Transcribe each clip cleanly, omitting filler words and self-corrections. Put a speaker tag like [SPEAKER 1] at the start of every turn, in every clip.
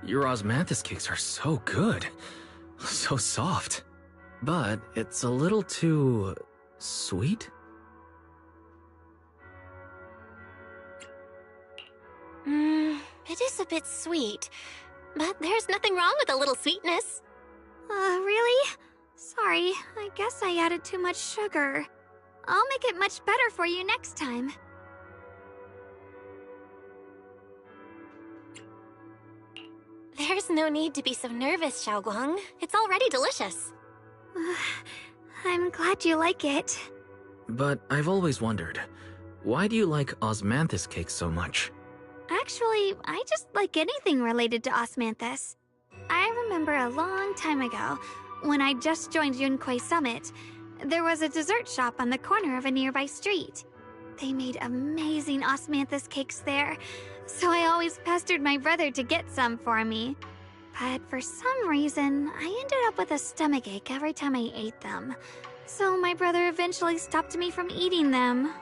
[SPEAKER 1] Your osmanthus cakes are so good. So soft. But it's a little too... sweet?
[SPEAKER 2] It is a bit sweet. But there's nothing wrong with a little sweetness.
[SPEAKER 3] Really? Sorry, I guess I added too much sugar. I'll make it much better for you next time.
[SPEAKER 2] There's no need to be so nervous, Xiaoguang. It's already delicious.
[SPEAKER 3] I'm glad you like it.
[SPEAKER 1] But I've always wondered, why do you like osmanthus cakes so much?
[SPEAKER 3] Actually, I just like anything related to osmanthus. I remember a long time ago, when I just joined Yunquei Summit, there was a dessert shop on the corner of a nearby street. They made amazing osmanthus cakes there, so I always pestered my brother to get some for me. But for some reason, I ended up with a stomachache every time I ate them. So my brother eventually stopped me from eating them.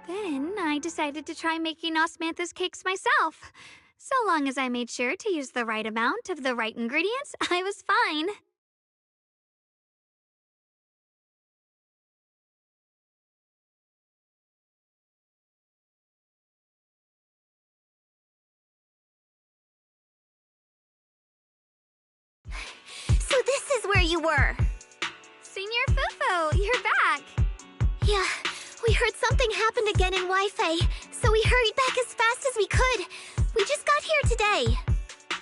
[SPEAKER 3] Then I decided to try making osmanthus cakes myself. So long as I made sure to use the right amount of the right ingredients, I was fine.
[SPEAKER 2] So this is where you were.
[SPEAKER 3] Senior Fufu, you're back.
[SPEAKER 2] Yeah, we heard something happened again in Wi-Fi, so we hurried back as fast as we could. We just got here today.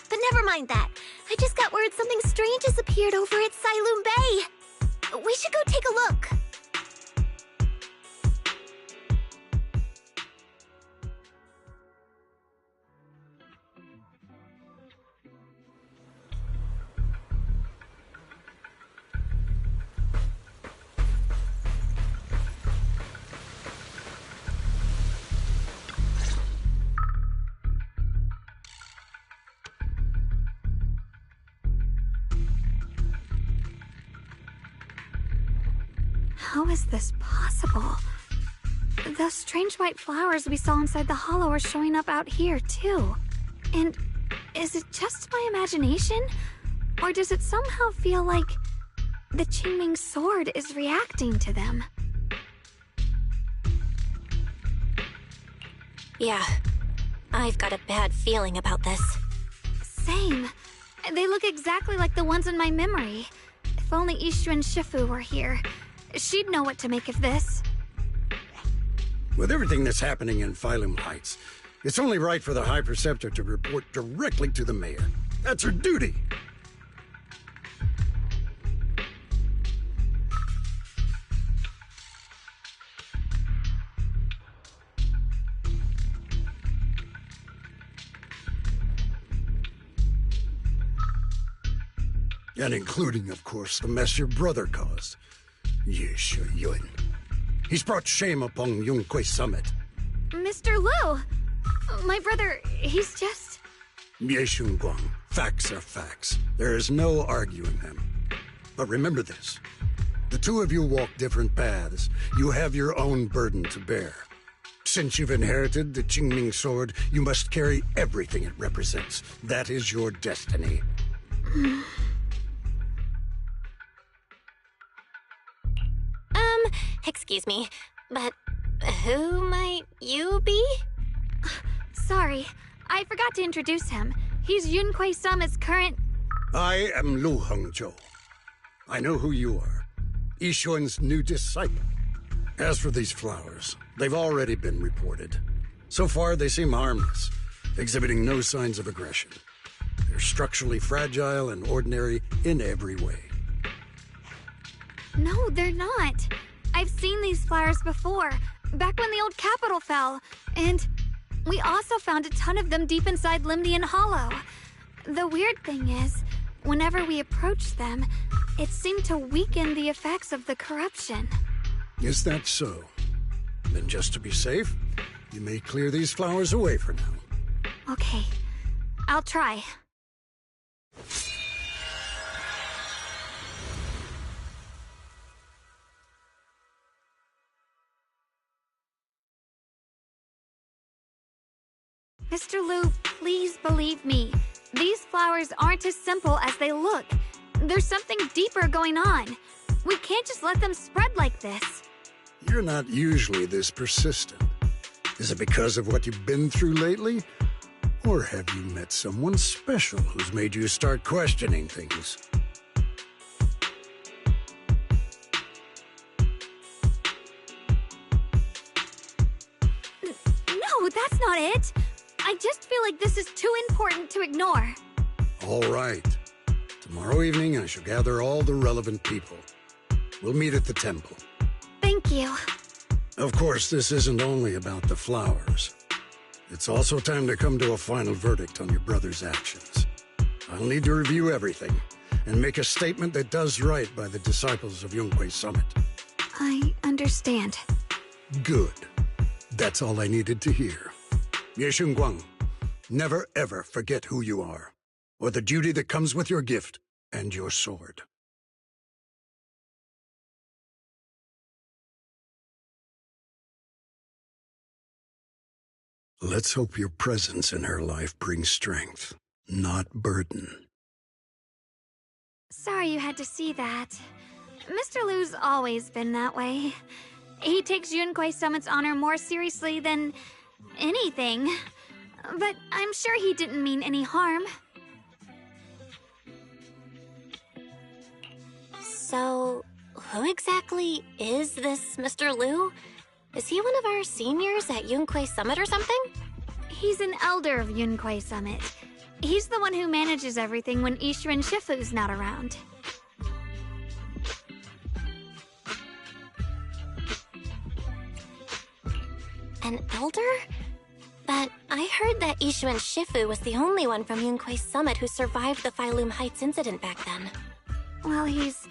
[SPEAKER 2] But never mind that. I just got word something strange has appeared over at Sailoon Bay. We should go take a look.
[SPEAKER 3] How is this possible? Those strange white flowers we saw inside the hollow are showing up out here, too. And is it just my imagination? Or does it somehow feel like the Qingming sword is reacting to them?
[SPEAKER 2] Yeah, I've got a bad feeling about this.
[SPEAKER 3] Same. They look exactly like the ones in my memory. If only Ishu and Shifu were here. She'd know what to make of this.
[SPEAKER 4] With everything that's happening in Phylum Heights, it's only right for the High Preceptor to report directly to the mayor. That's her duty. And including, of course, the mess your brother caused. Yeshu Yun. He's brought shame upon Yunquei Summit.
[SPEAKER 3] Mr. Liu! My brother, he's just...
[SPEAKER 4] Yeshun Guang, facts are facts. There is no arguing them. But remember this. The two of you walk different paths. You have your own burden to bear. Since you've inherited the Qingming sword, you must carry everything it represents. That is your destiny.
[SPEAKER 2] Excuse me, but who might you be?
[SPEAKER 3] Sorry, I forgot to introduce him. He's Yunquei Summit's current...
[SPEAKER 4] I am Lu Hengzhou. I know who you are. Yixuan's new disciple. As for these flowers, they've already been reported. So far, they seem harmless, exhibiting no signs of aggression. They're structurally fragile and ordinary in every way.
[SPEAKER 3] No, they're not. I've seen these flowers before, back when the old capital fell, and we also found a ton of them deep inside Limnian Hollow. The weird thing is, whenever we approached them, it seemed to weaken the effects of the corruption.
[SPEAKER 4] Is that so? Then just to be safe, you may clear these flowers away for now.
[SPEAKER 3] Okay, I'll try. Mr. Liu, please believe me. These flowers aren't as simple as they look. There's something deeper going on. We can't just let them spread like this.
[SPEAKER 4] You're not usually this persistent. Is it because of what you've been through lately? Or have you met someone special who's made you start questioning things?
[SPEAKER 3] No, that's not it. I just feel like this is too important to ignore.
[SPEAKER 4] All right. Tomorrow evening, I shall gather all the relevant people. We'll meet at the temple.
[SPEAKER 3] Thank you.
[SPEAKER 4] Of course, this isn't only about the flowers. It's also time to come to a final verdict on your brother's actions. I'll need to review everything and make a statement that does right by the disciples of Yunkwei Summit.
[SPEAKER 3] I understand.
[SPEAKER 4] Good. That's all I needed to hear. Ye Xunguang, never ever forget who you are, or the duty that comes with your gift and your sword. Let's hope your presence in her life brings strength, not burden.
[SPEAKER 3] Sorry you had to see that. Mr. Lu's always been that way. He takes Yunkwei Summit's honor more seriously than anything. But I'm sure he didn't mean any harm.
[SPEAKER 2] So, who exactly is this Mr. Lu? Is he one of our seniors at Yunkwei Summit or something?
[SPEAKER 3] He's an elder of Yunkwei Summit. He's the one who manages everything when Ishu and Shifu's not around.
[SPEAKER 2] An elder? But I heard that Ishu and Shifu was the only one from Yunkwei Summit who survived the Phylum Heights incident back then.
[SPEAKER 3] Well, he's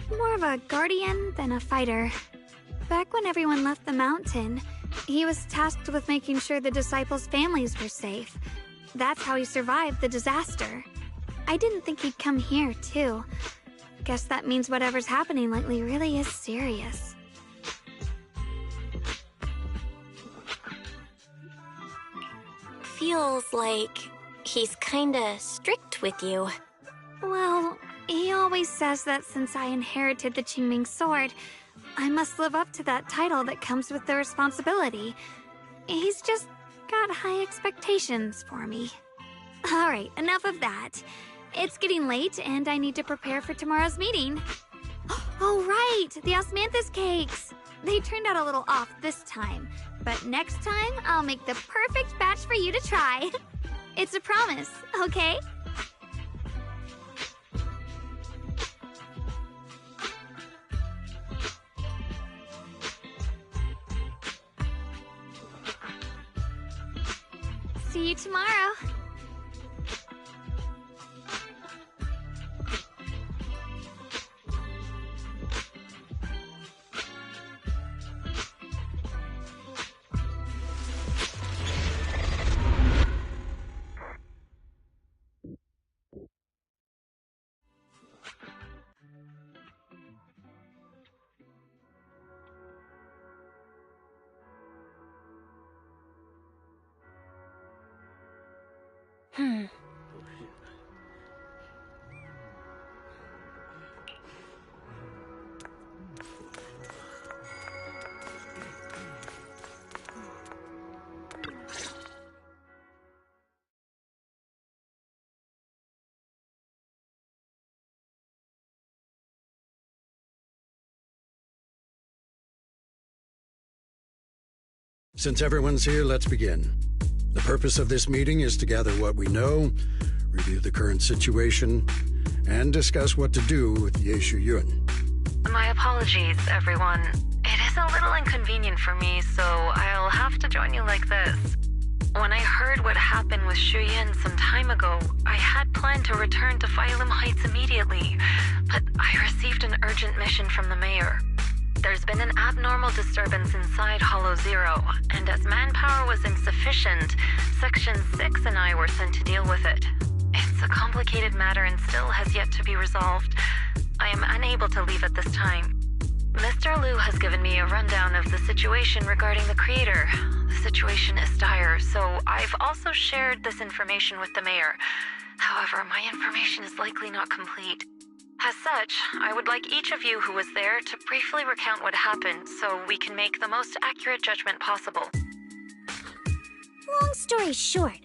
[SPEAKER 3] more of a guardian than a fighter. Back when everyone left the mountain, he was tasked with making sure the disciples' families were safe. That's how he survived the disaster. I didn't think he'd come here, too. Guess that means whatever's happening lately really is serious.
[SPEAKER 2] Feels like he's kinda strict with you.
[SPEAKER 3] Well, he always says that since I inherited the Qingming sword, I must live up to that title that comes with the responsibility. He's just got high expectations for me. Alright, enough of that. It's getting late and I need to prepare for tomorrow's meeting. Oh right, the osmanthus cakes! They turned out a little off this time, but next time I'll make the perfect batch for you to try. It's a promise, okay? See you tomorrow.
[SPEAKER 4] Since everyone's here, let's begin. The purpose of this meeting is to gather what we know, review the current situation, and discuss what to do with Ye Shuyun.
[SPEAKER 5] My apologies, everyone. It is a little inconvenient for me, so I'll have to join you like this. When I heard what happened with Shuyun some time ago, I had planned to return to Phylum Heights immediately, but I received an urgent mission from the mayor. There's been an abnormal disturbance inside Hollow Zero, and as manpower was insufficient, Section 6 and I were sent to deal with it. It's a complicated matter and still has yet to be resolved. I am unable to leave at this time. Mr. Liu has given me a rundown of the situation regarding the creator. The situation is dire, so I've also shared this information with the mayor. However, my information is likely not complete. As such, I would like each of you who was there to briefly recount what happened so we can make the most accurate judgment possible.
[SPEAKER 2] Long story short,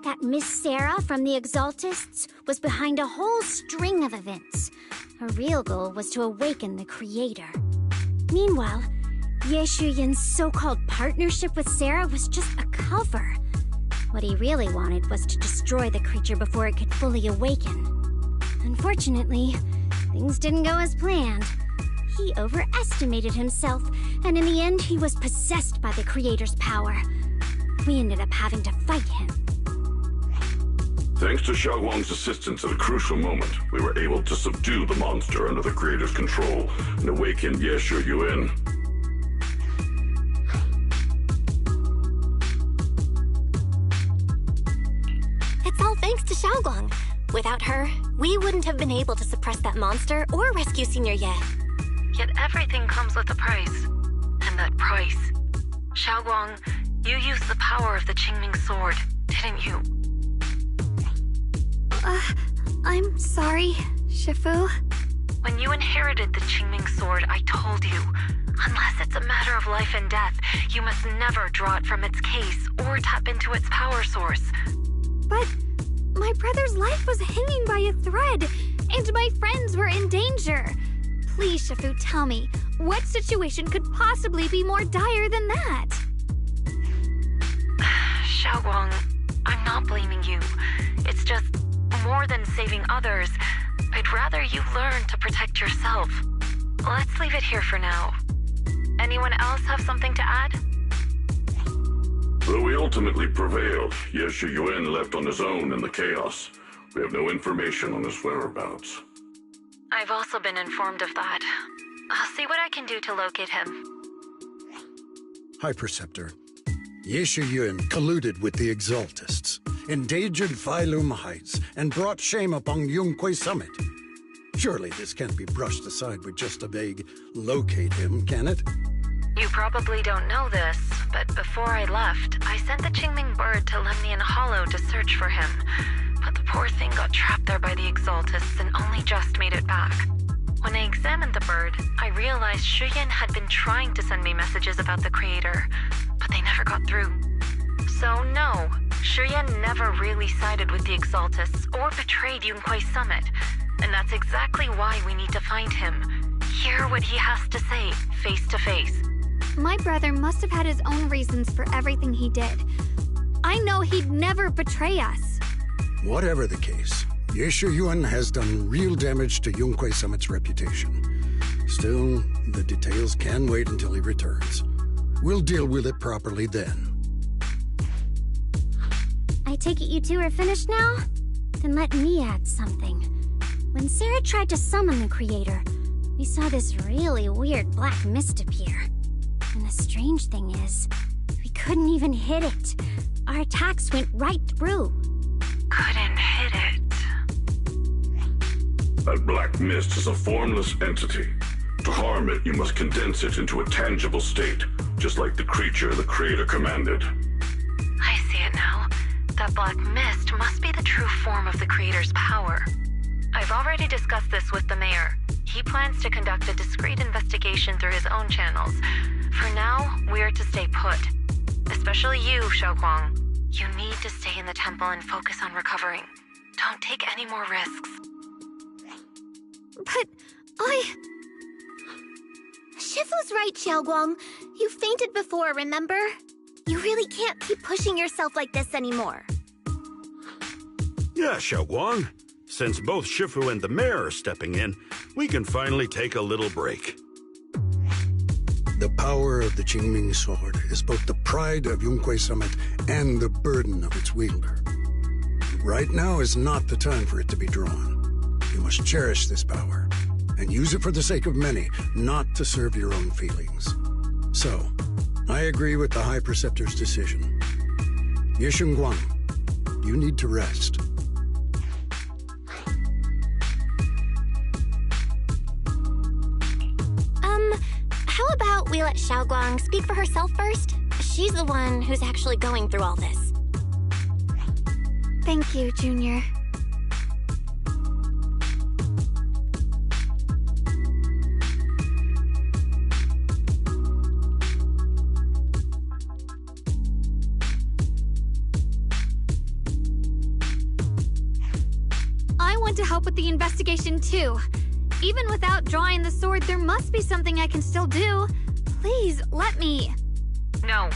[SPEAKER 2] that Miss Sarah from the Exaltists was behind a whole string of events. Her real goal was to awaken the creator. Meanwhile, Ye Shuyin's so-called partnership with Sarah was just a cover. What he really wanted was to destroy the creature before it could fully awaken. Unfortunately, things didn't go as planned. He overestimated himself, and in the end, he was possessed by the creator's power. We ended up having to fight him.
[SPEAKER 6] Thanks to Xiaoguang's assistance at a crucial moment, we were able to subdue the monster under the creator's control and awaken Ye Shuyuan.
[SPEAKER 2] It's all thanks to Xiaoguang. Without her, we wouldn't have been able to suppress that monster or rescue Senior Ye.
[SPEAKER 5] Yet everything comes with a price. And that price... Xiaoguang, you used the power of the Qingming sword, didn't you?
[SPEAKER 3] I'm sorry, Shifu.
[SPEAKER 5] When you inherited the Qingming sword, I told you, unless it's a matter of life and death, you must never draw it from its case or tap into its power source.
[SPEAKER 3] But my brother's life was hanging by a thread, and my friends were in danger. Please, Shifu, tell me, what situation could possibly be more dire than that?
[SPEAKER 5] Xiaoguang, I'm not blaming you. It's just, more than saving others, I'd rather you learn to protect yourself. Let's leave it here for now. Anyone else have something to add?
[SPEAKER 6] Though we ultimately prevailed, Ye Shuyuan left on his own in the chaos. We have no information on his whereabouts.
[SPEAKER 5] I've also been informed of that. I'll see what I can do to locate him.
[SPEAKER 4] High Preceptor, Ye Shuyuan colluded with the Exaltists, endangered Phylum Heights, and brought shame upon Yunquay Summit. Surely this can't be brushed aside with just a vague locate him, can it?
[SPEAKER 5] You probably don't know this, but before I left, I sent the Qingming bird to Lemnian Hollow to search for him. But the poor thing got trapped there by the Exaltists and only just made it back. When I examined the bird, I realized Shuyan had been trying to send me messages about the creator, but they never got through. So no, Shuyan never really sided with the Exaltists or betrayed Yunquay Summit. And that's exactly why we need to find him. Hear what he has to say, face to face.
[SPEAKER 3] My brother must have had his own reasons for everything he did. I know he'd never betray us.
[SPEAKER 4] Whatever the case, Ye Shuyuan has done real damage to Yunquay Summit's reputation. Still, the details can wait until he returns. We'll deal with it properly then.
[SPEAKER 2] I take it you two are finished now? Then let me add something. When Sarah tried to summon the creator, we saw this really weird black mist appear. And the strange thing is, we couldn't even hit it. Our attacks went right through.
[SPEAKER 5] Couldn't hit it.
[SPEAKER 6] That black mist is a formless entity. To harm it, you must condense it into a tangible state, just like the creature the creator commanded.
[SPEAKER 5] I see it now. That black mist must be the true form of the creator's power. I've already discussed this with the mayor. He plans to conduct a discreet investigation through his own channels. For now, we're to stay put. Especially you, Xiaoguang. You need to stay in the temple and focus on recovering. Don't take any more risks.
[SPEAKER 3] But
[SPEAKER 2] Shifu's right, Xiaoguang. You fainted before, remember? You really can't keep pushing yourself like this anymore.
[SPEAKER 7] Yeah, Xiaoguang. Since both Shifu and the mayor are stepping in, we can finally take a little break.
[SPEAKER 4] The power of the Qingming sword is both the pride of Yunquay Summit and the burden of its wielder. Right now is not the time for it to be drawn. You must cherish this power, and use it for the sake of many, not to serve your own feelings. So, I agree with the High Preceptor's decision. Ye Shuyuan, you need to rest.
[SPEAKER 2] we let Xiaoguang speak for herself first? She's the one who's actually going through all this.
[SPEAKER 3] Thank you, Junior. I want to help with the investigation too. Even without drawing the sword, there must be something I can still do. Please, let me.
[SPEAKER 5] No.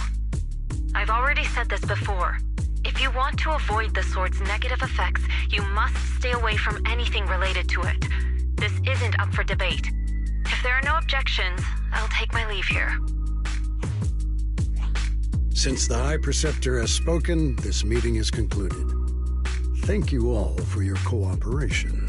[SPEAKER 5] I've already said this before. If you want to avoid the sword's negative effects, you must stay away from anything related to it. This isn't up for debate. If there are no objections, I'll take my leave here.
[SPEAKER 4] Since the High Preceptor has spoken, this meeting is concluded. Thank you all for your cooperation.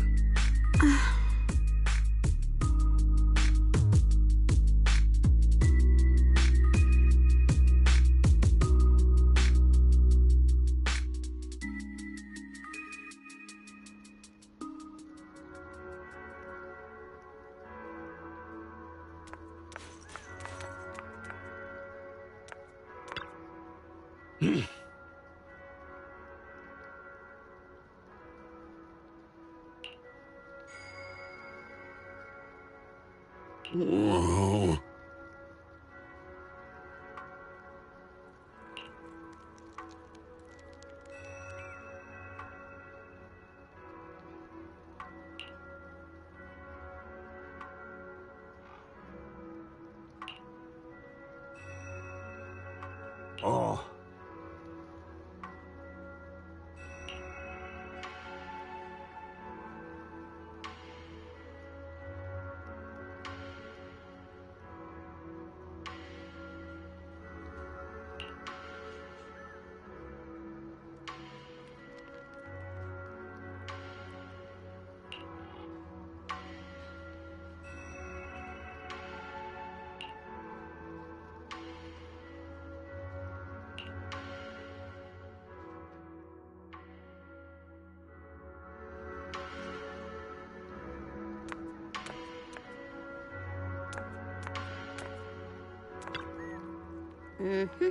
[SPEAKER 4] Whoa. Oh.
[SPEAKER 2] Mm-hmm.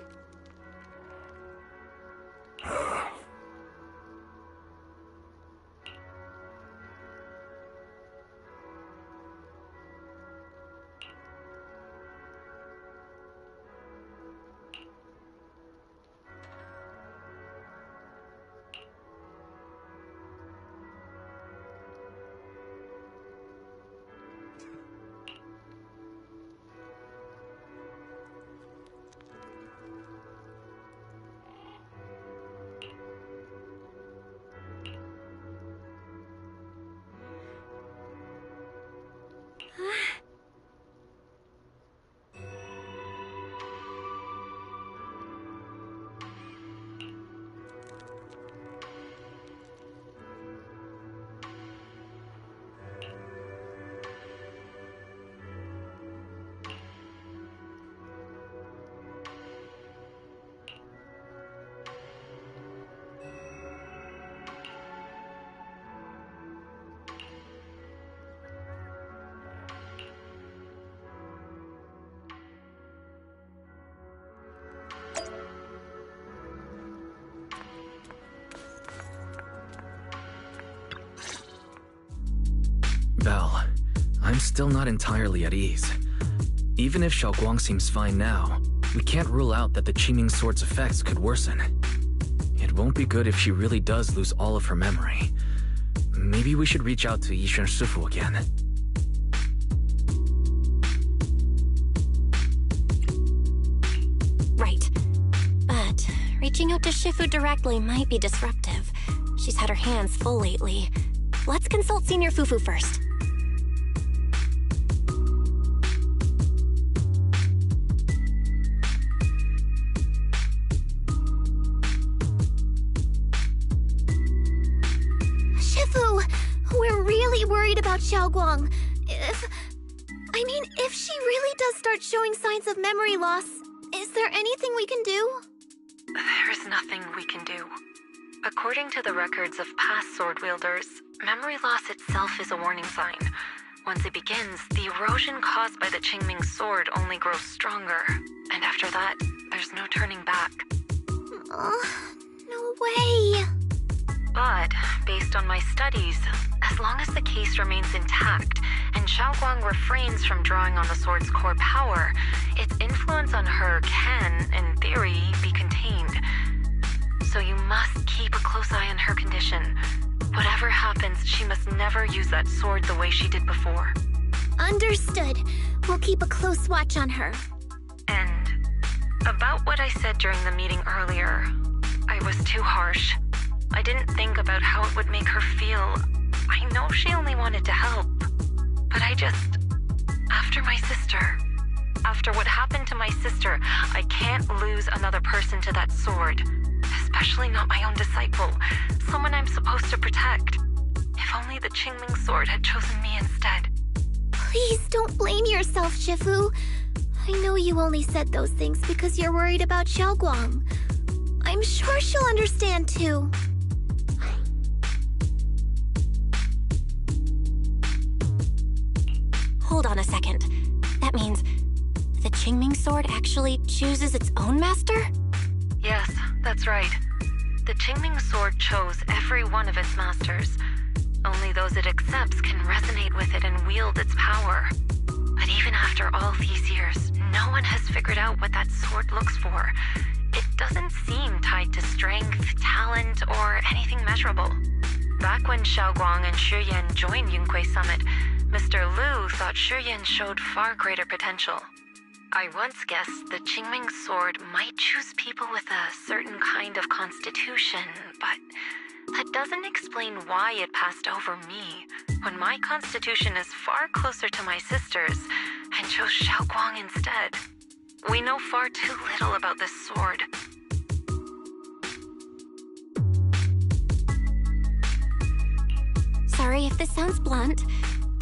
[SPEAKER 1] Belle, I'm still not entirely at ease. Even if Xiaoguang seems fine now, we can't rule out that the Qiming Sword's effects could worsen. It won't be good if she really does lose all of her memory. Maybe we should reach out to Yixuan Shifu again.
[SPEAKER 2] Right. But reaching out to Shifu directly might be disruptive. She's had her hands full lately. Let's consult Senior Fufu first. We're really worried about Xiaoguang. If she really does start showing signs of memory loss, is there anything we can do?
[SPEAKER 5] There's nothing we can do. According to the records of past sword wielders, memory loss itself is a warning sign. Once it begins, the erosion caused by the Qingming sword only grows stronger. And after that, there's no turning back.
[SPEAKER 2] No way.
[SPEAKER 5] But, based on my studies, as long as the case remains intact, and Xiaoguang refrains from drawing on the sword's core power, its influence on her can, in theory, be contained. So you must keep a close eye on her condition. Whatever happens, she must never use that sword the way she did before.
[SPEAKER 2] Understood. We'll keep a close watch on her.
[SPEAKER 5] And about what I said during the meeting earlier, I was too harsh. I didn't think about how it would make her feel. I know she only wanted to help. But after what happened to my sister, I can't lose another person to that sword. Especially not my own disciple, someone I'm supposed to protect. If only the Qingming sword had chosen me instead.
[SPEAKER 2] Please don't blame yourself, Shifu. I know you only said those things because you're worried about Xiaoguang. I'm sure she'll understand too.
[SPEAKER 8] Hold on a second. That means the Qingming sword actually chooses its own master?
[SPEAKER 5] Yes, that's right. The Qingming sword chose every one of its masters. Only those it accepts can resonate with it and wield its power. But even after all these years, no one has figured out what that sword looks for. It doesn't seem tied to strength, talent, or anything measurable. Back when Xiaoguang and Shiyan joined Yunquei Summit, Mr. Liu thought Shiyan showed far greater potential. I once guessed the Qingming sword might choose people with a certain kind of constitution, but that doesn't explain why it passed over me, when my constitution is far closer to my sister's, and chose Xiaoguang instead. We know far too little about this sword.
[SPEAKER 8] Sorry if this sounds blunt,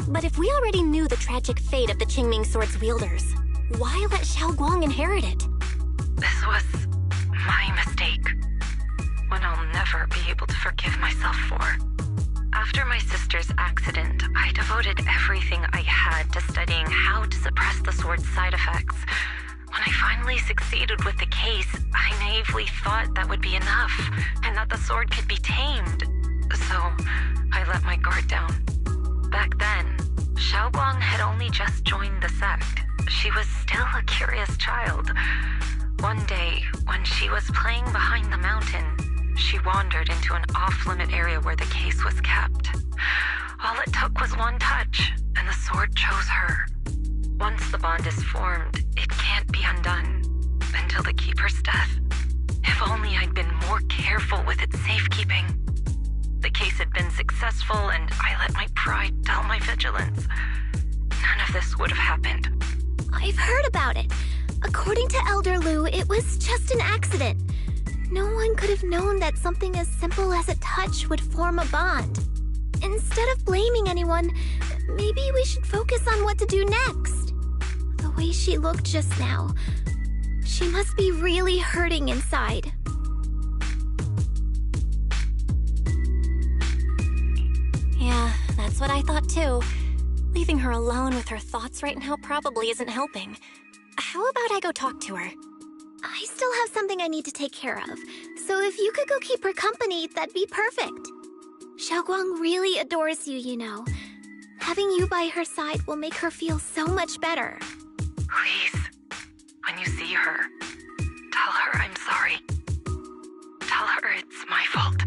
[SPEAKER 8] but if we already knew the tragic fate of the Qingming sword's wielders, why let Xiaoguang inherit it?
[SPEAKER 5] This was my mistake. One I'll never be able to forgive myself for. After my sister's accident, I devoted everything I had to studying how to suppress the sword's side effects. When I finally succeeded with the case, I naively thought that would be enough, and that the sword could be tamed. So, I let my guard down. Back then, Xiaoguang had only just joined the sect. She was still a curious child. One day, when she was playing behind the mountain, she wandered into an off-limit area where the case was kept. All it took was one touch, and the sword chose her. Once the bond is formed, it can't be undone until the keeper's death. If only I'd been more careful with its safekeeping. The case had been successful, and I let my pride dull my vigilance. None of this would have happened.
[SPEAKER 2] I've heard about it. According to Elder Liu, it was just an accident. No one could have known that something as simple as a touch would form a bond. Instead of blaming anyone, maybe we should focus on what to do next. The way she looked just now, she must be really hurting inside.
[SPEAKER 8] Yeah, that's what I thought too. Leaving her alone with her thoughts right now probably isn't helping. How about I go talk to her?
[SPEAKER 2] I still have something I need to take care of, so if you could go keep her company, that'd be perfect. Xiaoguang really adores you, you know. Having you by her side will make her feel so much better.
[SPEAKER 5] Please, when you see her, tell her I'm sorry. Tell her it's my fault.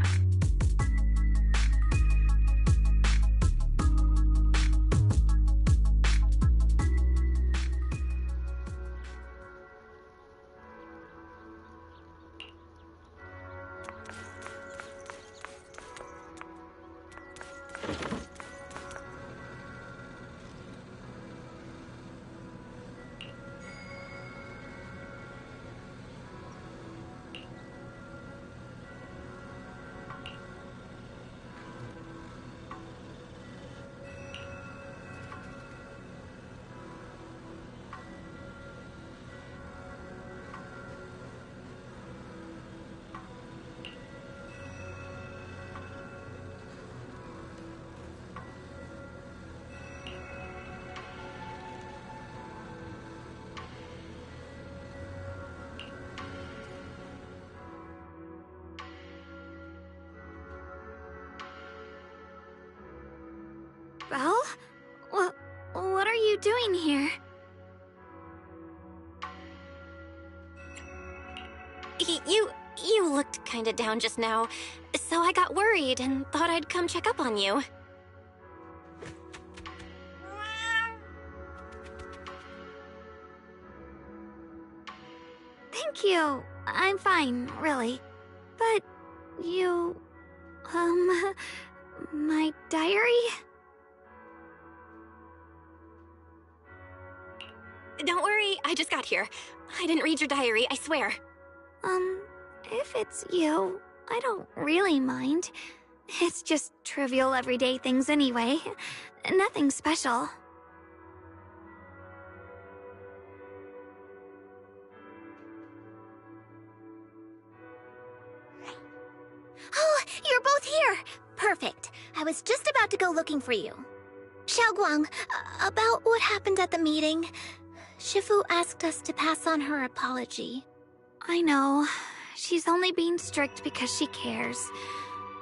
[SPEAKER 3] Belle? What are you doing here?
[SPEAKER 8] You looked kinda down just now, so I got worried and thought I'd come check up on you.
[SPEAKER 3] Thank you. I'm fine, really. But you... my diary?
[SPEAKER 8] Don't worry, I just got here. I didn't read your diary, I swear.
[SPEAKER 3] If it's you, I don't really mind. It's just trivial everyday things anyway. Nothing special.
[SPEAKER 2] Oh, you're both here! Perfect. I was just about to go looking for you. Xiaoguang, about what happened at the meeting. Shifu asked us to pass on her apology.
[SPEAKER 3] I know. She's only being strict because she cares.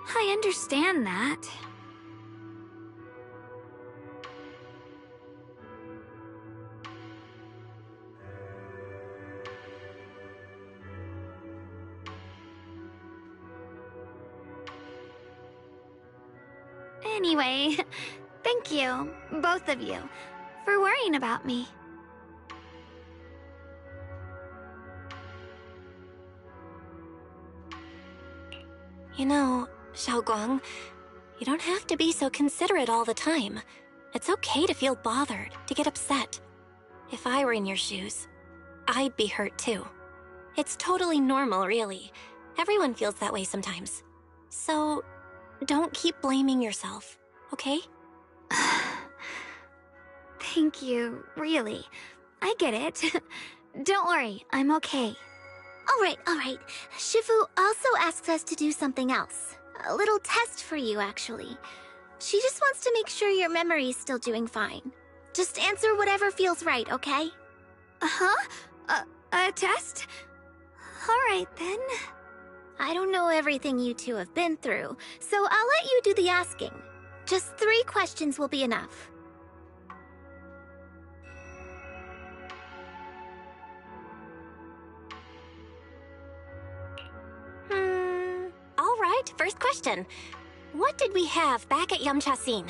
[SPEAKER 3] I understand that. Anyway, thank you, both of you, for worrying about me.
[SPEAKER 8] You know, Xiaoguang, you don't have to be so considerate all the time. It's okay to feel bothered, to get upset. If I were in your shoes, I'd be hurt too. It's totally normal, really. Everyone feels that way sometimes. So, don't keep blaming yourself, okay?
[SPEAKER 3] Thank you, really. I get it. Don't worry, I'm okay.
[SPEAKER 2] All right. Shifu also asks us to do something else. A little test for you, actually. She just wants to make sure your memory's still doing fine. Just answer whatever feels right, okay?
[SPEAKER 3] Uh-huh? A test? Alright then.
[SPEAKER 2] I don't know everything you two have been through, so I'll let you do the asking. Just 3 questions will be enough.
[SPEAKER 8] Alright, first question. What did we have back at Yamchasin?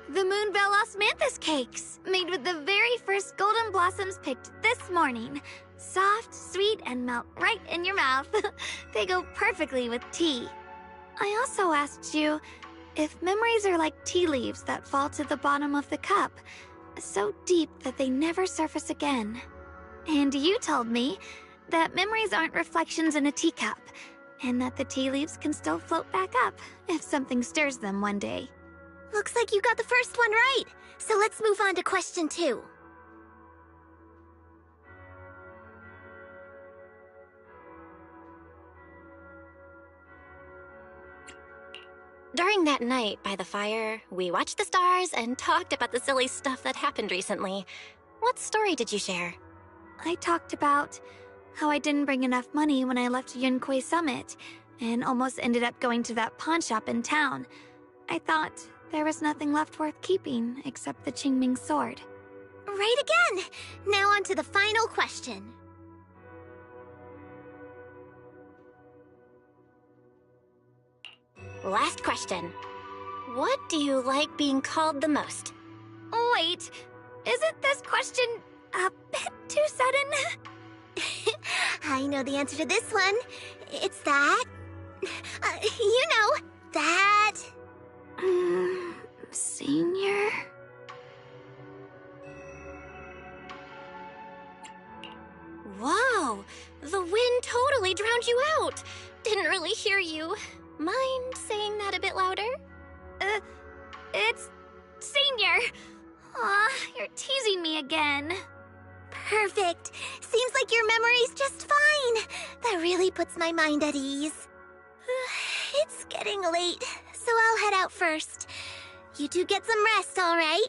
[SPEAKER 3] The Moonbell Osmanthus cakes, made with the very first golden blossoms picked this morning. Soft, sweet, and melt right in your mouth. They go perfectly with tea. I also asked you if memories are like tea leaves that fall to the bottom of the cup, so deep that they never surface again. And you told me that memories aren't reflections in a teacup, and that the tea leaves can still float back up if something stirs them one day.
[SPEAKER 2] Looks like you got the first one right, so let's move on to question 2.
[SPEAKER 8] During that night by the fire, we watched the stars and talked about the silly stuff that happened recently. What story did you share?
[SPEAKER 3] I talked about how I didn't bring enough money when I left Yunquay Summit, and almost ended up going to that pawn shop in town. I thought there was nothing left worth keeping except the Qingming sword.
[SPEAKER 2] Right again! Now on to the final question.
[SPEAKER 8] Last question. What do you like being called the most?
[SPEAKER 3] Wait, isn't this question a bit too sudden?
[SPEAKER 2] I know the answer to this one. It's that. That.
[SPEAKER 3] Senior?
[SPEAKER 8] Whoa! The wind totally drowned you out! Didn't really hear you. Mind saying that a bit louder?
[SPEAKER 3] It's Senior! Aw, you're teasing me again.
[SPEAKER 2] Perfect. Seems like your memory's just fine. That really puts my mind at ease. It's getting late, so I'll head out first. You two get some rest, all right?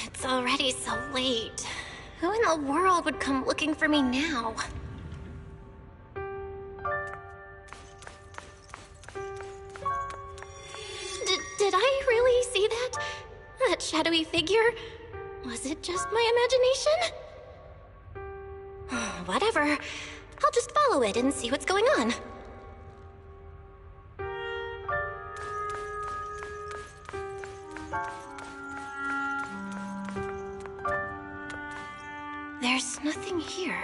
[SPEAKER 8] It's already so late. Who in the world would come looking for me now? Did I really see that? That shadowy figure? Was it just my imagination? Whatever. I'll just follow it and see what's going on. There's nothing here.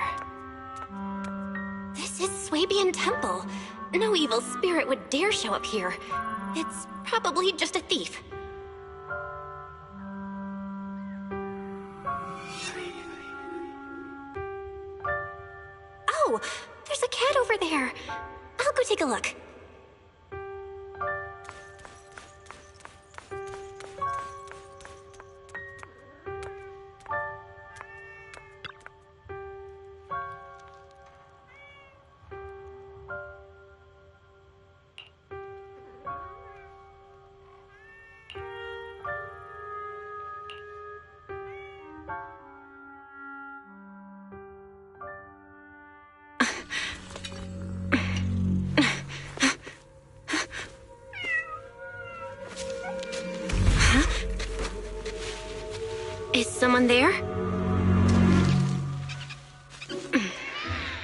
[SPEAKER 8] This is Swabian Temple. No evil spirit would dare show up here. It's probably just a thief. Oh, there's a cat over there. I'll go take a look. Is someone there?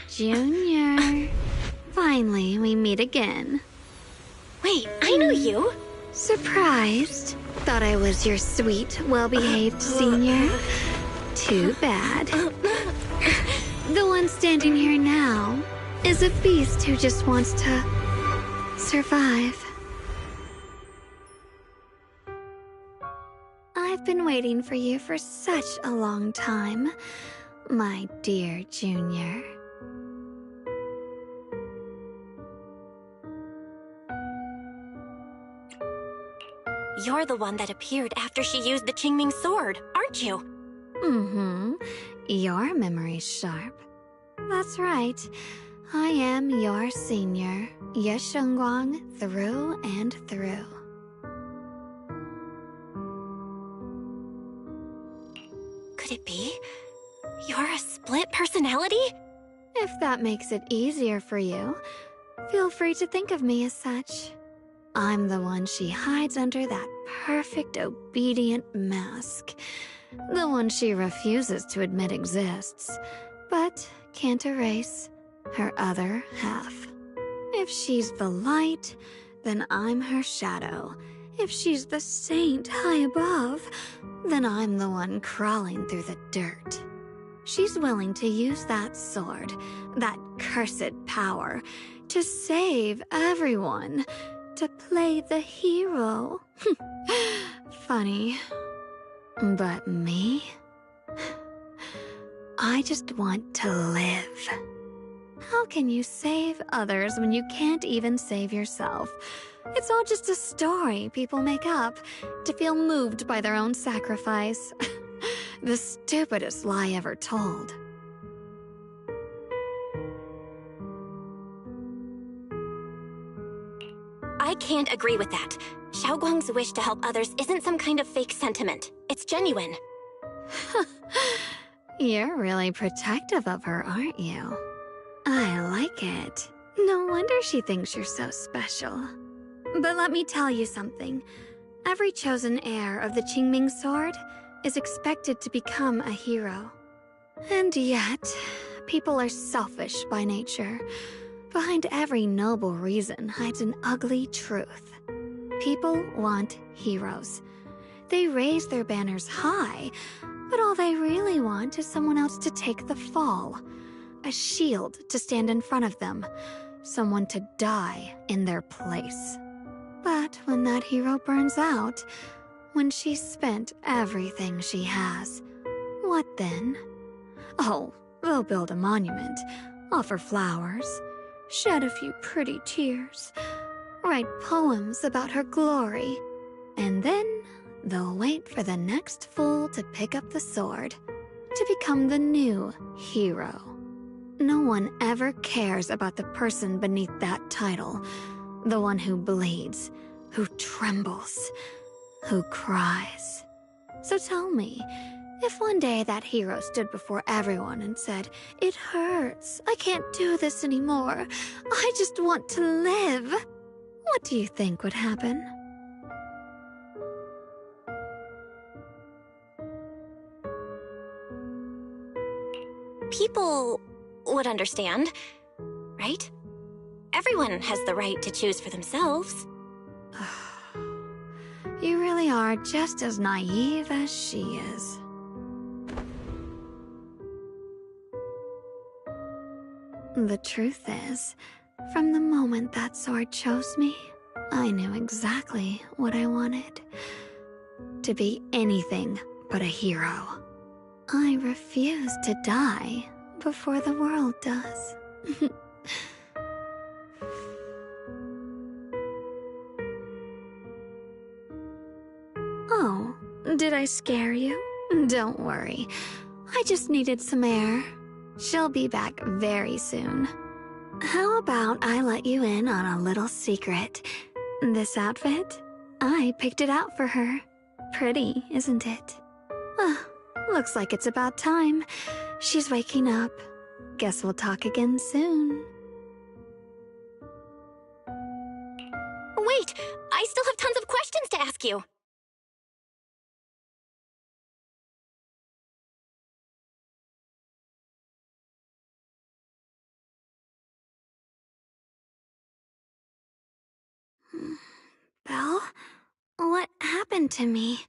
[SPEAKER 3] Junior. Finally, we meet again.
[SPEAKER 8] Wait, I know you.
[SPEAKER 3] Surprised? Thought I was your sweet, well-behaved senior? Too bad. The one standing here now is a beast who just wants to survive. I've been waiting for you for such a long time, my dear Junior.
[SPEAKER 8] You're the one that appeared after she used the Qingming sword, aren't you?
[SPEAKER 3] Mm-hmm. Your memory's sharp. That's right. I am your senior, Ye Shengguang, through and through.
[SPEAKER 8] Could it be? You're a split personality?
[SPEAKER 3] If that makes it easier for you, feel free to think of me as such. I'm the one she hides under that perfect, obedient mask. The one she refuses to admit exists, but can't erase her other half. If she's the light, then I'm her shadow. If she's the saint high above, then I'm the one crawling through the dirt. She's willing to use that sword, that cursed power, to save everyone, to play the hero. Funny. But me? I just want to live. How can you save others when you can't even save yourself? It's all just a story people make up to feel moved by their own sacrifice. The stupidest lie ever told.
[SPEAKER 8] I can't agree with that. Xiaoguang's wish to help others isn't some kind of fake sentiment. It's genuine.
[SPEAKER 3] You're really protective of her, aren't you? I like it. No wonder she thinks you're so special. But let me tell you something. Every chosen heir of the Qingming sword is expected to become a hero. And yet, people are selfish by nature. Behind every noble reason hides an ugly truth. People want heroes. They raise their banners high, but all they really want is someone else to take the fall. A shield to stand in front of them. Someone to die in their place. But when that hero burns out, when she's spent everything she has, what then? Oh, they'll build a monument, offer flowers, shed a few pretty tears, write poems about her glory, and then they'll wait for the next fool to pick up the sword, to become the new hero. No one ever cares about the person beneath that title, the one who bleeds, who trembles, who cries. So tell me, if one day that hero stood before everyone and said, "It hurts, I can't do this anymore, I just want to live," what do you think would happen?
[SPEAKER 8] People would understand, right? Everyone has the right to choose for themselves.
[SPEAKER 3] You really are just as naive as she is. The truth is, from the moment that sword chose me, I knew exactly what I wanted. To be anything but a hero. I refuse to die before the world does. Oh, did I scare you? Don't worry. I just needed some air. She'll be back very soon. How about I let you in on a little secret? This outfit? I picked it out for her. Pretty, isn't it? Looks like it's about time. She's waking up. Guess we'll talk again soon.
[SPEAKER 8] Wait, I still have tons of questions to ask you.
[SPEAKER 3] Belle? What happened to me?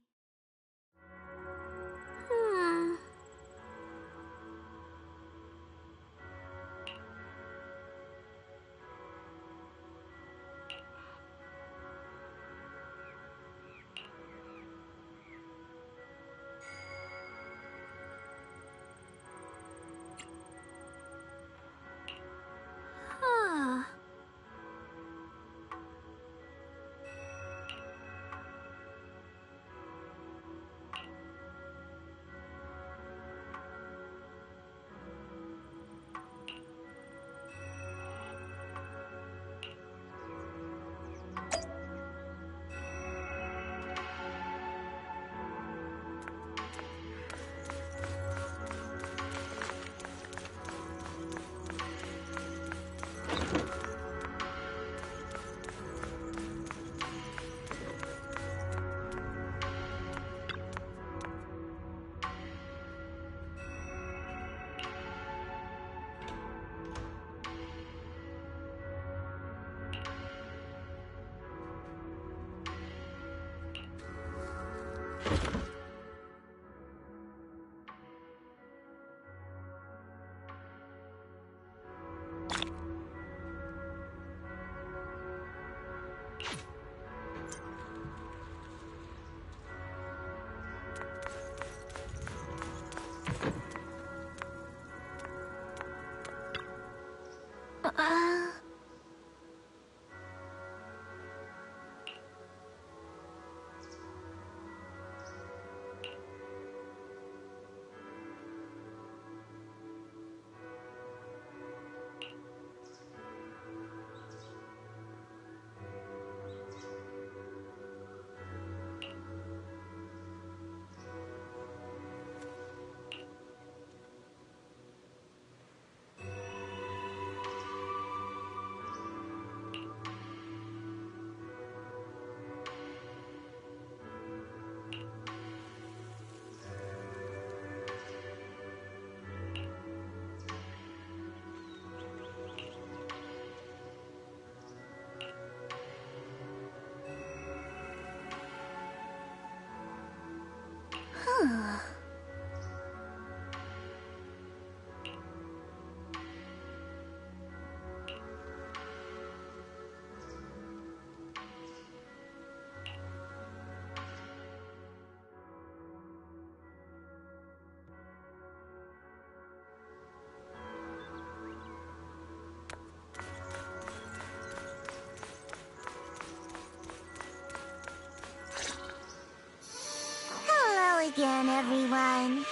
[SPEAKER 2] Again, everyone.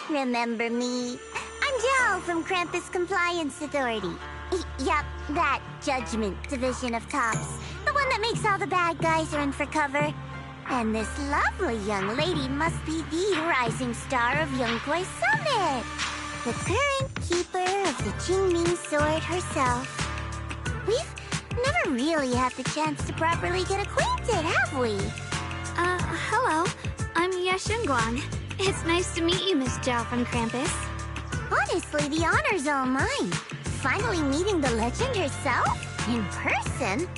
[SPEAKER 2] Remember me? I'm Joe from Krampus Compliance Authority. Yep, that Judgment Division of Cops. The one that makes all the bad guys run for cover. And this lovely young lady must be the rising star of Yunkwei Summit, the current keeper of the Qingming sword herself. We've never really had the chance to properly get acquainted, have we?
[SPEAKER 3] Hello. I'm Yashunguang. It's nice to meet you, Miss Zhao from Krampus.
[SPEAKER 2] Honestly, the honor's all mine. Finally meeting the legend herself? In person?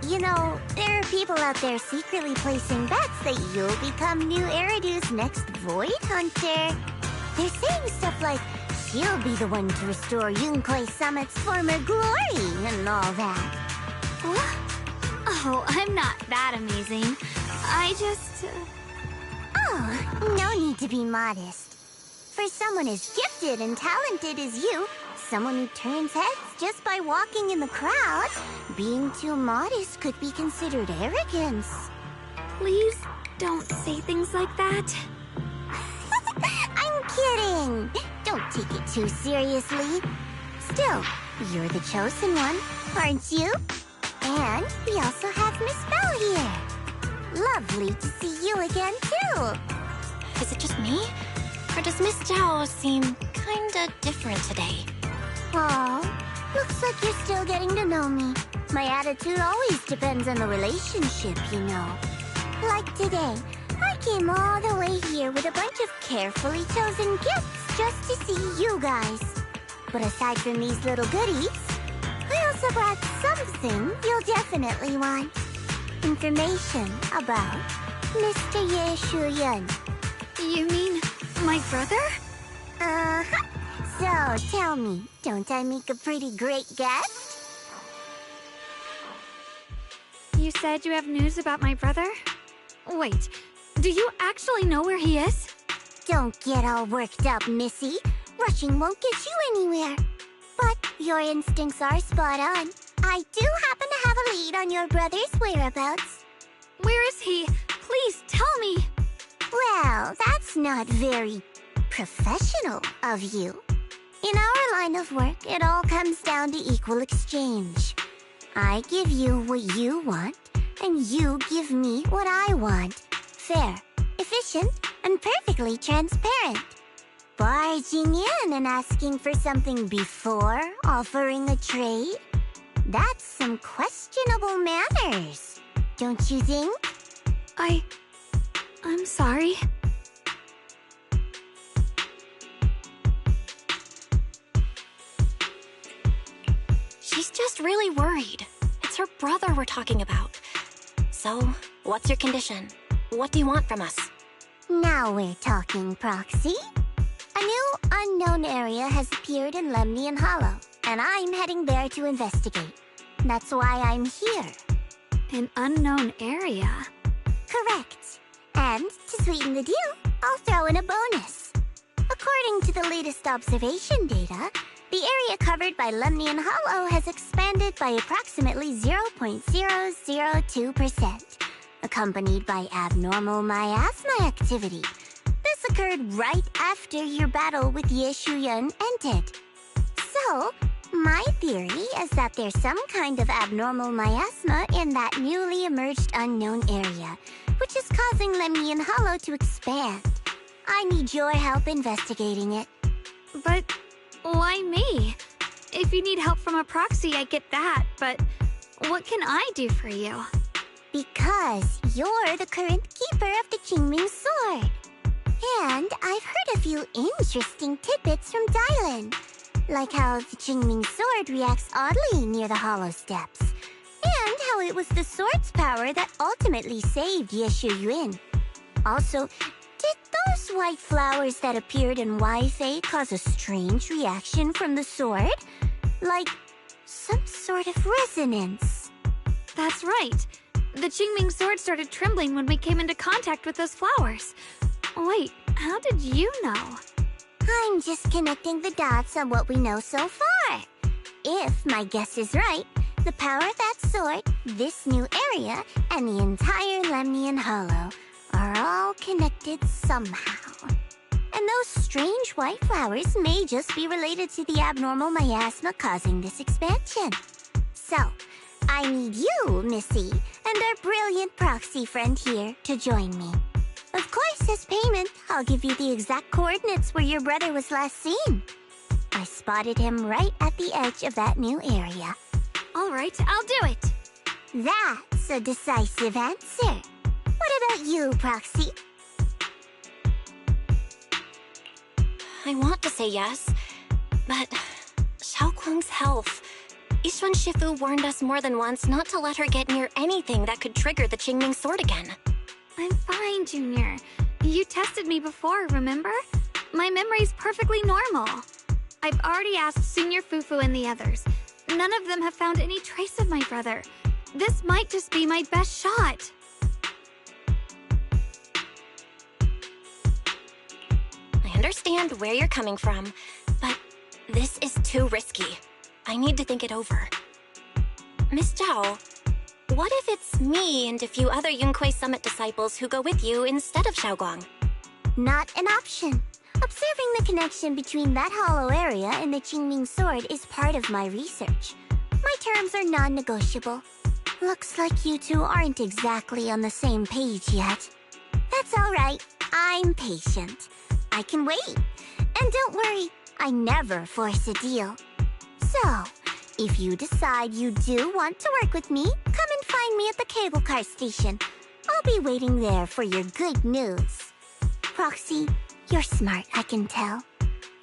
[SPEAKER 2] You know, there are people out there secretly placing bets that you'll become new Eridu's next Void Hunter. They're saying stuff like, she'll be the one to restore Yunkwei Summit's former glory and all that.
[SPEAKER 3] What? Oh, I'm not that amazing. I just...
[SPEAKER 2] Oh, no need to be modest. For someone as gifted and talented as you, someone who turns heads just by walking in the crowd, being too modest could be considered arrogance.
[SPEAKER 3] Please don't say things like that.
[SPEAKER 2] I'm kidding. Don't take it too seriously. Still, you're the chosen one, aren't you? And we also have Miss Belle here. Lovely to see you again, too.
[SPEAKER 8] Is it just me? Or does Miss Zhao seem kinda different today?
[SPEAKER 2] Aw, looks like you're still getting to know me. My attitude always depends on the relationship, you know. Like today, I came all the way here with a bunch of carefully chosen gifts just to see you guys. But aside from these little goodies, I also brought something you'll definitely want. Information about Mr. Ye Shuyun.
[SPEAKER 3] You mean my brother?
[SPEAKER 2] Uh-huh. So, tell me, don't I make a pretty great guess?
[SPEAKER 3] You said you have news about my brother? Wait, do you actually know where he is?
[SPEAKER 2] Don't get all worked up, Missy. Rushing won't get you anywhere. But your instincts are spot on. I do happen to have a lead on your brother's whereabouts.
[SPEAKER 3] Where is he? Please tell me.
[SPEAKER 2] Well, that's not very professional of you. In our line of work, it all comes down to equal exchange. I give you what you want, and you give me what I want. Fair, efficient, and perfectly transparent. Barging in and asking for something before offering a trade? That's some questionable manners, don't you think?
[SPEAKER 3] I'm sorry.
[SPEAKER 8] She's just really worried. It's her brother we're talking about. So, what's your condition? What do you want from us?
[SPEAKER 2] Now we're talking, Proxy. A new unknown area has appeared in Lemnian Hollow, and I'm heading there to investigate. That's why I'm here.
[SPEAKER 3] An unknown area?
[SPEAKER 2] Correct. And to sweeten the deal, I'll throw in a bonus. According to the latest observation data, the area covered by Lemnian Hollow has expanded by approximately 0.002%, accompanied by abnormal miasma activity. This occurred right after your battle with Ye Shuyun ended. So, my theory is that there's some kind of abnormal miasma in that newly emerged unknown area, which is causing Lemnian Hollow to expand. I need your help investigating it.
[SPEAKER 3] But why me? If you need help from a proxy, I get that, but what can I do for you?
[SPEAKER 2] Because you're the current keeper of the Qingming sword. And I've heard a few interesting tidbits from Dylan, like how the Qingming sword reacts oddly near the hollow steps, and how it was the sword's power that ultimately saved Ye Shuyun. Also, did those white flowers that appeared in Wi-Fi cause a strange reaction from the sword? Like some sort of resonance.
[SPEAKER 3] That's right. The Qingming sword started trembling when we came into contact with those flowers. Wait, how did you know?
[SPEAKER 2] I'm just connecting the dots on what we know so far. If my guess is right, the power of that sword, this new area, and the entire Lemnian Hollow are all connected somehow. And those strange white flowers may just be related to the abnormal miasma causing this expansion. So, I need you, Missy, and our brilliant proxy friend here to join me. Of course, as payment, I'll give you the exact coordinates where your brother was last seen. I spotted him right at the edge of that new area.
[SPEAKER 3] All right, I'll do it.
[SPEAKER 2] That's a decisive answer. What about you, Proxy?
[SPEAKER 8] I want to say yes, but Xiaoguang's health. Yixuan Shifu warned us more than once not to let her get near anything that could trigger the Qingming sword again.
[SPEAKER 3] I'm fine, Junior. You tested me before, remember? My memory's perfectly normal. I've already asked Senior Fufu and the others. None of them have found any trace of my brother. This might just be my best shot.
[SPEAKER 8] I understand where you're coming from, but this is too risky. I need to think it over. Miss Zhao, what if it's me and a few other Yunquei Summit disciples who go with you instead of Xiaoguang?
[SPEAKER 2] Not an option. Observing the connection between that hollow area and the Qingming sword is part of my research. My terms are non-negotiable. Looks like you two aren't exactly on the same page yet. That's all right. I'm patient. I can wait. And don't worry, I never force a deal. So, if you decide you do want to work with me, come and find me at the cable car station. I'll be waiting there for your good news. Proxy, you're smart, I can tell.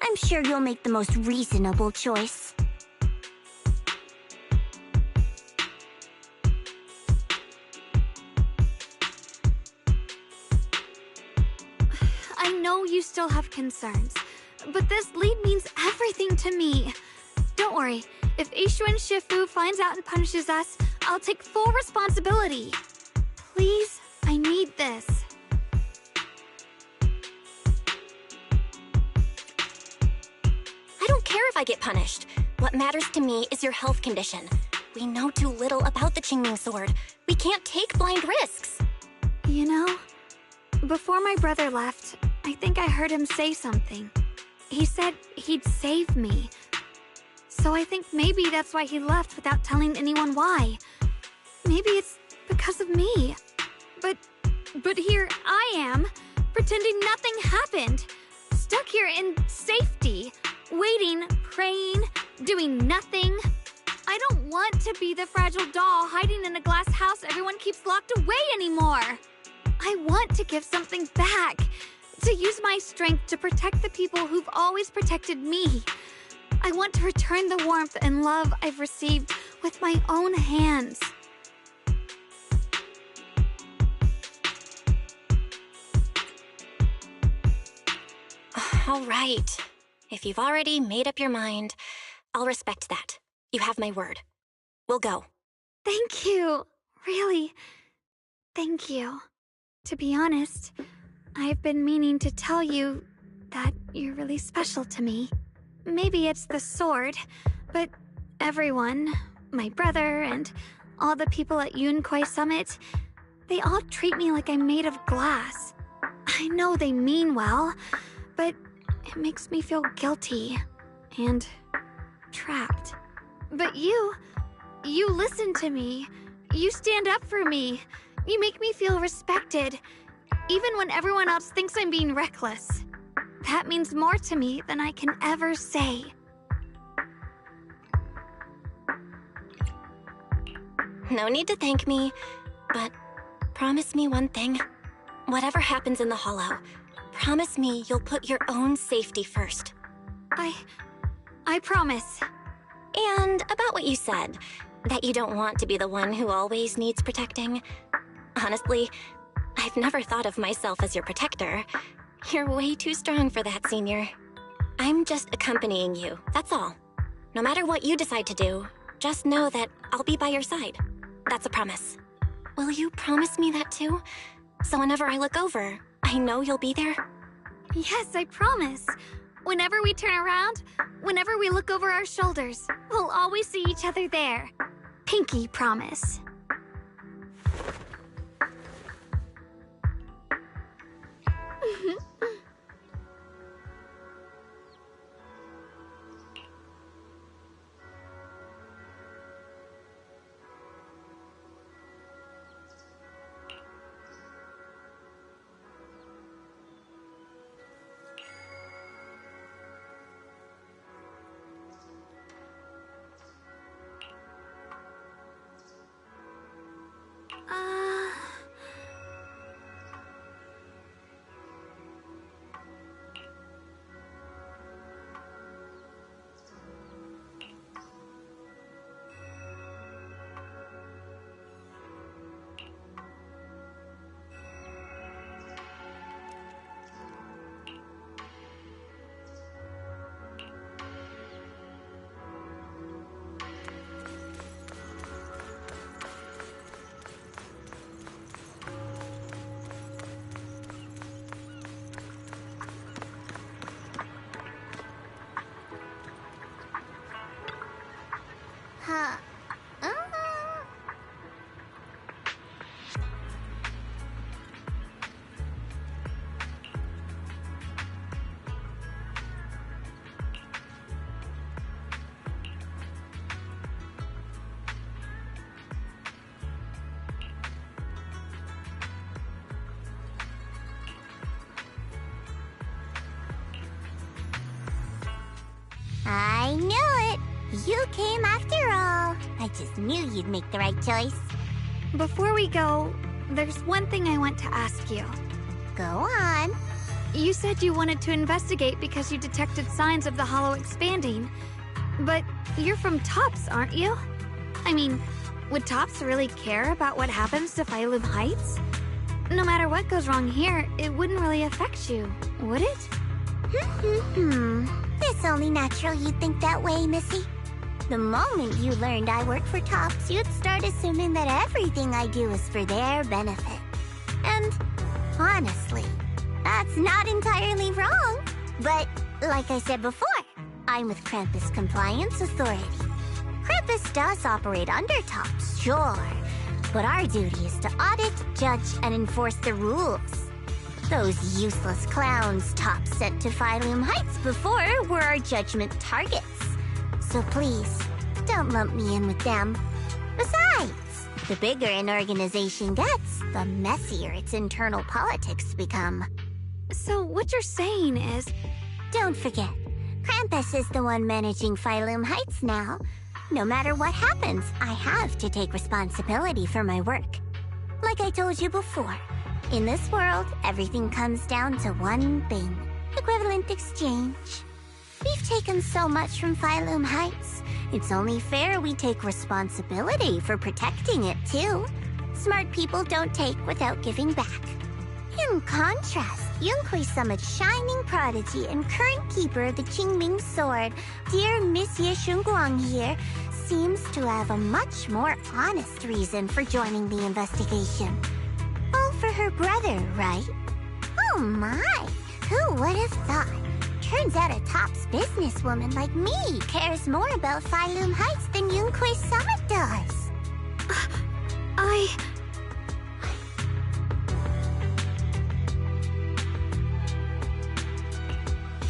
[SPEAKER 2] I'm sure you'll make the most reasonable choice.
[SPEAKER 3] I know you still have concerns, but this lead means everything to me. Don't worry, if Yixuan Shifu finds out and punishes us, I'll take full responsibility. Please, I need this.
[SPEAKER 8] I don't care if I get punished. What matters to me is your health condition. We know too little about the Qingming sword. We can't take blind risks.
[SPEAKER 3] You know, before my brother left, I think I heard him say something. He said he'd save me. So I think maybe that's why he left without telling anyone why. Maybe it's because of me. But here I am, pretending nothing happened. Stuck here in safety, waiting, praying, doing nothing. I don't want to be the fragile doll hiding in a glass house everyone keeps locked away anymore. I want to give something back, to use my strength to protect the people who've always protected me. I want to return the warmth and love I've received with my own hands.
[SPEAKER 8] All right. If you've already made up your mind, I'll respect that. You have my word. We'll go.
[SPEAKER 3] Thank you. Really, thank you. To be honest, I've been meaning to tell you that you're really special to me. Maybe it's the sword, but everyone, my brother and all the people at Yunquei Summit, they all treat me like I'm made of glass. I know they mean well, but it makes me feel guilty and trapped. But you listen to me. You stand up for me. You make me feel respected, even when everyone else thinks I'm being reckless. That means more to me than I can ever say.
[SPEAKER 8] No need to thank me, but promise me one thing. Whatever happens in the Hollow, promise me you'll put your own safety first.
[SPEAKER 3] I promise.
[SPEAKER 8] And about what you said, that you don't want to be the one who always needs protecting. Honestly, I've never thought of myself as your protector. You're way too strong for that, Senior. I'm just accompanying you, that's all. No matter what you decide to do, just know that I'll be by your side. That's a promise. Will you promise me that too? So whenever I look over, I know you'll be there?
[SPEAKER 3] Yes, I promise. Whenever we turn around, whenever we look over our shoulders, we'll always see each other there. Pinky promise.
[SPEAKER 2] you came after all. I just knew you'd make the right choice.
[SPEAKER 3] Before we go, there's one thing I want to ask you.
[SPEAKER 2] Go on.
[SPEAKER 3] You said you wanted to investigate because you detected signs of the hollow expanding. But you're from Tops, aren't you? I mean, would Tops really care about what happens to Phylum Heights? No matter what goes wrong here, it wouldn't really affect you, would it?
[SPEAKER 2] It's only natural you'd think that way, Missy. The moment you learned I work for Tops, you'd start assuming that everything I do is for their benefit. And honestly, that's not entirely wrong. But like I said before, I'm with Krampus Compliance Authority. Krampus does operate under Tops, sure. But our duty is to audit, judge, and enforce the rules. Those useless clowns Tops sent to Phylum Heights before were our judgment targets. So please, don't lump me in with them. Besides, the bigger an organization gets, the messier its internal politics become.
[SPEAKER 3] So what you're saying is...
[SPEAKER 2] Don't forget, Krampus is the one managing Phylum Heights now. No matter what happens, I have to take responsibility for my work. Like I told you before, in this world, everything comes down to one thing: equivalent exchange. We've taken so much from Phylum Heights. It's only fair we take responsibility for protecting it, too. Smart people don't take without giving back. In contrast, Yunhui Summit's shining prodigy and current keeper of the Qingming Sword, dear Miss Ye Shunguang here, seems to have a much more honest reason for joining the investigation. All for her brother, right? Oh my! Who would have thought? Turns out a Tops businesswoman like me cares more about Phylum Heights than Yunhui Summit does.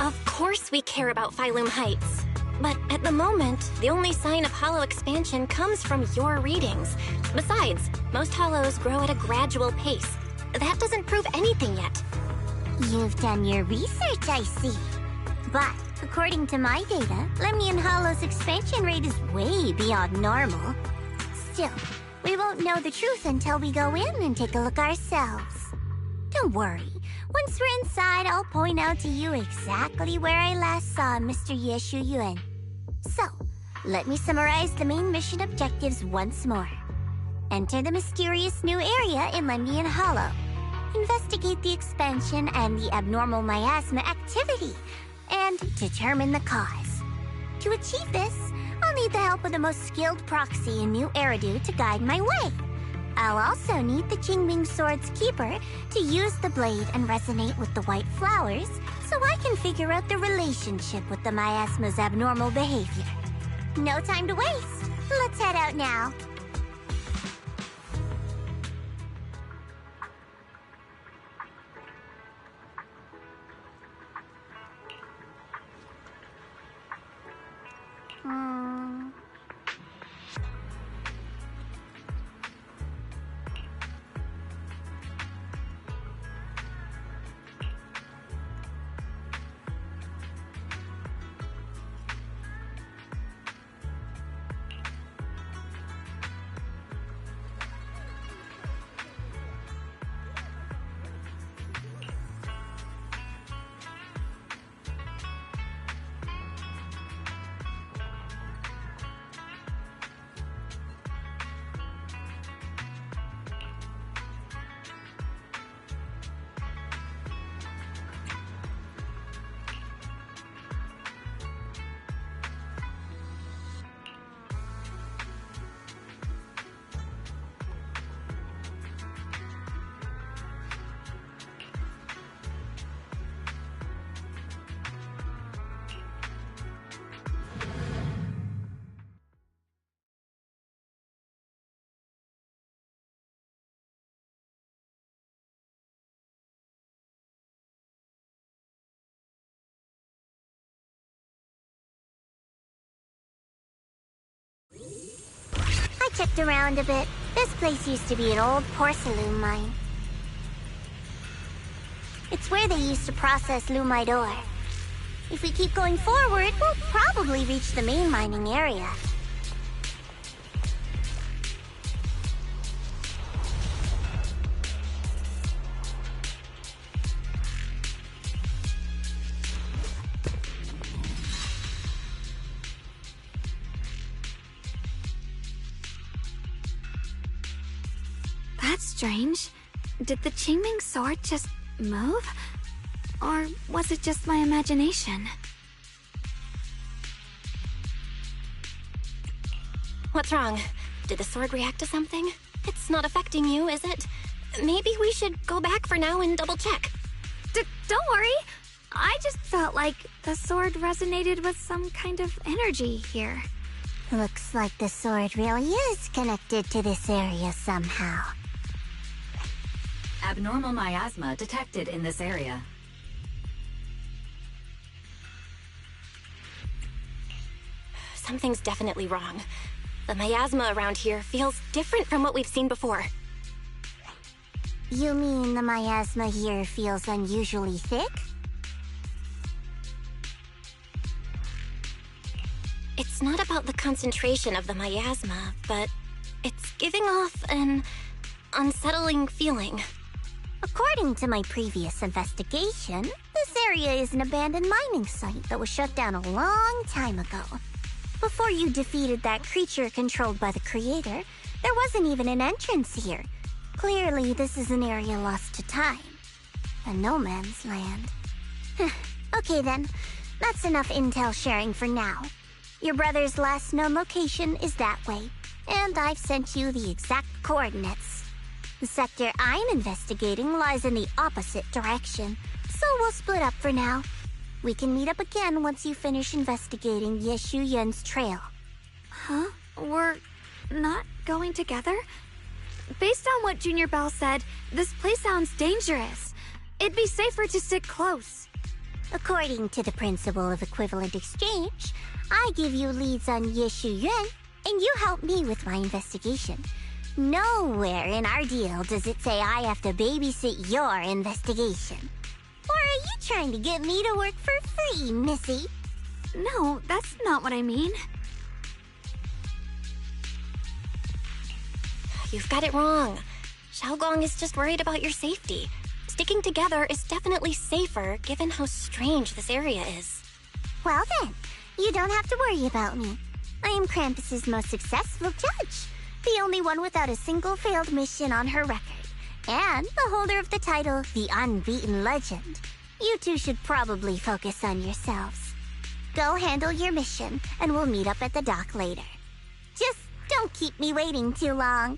[SPEAKER 8] Of course we care about Phylum Heights. But at the moment, the only sign of hollow expansion comes from your readings. Besides, most hollows grow at a gradual pace. That doesn't prove anything yet.
[SPEAKER 2] You've done your research, I see. But according to my data, Lemnian Hollow's expansion rate is way beyond normal. Still, we won't know the truth until we go in and take a look ourselves. Don't worry. Once we're inside, I'll point out to you exactly where I last saw Mr. Ye Shuyuan. So, let me summarize the main mission objectives once more. Enter the mysterious new area in Lemnian Hollow. Investigate the expansion and the abnormal miasma activity, and determine the cause. To achieve this, I'll need the help of the most skilled proxy in New Eridu to guide my way. I'll also need the Qingming Sword's keeper to use the blade and resonate with the white flowers so I can figure out the relationship with the miasma's abnormal behavior. No time to waste. Let's head out now. I checked around a bit. This place used to be an old porcelain mine. It's where they used to process lumite ore. If we keep going forward, we'll probably reach the main mining area.
[SPEAKER 3] That's strange. Did the Qingming sword just move? Or was it just my imagination?
[SPEAKER 8] What's wrong? Did the sword react to something? It's not affecting you, is it? Maybe we should go back for now and double check.
[SPEAKER 3] Don't worry. I just felt like the sword resonated with some kind of energy here.
[SPEAKER 2] Looks like the sword really is connected to this area somehow.
[SPEAKER 9] Abnormal miasma detected in this area.
[SPEAKER 8] Something's definitely wrong. The miasma around here feels different from what we've seen before.
[SPEAKER 2] You mean the miasma here feels unusually thick?
[SPEAKER 8] It's not about the concentration of the miasma, but it's giving off an unsettling feeling.
[SPEAKER 2] According to my previous investigation, this area is an abandoned mining site that was shut down a long time ago. Before you defeated that creature controlled by the Creator, there wasn't even an entrance here. Clearly, this is an area lost to time. A no man's land. Okay then, that's enough intel sharing for now. Your brother's last known location is that way, and I've sent you the exact coordinates. The sector I'm investigating lies in the opposite direction, so we'll split up for now. We can meet up again once you finish investigating Ye Shuyan's trail.
[SPEAKER 3] Huh? We're not going together? Based on what Junior Bell said, this place sounds dangerous. It'd be safer to stick close.
[SPEAKER 2] According to the principle of equivalent exchange, I give you leads on Ye Shuyan, and you help me with my investigation. Nowhere in our deal does it say I have to babysit your investigation. Or are you trying to get me to work for free, Missy?
[SPEAKER 3] No, that's not what I mean.
[SPEAKER 8] You've got it wrong. Xiaogong is just worried about your safety. Sticking together is definitely safer, given how strange this area is.
[SPEAKER 2] Well then, you don't have to worry about me. I am Krampus's most successful judge. The only one without a single failed mission on her record. And the holder of the title, the Unbeaten Legend. You two should probably focus on yourselves. Go handle your mission, and we'll meet up at the dock later. Just don't keep me waiting too long.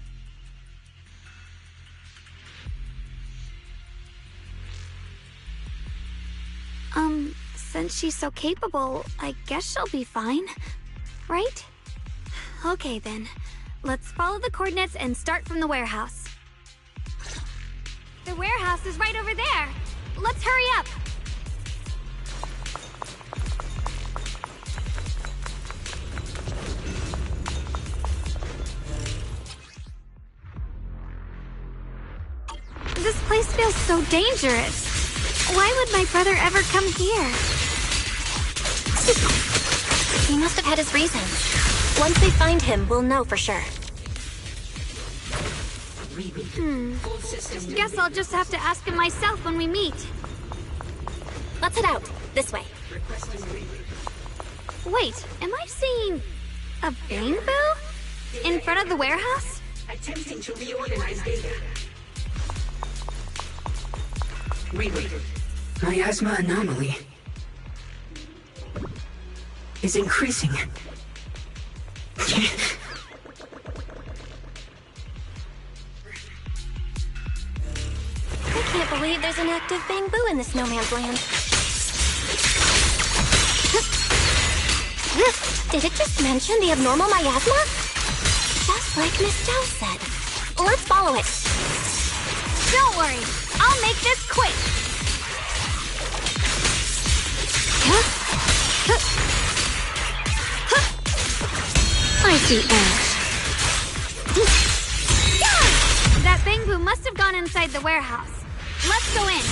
[SPEAKER 3] Since she's so capable, I guess she'll be fine. Right? Okay then. Let's follow the coordinates and start from the warehouse. The warehouse is right over there. Let's hurry up. This place feels so dangerous. Why would my brother ever come here?
[SPEAKER 8] He must have had his reasons. Once we find him, we'll know for sure.
[SPEAKER 3] Guess I'll just have to ask him myself when we meet.
[SPEAKER 8] Let's head out. This way.
[SPEAKER 3] Wait, am I seeing a bamboo in front of the warehouse?
[SPEAKER 10] Attempting to reorganize data. Miasma anomaly is increasing.
[SPEAKER 8] I can't believe there's an active bamboo in this no man's land. Did it just mention the abnormal miasma? Just like Miss Zhao said. Let's follow it.
[SPEAKER 3] Don't worry, I'll make this quick. I see ash. That bamboo must have gone inside the warehouse. Let's go in.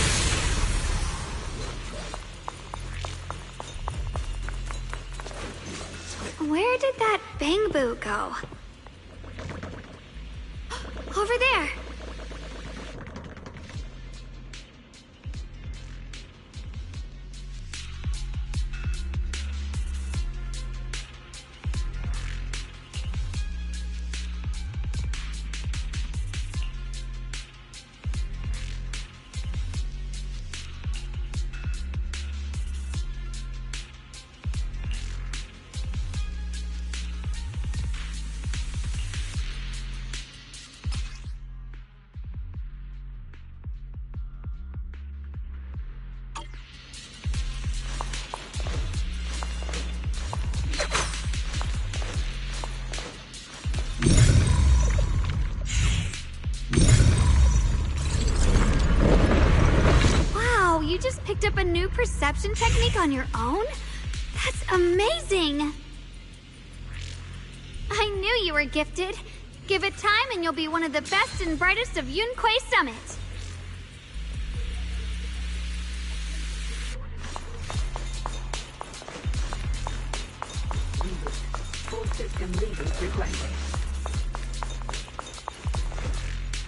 [SPEAKER 3] Where did that Bangbu go? Over there! You just picked up a new perception technique on your own? That's amazing! I knew you were gifted. Give it time and you'll be one of the best and brightest of Yunquay Summit.
[SPEAKER 10] Full system reboot requested.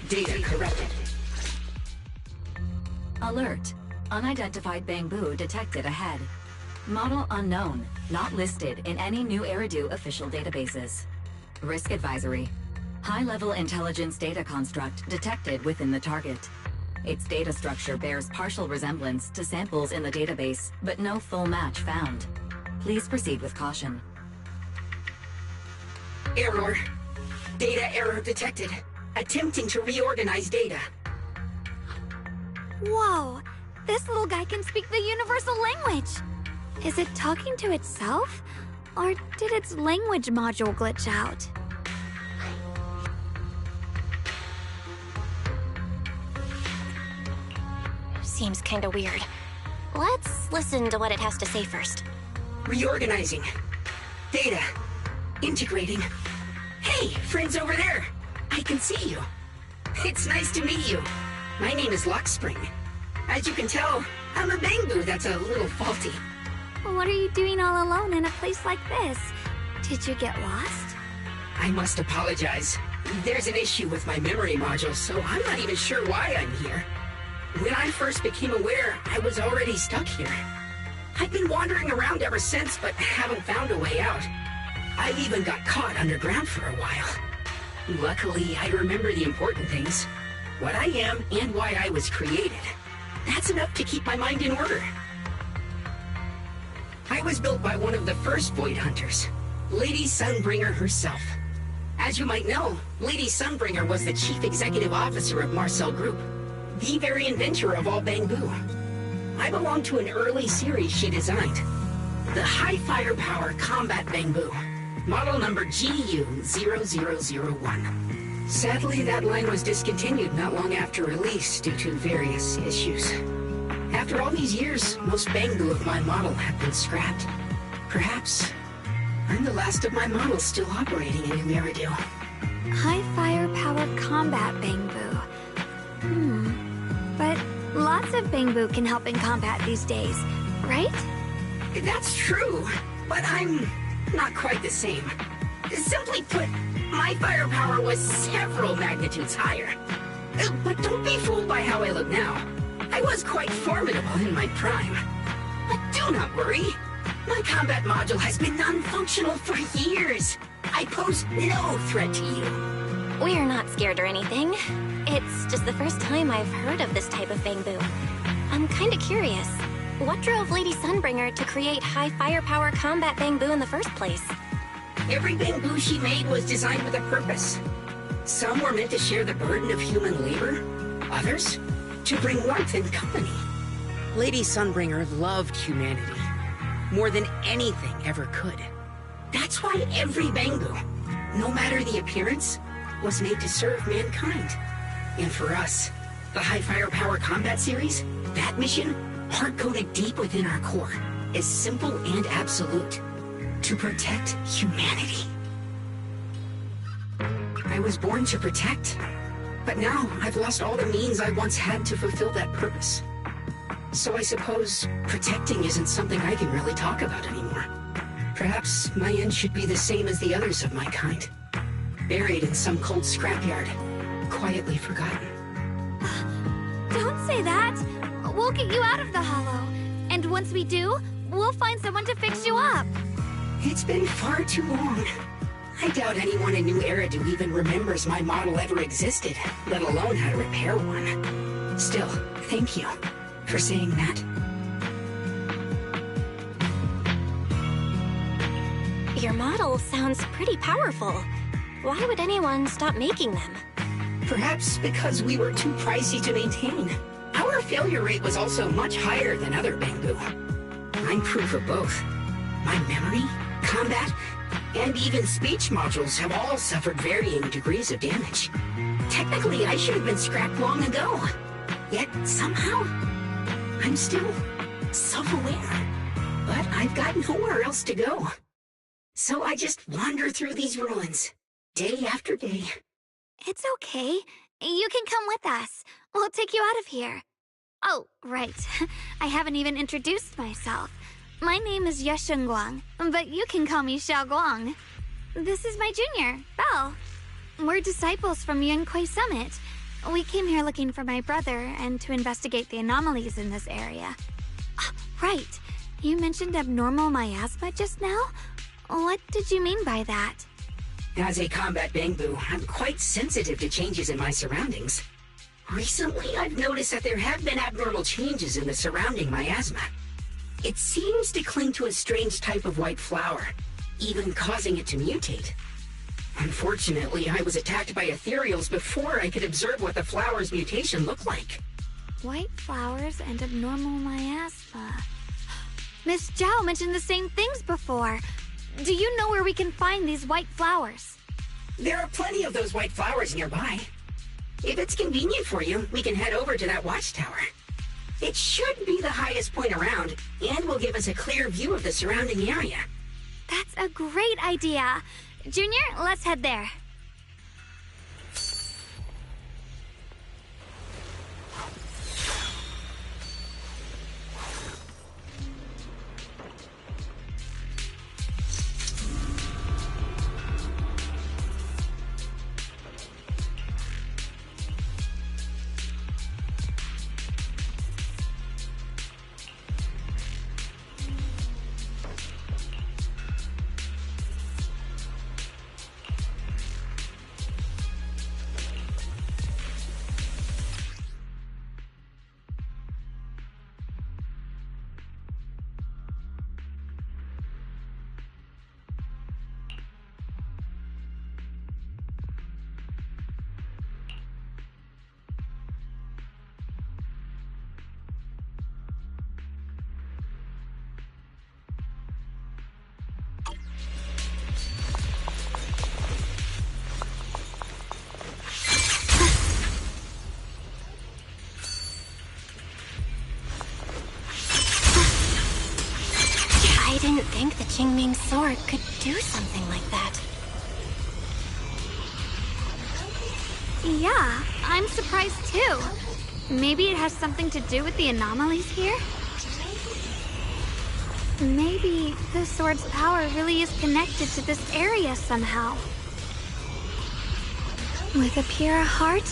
[SPEAKER 10] Data corrected.
[SPEAKER 9] Alert. Unidentified Bangbu detected ahead. Model unknown, not listed in any new Eridu official databases. Risk advisory. High-level intelligence data construct detected within the target. Its data structure bears partial resemblance to samples in the database, but no full match found. Please proceed with caution.
[SPEAKER 10] Error. Data error detected. Attempting to reorganize data.
[SPEAKER 3] Whoa! This little guy can speak the universal language! Is it talking to itself? Or did its language module glitch out?
[SPEAKER 8] Seems kinda weird. Let's listen to what it has to say first.
[SPEAKER 10] Reorganizing. Data. Integrating. Hey, friends over there! I can see you. It's nice to meet you. My name is Lockspring. As you can tell, I'm a Bangbu that's a little faulty.
[SPEAKER 3] What are you doing all alone in a place like this? Did you get lost?
[SPEAKER 10] I must apologize. There's an issue with my memory module, so I'm not even sure why I'm here. When I first became aware, I was already stuck here. I've been wandering around ever since, but haven't found a way out. I even got caught underground for a while. Luckily, I remember the important things. What I am and why I was created. That's enough to keep my mind in order. I was built by one of the first Void Hunters, Lady Sunbringer herself. As you might know, Lady Sunbringer was the chief executive officer of Marcel Group, the very inventor of all Bangbu. I belong to an early series she designed, the High Firepower Combat Bangbu, model number GU0001. Sadly, that line was discontinued not long after release due to various issues. After all these years, most Bangbu of my model have been scrapped. Perhaps I'm the last of my models still operating in New Eridu.
[SPEAKER 3] High firepower combat Bangbu. But lots of Bangbu can help in combat these days, right?
[SPEAKER 10] That's true, but I'm not quite the same. Simply put, my firepower was several magnitudes higher. But don't be fooled by how I look now. I was quite formidable in my prime. But do not worry. My combat module has been non-functional for years. I pose no threat to you.
[SPEAKER 8] We're not scared or anything. It's just the first time I've heard of this type of Bangbu. I'm kinda curious. What drove Lady Sunbringer to create high firepower combat Bangbu in the first place?
[SPEAKER 10] Every Bangbu she made was designed with a purpose. Some were meant to share the burden of human labor. Others, to bring warmth and company. Lady Sunbringer loved humanity more than anything ever could. That's why every Bangbu, no matter the appearance, was made to serve mankind. And for us, the High Firepower Combat Series, that mission, hard-coded deep within our core, is simple and absolute. To protect humanity. I was born to protect, but now I've lost all the means I once had to fulfill that purpose. So I suppose protecting isn't something I can really talk about anymore. Perhaps my end should be the same as the others of my kind. Buried in some cold scrapyard. Quietly forgotten.
[SPEAKER 3] Don't say that! We'll get you out of the hollow. And once we do, we'll find someone to fix you up.
[SPEAKER 10] It's been far too long. I doubt anyone in New Eridu even remembers my model ever existed, let alone how to repair one. Still, thank you for saying that.
[SPEAKER 8] Your model sounds pretty powerful. Why would anyone stop making them?
[SPEAKER 10] Perhaps because we were too pricey to maintain. Our failure rate was also much higher than other Bangbu. I'm proof of both. My memory, combat, and even speech modules have all suffered varying degrees of damage. Technically, I should have been scrapped long ago. Yet, somehow, I'm still self-aware. But I've got nowhere else to go. So I just wander through these ruins, day after day.
[SPEAKER 3] It's okay. You can come with us. We'll take you out of here. Oh, right. I haven't even introduced myself. My name is Yesheng Guang, but you can call me Xiao Guang. This is my junior, Belle. We're disciples from Yunquay Summit. We came here looking for my brother and to investigate the anomalies in this area. Right. You mentioned abnormal miasma just now? What did you mean by that?
[SPEAKER 10] As a combat Bangbu, I'm quite sensitive to changes in my surroundings. Recently, I've noticed that there have been abnormal changes in the surrounding miasma. It seems to cling to a strange type of white flower, even causing it to mutate. Unfortunately, I was attacked by ethereals before I could observe what the flower's mutation looked like.
[SPEAKER 3] White flowers and abnormal miasma. Miss Zhao mentioned the same things before. Do you know where we can find these white flowers?
[SPEAKER 10] There are plenty of those white flowers nearby. If it's convenient for you, we can head over to that watchtower. It should be the highest point around, and will give us a clear view of the surrounding area.
[SPEAKER 3] That's a great idea. Junior, let's head there.
[SPEAKER 8] I didn't think the Qingming sword could do something like that.
[SPEAKER 3] Yeah, I'm surprised too. Maybe it has something to do with the anomalies here? Maybe the sword's power really is connected to this area somehow. With a pure heart,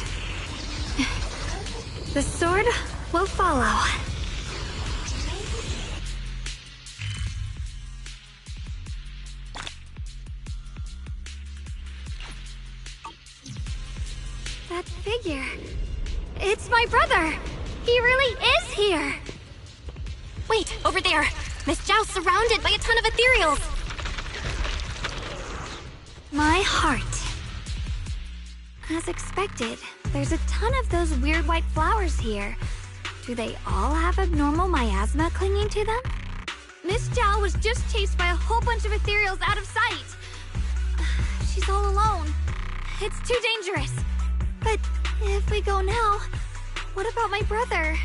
[SPEAKER 3] the sword will follow. That figure. It's my brother! He really is here!
[SPEAKER 8] Wait, over there! Miss Zhao's surrounded by a ton of ethereals!
[SPEAKER 3] My heart. As expected, there's a ton of those weird white flowers here. Do they all have abnormal miasma clinging to them? Miss Zhao was just chased by a whole bunch of ethereals out of sight. She's all alone. It's too dangerous. But if we go now, what about my brother?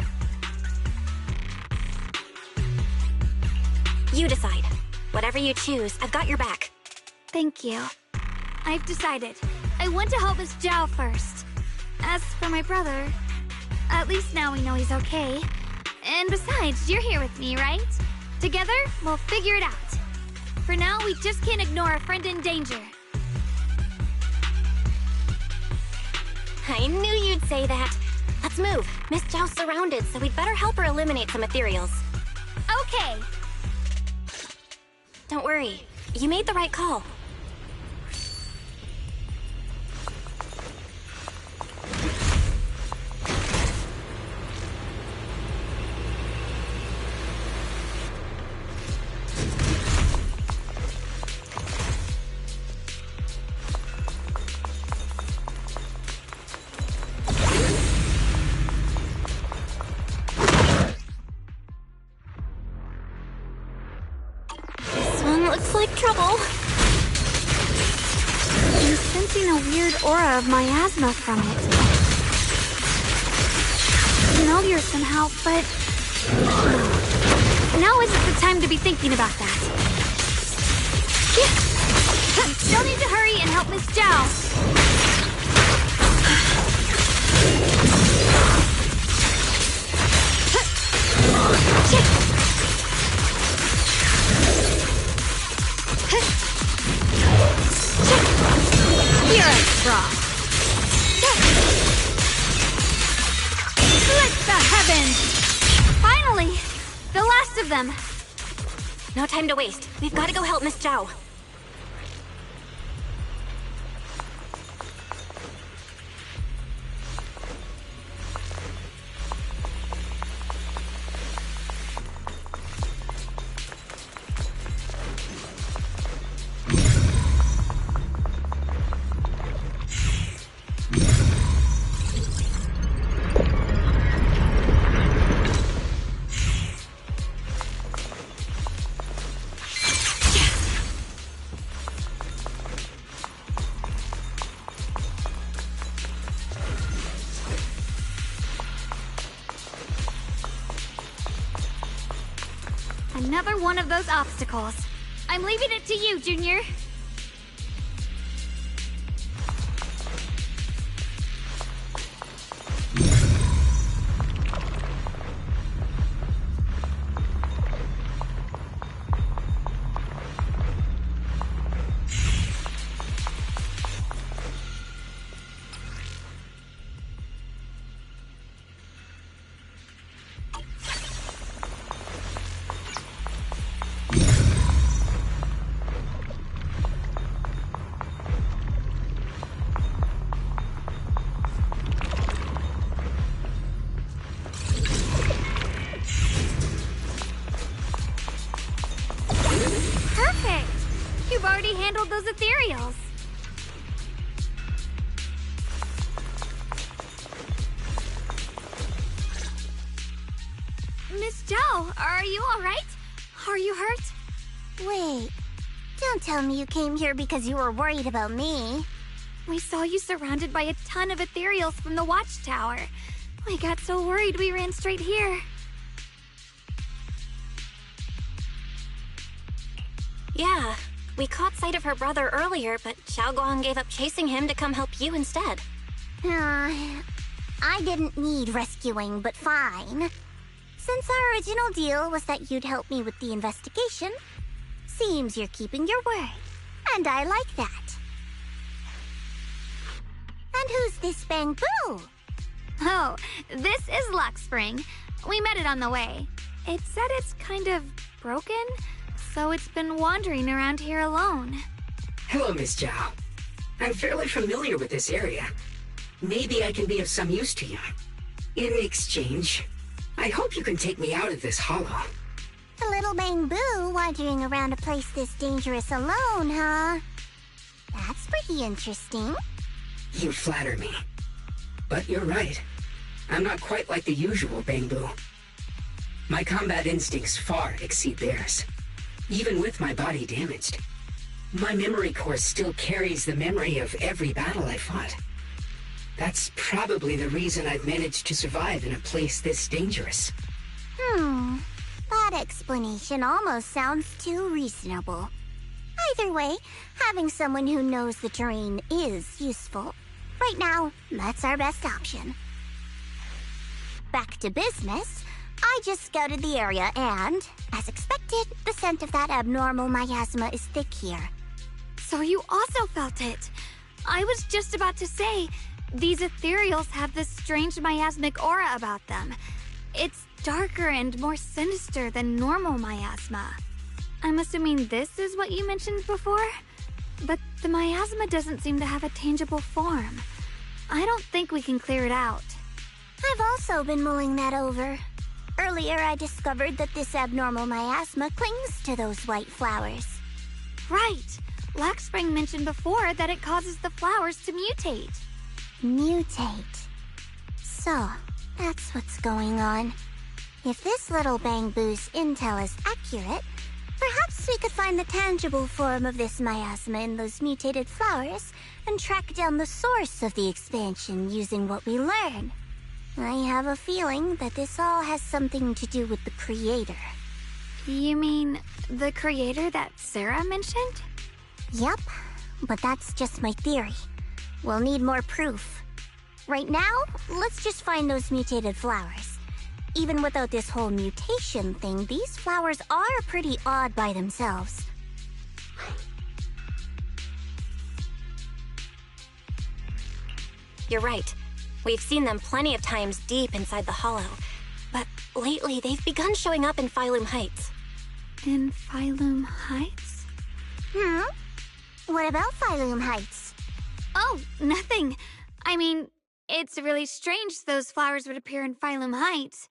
[SPEAKER 8] You decide. Whatever you choose, I've got your back.
[SPEAKER 3] Thank you. I've decided. I want to help Miss Zhao first. As for my brother, at least now we know he's okay. And besides, you're here with me, right? Together, we'll figure it out. For now, we just can't ignore a friend in danger.
[SPEAKER 8] I knew you'd say that. Let's move. Miss Zhao's surrounded, so we'd better help her eliminate some ethereals.
[SPEAKER 3] Okay.
[SPEAKER 8] Don't worry. You made the right call. Looks like trouble.
[SPEAKER 3] I'm sensing a weird aura of miasma from it. Familiar somehow, but... Now isn't the time to be thinking about that. Still need to hurry and help Miss Zhao. Here I drop. Split the heavens! Finally! The last of them!
[SPEAKER 8] No time to waste. We've got to go help Miss Zhao.
[SPEAKER 3] Another one of those obstacles. I'm leaving it to you, Junior. Perfect! You've already handled those ethereals. Miss Zhao, are you alright? Are you hurt?
[SPEAKER 2] Wait, don't tell me you came here because you were worried about me.
[SPEAKER 3] We saw you surrounded by a ton of ethereals from the watchtower. We got so worried we ran straight here.
[SPEAKER 8] Yeah, we caught sight of her brother earlier, but Xiaoguang gave up chasing him to come help you instead.
[SPEAKER 2] I didn't need rescuing, but fine. Since our original deal was that you'd help me with the investigation, seems you're keeping your word, and I like that. And who's this Bangbu?
[SPEAKER 3] Oh, this is Luxspring. We met it on the way. It said it's kind of broken, so it's been wandering around here alone.
[SPEAKER 10] Hello, Miss Zhao. I'm fairly familiar with this area. Maybe I can be of some use to you. In exchange, I hope you can take me out of this hollow.
[SPEAKER 2] A little Bangbu wandering around a place this dangerous alone, huh? That's pretty interesting.
[SPEAKER 10] You flatter me. But you're right. I'm not quite like the usual Bangbu. My combat instincts far exceed theirs. Even with my body damaged, my memory core still carries the memory of every battle I fought. That's probably the reason I've managed to survive in a place this dangerous.
[SPEAKER 2] That explanation almost sounds too reasonable. Either way, having someone who knows the terrain is useful. Right now, that's our best option. Back to business, I I just scouted the area and, as expected, the scent of that abnormal miasma is thick here.
[SPEAKER 3] So you also felt it. I was just about to say, these ethereals have this strange miasmic aura about them. It's darker and more sinister than normal miasma. I'm assuming this is what you mentioned before? But the miasma doesn't seem to have a tangible form. I don't think we can clear it out.
[SPEAKER 2] I've also been mulling that over. Earlier, I discovered that this abnormal miasma clings to those white flowers.
[SPEAKER 3] Right. Laxspring mentioned before that it causes the flowers to mutate.
[SPEAKER 2] Mutate. So, that's what's going on. If this little Bangbu's intel is accurate, perhaps we could find the tangible form of this miasma in those mutated flowers and track down the source of the expansion using what we learn. I have a feeling that this all has something to do with the creator.
[SPEAKER 3] You mean the creator that Sarah mentioned?
[SPEAKER 2] Yep, but that's just my theory. We'll need more proof. Right now, let's just find those mutated flowers. Even without this whole mutation thing, these flowers are pretty odd by themselves.
[SPEAKER 8] You're right. We've seen them plenty of times deep inside the hollow. But lately, they've begun showing up in Phylum Heights.
[SPEAKER 3] In Phylum Heights?
[SPEAKER 2] What about Phylum Heights?
[SPEAKER 3] Oh, nothing. I mean, it's really strange those flowers would appear in Phylum Heights.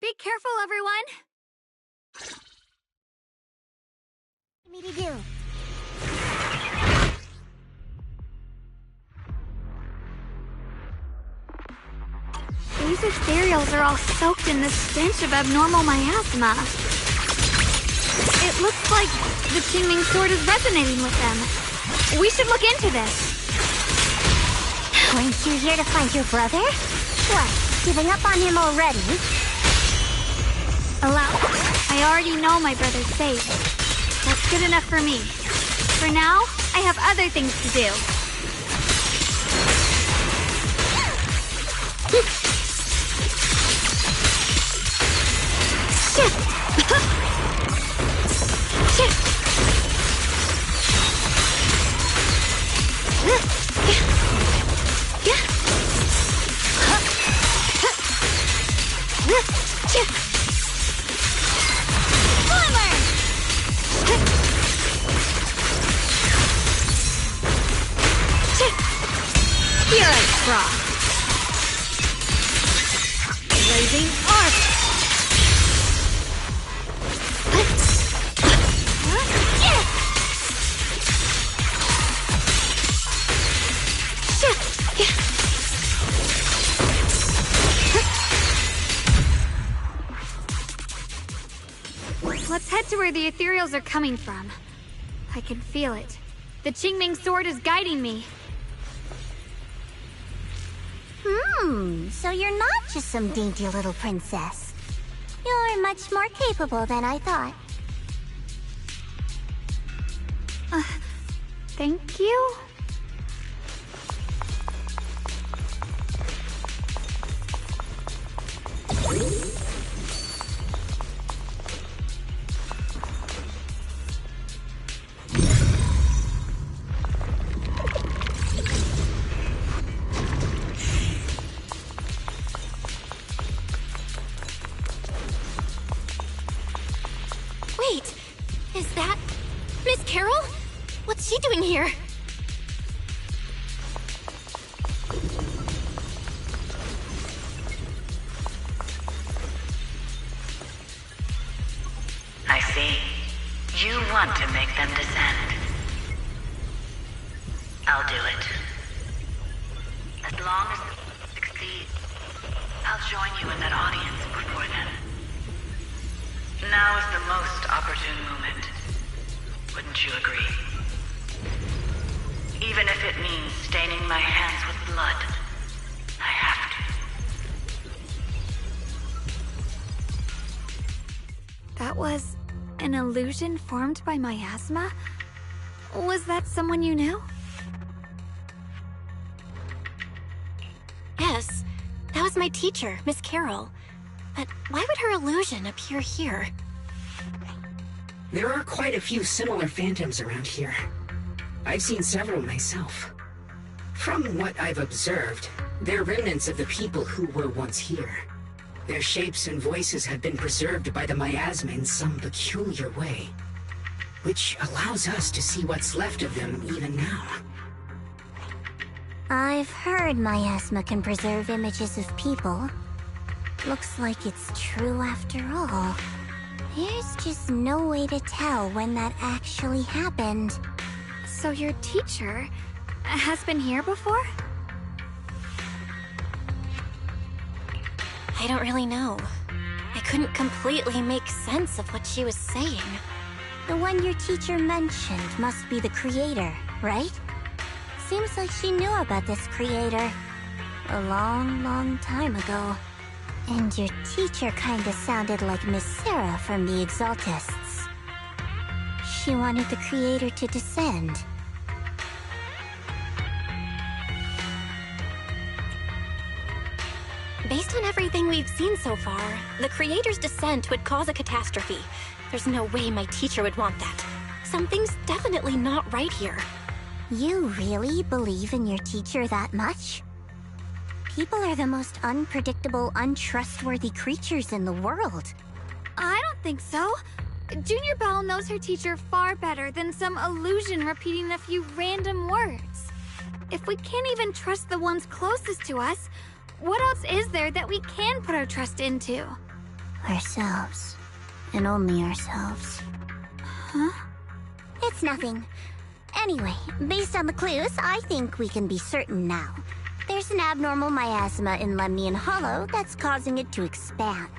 [SPEAKER 3] Be careful, everyone!
[SPEAKER 2] Me to do.
[SPEAKER 3] These ethereals are all soaked in the stench of abnormal miasma. It looks like the Qingming sword is resonating with them. We should look into this.
[SPEAKER 2] Weren't you here to find your brother? What, giving up on him already?
[SPEAKER 3] Allow. I already know my brother's safe. That's good enough for me. For now, I have other things to do.
[SPEAKER 2] You're a fraud.
[SPEAKER 3] Blazing arc. Let's head to where the ethereals are coming from. I can feel it. The Qingming sword is guiding me.
[SPEAKER 2] So you're not just some dainty little princess. You're much more capable than I thought.
[SPEAKER 3] Thank you?
[SPEAKER 8] Wait, is that Miss Carol? What's she doing here?
[SPEAKER 11] I see. You want to make them descend. I'll do it. As long as it succeeds, I'll join you in that audience before then. Now is the most opportune moment. Wouldn't you agree? Even if it means staining my hands with blood. I have to.
[SPEAKER 3] That was an illusion formed by miasma? Was that someone you knew?
[SPEAKER 8] Yes, that was my teacher, Miss Carroll. But why would her illusion appear here?
[SPEAKER 10] There are quite a few similar phantoms around here. I've seen several myself. From what I've observed, they're remnants of the people who were once here. Their shapes and voices have been preserved by the miasma in some peculiar way, which allows us to see what's left of them even now.
[SPEAKER 2] I've heard miasma can preserve images of people. Looks like it's true after all. There's just no way to tell when that actually happened.
[SPEAKER 3] So your teacher has been here before?
[SPEAKER 8] I don't really know. I couldn't completely make sense of what she was saying.
[SPEAKER 2] The one your teacher mentioned must be the creator, right? Seems like she knew about this creator a long, long time ago. And your teacher kinda sounded like Miss Sarah from the Exaltists. She wanted the creator to descend.
[SPEAKER 8] Based on everything we've seen so far, the creator's descent would cause a catastrophe. There's no way my teacher would want that. Something's definitely not right here.
[SPEAKER 2] You really believe in your teacher that much? People are the most unpredictable, untrustworthy creatures in the world.
[SPEAKER 3] I don't think so. Junior Belle knows her teacher far better than some illusion repeating a few random words. If we can't even trust the ones closest to us, what else is there that we can put our trust into?
[SPEAKER 2] Ourselves. And only ourselves.
[SPEAKER 3] Huh?
[SPEAKER 2] It's nothing. Anyway, based on the clues, I think we can be certain now. There's an abnormal miasma in Lemnian Hollow that's causing it to expand,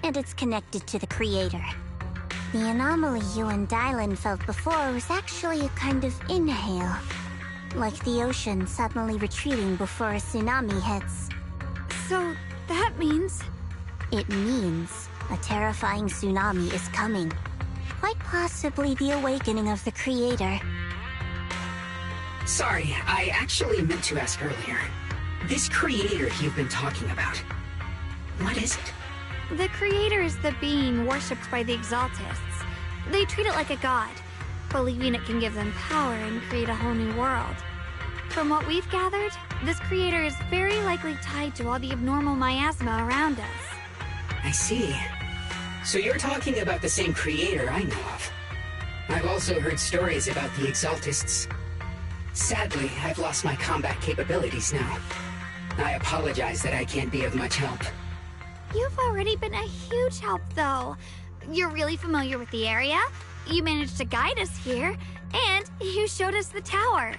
[SPEAKER 2] and it's connected to the creator. The anomaly you and Dylan felt before was actually a kind of inhale, like the ocean suddenly retreating before a tsunami hits.
[SPEAKER 3] So that means...
[SPEAKER 2] It means a terrifying tsunami is coming. Quite possibly the awakening of the creator.
[SPEAKER 10] Sorry, I actually meant to ask earlier. This creator you've been talking about, what is it?
[SPEAKER 3] The creator is the being worshipped by the Exaltists. They treat it like a god, believing it can give them power and create a whole new world. From what we've gathered, this creator is very likely tied to all the abnormal miasma around us.
[SPEAKER 10] I see. So you're talking about the same creator I know of. I've also heard stories about the Exaltists. Sadly, I've lost my combat capabilities now. I apologize that I can't be of much help.
[SPEAKER 3] You've already been a huge help, though. You're really familiar with the area, you managed to guide us here, and you showed us the tower.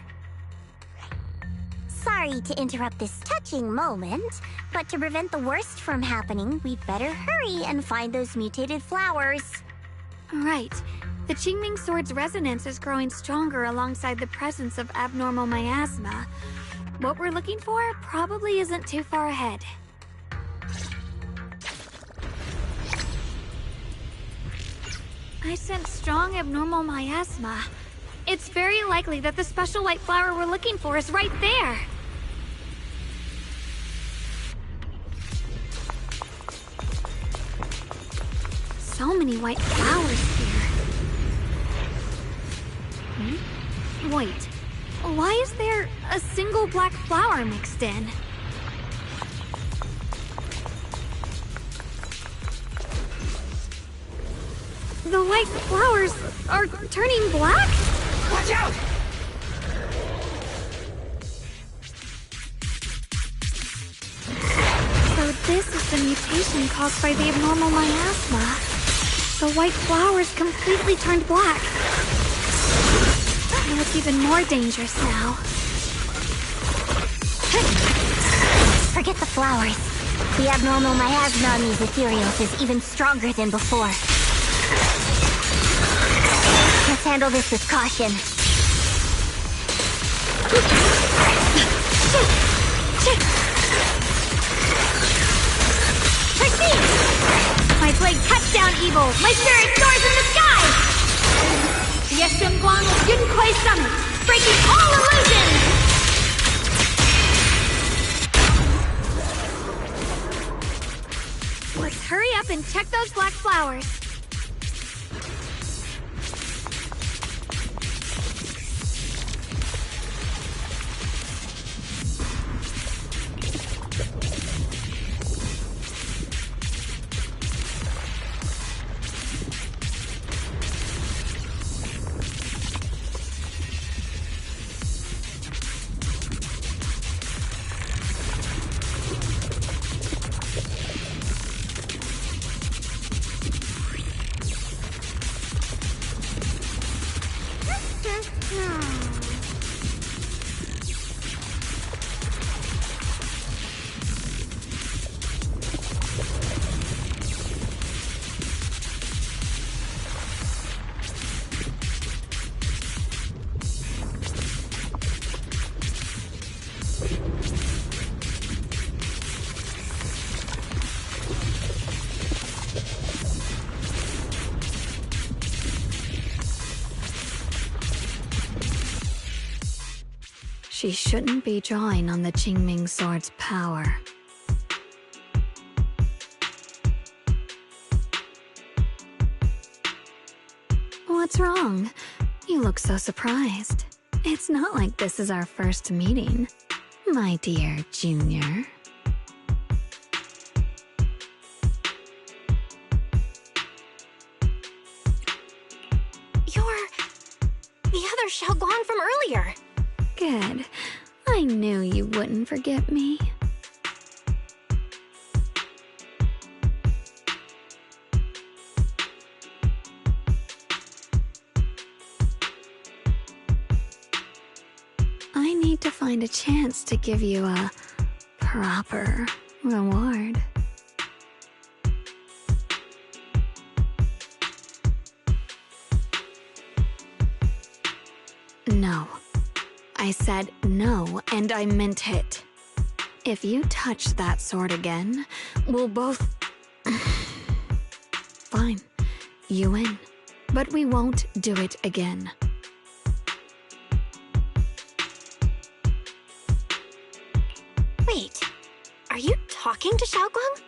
[SPEAKER 2] Sorry to interrupt this touching moment, but to prevent the worst from happening, we'd better hurry and find those mutated flowers.
[SPEAKER 3] Right. The Qingming Sword's resonance is growing stronger alongside the presence of abnormal miasma. What we're looking for probably isn't too far ahead. I sense strong abnormal miasma. It's very likely that the special white flower we're looking for is right there. So many white flowers here. Wait, why is there a single black flower mixed in? The white flowers are turning black?
[SPEAKER 10] Watch out!
[SPEAKER 3] So this is the mutation caused by the abnormal miasma. The white flowers completely turned black. They look even more dangerous now.
[SPEAKER 2] Forget the flowers. The abnormal miasma on these ethereals is even stronger than before. Let's handle this with caution.
[SPEAKER 3] evil, my spirit soars in the sky! The Xiongguang of Yunquai Summit, breaking all illusions! Let's hurry up and check those black flowers. She shouldn't be drawing on the Qingming Sword's power. What's wrong? You look so surprised. It's not like this is our first meeting, my dear Junior.
[SPEAKER 8] You're the other Xiaoguang from earlier.
[SPEAKER 3] Good. I knew you wouldn't forget me. I need to find a chance to give you a proper reward. No. I said no, and I meant it. If you touch that sword again, we'll both... Fine. You win. But we won't do it again.
[SPEAKER 8] Wait, are you talking to Xiaoguang?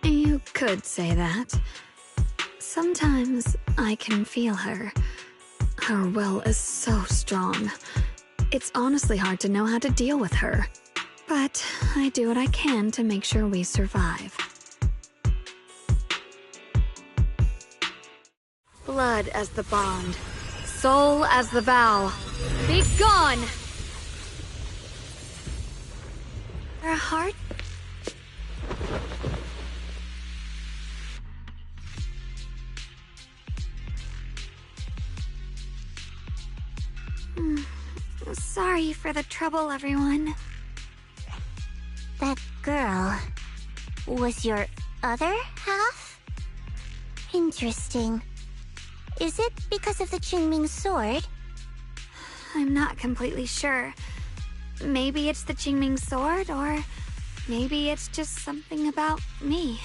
[SPEAKER 3] You could say that. Sometimes I can feel her. Her will is so strong. It's honestly hard to know how to deal with her. But I do what I can to make sure we survive. Blood as the bond. Soul as the vow. Be gone! Her heart? Sorry for the trouble, everyone.
[SPEAKER 2] That girl was your other half? Interesting. Is it because of the Qingming sword?
[SPEAKER 3] I'm not completely sure. Maybe it's the Qingming sword, or maybe it's just something about me.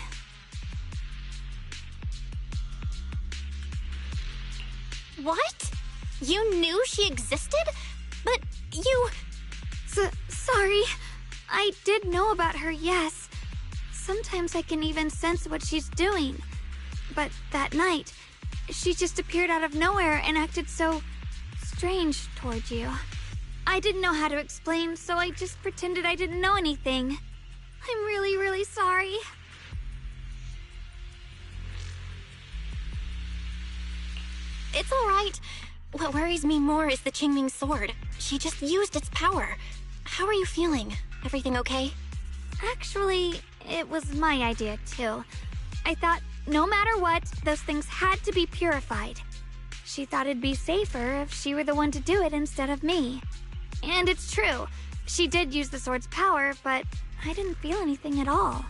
[SPEAKER 8] What? You knew she existed? But you...
[SPEAKER 3] Sorry. I did know about her, yes. Sometimes I can even sense what she's doing. But that night, she just appeared out of nowhere and acted so strange toward you. I didn't know how to explain, so I just pretended I didn't know anything. I'm really, really sorry.
[SPEAKER 8] It's all right. What worries me more is the Qingming sword. She just used its power. How are you feeling? Everything okay?
[SPEAKER 3] Actually, it was my idea too. I thought no matter what, those things had to be purified. She thought it'd be safer if she were the one to do it instead of me. And it's true. She did use the sword's power, but I didn't feel anything at all.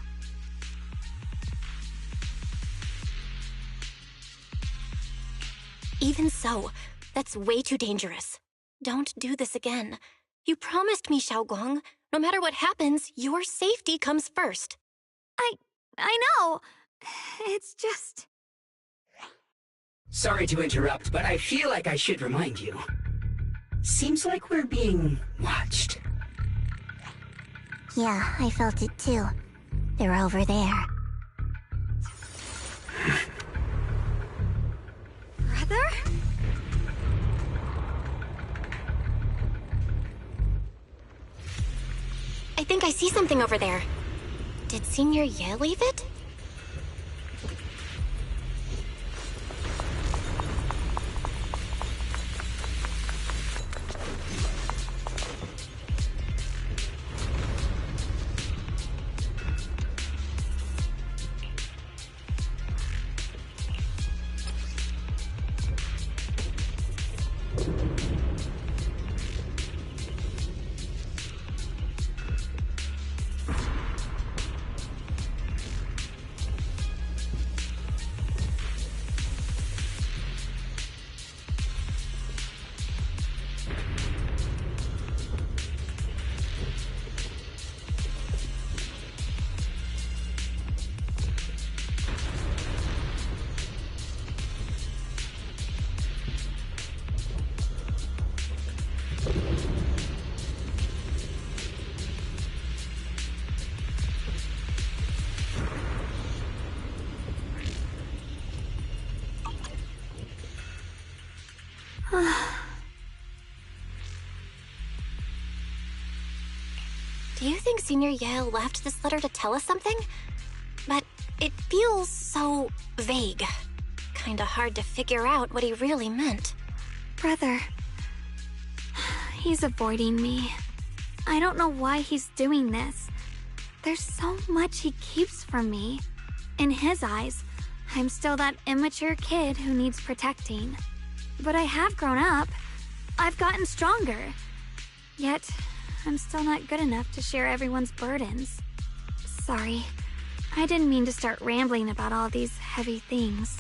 [SPEAKER 8] Even so, that's way too dangerous. Don't do this again. You promised me, Xiaoguang. No matter what happens, your safety comes first.
[SPEAKER 3] I know. It's just...
[SPEAKER 10] Sorry to interrupt, but I feel like I should remind you. Seems like we're being watched.
[SPEAKER 2] Yeah, I felt it too. They're over there.
[SPEAKER 3] Brother?
[SPEAKER 8] I think I see something over there. Did Senior Ye leave it? Do you think Senior Ye left this letter to tell us something? But it feels so vague. Kinda hard to figure out what he really meant.
[SPEAKER 3] Brother. He's avoiding me. I don't know why he's doing this. There's so much he keeps from me. In his eyes, I'm still that immature kid who needs protecting. But I have grown up. I've gotten stronger. Yet, I'm still not good enough to share everyone's burdens. Sorry. I didn't mean to start rambling about all these heavy things.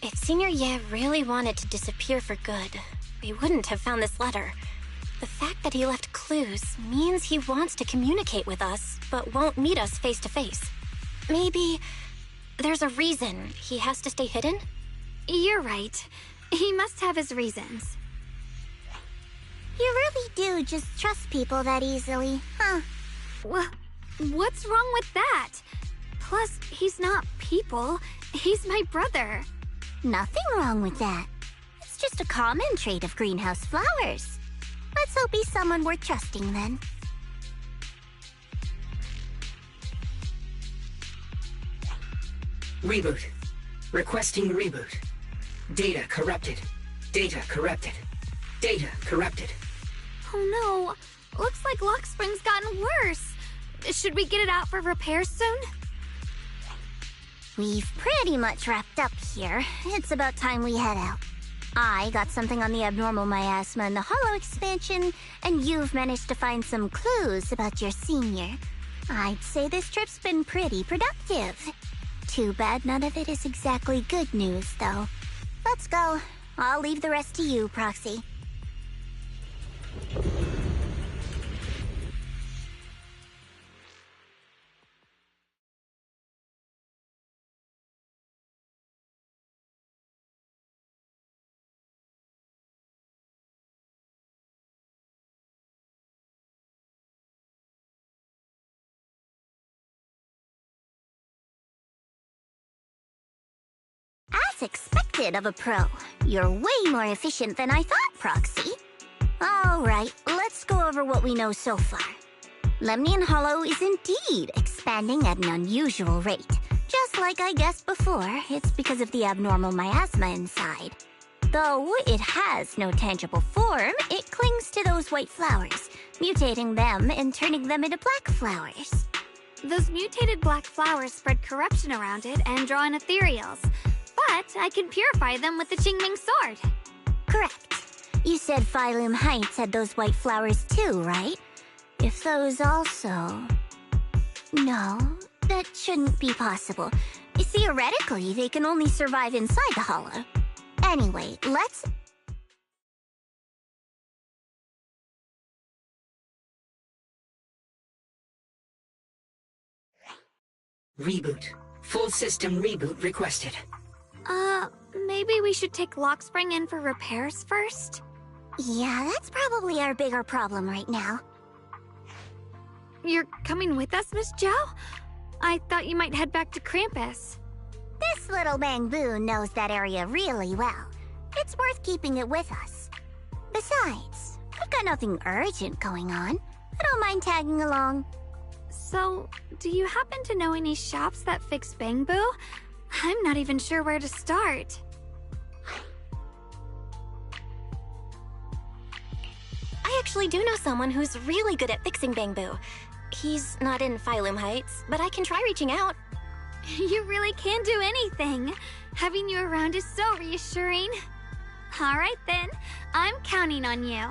[SPEAKER 8] If Senior Ye really wanted to disappear for good, we wouldn't have found this letter. The fact that he left clues means he wants to communicate with us, but won't meet us face to face. Maybe there's a reason he has to stay hidden?
[SPEAKER 3] You're right. He must have his reasons.
[SPEAKER 2] You really do just trust people that easily, huh?
[SPEAKER 3] What's wrong with that? Plus, he's not people. He's my brother.
[SPEAKER 2] Nothing wrong with that. It's just a common trait of greenhouse flowers. Let's hope he's someone worth trusting then.
[SPEAKER 10] Reboot. Requesting reboot. Data corrupted. Data corrupted. Data corrupted.
[SPEAKER 3] Oh no. Looks like lock spring's gotten worse. Should we get it out for repairs soon?
[SPEAKER 2] We've pretty much wrapped up here. It's about time we head out. I got something on the abnormal miasma and the hollow expansion, and you've managed to find some clues about your senior. I'd say this trip's been pretty productive. Too bad none of it is exactly good news, though. Let's go. I'll leave the rest to you, Proxy. As expected of a pro, you're way more efficient than I thought, Proxy. Alright, let's go over what we know so far. Lemnian Hollow is indeed expanding at an unusual rate. Just like I guessed before, it's because of the abnormal miasma inside. Though it has no tangible form, it clings to those white flowers, mutating them and turning them into black flowers.
[SPEAKER 3] Those mutated black flowers spread corruption around it and draw in ethereals. But I can purify them with the Qingming sword.
[SPEAKER 2] Correct. You said Phylum Heights had those white flowers too, right? If those also... No, that shouldn't be possible. Theoretically, they can only survive inside the hollow. Anyway, let's...
[SPEAKER 10] Reboot. Full system reboot requested.
[SPEAKER 3] Maybe we should take Lockspring in for repairs first?
[SPEAKER 2] Yeah, that's probably our bigger problem right now.
[SPEAKER 3] You're coming with us, Miss Joe? I thought you might head back to Krampus.
[SPEAKER 2] This little Bamboo knows that area really well. It's worth keeping it with us. Besides, I've got nothing urgent going on. I don't mind tagging along.
[SPEAKER 3] So, do you happen to know any shops that fix Bamboo? I'm not even sure where to start.
[SPEAKER 8] I actually do know someone who's really good at fixing Bamboo. He's not in Phylum Heights, but I can try reaching out.
[SPEAKER 3] You really can do anything. Having you around is so reassuring. All right then, I'm counting on you.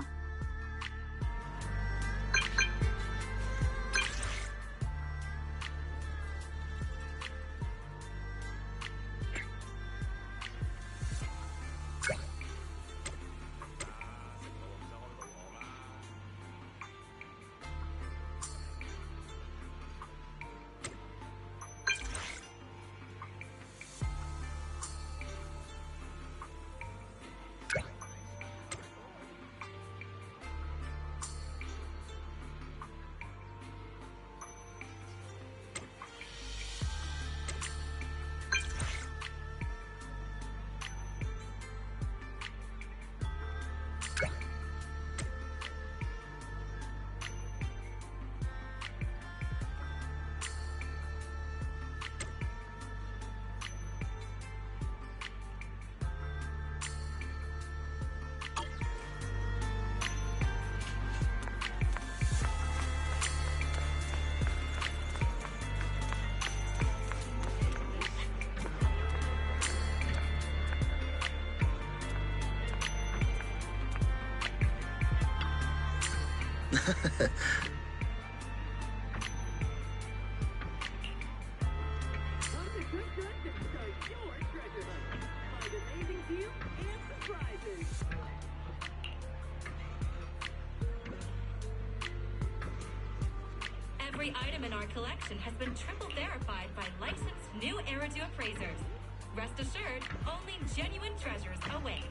[SPEAKER 12] Every item in our collection has been triple verified by licensed new Eridu appraisers. Rest assured, only genuine treasures await.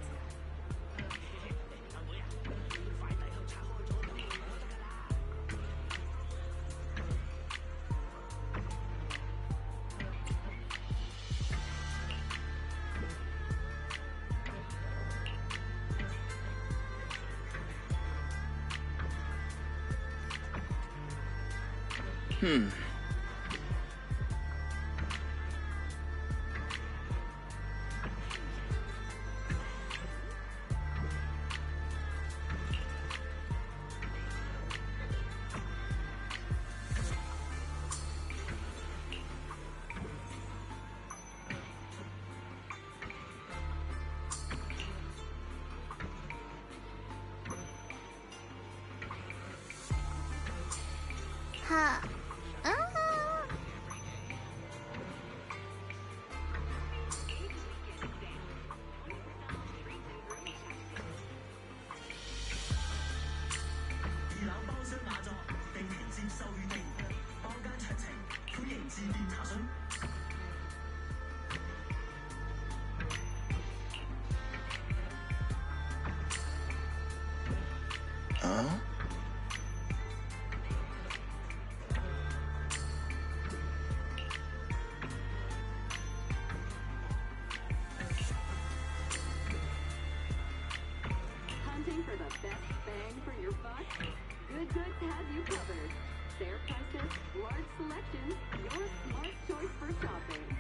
[SPEAKER 2] Huh.
[SPEAKER 13] Hunting for the best bang for your buck? Good Goods has you covered. Fair prices, large selections, your smart choice for shopping.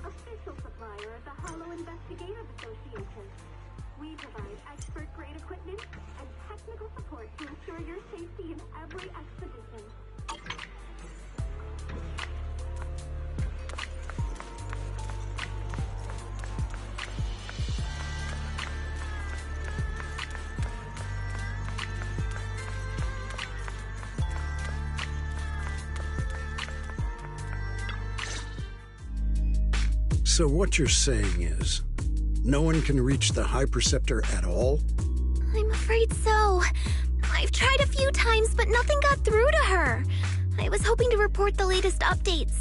[SPEAKER 13] Official supplier of the Hollow Investigative Association. We provide expert-grade equipment and technical support to ensure your safety in every expedition.
[SPEAKER 4] So what you're saying is, no one can reach the High Preceptor at all?
[SPEAKER 2] I'm afraid so. I've tried a few times, but nothing got through to her. I was hoping to report the latest updates.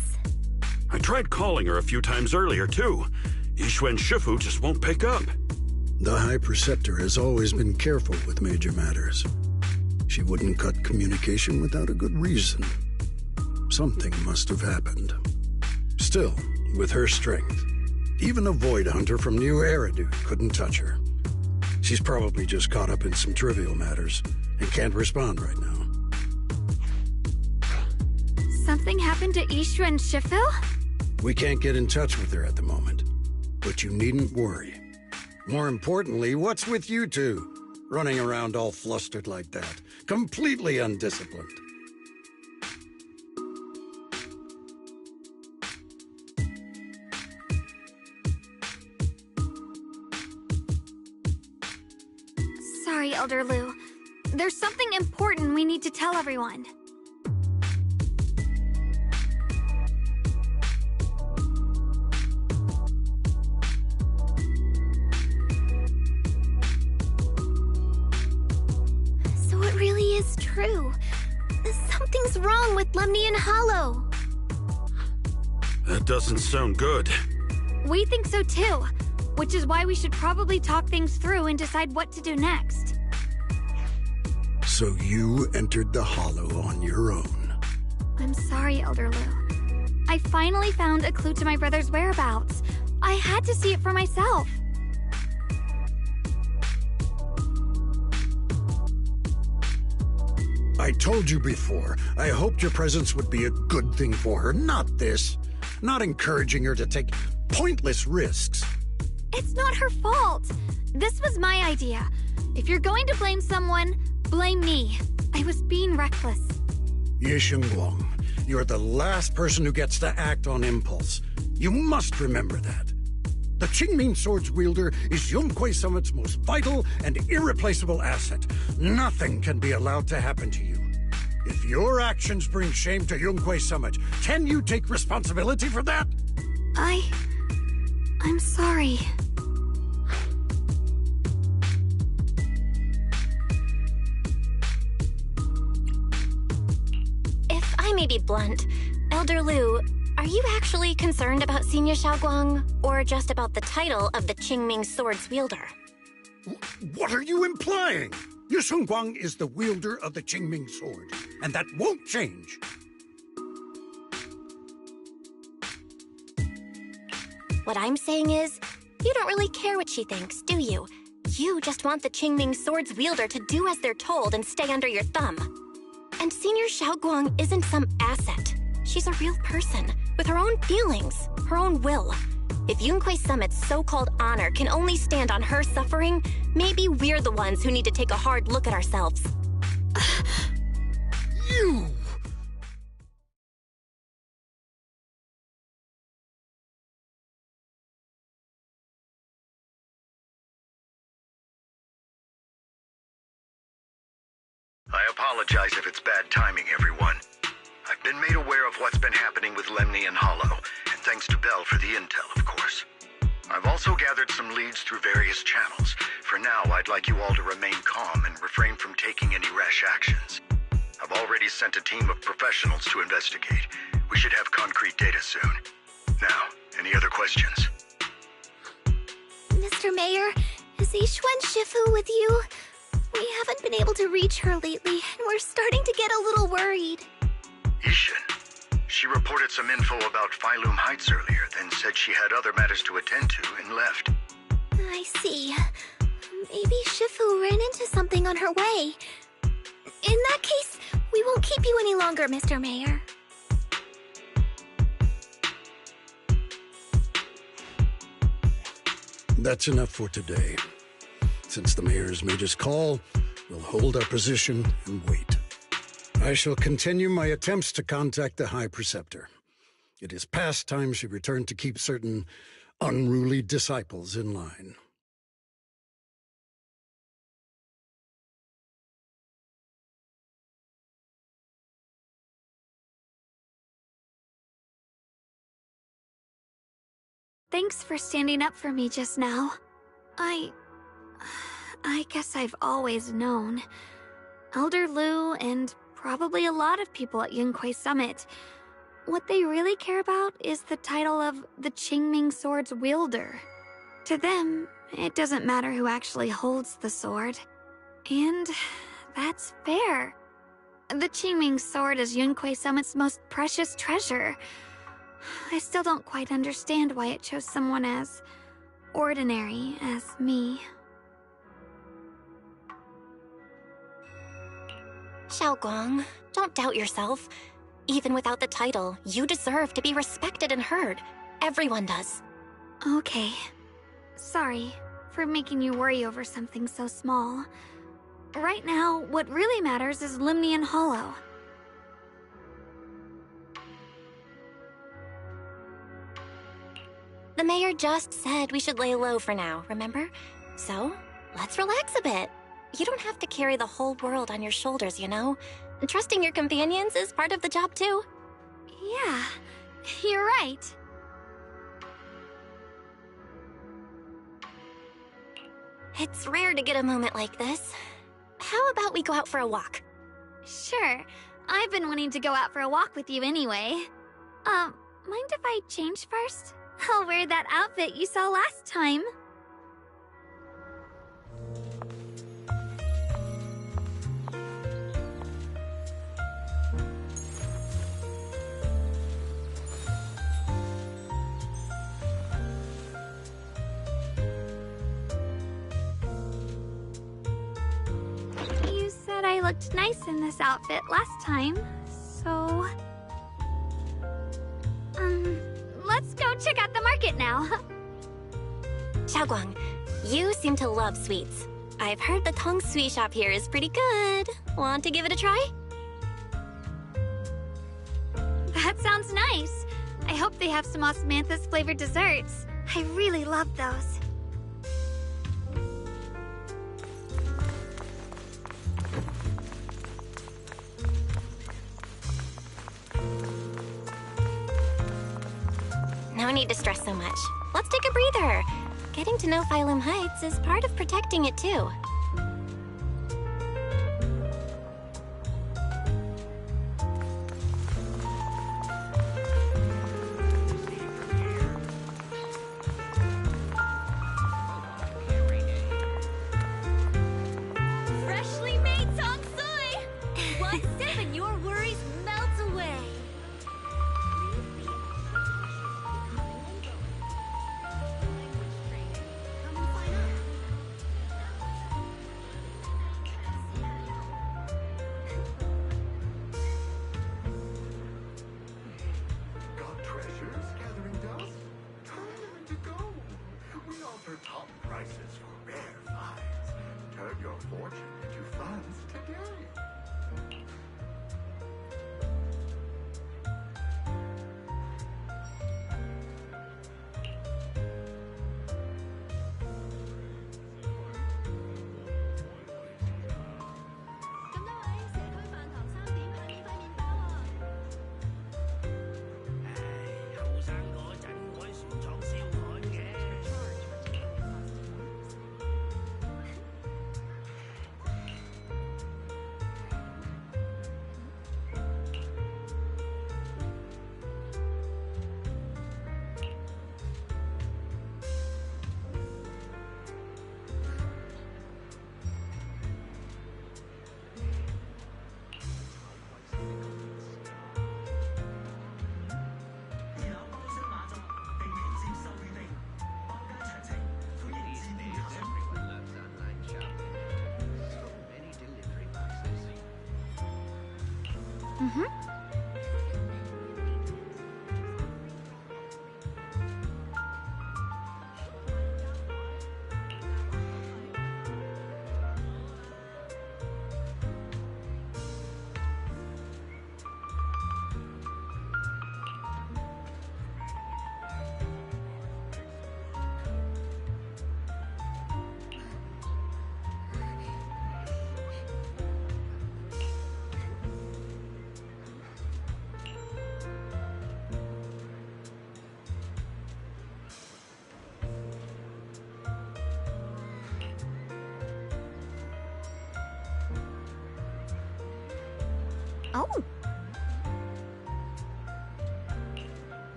[SPEAKER 7] I tried calling her a few times earlier, too. Yixuan Shifu just won't pick up.
[SPEAKER 4] The High Preceptor has always been careful with major matters. She wouldn't cut communication without a good reason. Something must have happened. Still, with her strength, even a Void Hunter from New Eridu couldn't touch her. She's probably just caught up in some trivial matters and can't respond right now.
[SPEAKER 3] Something happened to Yixuan Shifu?
[SPEAKER 4] We can't get in touch with her at the moment, but you needn't worry. More importantly, what's with you two? Running around all flustered like that, completely undisciplined.
[SPEAKER 3] Sorry, Elder Lu. There's something important we need to tell everyone.
[SPEAKER 2] So it really is true. Something's wrong with Lemnian Hollow.
[SPEAKER 7] That doesn't sound good.
[SPEAKER 3] We think so too, which is why we should probably talk things through and decide what to do next.
[SPEAKER 4] So you entered the Hollow on your own.
[SPEAKER 3] I'm sorry, Elder Lu. I finally found a clue to my brother's whereabouts. I had to see it for myself.
[SPEAKER 4] I told you before, I hoped your presence would be a good thing for her, not this. Not encouraging her to take pointless risks.
[SPEAKER 3] It's not her fault. This was my idea. If you're going to blame someone, blame me. I was being reckless.
[SPEAKER 4] Yixuan Guang, you're the last person who gets to act on impulse. You must remember that. The Qingming Sword's wielder is Yunhui Summit's most vital and irreplaceable asset. Nothing can be allowed to happen to you. If your actions bring shame to Yunhui Summit, can you take responsibility for that?
[SPEAKER 3] I'm sorry.
[SPEAKER 8] If I may be blunt, Elder Lu, are you actually concerned about Senior Xiaoguang, or just about the title of the Qingming Sword's wielder?
[SPEAKER 4] What are you implying? Yu Guang is the wielder of the Qingming sword, and that won't change.
[SPEAKER 8] What I'm saying is, you don't really care what she thinks, do you? You just want the Qingming sword's wielder to do as they're told and stay under your thumb. And Senior Xiaoguang isn't some asset. She's a real person, with her own feelings, her own will. If Yunquay Summit's so-called honor can only stand on her suffering, maybe we're the ones who need to take a hard look at ourselves.
[SPEAKER 4] You!
[SPEAKER 14] I apologize if it's bad timing, everyone. I've been made aware of what's been happening with Lemny and Hollow, and thanks to Bell for the intel, of course. I've also gathered some leads through various channels. For now, I'd like you all to remain calm and refrain from taking any rash actions. I've already sent a team of professionals to investigate. We should have concrete data soon. Now, any other questions?
[SPEAKER 2] Mr. Mayor, is Yixuan Shifu with you? We haven't been able to reach her lately, and we're starting to get a little worried.
[SPEAKER 14] Yixuan? She reported some info about Phylum Heights earlier, then said she had other matters to attend to and left.
[SPEAKER 2] I see. Maybe Shifu ran into something on her way. In that case, we won't keep you any longer, Mr. Mayor.
[SPEAKER 4] That's enough for today. Since the mayor's made his call, we'll hold our position and wait. I shall continue my attempts to contact the High Preceptor. It is past time she returned to keep certain unruly disciples in line.
[SPEAKER 3] Thanks for standing up for me just now. I guess I've always known. Elder Lu and probably a lot of people at Yunquay Summit, what they really care about is the title of the Qingming Sword's wielder. To them, it doesn't matter who actually holds the sword. And that's fair. The Qingming Sword is Yunquay Summit's most precious treasure. I still don't quite understand why it chose someone as ordinary as me.
[SPEAKER 8] Xiaoguang, don't doubt yourself. Even without the title, you deserve to be respected and heard. Everyone does.
[SPEAKER 3] Okay. Sorry for making you worry over something so small. Right now, what really matters is Lemny and Hollow.
[SPEAKER 8] The mayor just said we should lay low for now, remember? So, let's relax a bit. You don't have to carry the whole world on your shoulders, you know? Trusting your companions is part of the job, too.
[SPEAKER 3] Yeah, you're right.
[SPEAKER 8] It's rare to get a moment like this. How about we go out for a walk?
[SPEAKER 3] Sure. I've been wanting to go out for a walk with you anyway. Mind if I change first? I'll wear that outfit you saw last time. You said I looked nice in this outfit last time, so... let's go check out the market now.
[SPEAKER 8] Xiaoguang, you seem to love sweets. I've heard the Tong Sui shop here is pretty good. Want to give it a try?
[SPEAKER 3] That sounds nice. I hope they have some osmanthus flavored desserts. I really love those.
[SPEAKER 8] No need to stress so much. Let's take a breather. Getting to know Phylum Heights is part of protecting it, too.
[SPEAKER 3] Freshly
[SPEAKER 15] What fortune did you find today?
[SPEAKER 2] Oh.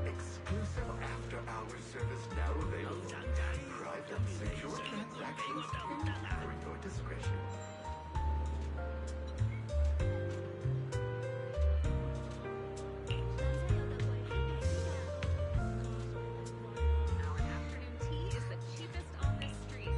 [SPEAKER 15] Exclusive after-hours service now available. Private, secure transactions for your discretion.
[SPEAKER 12] Our afternoon tea is the cheapest on this street.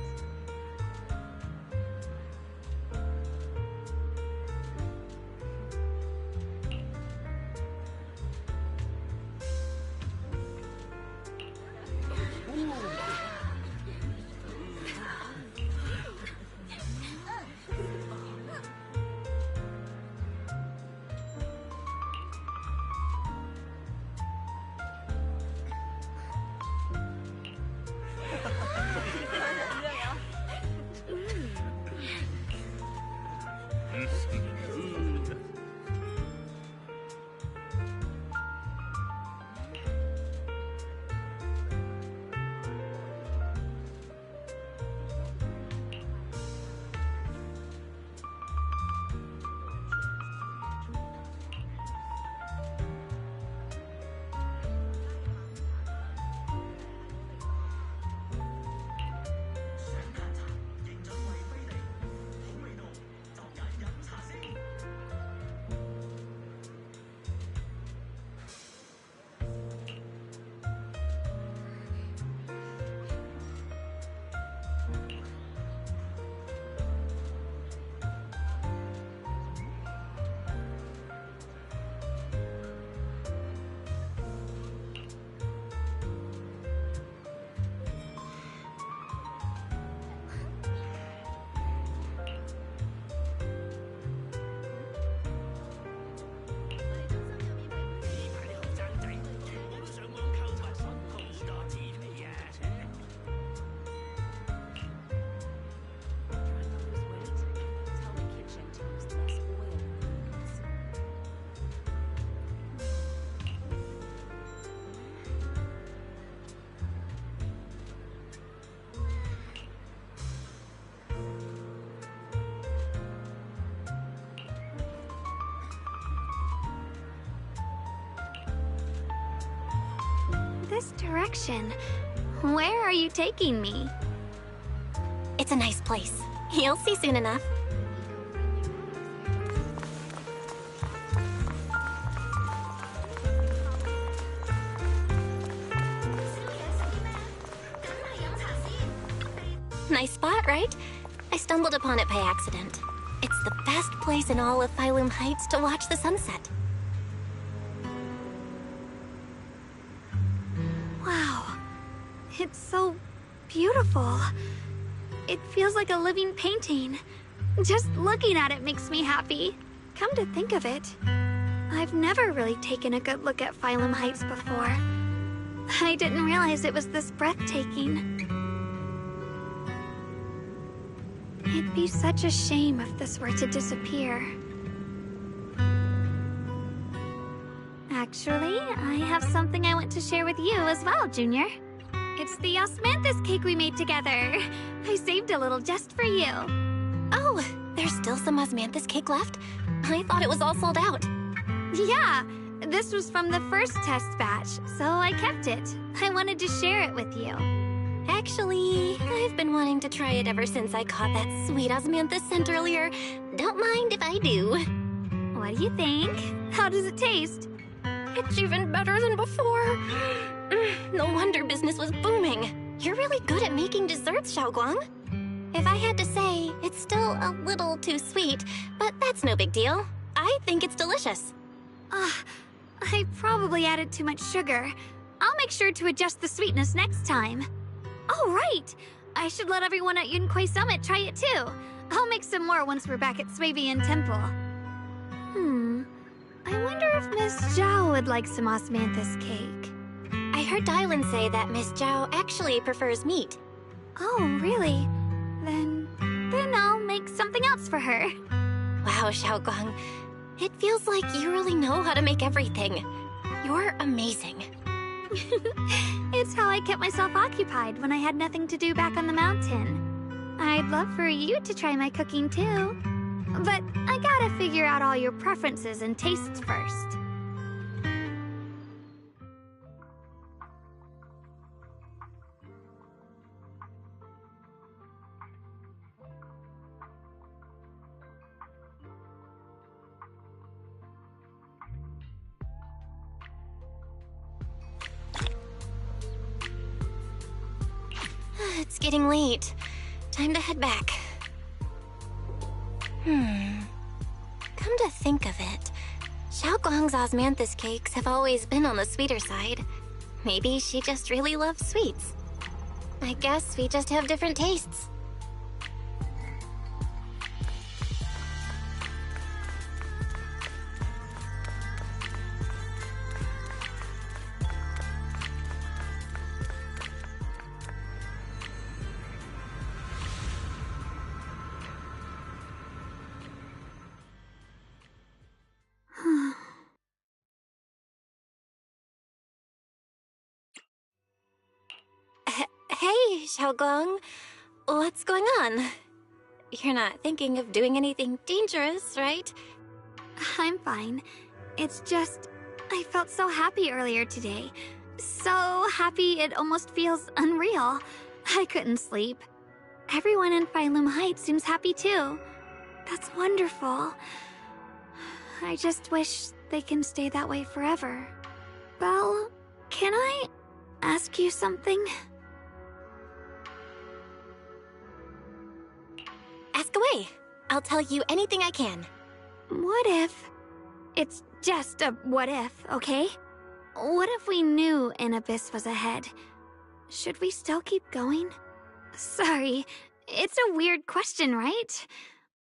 [SPEAKER 3] This direction. Where are you taking me?
[SPEAKER 8] It's a nice place. You'll see soon enough. Nice spot, right? I stumbled upon it by accident. It's the best place in all of Phylum Heights to watch the sunset.
[SPEAKER 3] Wow. It's so beautiful. It feels like a living painting. Just looking at it makes me happy. Come to think of it, I've never really taken a good look at Phylum Heights before. I didn't realize it was this breathtaking. It'd be such a shame if this were to disappear. Actually, I have something I want to share with you as well, Junior. It's the osmanthus cake we made together. I saved a little just for you.
[SPEAKER 8] Oh, there's still some osmanthus cake left? I thought it was all sold out.
[SPEAKER 3] Yeah, this was from the first test batch, so I kept it. I wanted to share it with you.
[SPEAKER 8] Actually, I've been wanting to try it ever since I caught that sweet osmanthus scent earlier. Don't mind if I do.
[SPEAKER 3] What do you think? How does it taste?
[SPEAKER 8] It's even better than before. No wonder business was booming. You're really good at making desserts, Xiaoguang. If I had to say, it's still a little too sweet, but that's no big deal. I think it's delicious.
[SPEAKER 3] I probably added too much sugar. I'll make sure to adjust the sweetness next time. Oh, right! I should let everyone at Yunquay Summit try it too. I'll make some more once we're back at Swabian Temple. I wonder if Miss Zhao would like some osmanthus cake.
[SPEAKER 8] I heard Dylan say that Miss Zhao actually prefers meat.
[SPEAKER 3] Oh, really? Then I'll make something else for her.
[SPEAKER 8] Wow, Xiaoguang. It feels like you really know how to make everything. You're amazing.
[SPEAKER 3] It's how I kept myself occupied when I had nothing to do back on the mountain. I'd love for you to try my cooking too. But I gotta figure out all your preferences and tastes first.
[SPEAKER 8] It's getting late. Time to head back. Come to think of it, Xiaoguang's osmanthus cakes have always been on the sweeter side. Maybe she just really loves sweets. I guess we just have different tastes. Hey, Xiaoguang. What's going on? You're not thinking of doing anything dangerous, right?
[SPEAKER 3] I'm fine. It's just, I felt so happy earlier today. So happy it almost feels unreal. I couldn't sleep. Everyone in Phylum Heights seems happy too. That's wonderful. I just wish they can stay that way forever. Belle, can I ask you something?
[SPEAKER 8] Ask away. I'll tell you anything I can.
[SPEAKER 3] What if... It's just a what if, okay? What if we knew an abyss was ahead? Should we still keep going? Sorry, it's a weird question, right?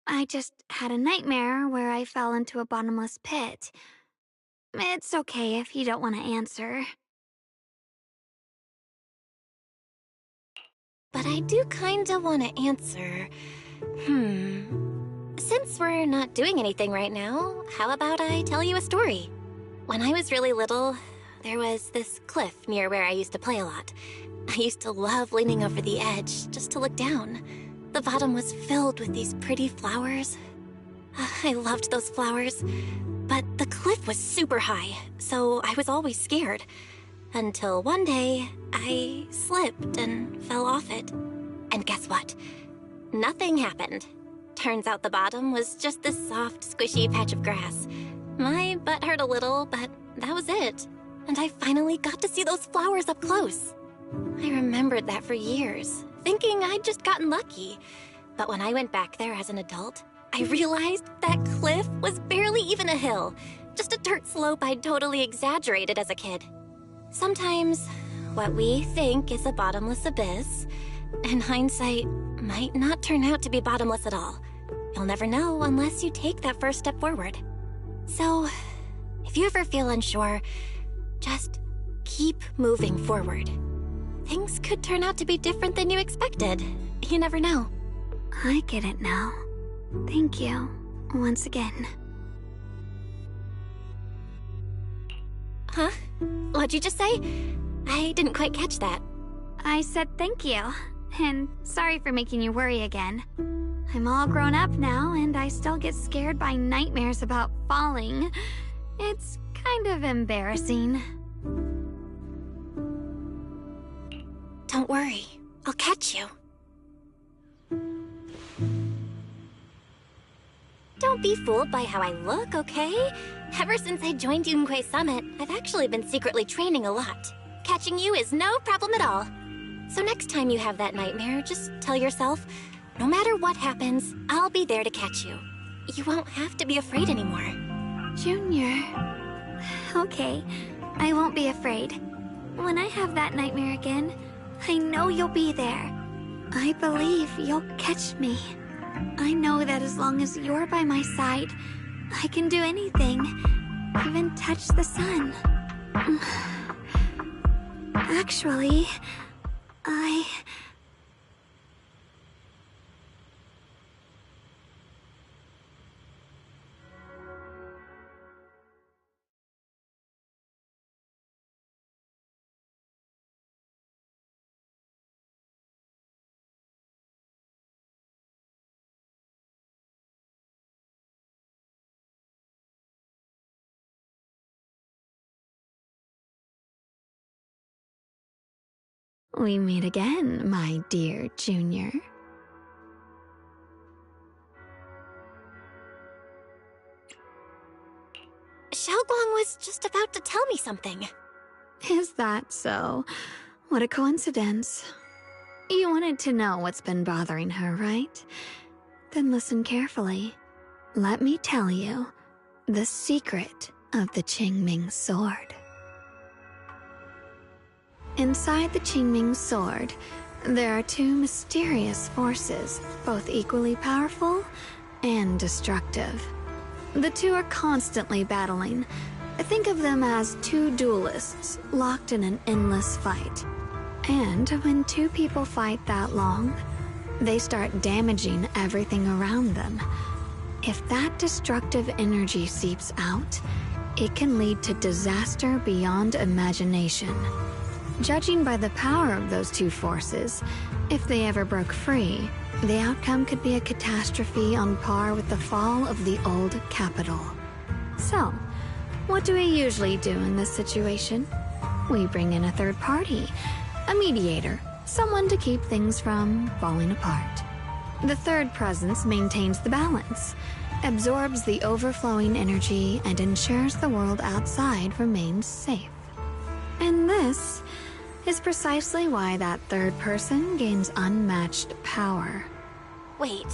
[SPEAKER 3] I just had a nightmare where I fell into a bottomless pit. It's okay if you don't want to answer.
[SPEAKER 8] But I do kinda want to answer. Since we're not doing anything right now, how about I tell you a story? When I was really little, there was this cliff near where I used to play a lot. I used to love leaning over the edge just to look down. The bottom was filled with these pretty flowers. I loved those flowers. But the cliff was super high, so I was always scared. Until one day, I slipped and fell off it. And guess what? Nothing happened. Turns out the bottom was just this soft, squishy patch of grass. My butt hurt a little, but that was it. And I finally got to see those flowers up close. I remembered that for years, thinking I'd just gotten lucky. But when I went back there as an adult, I realized that cliff was barely even a hill, just a dirt slope I'd totally exaggerated as a kid. Sometimes, what we think is a bottomless abyss, in hindsight, might not turn out to be bottomless at all. You'll never know unless you take that first step forward. So, if you ever feel unsure, just keep moving forward. Things could turn out to be different than you expected. You never know.
[SPEAKER 3] I get it now. Thank you, once again.
[SPEAKER 8] Huh? What'd you just say? I didn't quite catch that.
[SPEAKER 3] I said thank you, and sorry for making you worry again. I'm all grown up now, and I still get scared by nightmares about falling. It's kind of embarrassing.
[SPEAKER 8] Don't worry. I'll catch you. Don't be fooled by how I look, okay? Ever since I joined Yunquei Summit, I've actually been secretly training a lot. Catching you is no problem at all. So next time you have that nightmare, just tell yourself, no matter what happens, I'll be there to catch you. You won't have to be afraid anymore.
[SPEAKER 3] Junior. Okay, I won't be afraid. When I have that nightmare again, I know you'll be there. I believe you'll catch me. I know that as long as you're by my side, I can do anything, even touch the sun. Actually, we meet again, my dear Junior.
[SPEAKER 8] Xiaoguang was just about to tell me something.
[SPEAKER 3] Is that so? What a coincidence. You wanted to know what's been bothering her, right? Then listen carefully. Let me tell you the secret of the Qingming sword. Inside the Qingming sword, there are two mysterious forces, both equally powerful and destructive. The two are constantly battling. Think of them as two duelists locked in an endless fight. And when two people fight that long, they start damaging everything around them. If that destructive energy seeps out, it can lead to disaster beyond imagination. Judging by the power of those two forces, if they ever broke free, the outcome could be a catastrophe on par with the fall of the old capital. So, what do we usually do in this situation? We bring in a third party, a mediator, someone to keep things from falling apart. The third presence maintains the balance, absorbs the overflowing energy, and ensures the world outside remains safe. And this is precisely why that third person gains unmatched power.
[SPEAKER 8] Wait,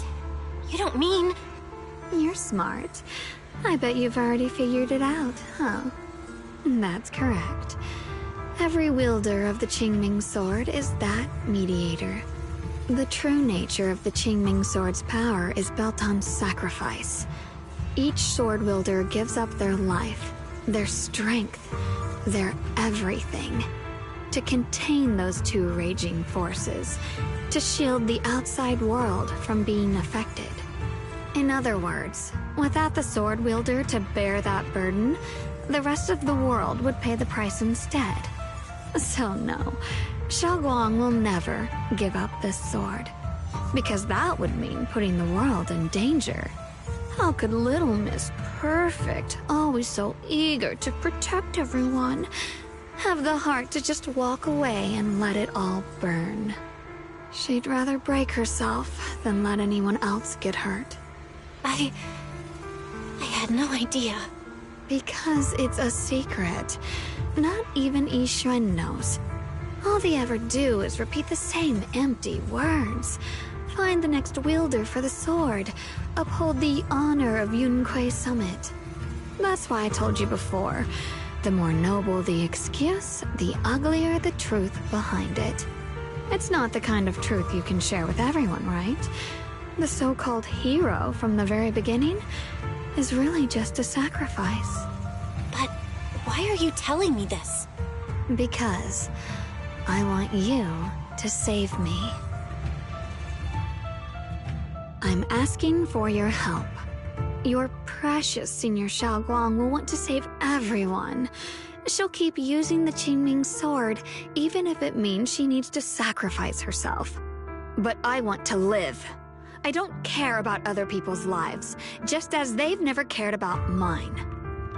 [SPEAKER 8] you don't mean...
[SPEAKER 3] You're smart. I bet you've already figured it out, huh? That's correct. Every wielder of the Qingming sword is that mediator. The true nature of the Qingming sword's power is built on sacrifice. Each sword wielder gives up their life, their strength, their everything, to contain those two raging forces, to shield the outside world from being affected. In other words, without the sword wielder to bear that burden, the rest of the world would pay the price instead. So no, Xiaoguang will never give up this sword, because that would mean putting the world in danger. How could little Miss Perfect, always so eager to protect everyone, have the heart to just walk away and let it all burn? She'd rather break herself than let anyone else get hurt.
[SPEAKER 8] I had no idea.
[SPEAKER 3] Because it's a secret. Not even Yixuan knows. All they ever do is repeat the same empty words. Find the next wielder for the sword. Uphold the honor of Yunquei Summit. That's why I told you before. The more noble the excuse, the uglier the truth behind it. It's not the kind of truth you can share with everyone, right? The so-called hero from the very beginning is really just a sacrifice.
[SPEAKER 8] But why are you telling me this?
[SPEAKER 3] Because I want you to save me. I'm asking for your help. Your precious Senior Xiaoguang will want to save everyone. She'll keep using the Qingming sword, even if it means she needs to sacrifice herself. But I want to live. I don't care about other people's lives, just as they've never cared about mine.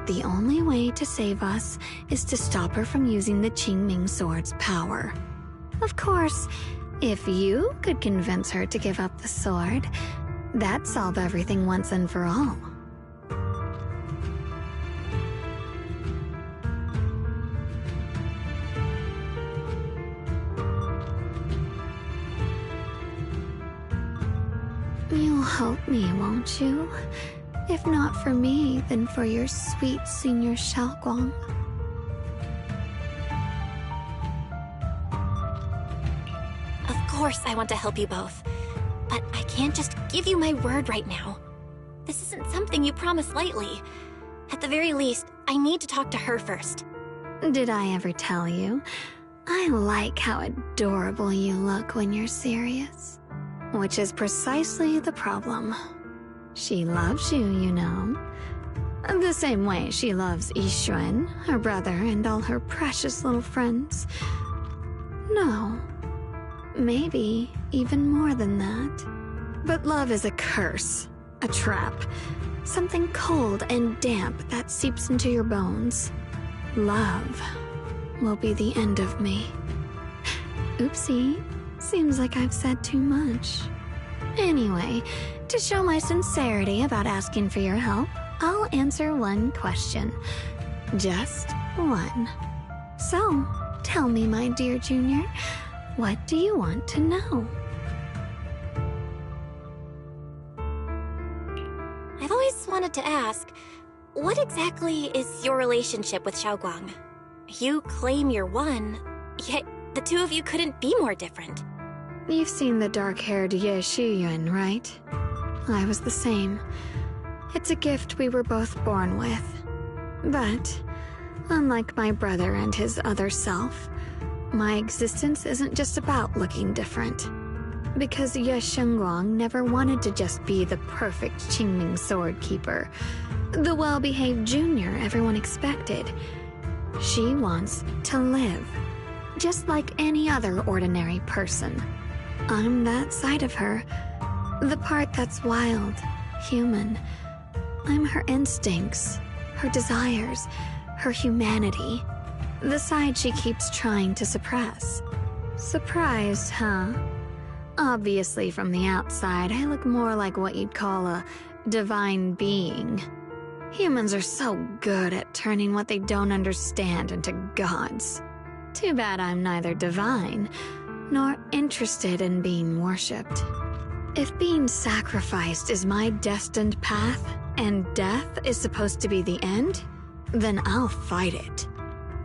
[SPEAKER 3] The only way to save us is to stop her from using the Qingming sword's power. Of course, if you could convince her to give up the sword, that'd solve everything once and for all. You'll help me, won't you? If not for me, then for your sweet Senior Xiaoguang.
[SPEAKER 8] Of course I want to help you both. But I can't just give you my word right now. This isn't something you promise lightly. At the very least, I need to talk to her first.
[SPEAKER 3] Did I ever tell you? I like how adorable you look when you're serious. Which is precisely the problem. She loves you, you know. The same way she loves Yixuan, her brother, and all her precious little friends. No. Maybe even more than that. But love is a curse, a trap, something cold and damp that seeps into your bones. Love will be the end of me. Oopsie, seems like I've said too much. Anyway, to show my sincerity about asking for your help, I'll answer one question. Just one. So, tell me, my dear Junior, what do you want to know?
[SPEAKER 8] I've always wanted to ask, what exactly is your relationship with Xiaoguang? You claim you're one, yet the two of you couldn't be more different.
[SPEAKER 3] You've seen the dark-haired Ye Shiyuan, right? I was the same. It's a gift we were both born with. But, unlike my brother and his other self, my existence isn't just about looking different. Because Ye Shengguang never wanted to just be the perfect Qingming sword keeper, the well-behaved junior everyone expected. She wants to live, just like any other ordinary person. I'm that side of her, the part that's wild, human. I'm her instincts, her desires, her humanity, the side she keeps trying to suppress. Surprised, huh? Obviously, from the outside, I look more like what you'd call a divine being. Humans are so good at turning what they don't understand into gods. Too bad I'm neither divine nor interested in being worshipped. If being sacrificed is my destined path, and death is supposed to be the end, then I'll fight it.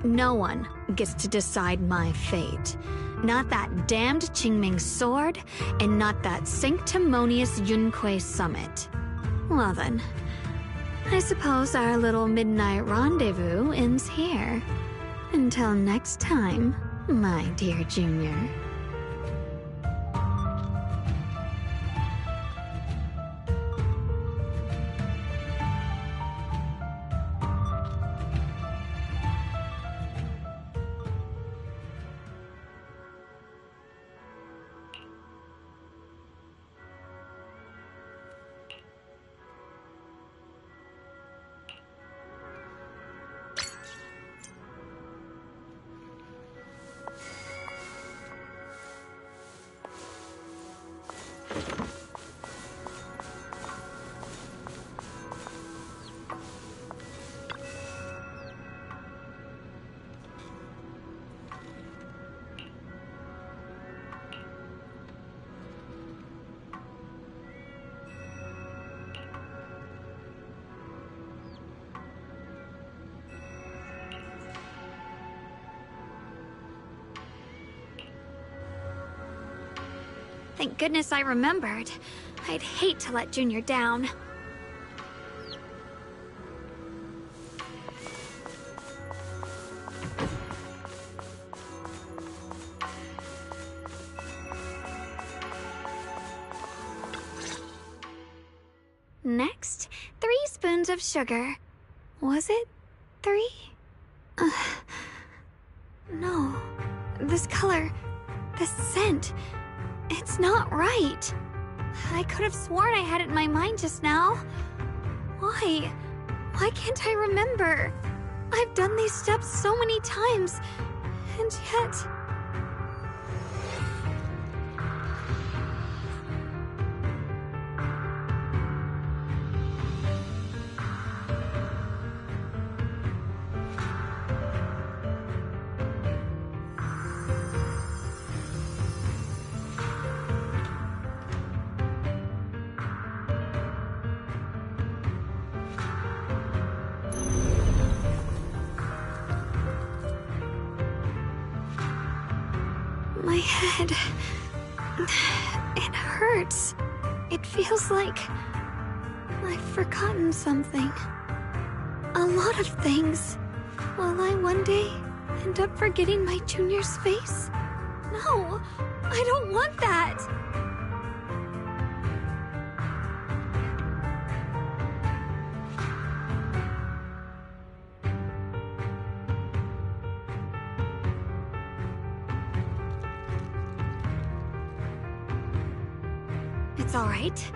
[SPEAKER 3] No one gets to decide my fate. Not that damned Qingming sword, and not that sanctimonious Yunque summit. Well then, I suppose our little midnight rendezvous ends here. Until next time, my dear Junior. Thank goodness I remembered. I'd hate to let Junior down. Next, 3 spoons of sugar. Was it 3? No. This color, this scent, it's not right. I could have sworn I had it in my mind just now. Why? Why can't I remember? I've done these steps so many times, and yet... My head... it hurts. It feels like... I've forgotten something. A lot of things. Will I one day end up forgetting my Junior's face? No! I don't want that! It's alright.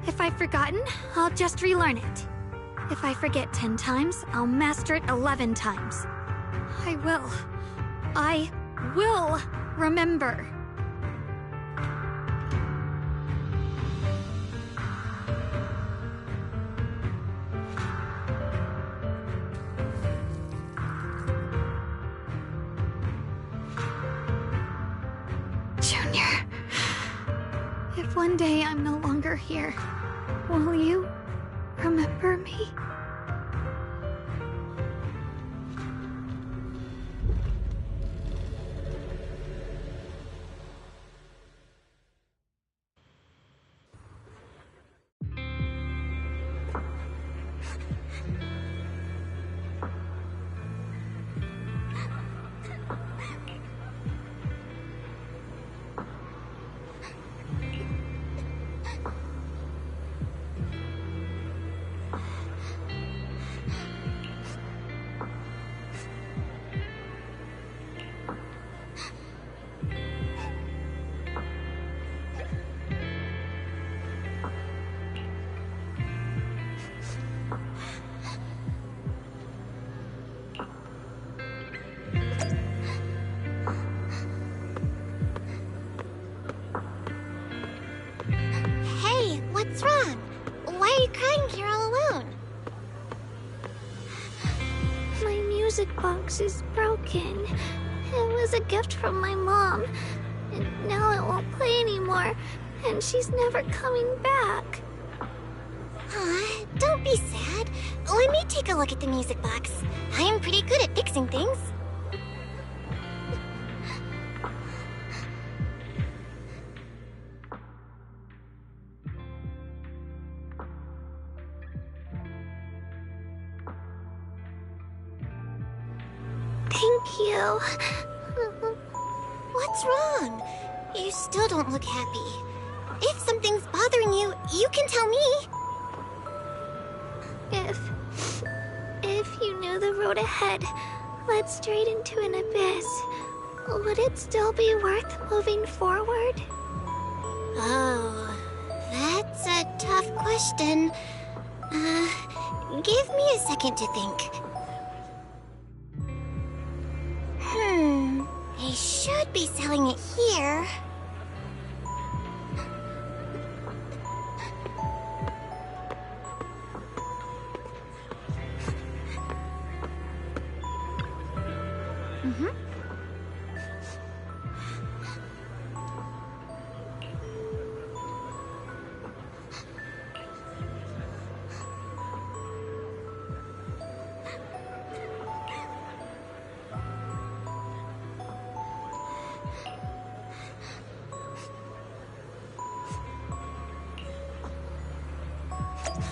[SPEAKER 3] If I've forgotten, I'll just relearn it. If I forget 10 times, I'll master it 11 times. I will remember. Junior. If one day I'm no longer here, will you remember me?
[SPEAKER 2] Hey, what's wrong? Why are you crying here all alone?
[SPEAKER 3] My music box is broken. It was a gift from my mom. And now it won't play anymore. And she's never coming back.
[SPEAKER 2] Aw, don't be sad. Let me take a look at the music box. I am pretty good at fixing things.
[SPEAKER 3] Thank you.
[SPEAKER 2] What's wrong? You still don't look happy. If something's bothering you, you can tell me.
[SPEAKER 3] If you knew the road ahead led straight into an abyss, would it still be worth moving forward?
[SPEAKER 2] Oh, that's a tough question. Give me a second to think. They should be selling it here.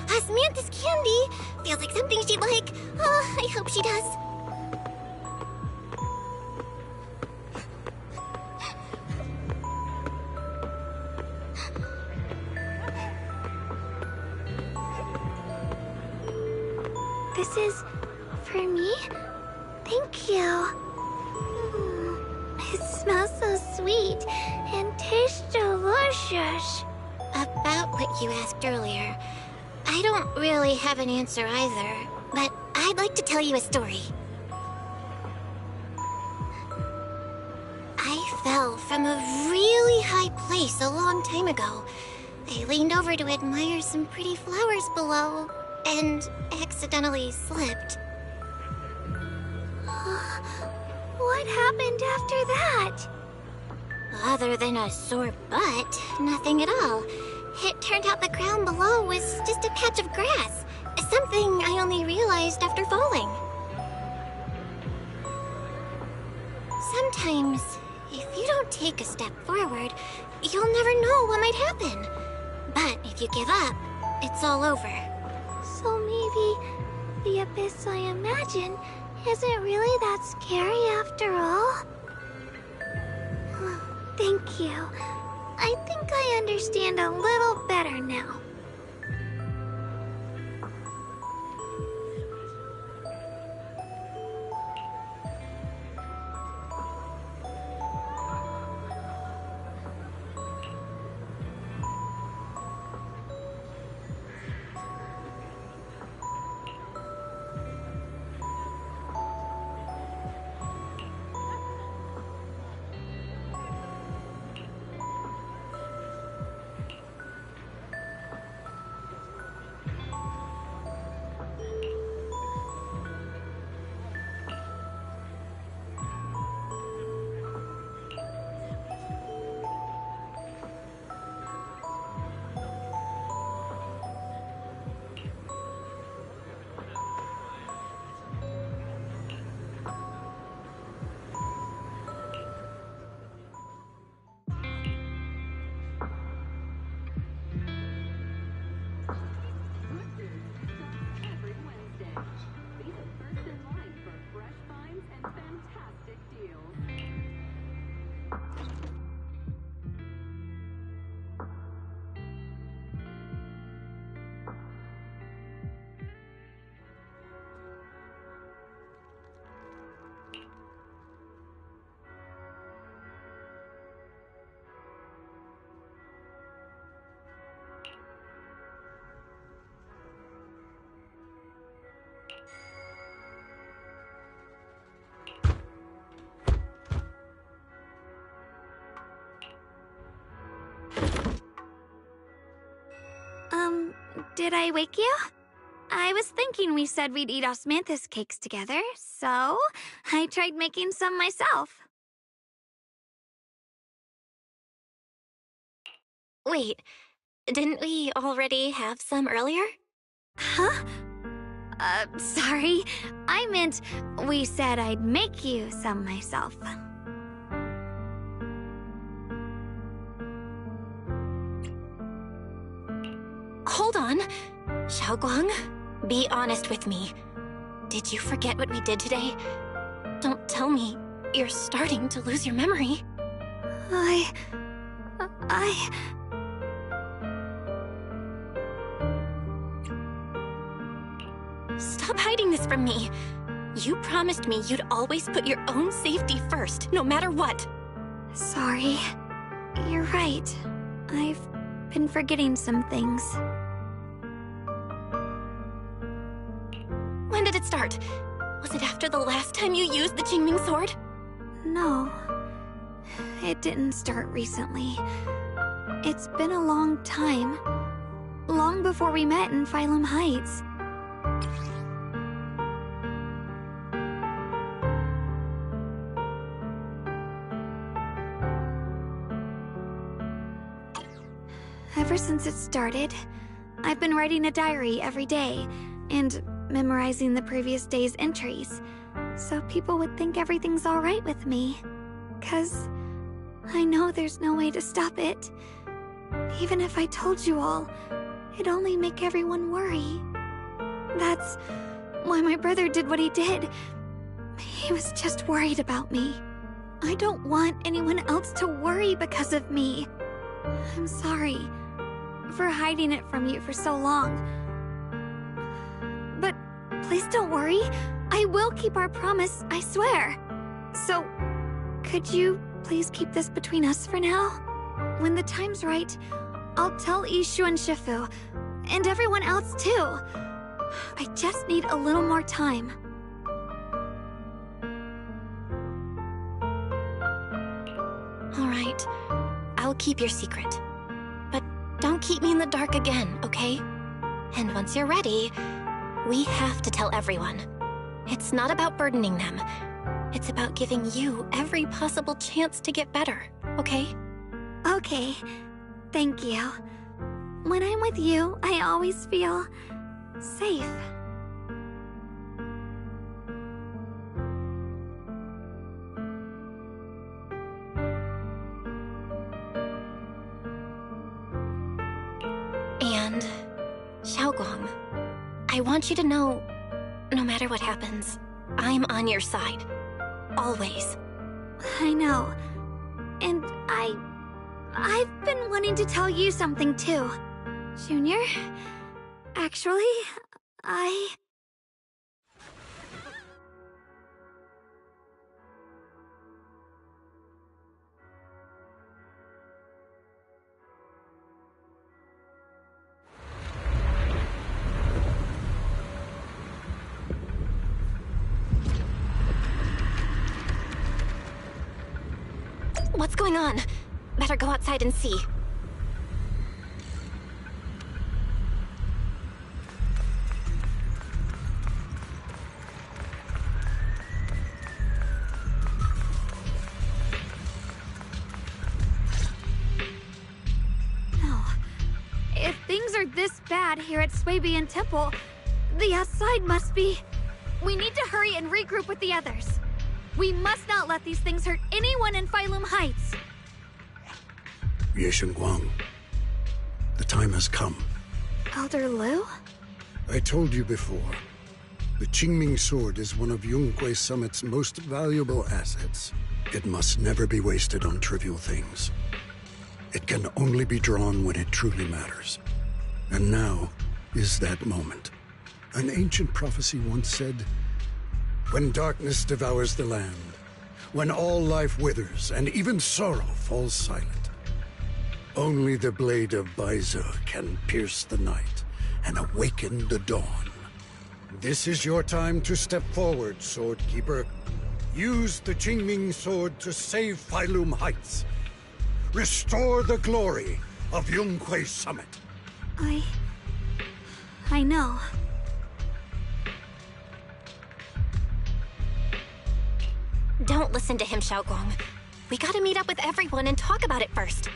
[SPEAKER 2] Osmanthus candy! Feels like something she'd like. Oh, I hope she does.
[SPEAKER 3] This is for me? Thank you. It smells so sweet and tastes delicious.
[SPEAKER 2] About what you asked earlier, I don't really have an answer either, but I'd like to tell you a story. I fell from a really high place a long time ago. I leaned over to admire some pretty flowers below, and accidentally slipped.
[SPEAKER 3] What happened after that?
[SPEAKER 2] Other than a sore butt, nothing at all. It turned out the ground below was just a patch of grass, something I only realized after falling. Sometimes, if you don't take a step forward, you'll never know what might happen. But if you give up, it's all over.
[SPEAKER 3] So maybe the abyss I imagine isn't really that scary after all? Thank you. I think I understand a little better now. Did I wake you? I was thinking we said we'd eat osmanthus cakes together, so I tried making some myself.
[SPEAKER 8] Wait, didn't we already have some earlier?
[SPEAKER 3] Huh? Sorry. I meant we said I'd make you some myself.
[SPEAKER 8] Hold on. Xiaoguang, be honest with me. Did you forget what we did today? Don't tell me you're starting to lose your memory. Stop hiding this from me. You promised me you'd always put your own safety first, no matter what.
[SPEAKER 3] Sorry. You're right. I've been forgetting some things.
[SPEAKER 8] When did it start? Was it after the last time you used the Qingming sword?
[SPEAKER 3] No. It didn't start recently. It's been a long time. Long before we met in Phylum Heights. Ever since it started, I've been writing a diary every day and memorizing the previous day's entries, so people would think everything's all right with me. 'Cause I know there's no way to stop it. Even if I told you all, it'd only make everyone worry. That's why my brother did what he did. He was just worried about me. I don't want anyone else to worry because of me. I'm sorry for hiding it from you for so long. But please don't worry. I will keep our promise, I swear. So, could you please keep this between us for now? When the time's right, I'll tell Ishu and Shifu, and everyone else too. I just need a little more time.
[SPEAKER 8] All right, I'll keep your secret. But don't keep me in the dark again, okay? And once you're ready, we have to tell everyone. It's not about burdening them. It's about giving you every possible chance to get better, okay?
[SPEAKER 3] Okay, thank you. When I'm with you, I always feel safe.
[SPEAKER 8] And, Xiaoguang, I want you to know, no matter what happens, I'm on your side. Always.
[SPEAKER 3] I know. And I've been wanting to tell you something too. Junior, actually,
[SPEAKER 8] What's going on? Better go outside and see.
[SPEAKER 3] No. If things are this bad here at Swabian Temple, the outside must be... We need to hurry and regroup with the others. We must not let these things hurt anyone in Phylum Heights.
[SPEAKER 4] Ye Shengguang, the time has come.
[SPEAKER 3] Elder Liu?
[SPEAKER 4] I told you before, the Qingming sword is one of Yunhui Summit's most valuable assets. It must never be wasted on trivial things. It can only be drawn when it truly matters. And now is that moment. An ancient prophecy once said, when darkness devours the land, when all life withers and even sorrow falls silent, only the blade of Baize can pierce the night and awaken the dawn. This is your time to step forward, Swordkeeper. Use the Qingming sword to save Phylum Heights. Restore the glory of Yunhui Summit.
[SPEAKER 3] I know.
[SPEAKER 8] Don't listen to him, Xiaoguang. We gotta meet up with everyone and talk about it first.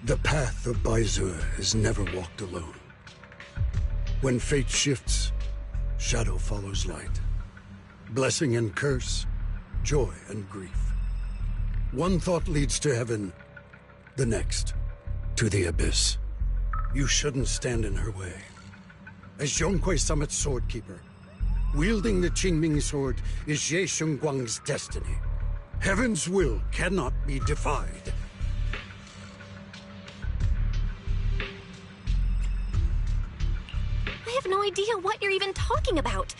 [SPEAKER 4] The path of Baize is never walked alone. When fate shifts, shadow follows light. Blessing and curse, joy and grief. One thought leads to heaven, the next to the abyss. You shouldn't stand in her way. As Yunhui Summit's swordkeeper, wielding the Qingming sword is Ye Shengguang's destiny. Heaven's will cannot be defied.
[SPEAKER 8] I have no idea what you're even talking about.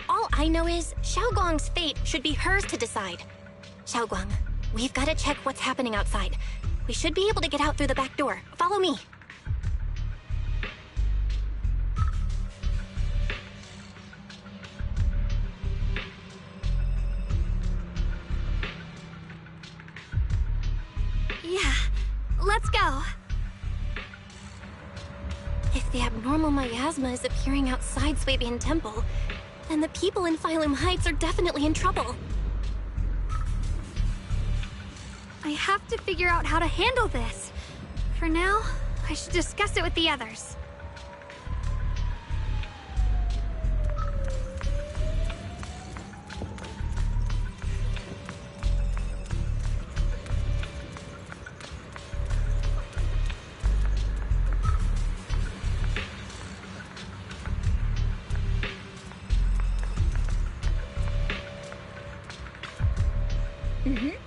[SPEAKER 8] All I know is Xiaoguang's fate should be hers to decide. Xiaoguang, we've got to check what's happening outside. We should be able to get out through the back door. Follow me.
[SPEAKER 3] Yeah, let's go.
[SPEAKER 8] If the abnormal miasma is appearing outside Swabian Temple, then the people in Phylum Heights are definitely in trouble.
[SPEAKER 3] I have to figure out how to handle this. For now, I should discuss it with the others.
[SPEAKER 2] Mm-hmm.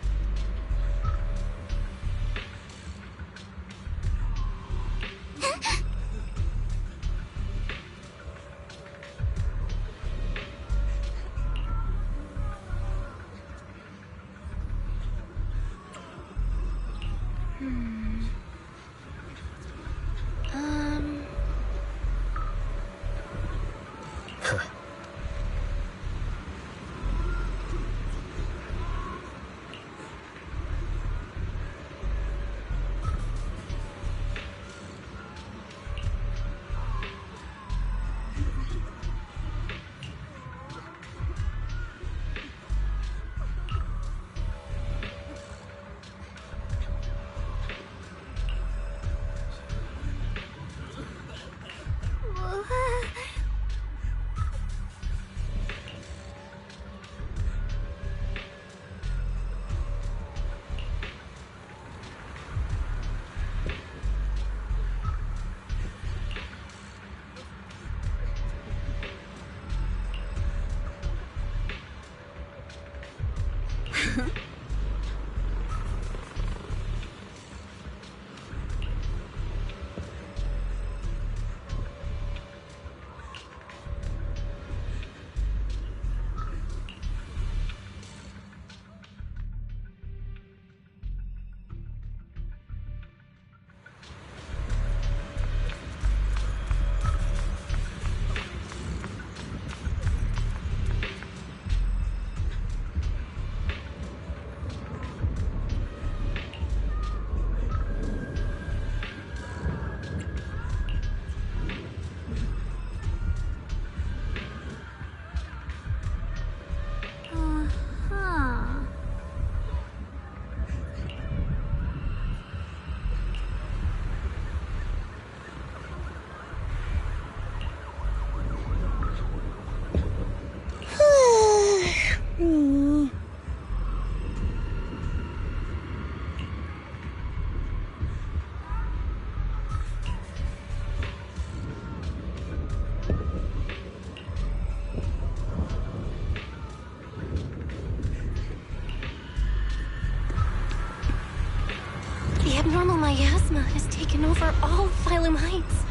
[SPEAKER 8] The abnormal miasma has taken over all of Phylum Heights.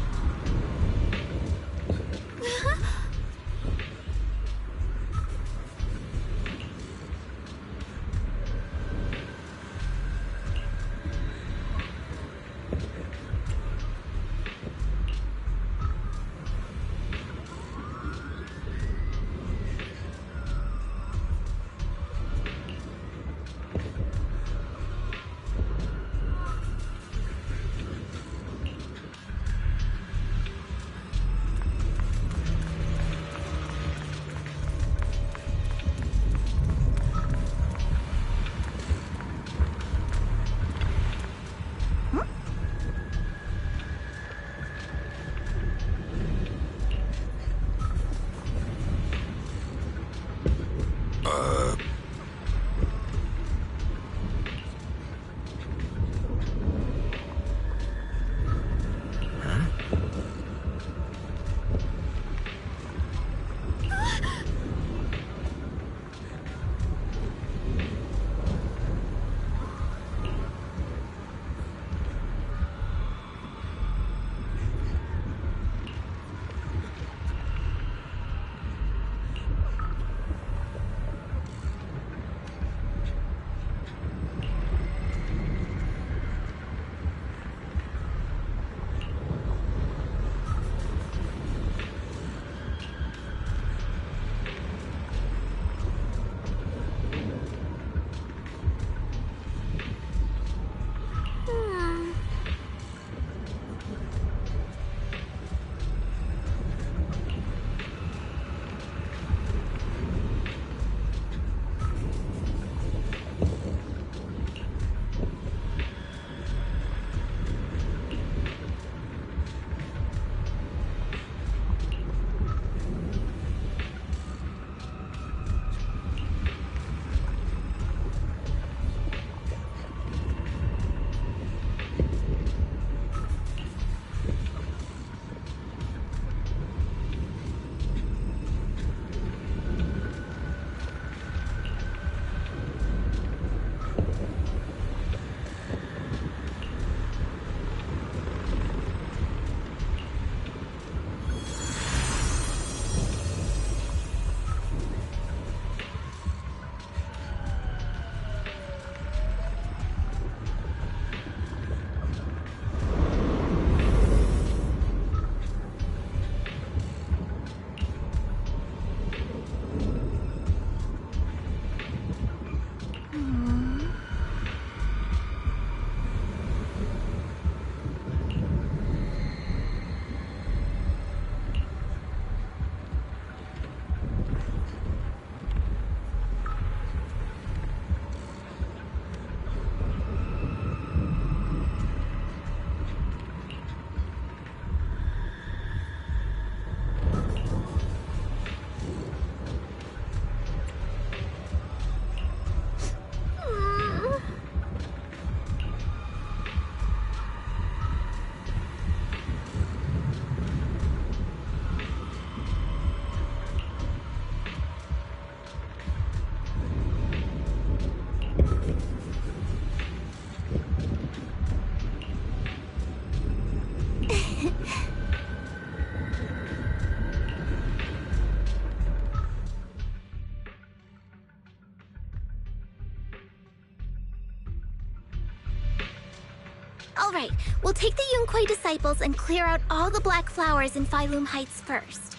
[SPEAKER 2] Alright, we'll take the Yunquei disciples and clear out all the black flowers in Phylum Heights first.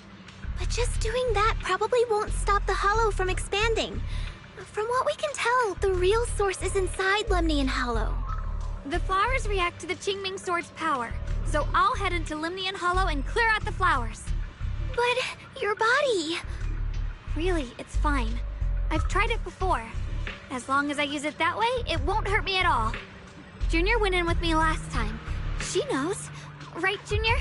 [SPEAKER 2] But just doing that probably won't stop the Hollow from expanding. From what we can tell, the real source is inside Lemnian Hollow.
[SPEAKER 3] The flowers react to the Qingming Sword's power, so I'll head into Lemnian Hollow and clear out the flowers.
[SPEAKER 2] But your body...
[SPEAKER 3] Really, it's fine. I've tried it before. As long as I use it that way, it won't hurt me at all. Junior went in with me last time. She knows. Right, Junior?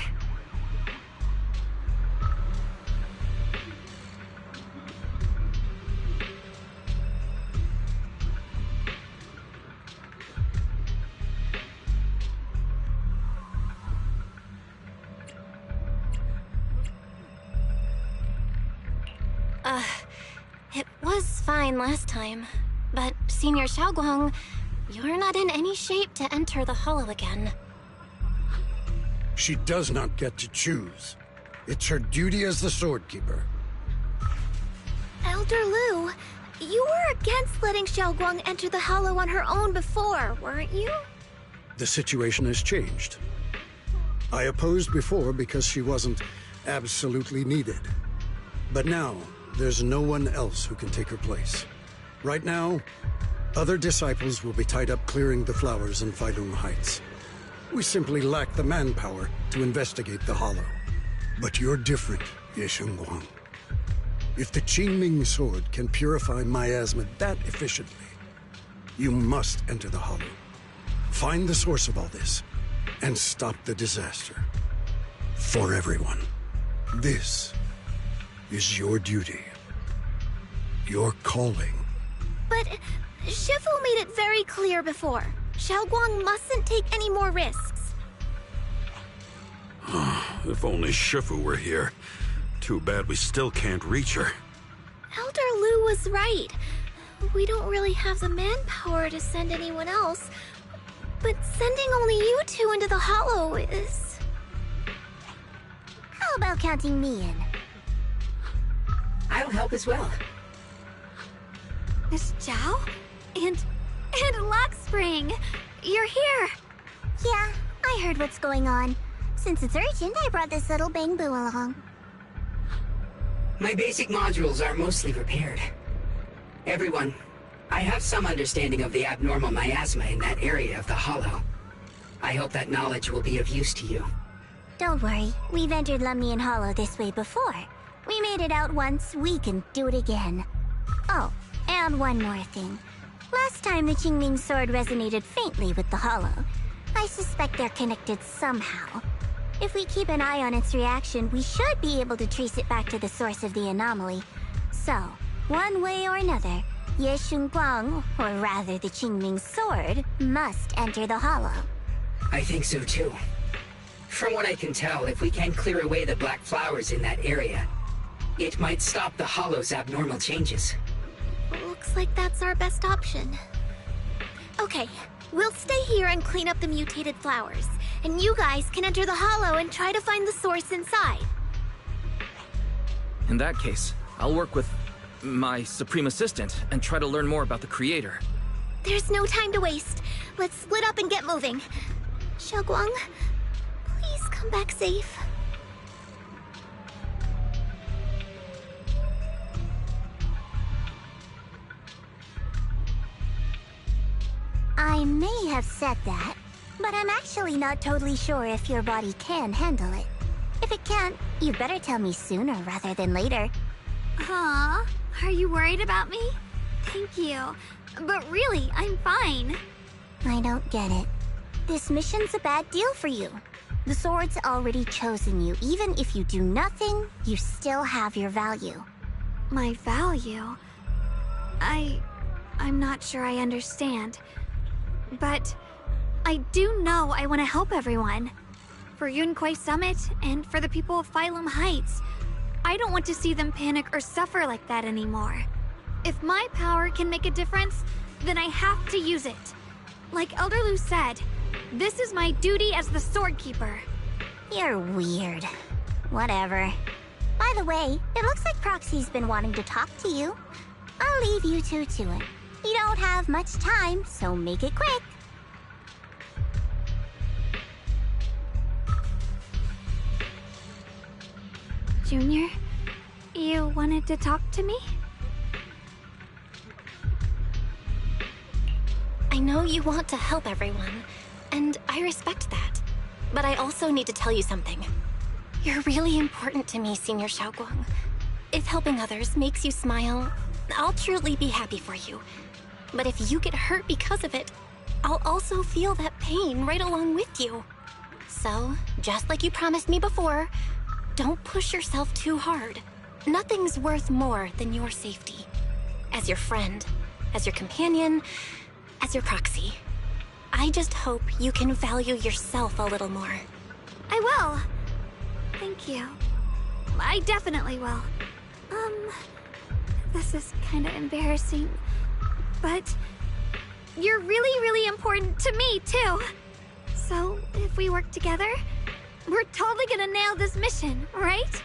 [SPEAKER 8] It was fine last time. But, Senior Xiaoguang, you're not in any shape to enter the Hollow again.
[SPEAKER 4] She does not get to choose. It's her duty as the Sword Keeper.
[SPEAKER 2] Elder Lu, you were against letting Xiaoguang enter the Hollow on her own before, weren't you?
[SPEAKER 4] The situation has changed. I opposed before because she wasn't absolutely needed. But now, there's no one else who can take her place. Right now, other disciples will be tied up clearing the flowers in Phylum Heights. We simply lack the manpower to investigate the Hollow. But you're different, Ye Shengguang. If the Qingming Sword can purify miasma that efficiently, you must enter the Hollow. Find the source of all this, and stop the disaster. For everyone. This is your duty. Your calling.
[SPEAKER 2] But Shifu made it very clear before. Xiaoguang mustn't take any more risks.
[SPEAKER 7] If only Shifu were here. Too bad we still can't reach her.
[SPEAKER 2] Elder Lu was right. We don't really have the manpower to send anyone else. But sending only you two into the Hollow is...
[SPEAKER 16] How about counting me in?
[SPEAKER 10] I'll help as well.
[SPEAKER 3] Miss Zhao? And Luxspring! You're here!
[SPEAKER 16] Yeah, I heard what's going on. Since it's urgent, I brought this little Bangbu along.
[SPEAKER 10] My basic modules are mostly repaired. Everyone, I have some understanding of the abnormal miasma in that area of the Hollow. I hope that knowledge will be of use to you.
[SPEAKER 16] Don't worry, we've entered Lemnian Hollow this way before. We made it out once, we can do it again. Oh, and one more thing. Last time the Qingming Sword resonated faintly with the Hollow. I suspect they're connected somehow. If we keep an eye on its reaction, we should be able to trace it back to the source of the anomaly. So, one way or another, Ye Shengguang, or rather the Qingming Sword, must enter the Hollow.
[SPEAKER 10] I think so too. From what I can tell, if we can clear away the black flowers in that area, it might stop the Hollow's abnormal changes.
[SPEAKER 2] Looks like that's our best option. Okay, we'll stay here and clean up the mutated flowers. And you guys can enter the Hollow and try to find the source inside.
[SPEAKER 1] In that case, I'll work with my Supreme Assistant and try to learn more about the Creator.
[SPEAKER 2] There's no time to waste. Let's split up and get moving. Xiaoguang, please come back safe.
[SPEAKER 16] I may have said that, but I'm actually not totally sure if your body can handle it. If it can't, you'd better tell me sooner rather than later.
[SPEAKER 3] Aw, are you worried about me? Thank you. But really, I'm fine.
[SPEAKER 16] I don't get it. This mission's a bad deal for you. The sword's already chosen you. Even if you do nothing, you still have your value.
[SPEAKER 3] My value? I'm not sure I understand. But I do know I want to help everyone. For Yunquei Summit and for the people of Phylum Heights. I don't want to see them panic or suffer like that anymore. If my power can make a difference, then I have to use it. Like Elder Lu said, this is my duty as the Sword Keeper.
[SPEAKER 16] You're weird. Whatever. By the way, it looks like Proxy's been wanting to talk to you. I'll leave you two to it. You don't have much time, so make it quick.
[SPEAKER 3] Junior, you wanted to talk to me?
[SPEAKER 8] I know you want to help everyone, and I respect that. But I also need to tell you something. You're really important to me, Senior Xiaoguang. If helping others makes you smile, I'll truly be happy for you. But if you get hurt because of it, I'll also feel that pain right along with you. So, just like you promised me before, don't push yourself too hard. Nothing's worth more than your safety. As your friend, as your companion, as your proxy. I just hope you can value yourself a little more.
[SPEAKER 3] I will. Thank you. I definitely will. This is kind of embarrassing, but you're really, really important to me, too. So, if we work together, we're totally gonna nail this mission, right?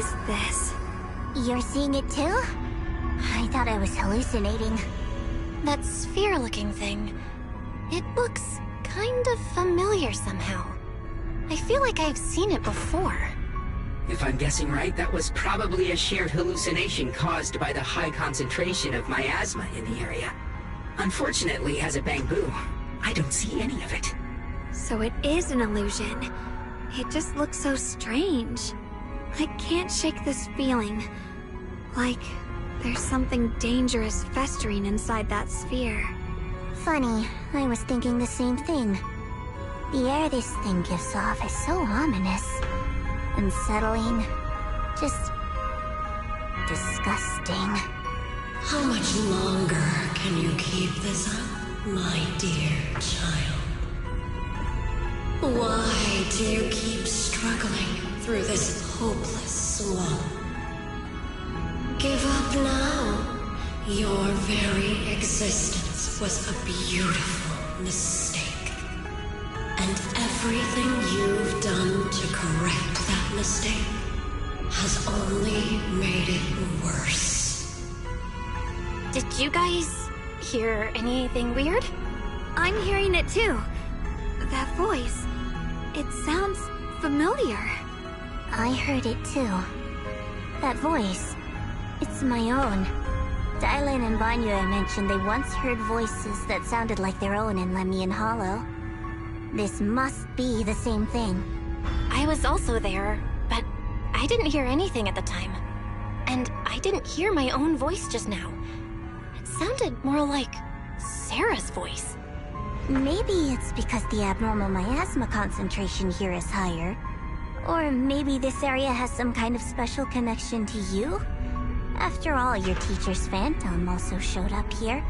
[SPEAKER 3] is this?
[SPEAKER 16] You're seeing it too? I thought I was hallucinating.
[SPEAKER 8] That sphere-looking thing. It looks kind of familiar somehow. I feel like I've seen it before.
[SPEAKER 10] If I'm guessing right, that was probably a shared hallucination caused by the high concentration of miasma in the area. Unfortunately, as a Bangbu, I don't see any of it.
[SPEAKER 3] So it is an illusion. It just looks so strange. I can't shake this feeling. Like there's something dangerous festering inside that sphere.
[SPEAKER 16] Funny, I was thinking the same thing. The air this thing gives off is so ominous. Unsettling. Just... disgusting.
[SPEAKER 17] How much longer can you keep this up, my dear child? Why do you keep struggling through this hopeless swamp? Give up now. Your very existence was a beautiful mistake. And everything you've done to correct that mistake has only made it worse.
[SPEAKER 8] Did you guys hear anything weird?
[SPEAKER 3] I'm hearing it too. That voice. It sounds familiar.
[SPEAKER 16] I heard it too. That voice. It's my own. Dylan and Banya mentioned they once heard voices that sounded like their own in Lemnian Hollow. This must be the same thing.
[SPEAKER 8] I was also there, but I didn't hear anything at the time. And I didn't hear my own voice just now. It sounded more like Sarah's voice.
[SPEAKER 16] Maybe it's because the abnormal miasma concentration here is higher. Or maybe this area has some kind of special connection to you? After all, your teacher's phantom also showed up here.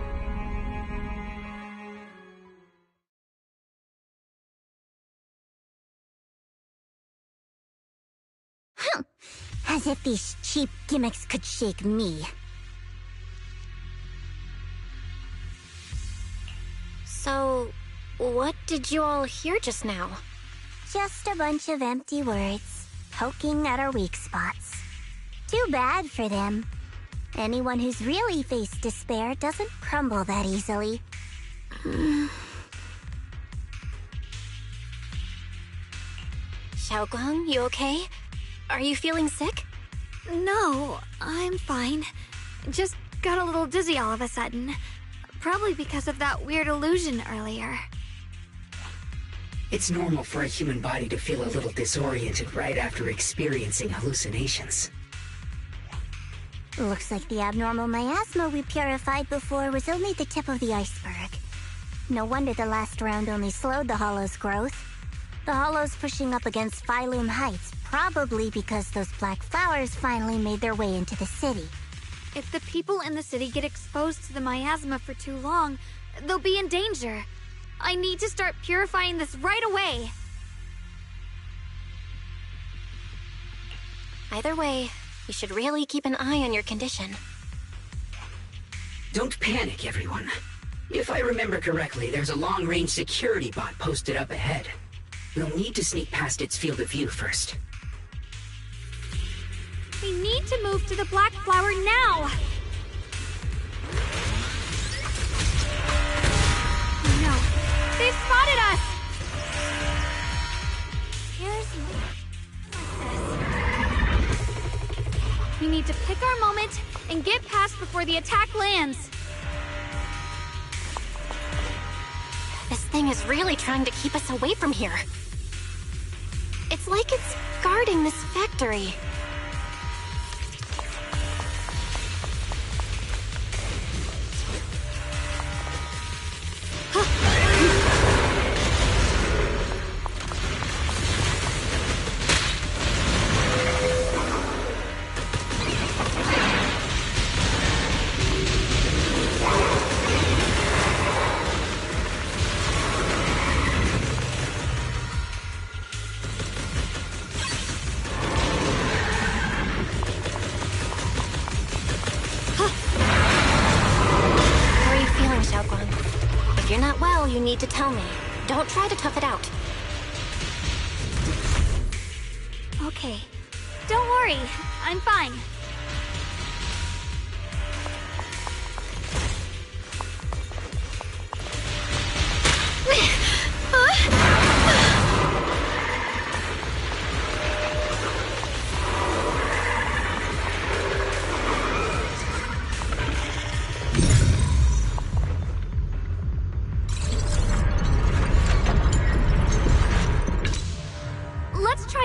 [SPEAKER 16] As if these cheap gimmicks could shake me.
[SPEAKER 8] So, what did you all hear just now?
[SPEAKER 16] Just a bunch of empty words, poking at our weak spots. Too bad for them. Anyone who's really faced despair doesn't crumble that easily.
[SPEAKER 8] Xiaoguang, you okay? Are you feeling sick?
[SPEAKER 3] No, I'm fine. Just got a little dizzy all of a sudden. Probably because of that weird illusion earlier.
[SPEAKER 10] It's normal for a human body to feel a little disoriented right after experiencing hallucinations.
[SPEAKER 16] Looks like the abnormal miasma we purified before was only the tip of the iceberg. No wonder the last round only slowed the Hollow's growth. The Hollow's pushing up against Phylum Heights, probably because those black flowers finally made their way into the city.
[SPEAKER 3] If the people in the city get exposed to the miasma for too long, they'll be in danger. I need to start purifying this right away.
[SPEAKER 8] Either way, you should really keep an eye on your condition.
[SPEAKER 10] Don't panic, everyone. If I remember correctly, there's a long-range security bot posted up ahead. We'll need to sneak past its field of view first.
[SPEAKER 3] We need to move to the black flower now! No, they've spotted us! We need to pick our moment and get past before the attack lands.
[SPEAKER 8] This thing is really trying to keep us away from here. It's like it's guarding this factory. If you're not well, you need to tell me. Don't try to tough it out.
[SPEAKER 3] Okay. Don't worry. I'm fine.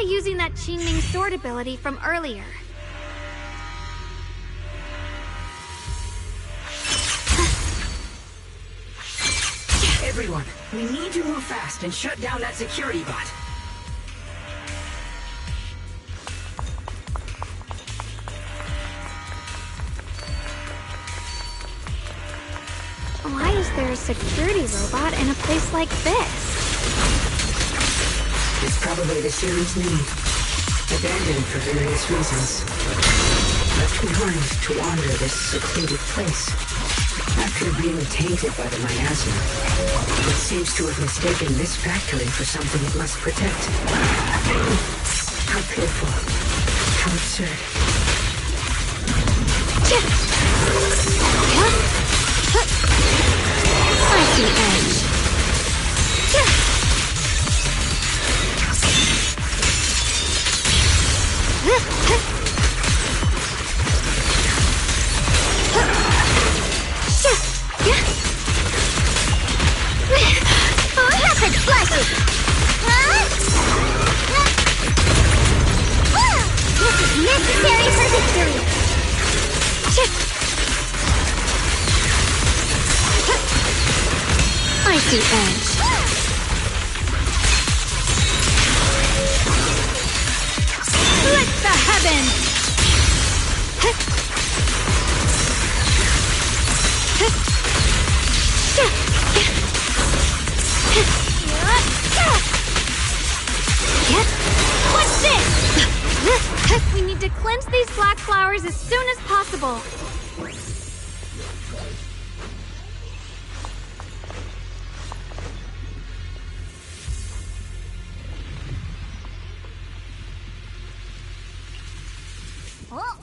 [SPEAKER 3] using that Qingming sword ability from earlier.
[SPEAKER 10] Everyone, we need to move fast and shut down that security bot.
[SPEAKER 3] Why is there a security robot in a place like this?
[SPEAKER 10] It's probably the series name. Abandoned for various reasons. Left behind to wander this secluded place. After being tainted by the miasma, it seems to have mistaken this factory for something it must protect. How pitiful. How absurd.
[SPEAKER 3] I see edge.
[SPEAKER 2] Rapid flashes! This is necessary for victory!
[SPEAKER 3] I see edge. Split the heavens!
[SPEAKER 2] What's this?
[SPEAKER 3] We need to cleanse these black flowers as soon as possible.
[SPEAKER 2] Oh.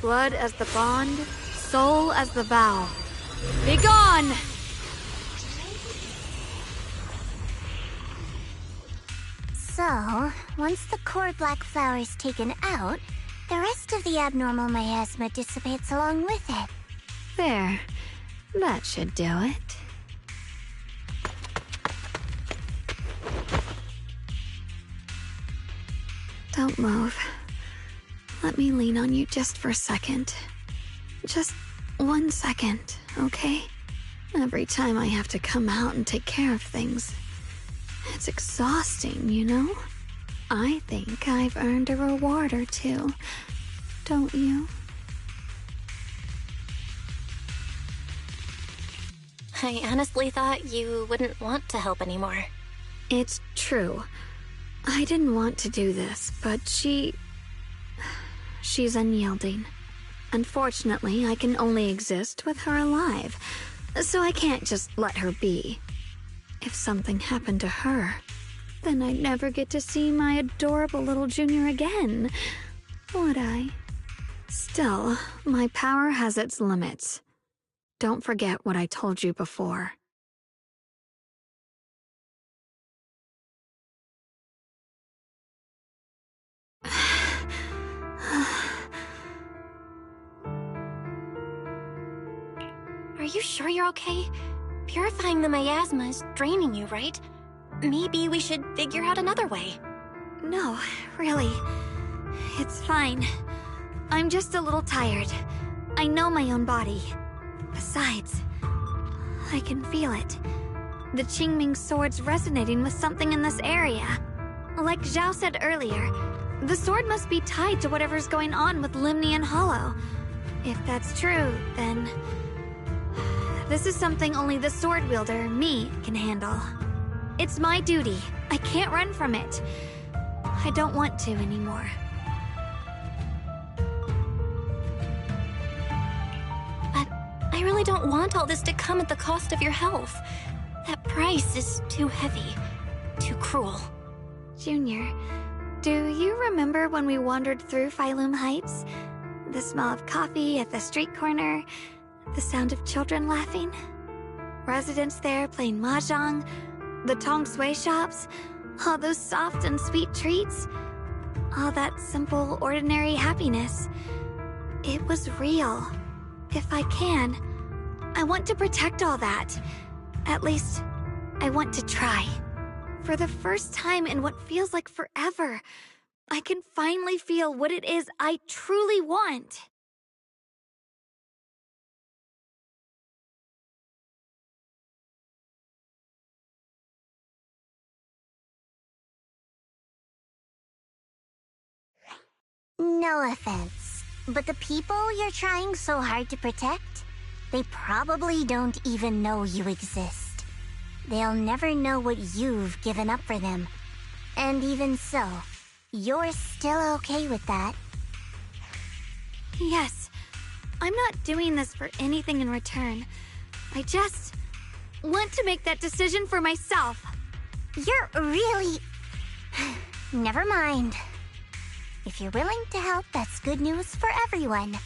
[SPEAKER 3] Blood as the bond, soul as the vow. Begone!
[SPEAKER 16] So, once the core black flower is taken out, the rest of the abnormal miasma dissipates along with it.
[SPEAKER 3] There. That should do it. Don't move. Let me lean on you just for a second. Just 1 second, okay? Every time I have to come out and take care of things, it's exhausting, you know? I think I've earned a reward or two, don't you?
[SPEAKER 8] I honestly thought you wouldn't want to help anymore.
[SPEAKER 3] It's true. I didn't want to do this, but she's unyielding. Unfortunately, I can only exist with her alive, so I can't just let her be. If something happened to her, then I'd never get to see my adorable little junior again, would I? Still, my power has its limits. Don't forget what I told you before.
[SPEAKER 8] Are you sure you're okay? Purifying the miasma is draining you, right? Maybe we should figure out another way.
[SPEAKER 3] No, really. It's fine. I'm just a little tired. I know my own body. Besides, I can feel it. The Qingming sword's resonating with something in this area. Like Zhao said earlier, the sword must be tied to whatever's going on with Lemnian Hollow. If that's true, then this is something only the sword wielder, me, can handle. It's my duty. I can't run from it. I don't want to anymore.
[SPEAKER 8] But I really don't want all this to come at the cost of your health. That price is too heavy, too cruel.
[SPEAKER 3] Junior, do you remember when we wandered through Phylum Heights? The smell of coffee at the street corner, the sound of children laughing? Residents there playing mahjong, the tong sui shops, all those soft and sweet treats, all that simple, ordinary happiness. It was real. If I can, I want to protect all that. At least, I want to try. For the first time in what feels like forever, I can finally feel what it is I truly want.
[SPEAKER 16] No offense, but the people you're trying so hard to protect, they probably don't even know you exist. They'll never know what you've given up for them. And even so, you're still okay with that?
[SPEAKER 3] Yes. I'm not doing this for anything in return. I just want to make that decision for myself.
[SPEAKER 16] You're really... Never mind. If you're willing to help, that's good news for everyone.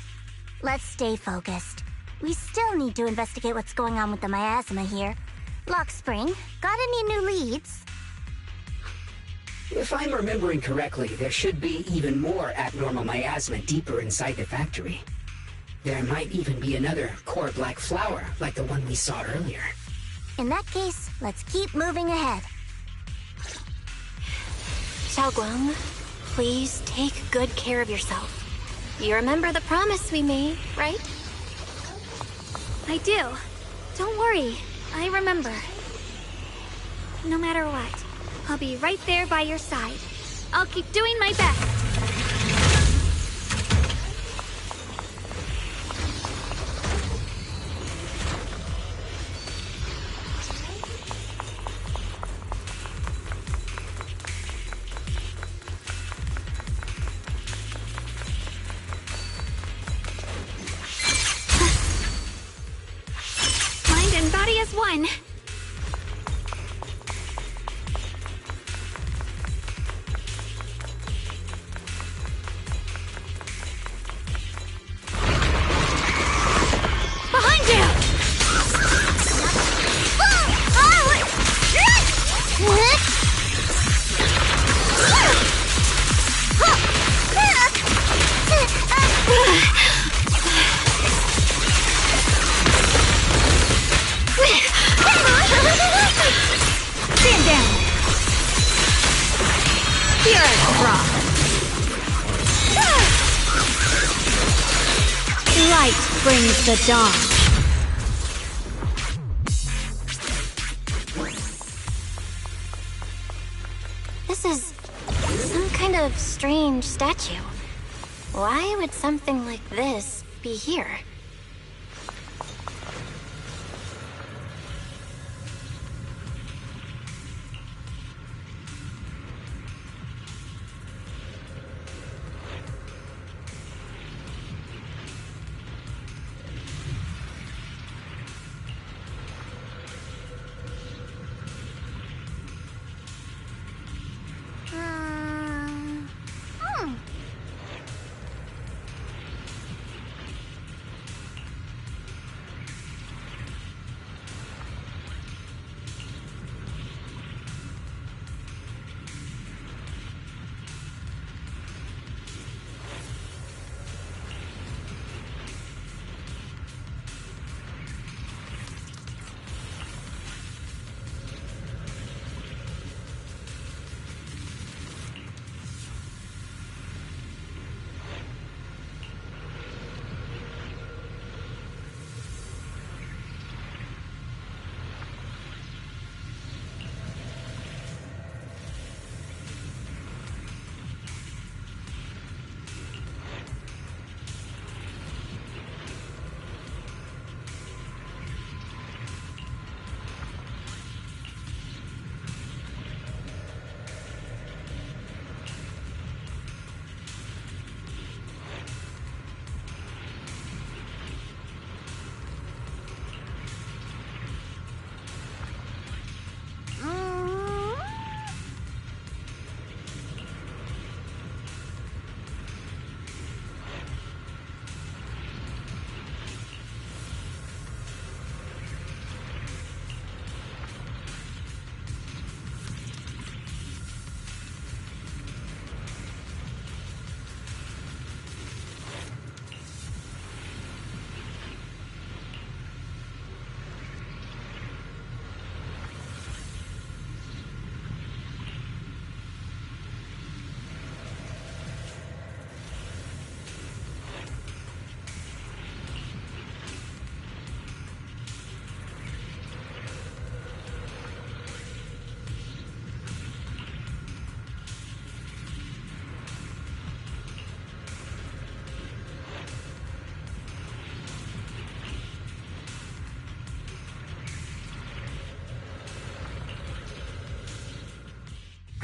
[SPEAKER 16] Let's stay focused. We still need to investigate what's going on with the miasma here. Lock Spring, got any new leads?
[SPEAKER 10] If I'm remembering correctly, there should be even more abnormal miasma deeper inside the factory. There might even be another core black flower, like the one we saw earlier.
[SPEAKER 16] In that case, let's keep moving ahead.
[SPEAKER 8] Xiaoguang, please take good care of yourself. You remember the promise we made, right?
[SPEAKER 3] I do. Don't worry. I remember. No matter what, I'll be right there by your side. I'll keep doing my best. Mind and body as one. Behind you! Stand down. Pure rock. Light brings the dawn.
[SPEAKER 8] This is some kind of strange statue. Why would something like this be here?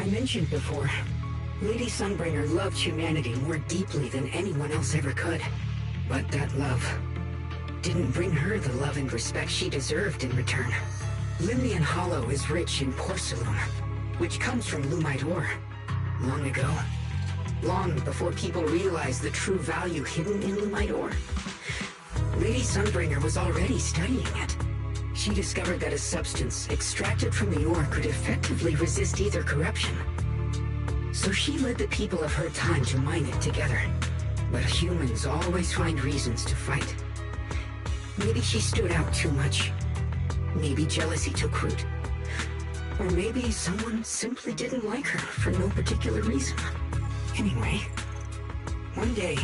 [SPEAKER 10] I mentioned before, Lady Sunbringer loved humanity more deeply than anyone else ever could. But that love didn't bring her the love and respect she deserved in return. Limnian Hollow is rich in porcelain, which comes from Lumite ore. Long ago, long before people realized the true value hidden in Lumite ore, Lady Sunbringer was already studying it. She discovered that a substance extracted from the ore could effectively resist either corruption. So she led the people of her time to mine it together. But humans always find reasons to fight. Maybe she stood out too much. Maybe jealousy took root. Or maybe someone simply didn't like her for no particular reason. Anyway, one day,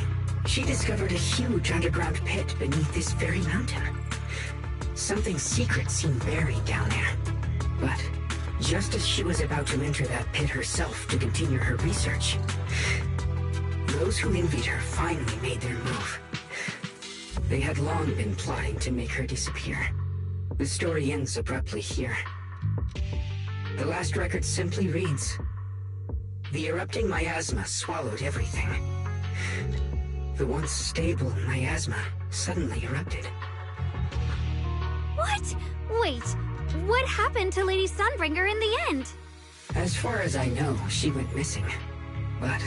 [SPEAKER 10] she discovered a huge underground pit beneath this very mountain. Something secret seemed buried down there. But just as she was about to enter that pit herself to continue her research, those who envied her finally made their move. They had long been plotting to make her disappear. The story ends abruptly here. The last record simply reads, "The erupting miasma swallowed everything." The once stable miasma suddenly erupted.
[SPEAKER 3] What? Wait, what happened to Lady Sunbringer in the end?
[SPEAKER 10] As far as I know, she went missing. But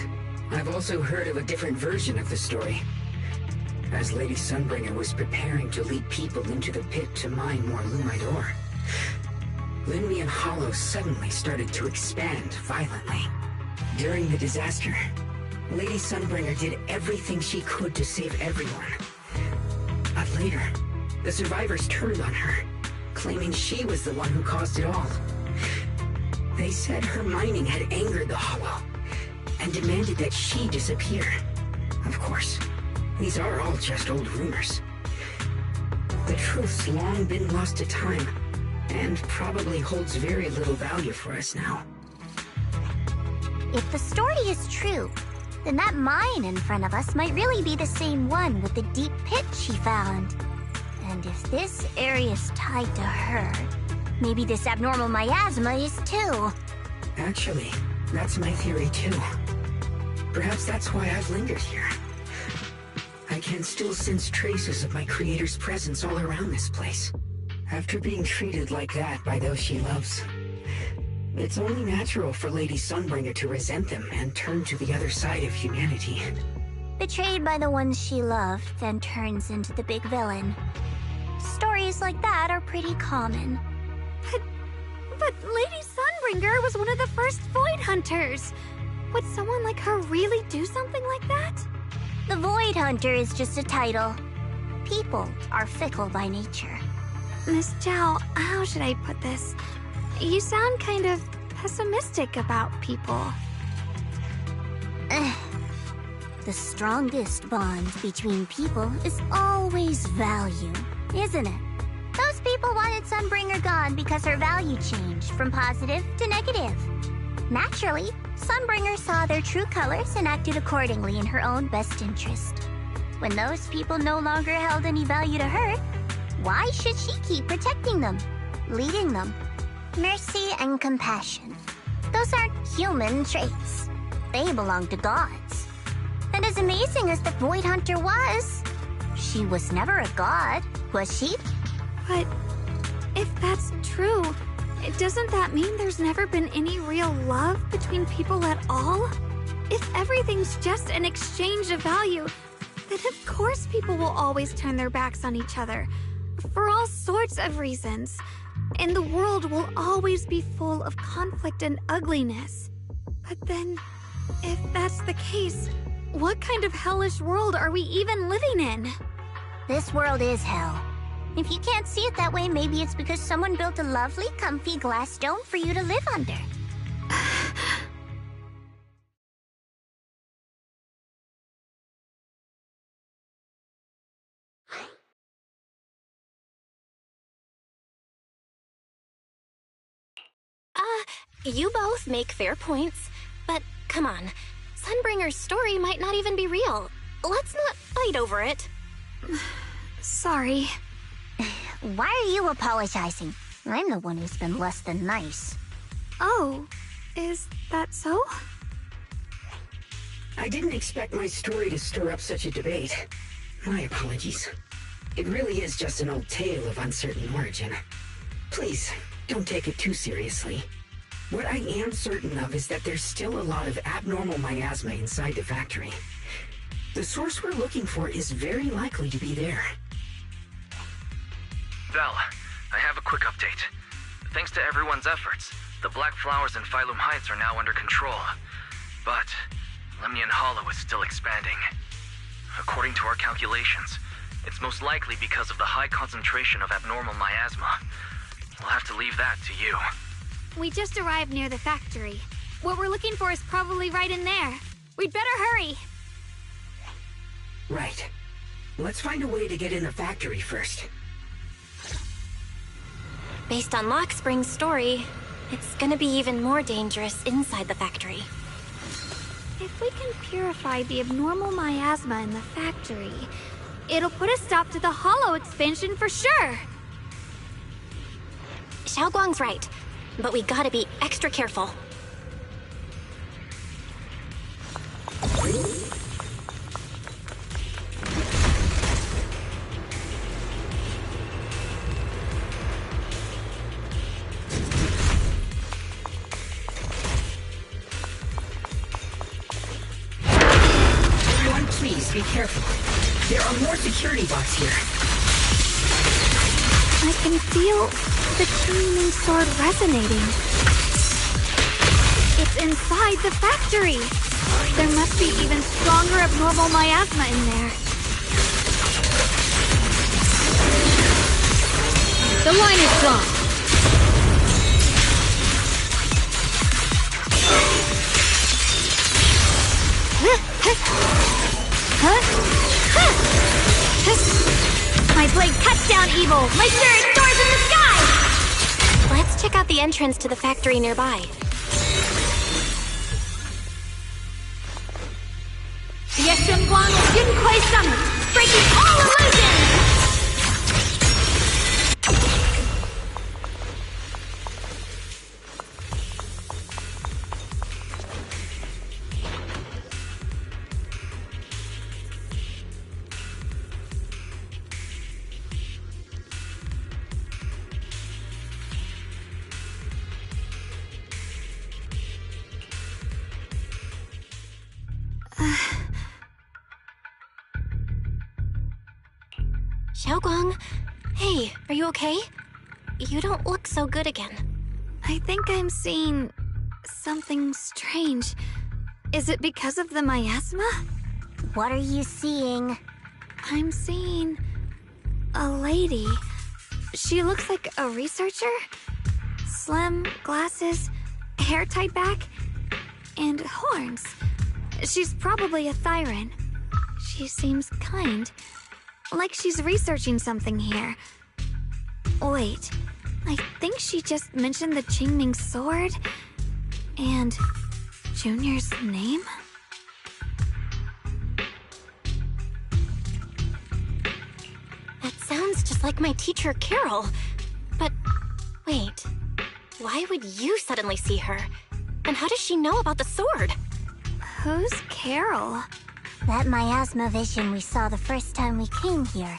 [SPEAKER 10] I've also heard of a different version of the story. As Lady Sunbringer was preparing to lead people into the pit to mine more Lumite ore, Limnian Hollow suddenly started to expand violently. During the disaster, Lady Sunbringer did everything she could to save everyone. But later, the survivors turned on her, claiming she was the one who caused it all. They said her mining had angered the Hollow, and demanded that she disappear. Of course, these are all just old rumors. The truth's long been lost to time, and probably holds very little value for us now.
[SPEAKER 16] If the story is true, then that mine in front of us might really be the same one with the deep pit she found. And if this area is tied to her, maybe this abnormal miasma is too.
[SPEAKER 10] Actually, that's my theory too. Perhaps that's why I've lingered here. I can still sense traces of my creator's presence all around this place. After being treated like that by those she loves, it's only natural for Lady Sunbringer to resent them and turn to the other side of humanity.
[SPEAKER 16] Betrayed by the ones she loved, then turns into the big villain. Stories like that are pretty common.
[SPEAKER 3] But Lady Sunbringer was one of the first Void Hunters. Would someone like her really do something like that?
[SPEAKER 16] The Void Hunter is just a title. People are fickle by nature.
[SPEAKER 3] Miss Zhao, how should I put this? You sound kind of pessimistic about people.
[SPEAKER 16] The strongest bond between people is always value, isn't it? Those people wanted Sunbringer gone because her value changed from positive to negative. Naturally, Sunbringer saw their true colors and acted accordingly in her own best interest. When those people no longer held any value to her, why should she keep protecting them, leading them? Mercy and compassion. Those aren't human traits. They belong to gods. And as amazing as the Void Hunter was, she was never a god, was she?
[SPEAKER 3] But if that's true, doesn't that mean there's never been any real love between people at all? If everything's just an exchange of value, then of course people will always turn their backs on each other. For all sorts of reasons. And the world will always be full of conflict and ugliness. But then, if that's the case, what kind of hellish world are we even living in?
[SPEAKER 16] This world is hell. If you can't see it that way, maybe it's because someone built a lovely, comfy glass dome for you to live under.
[SPEAKER 8] You both make fair points, but come on. Sunbringer's story might not even be real. Let's not fight over it.
[SPEAKER 3] Sorry.
[SPEAKER 16] Why are you apologizing? I'm the one who's been less than nice.
[SPEAKER 3] Oh, Is that so?
[SPEAKER 10] I didn't expect my story to stir up such a debate. My apologies. It really is just an old tale of uncertain origin. Please, don't take it too seriously. What I am certain of is that there's still a lot of abnormal miasma inside the factory. The source we're looking for is very likely to be there.
[SPEAKER 1] Val, I have a quick update. Thanks to everyone's efforts, the black flowers in Phylum Heights are now under control. But Lemnian Hollow is still expanding. According to our calculations, it's most likely because of the high concentration of abnormal miasma. We'll have to leave that to you.
[SPEAKER 3] We just arrived near the factory. What we're looking for is probably right in there. We'd better hurry.
[SPEAKER 10] Right. Let's find a way to get in the factory first.
[SPEAKER 8] Based on Lockspring's story, it's gonna be even more dangerous inside the factory.
[SPEAKER 3] If we can purify the abnormal miasma in the factory, it'll put a stop to the Hollow expansion for sure.
[SPEAKER 8] Xiaoguang's right, but we gotta be extra careful.
[SPEAKER 10] Everyone, please be careful. There are more security bots here.
[SPEAKER 3] I can feel the Qingming sword resonating. It's inside the factory. There must be even stronger abnormal miasma in there.
[SPEAKER 18] The line is drawn.
[SPEAKER 3] My blade cuts down evil! My spirit soars in the sky!
[SPEAKER 8] Let's check out the entrance to the factory nearby.
[SPEAKER 3] The Guang of Yunquai Summit, breaking all illusions!
[SPEAKER 8] Xiaoguang, hey, are you okay? You don't look so good again.
[SPEAKER 3] I think I'm seeing something strange. Is it because of the miasma?
[SPEAKER 16] What are you seeing?
[SPEAKER 3] I'm seeing a lady. She looks like a researcher. Slim, glasses, hair tied back, and horns. She's probably a Thyran. She seems kind. Like she's researching something here. Wait, I think she just mentioned the Qingming sword and Junior's name?
[SPEAKER 8] That sounds just like my teacher, Carol. But wait, why would you suddenly see her? And how does she know about the sword?
[SPEAKER 3] Who's Carol?
[SPEAKER 16] That miasma vision we saw the first time we came here.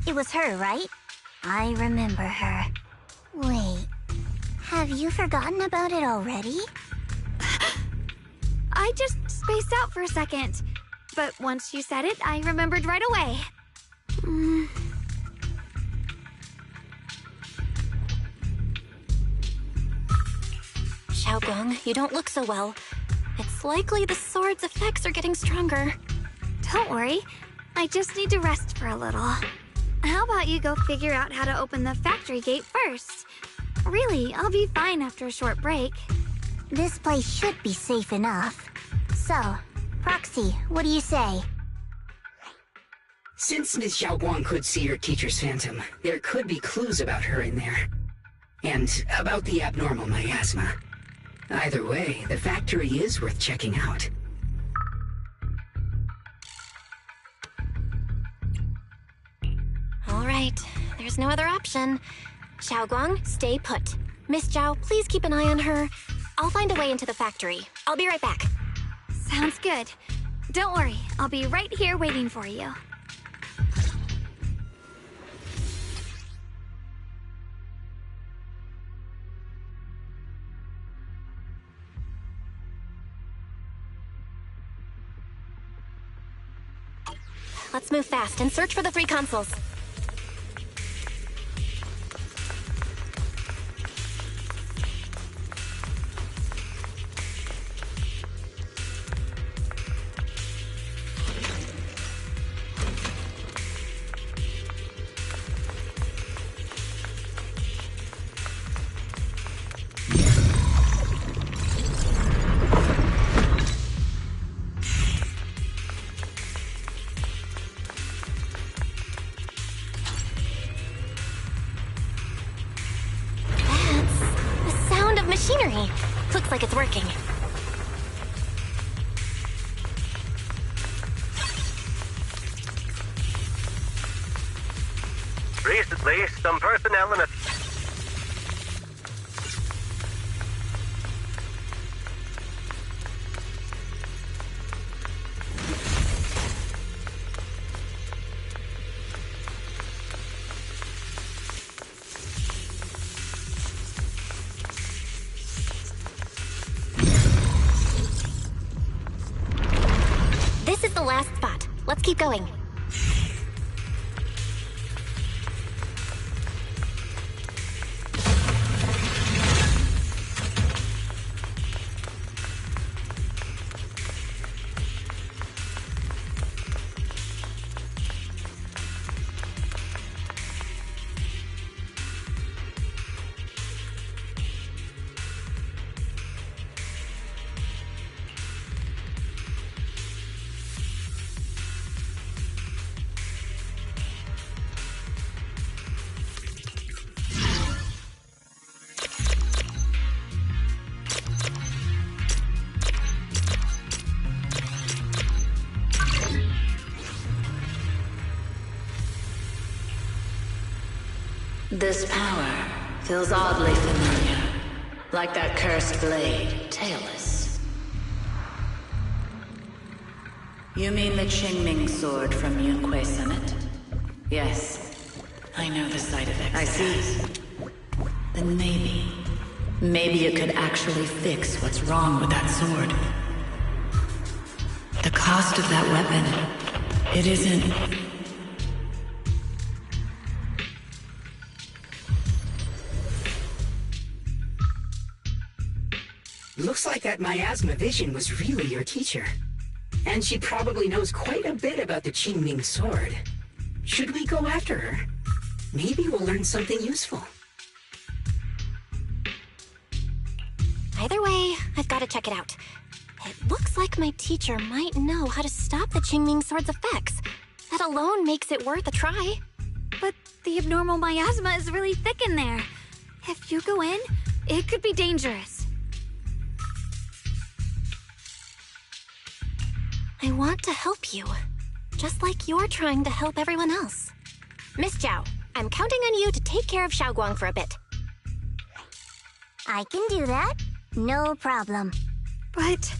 [SPEAKER 16] It was her, right? I remember her. Wait, have you forgotten about it already?
[SPEAKER 3] I just spaced out for a second. But once you said it, I remembered right away.
[SPEAKER 8] Xiaoguang, you don't look so well. It's likely the sword's effects are getting stronger.
[SPEAKER 3] Don't worry. I just need to rest for a little. How about you go figure out how to open the factory gate first? Really, I'll be fine after a short break.
[SPEAKER 16] This place should be safe enough. So, Proxy, what do you say?
[SPEAKER 10] Since Ms. Xiaoguang could see her teacher's phantom, there could be clues about her in there. And about the abnormal miasma. Either way, the factory is worth checking out.
[SPEAKER 8] All right, there's no other option. Xiaoguang, stay put. Miss Zhao, please keep an eye on her. I'll find a way into the factory. I'll be right back.
[SPEAKER 3] Sounds good. Don't worry, I'll be right here waiting for you.
[SPEAKER 8] Let's move fast and search for the 3 consoles. Machinery. Looks like it's working.
[SPEAKER 19] Recently, some personnel in a...
[SPEAKER 8] This is the last spot. Let's keep going.
[SPEAKER 11] This power feels oddly familiar, like that cursed blade, tailless. You mean the Qingming sword from Yunquei Summit? Yes, I know the side effects. I see. Then maybe it could actually fix what's wrong with that sword. The cost of that weapon, it isn't...
[SPEAKER 10] Looks like that miasma vision was really your teacher. And she probably knows quite a bit about the Qingming sword. Should we go after her? Maybe we'll learn something useful.
[SPEAKER 8] Either way, I've got to check it out. It looks like my teacher might know how to stop the Qingming sword's effects. That alone makes it worth a try.
[SPEAKER 3] But the abnormal miasma is really thick in there. If you go in, it could be dangerous.
[SPEAKER 8] I want to help you, just like you're trying to help everyone else. Miss Zhao, I'm counting on you to take care of Xiaoguang for a bit.
[SPEAKER 16] I can do that. No problem.
[SPEAKER 3] But...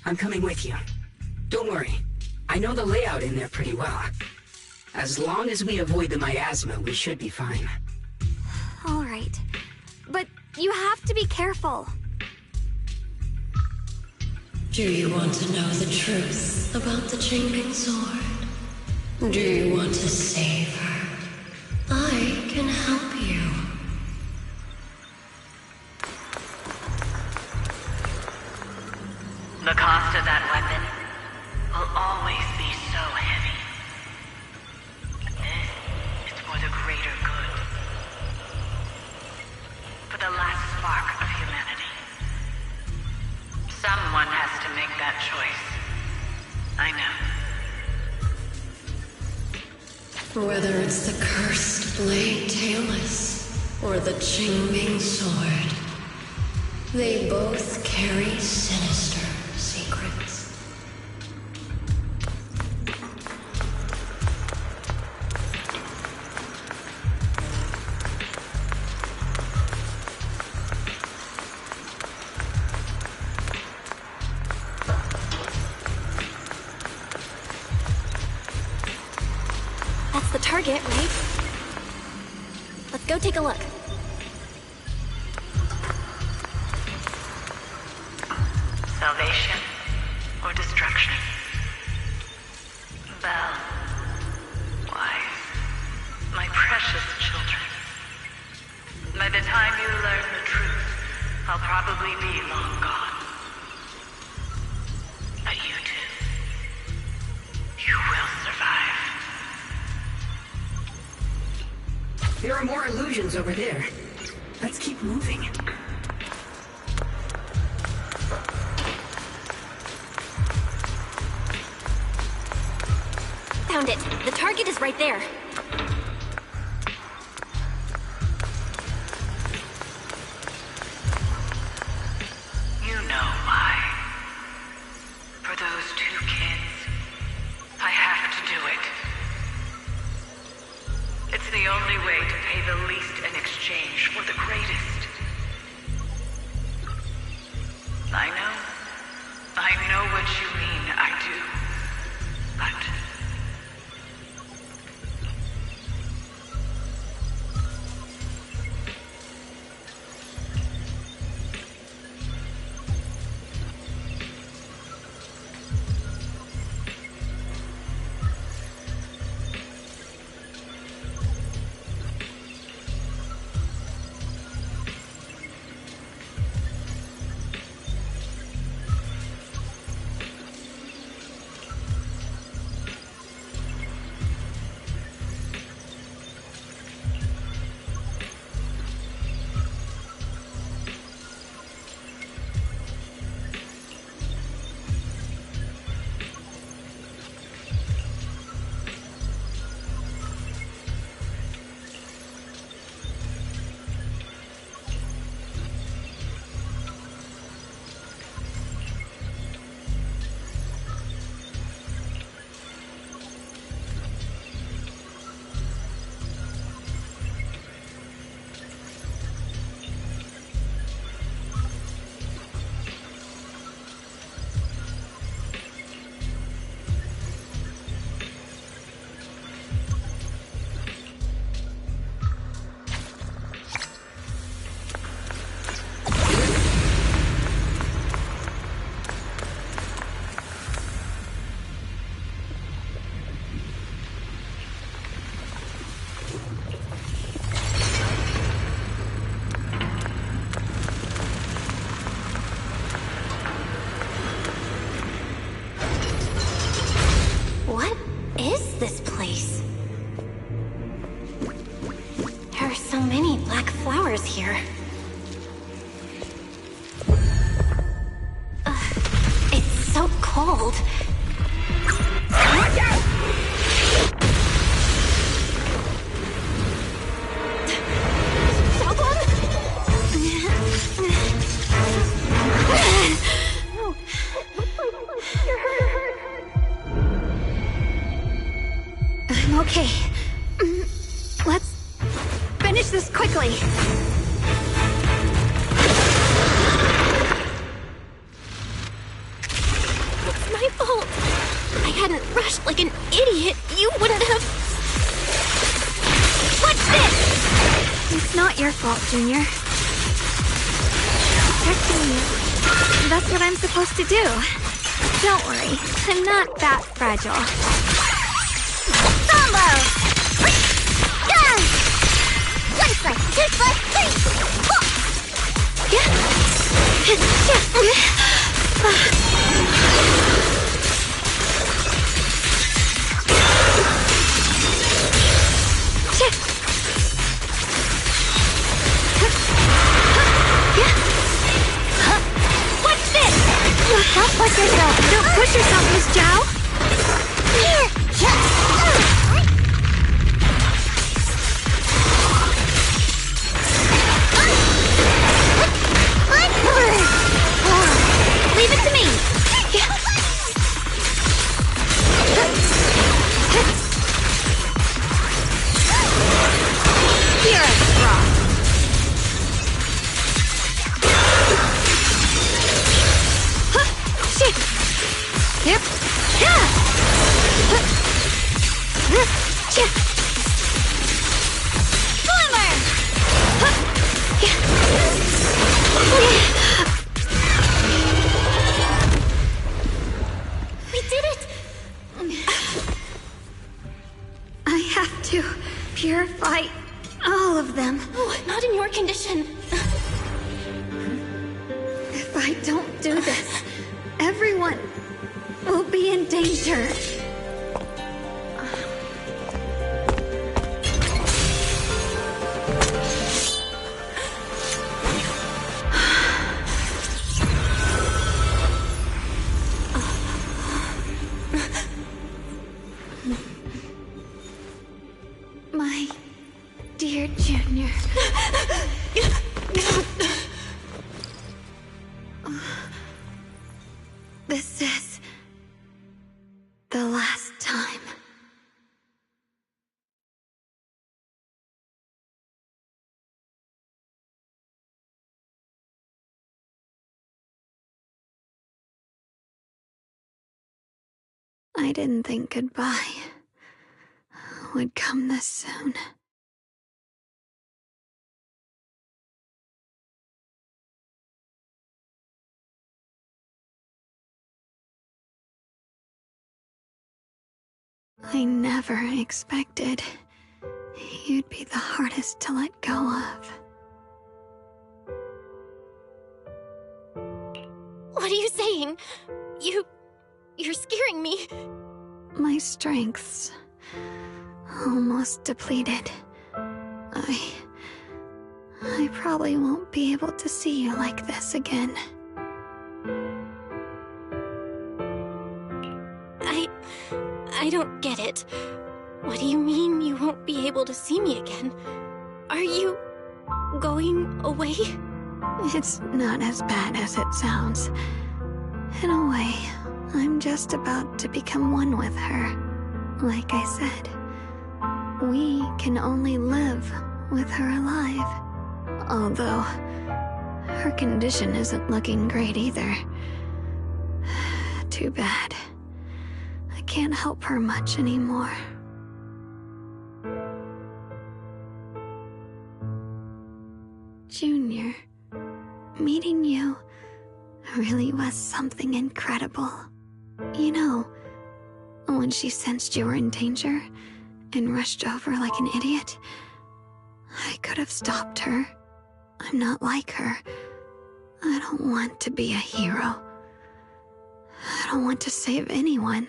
[SPEAKER 10] I'm coming with you. Don't worry. I know the layout in there pretty well. As long as we avoid the miasma, we should be fine.
[SPEAKER 3] All right. But you have to be careful.
[SPEAKER 17] Do you want to know the truth about the Qingming sword? Do you want to save her? I can help you.
[SPEAKER 11] The cost of that weapon will always be so heavy. This is for the greater good. For the last spark of humanity. Someone has to make that choice. I know.
[SPEAKER 17] Whether it's the cursed blade tailless or the Qingming sword, they both carry sinister secrets.
[SPEAKER 8] That's the target, right? Let's go take a look.
[SPEAKER 5] Salvation or destruction? Belle. Why, my precious children. By the time you learn the truth, I'll probably be long gone. But you two, you will survive.
[SPEAKER 10] There are more illusions over there. Let's keep moving.
[SPEAKER 8] Found it. The target is right there.
[SPEAKER 5] You know why. For those two kids, I have to do it. It's the only way to pay the least in exchange for the greatest. I know what you mean, I do. But
[SPEAKER 8] What is this place? There are so many black flowers here. It's so cold. Watch out!
[SPEAKER 3] I'm okay. Let's finish this quickly.
[SPEAKER 8] It's my fault. If I hadn't rushed like an idiot, you wouldn't have... What's this?
[SPEAKER 3] It's not your fault, Junior. Protecting you. That's what I'm supposed to do. Don't worry, I'm not that fragile.
[SPEAKER 2] Combo! Done! 1 foot, 2 foot, 3!
[SPEAKER 8] What's this?
[SPEAKER 3] Don't push yourself! Don't push yourself, Miss Zhao! have to purify all of them.
[SPEAKER 8] Oh, not in your condition.
[SPEAKER 3] If I don't do this, everyone will be in danger. My dear Junior. This is the last time. I didn't think goodbye would come this soon. I never expected you'd be the hardest to let go of.
[SPEAKER 8] What are you saying? You're scaring me.
[SPEAKER 3] My strength's almost depleted. I probably won't be able to see you like this again.
[SPEAKER 8] I don't get it. What do you mean you won't be able to see me again? Are you going away?
[SPEAKER 3] It's not as bad as it sounds. In a way, I'm just about to become one with her. Like I said, we can only live with her alive. Although, her condition isn't looking great either. Too bad. I can't help her much anymore. Junior, meeting you really was something incredible. You know, when she sensed you were in danger and rushed over like an idiot, I could have stopped her. I'm not like her. I don't want to be a hero. I don't want to save anyone.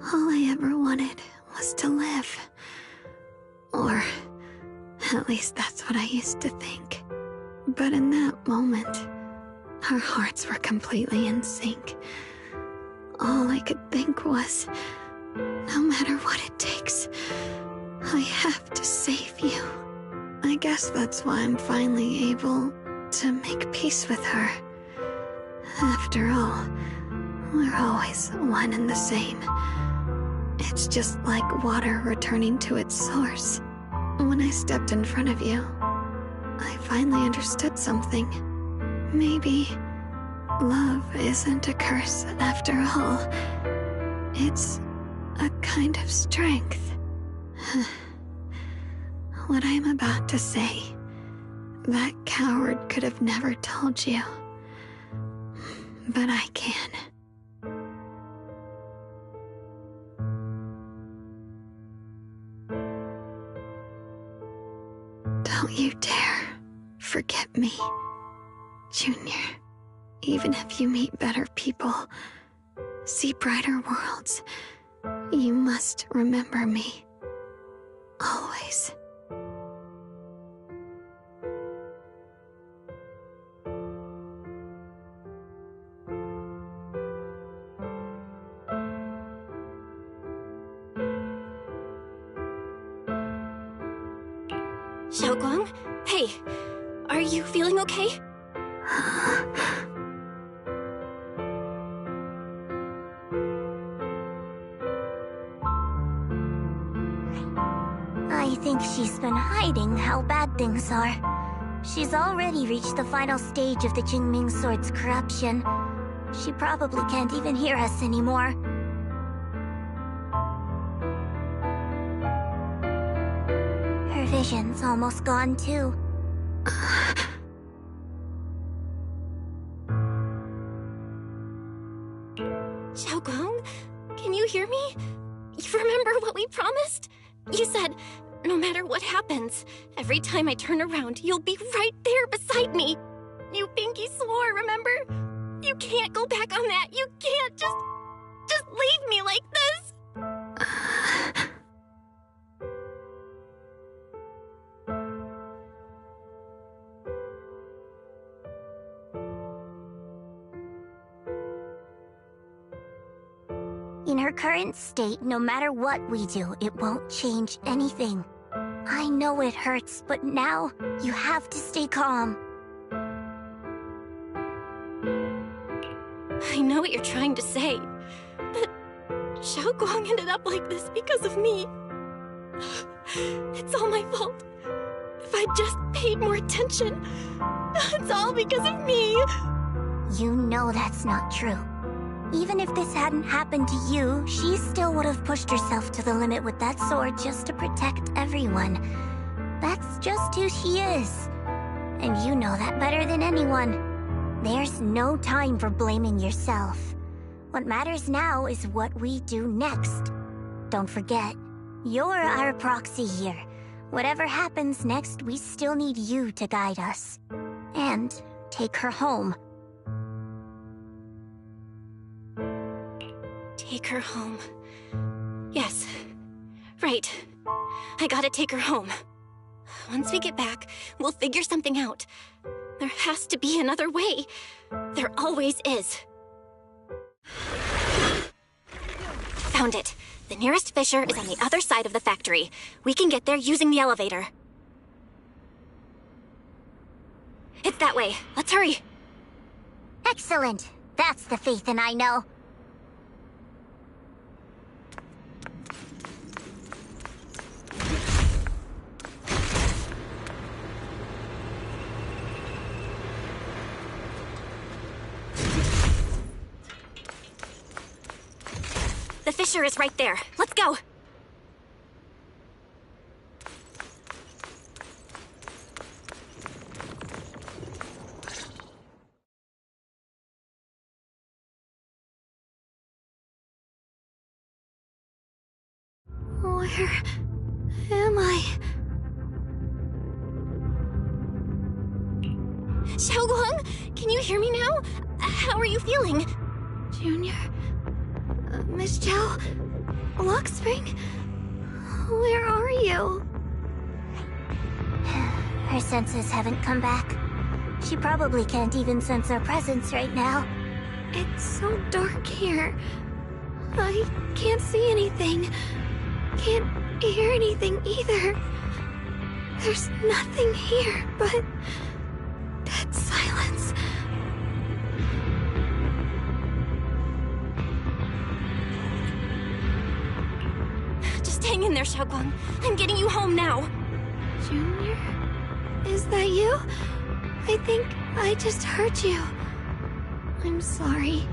[SPEAKER 3] All I ever wanted was to live. Or at least that's what I used to think. But in that moment, our hearts were completely in sync. All I could think was, no matter what it takes, I have to save you. I guess that's why I'm finally able to make peace with her. After all, we're always one and the same. It's just like water returning to its source. When I stepped in front of you, I finally understood something. Maybe love isn't a curse after all. It's a kind of strength. What I'm about to say, that coward could have never told you. But I can. Don't you dare forget me, Junior. Even if you meet better people, see brighter worlds, you must remember me. Always.
[SPEAKER 8] Xiaoguang? Hey, are you feeling okay?
[SPEAKER 16] I think she's been hiding how bad things are. She's already reached the final stage of the Qingming Sword's corruption. She probably can't even hear us anymore. Her vision's almost gone too.
[SPEAKER 8] Xiaoguang, can you hear me? You remember what we promised? You said, no matter what happens, every time I turn around, you'll be right there beside me. You pinky swore, remember? You can't go back on that. You can't just leave me like this.
[SPEAKER 16] In her current state, no matter what we do, it won't change anything. I know it hurts, but now you have to stay calm.
[SPEAKER 8] I know what you're trying to say, but Xiaoguang ended up like this because of me. It's all my fault. If I just paid more attention, it's all because of me.
[SPEAKER 16] You know that's not true. Even if this hadn't happened to you, she still would have pushed herself to the limit with that sword just to protect everyone. That's just who she is. And you know that better than anyone. There's no time for blaming yourself. What matters now is what we do next. Don't forget, you're our proxy here. Whatever happens next, we still need you to guide us. And take her home.
[SPEAKER 8] Take her home. Yes. Right. I gotta take her home. Once we get back, we'll figure something out. There has to be another way. There always is. Found it. The nearest fissure is on the other side of the factory. We can get there using the elevator. It's that way. Let's hurry.
[SPEAKER 16] Excellent. That's the Phaethon I know.
[SPEAKER 8] The fissure is right there. Let's go.
[SPEAKER 3] Where am I?
[SPEAKER 8] Xiaoguang, can you hear me now? How are you feeling?
[SPEAKER 3] Junior? Miss Chow? Luxspring? Where are you?
[SPEAKER 16] Her senses haven't come back. She probably can't even sense our presence right now.
[SPEAKER 3] It's so dark here. I can't see anything. Can't hear anything either. There's nothing here but dead silence.
[SPEAKER 8] Just hang in there, Xiaoguang. I'm getting you home now.
[SPEAKER 3] Junior? Is that you? I think I just heard you. I'm sorry.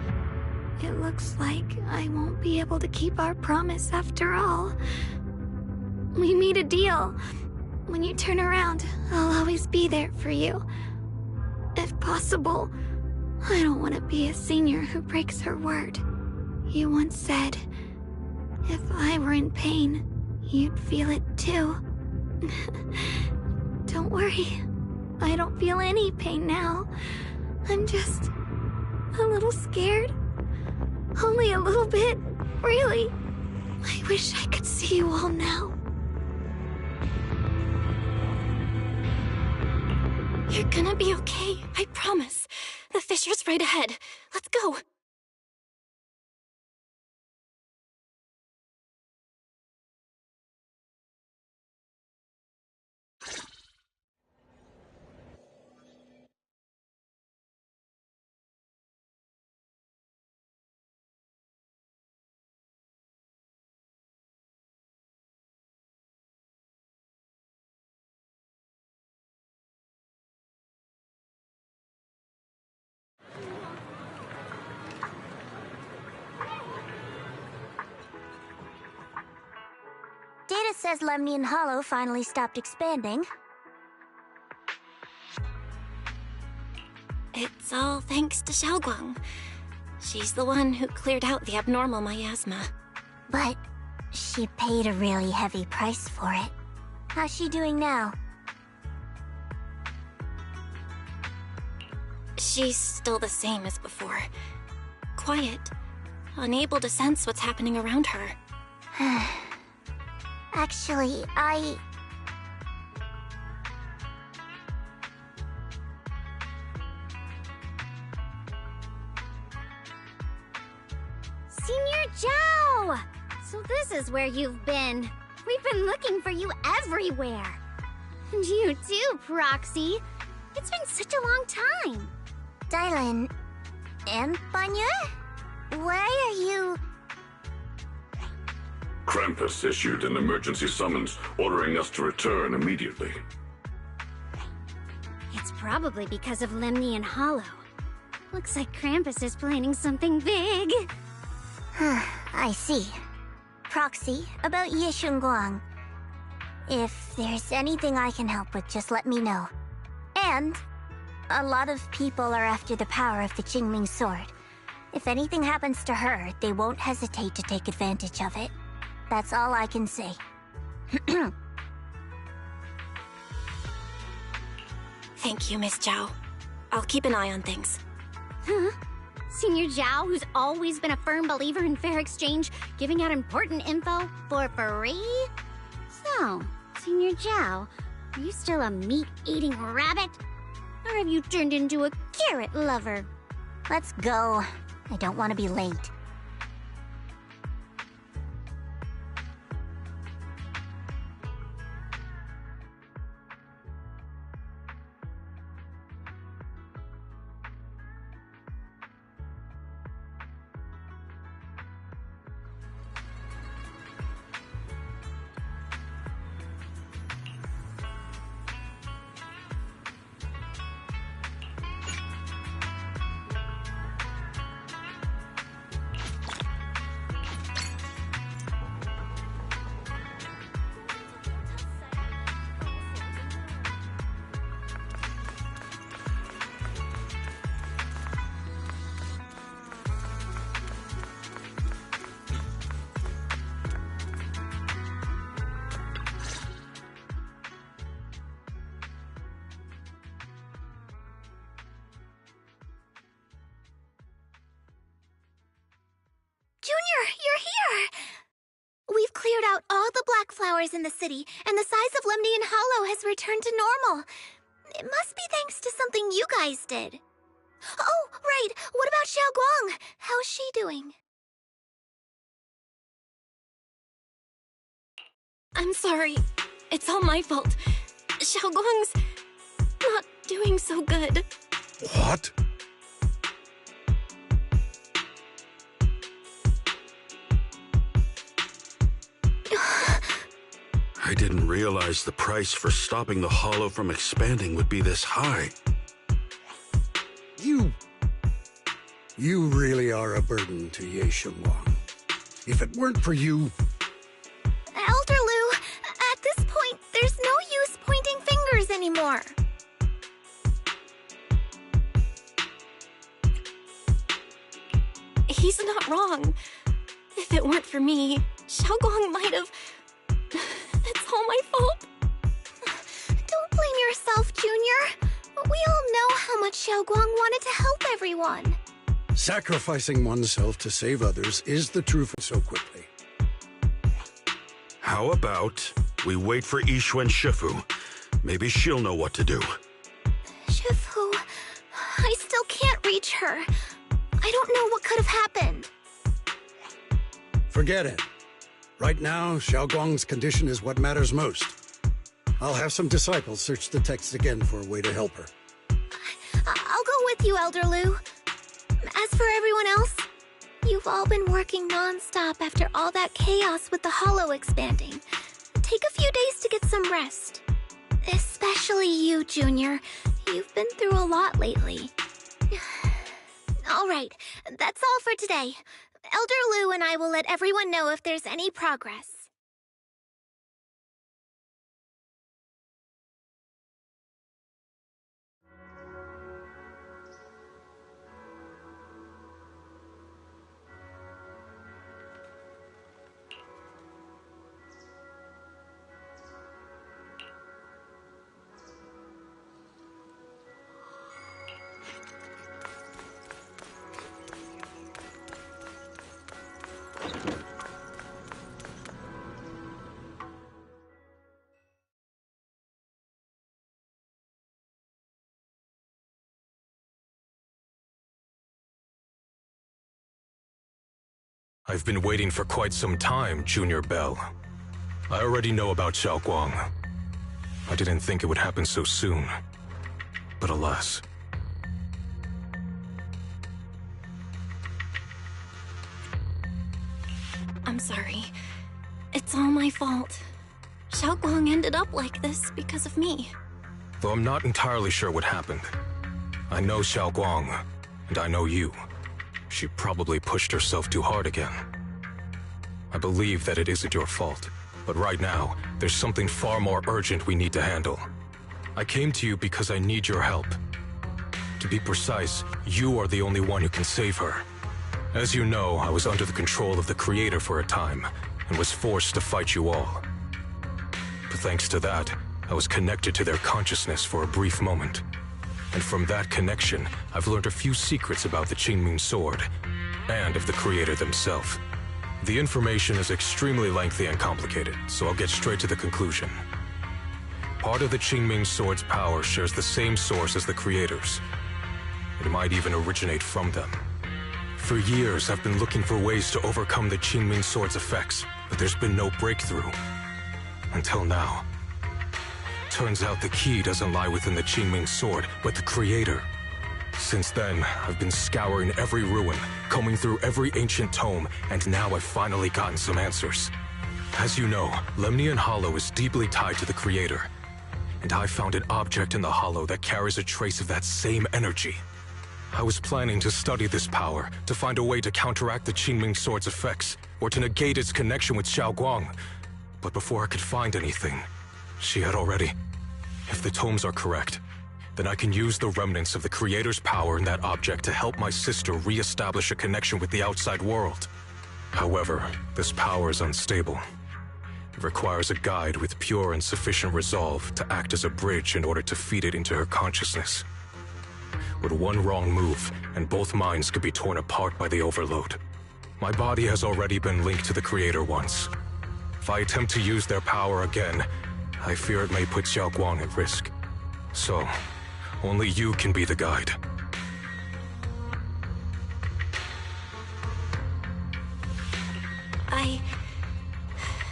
[SPEAKER 3] It looks like I won't be able to keep our promise after all. We made a deal. When you turn around, I'll always be there for you. If possible, I don't want to be a senior who breaks her word. You once said, if I were in pain, you'd feel it too. Don't worry. I don't feel any pain now. I'm just a little scared. Only a little bit, really. I wish I could see you all now.
[SPEAKER 8] You're gonna be okay, I promise. The fissure's right ahead. Let's go.
[SPEAKER 16] Data says Lemnian Hollow finally stopped expanding.
[SPEAKER 8] It's all thanks to Xiaoguang. She's the one who cleared out the abnormal miasma.
[SPEAKER 16] But she She paid a really heavy price for it. How's she doing now?
[SPEAKER 8] She's still the same as before. Quiet, unable to sense what's happening around her.
[SPEAKER 16] Actually,
[SPEAKER 2] Senior Zhao! So this is where you've been. We've been looking for you everywhere. And you too, Proxy. It's been such a long time.
[SPEAKER 16] Dylan and Banya? Why are you...
[SPEAKER 6] Krampus issued an emergency summons ordering us to return immediately.
[SPEAKER 2] It's probably because of Lemni and Hollow. Looks like Krampus is planning something big.
[SPEAKER 16] I see. Proxy, about Ye Shunguang. If there's anything I can help with, just let me know. And a lot of people are after the power of the Qingming sword. If anything happens to her, they won't hesitate to take advantage of it. That's all I can say.
[SPEAKER 8] Thank you, Miss Zhao. I'll keep an eye on things.
[SPEAKER 2] Huh? Senior Zhao, who's always been a firm believer in fair exchange, giving out important info for free? So, Senior Zhao, are you still a meat-eating rabbit? Or have you turned into a carrot lover?
[SPEAKER 16] Let's go. I don't want to be late.
[SPEAKER 2] Junior, you're here! We've cleared out all the black flowers in the city, and the size of Lemnian Hollow has returned to normal. It must be thanks to something you guys did. Oh, right! What about Xiao Guang? How's she doing?
[SPEAKER 8] I'm sorry. It's all my fault. Xiao Guang's not doing so good.
[SPEAKER 4] What?
[SPEAKER 7] I didn't realize the price for stopping the Hollow from expanding would be this high.
[SPEAKER 4] You really are a burden to Ye Shunguang. If it weren't for you...
[SPEAKER 2] Elder Lu, at this point, there's no use pointing fingers anymore.
[SPEAKER 8] He's not wrong. If it weren't for me, Xiao Guang might have... It's all my fault.
[SPEAKER 2] Don't blame yourself, Junior. We all know how much Xiao Guang wanted to help everyone.
[SPEAKER 4] Sacrificing oneself to save others is the truth so quickly.
[SPEAKER 7] How about we wait for Yixuan Shifu? Maybe she'll know what to do.
[SPEAKER 2] Shifu... I still can't reach her. I don't know what could have happened.
[SPEAKER 4] Forget it. Right now, Xiao Guang's condition is what matters most. I'll have some disciples search the text again for a way to help her.
[SPEAKER 2] I'll go with you, Elder Lu. As for everyone else, you've all been working non-stop after all that chaos with the Hollow expanding. Take a few days to get some rest. Especially you, Junior. You've been through a lot lately. All right, that's all for today. Elder Lu and I will let everyone know if there's any progress.
[SPEAKER 20] I've been waiting for quite some time, Junior Bell. I already know about Xiaoguang. I didn't think it would happen so soon. But alas.
[SPEAKER 8] I'm sorry. It's all my fault. Xiaoguang ended up like this because of me.
[SPEAKER 20] Though I'm not entirely sure what happened. I know Xiaoguang, and I know you. She probably pushed herself too hard again. I believe that it isn't your fault, but right now, there's something far more urgent we need to handle. I came to you because I need your help. To be precise, you are the only one who can save her. As you know, I was under the control of the Creator for a time, and was forced to fight you all. But thanks to that, I was connected to their consciousness for a brief moment. And from that connection, I've learned a few secrets about the Qingming Sword, and of the Creator themselves. The information is extremely lengthy and complicated, so I'll get straight to the conclusion. Part of the Qingming Sword's power shares the same source as the Creator's. It might even originate from them. For years, I've been looking for ways to overcome the Qingming Sword's effects, but there's been no breakthrough. Until now. Turns out the key doesn't lie within the Qingming Sword, but the Creator. Since then, I've been scouring every ruin, combing through every ancient tome, and now I've finally gotten some answers. As you know, Lemnian Hollow is deeply tied to the Creator. And I found an object in the Hollow that carries a trace of that same energy. I was planning to study this power, to find a way to counteract the Qingming Sword's effects, or to negate its connection with Xiaoguang. But before I could find anything, she had already... If the tomes are correct, then I can use the remnants of the Creator's power in that object to help my sister re-establish a connection with the outside world. However, this power is unstable. It requires a guide with pure and sufficient resolve to act as a bridge in order to feed it into her consciousness. With one wrong move, and both minds could be torn apart by the overload. My body has already been linked to the Creator once. If I attempt to use their power again, I fear it may put Xiaoguang at risk. So, only you can be the guide.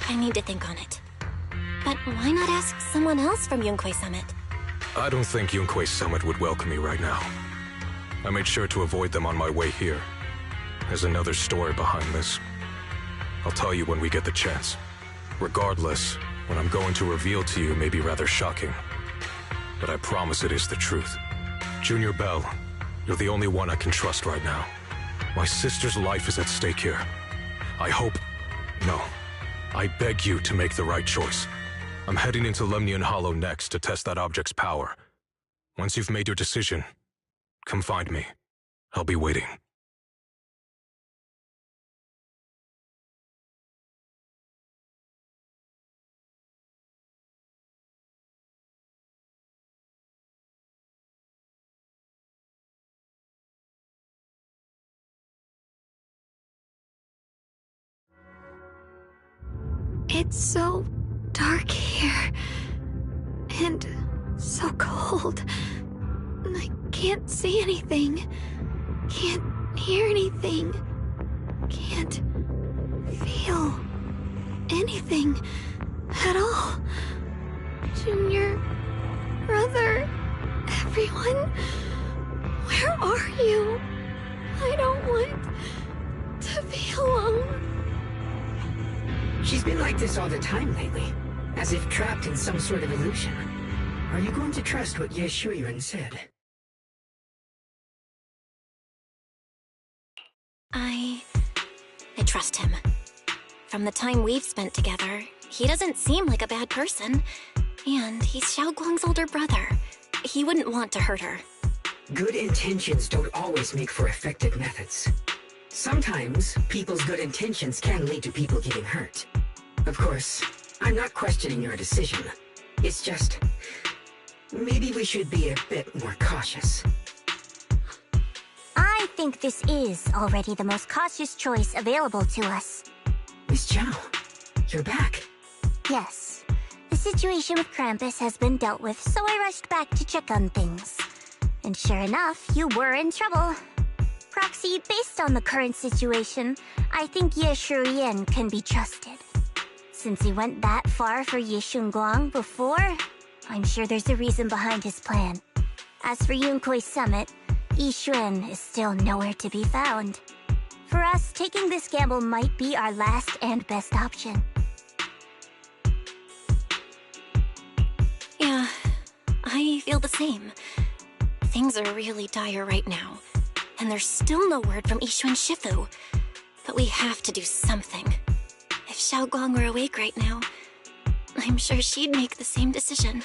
[SPEAKER 8] I need to think on it. But why not ask someone else from Yunque Summit?
[SPEAKER 20] I don't think Yunque Summit would welcome me right now. I made sure to avoid them on my way here. There's another story behind this. I'll tell you when we get the chance. Regardless, what I'm going to reveal to you may be rather shocking. But I promise it is the truth. Junior Bell, you're the only one I can trust right now. My sister's life is at stake here. I hope... No. I beg you to make the right choice. I'm heading into Lemnian Hollow next to test that object's power. Once you've made your decision, come find me. I'll be waiting.
[SPEAKER 3] It's so dark here. And so cold. I can't see anything. Can't hear anything. Can't feel anything at all. Junior, brother, everyone, where are you? I don't want to be alone.
[SPEAKER 10] She's been like this all the time lately, as if trapped in some sort of illusion. Are you going to trust what Ye Shuiyuan said?
[SPEAKER 8] I trust him. From the time we've spent together, he doesn't seem like a bad person. And he's Xiaoguang's older brother. He wouldn't want to hurt her.
[SPEAKER 10] Good intentions don't always make for effective methods. Sometimes, people's good intentions can lead to people getting hurt. Of course, I'm not questioning your decision. It's just... maybe we should be a bit more cautious.
[SPEAKER 16] I think this is already the most cautious choice available to us.
[SPEAKER 10] Miss Zhao, you're back.
[SPEAKER 16] Yes. The situation with Krampus has been dealt with, so I rushed back to check on things. And sure enough, you were in trouble. Proxy, based on the current situation, I think Ye Shuyan can be trusted. Since he went that far for Ye Shunguang before, I'm sure there's a reason behind his plan. As for Yunkuei Summit, Yi Xuan is still nowhere to be found. For us, taking this gamble might be our last and best option.
[SPEAKER 8] Yeah, I feel the same. Things are really dire right now, and there's still no word from Yishuan Shifu. But we have to do something. If Xiao Guang were awake right now, I'm sure she'd make the same decision.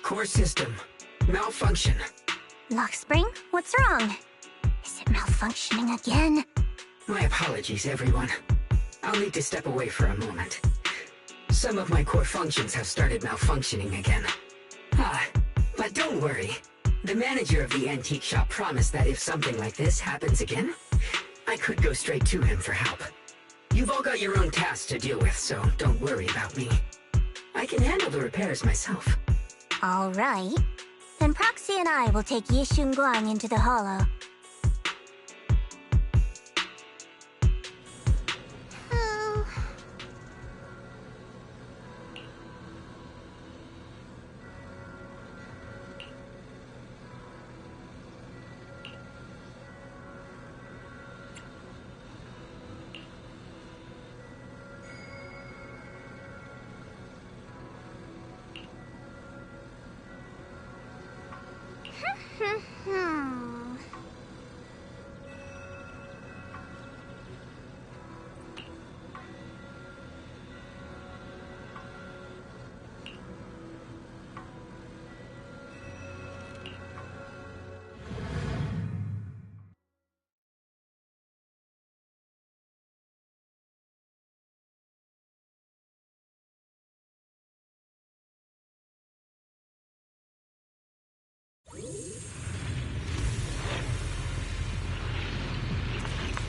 [SPEAKER 10] Core system. Malfunction.
[SPEAKER 16] Lockspring, what's wrong? Is it malfunctioning again?
[SPEAKER 10] My apologies, everyone. I'll need to step away for a moment. Some of my core functions have started malfunctioning again. But don't worry. The manager of the antique shop promised that if something like this happens again, I could go straight to him for help. You've all got your own tasks to deal with, so don't worry about me. I can handle the repairs myself.
[SPEAKER 16] All right. Then Proxy and I will take Ye Shunguang into the hollow.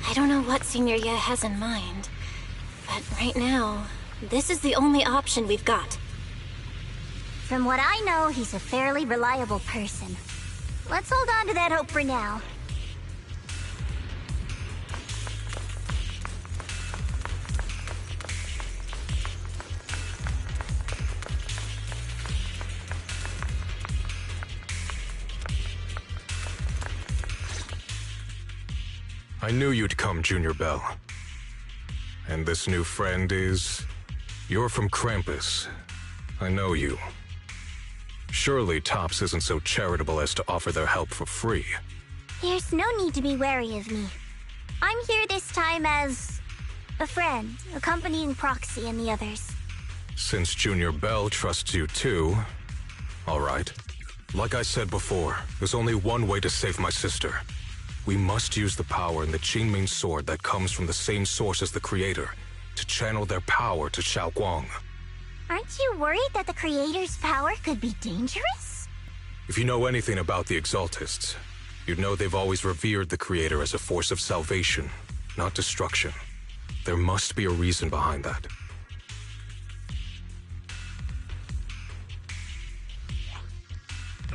[SPEAKER 8] I don't know what Senior Ye has in mind, but right now, this is the only option we've got.
[SPEAKER 16] From what I know, he's a fairly reliable person. Let's hold on to that hope for now.
[SPEAKER 20] I knew you'd come, Junior Bell. And this new friend is... You're from Krampus. I know you. Surely Tops isn't so charitable as to offer their help for free.
[SPEAKER 16] There's no need to be wary of me. I'm here this time as... a friend, accompanying Proxy and the others.
[SPEAKER 20] Since Junior Bell trusts you too... All right. Like I said before, there's only one way to save my sister. We must use the power in the Qingming sword that comes from the same source as the Creator to channel their power to Xiao Guang.
[SPEAKER 16] Aren't you worried that the Creator's power could be dangerous?
[SPEAKER 20] If you know anything about the Exaltists, you'd know they've always revered the Creator as a force of salvation, not destruction. There must be a reason behind that.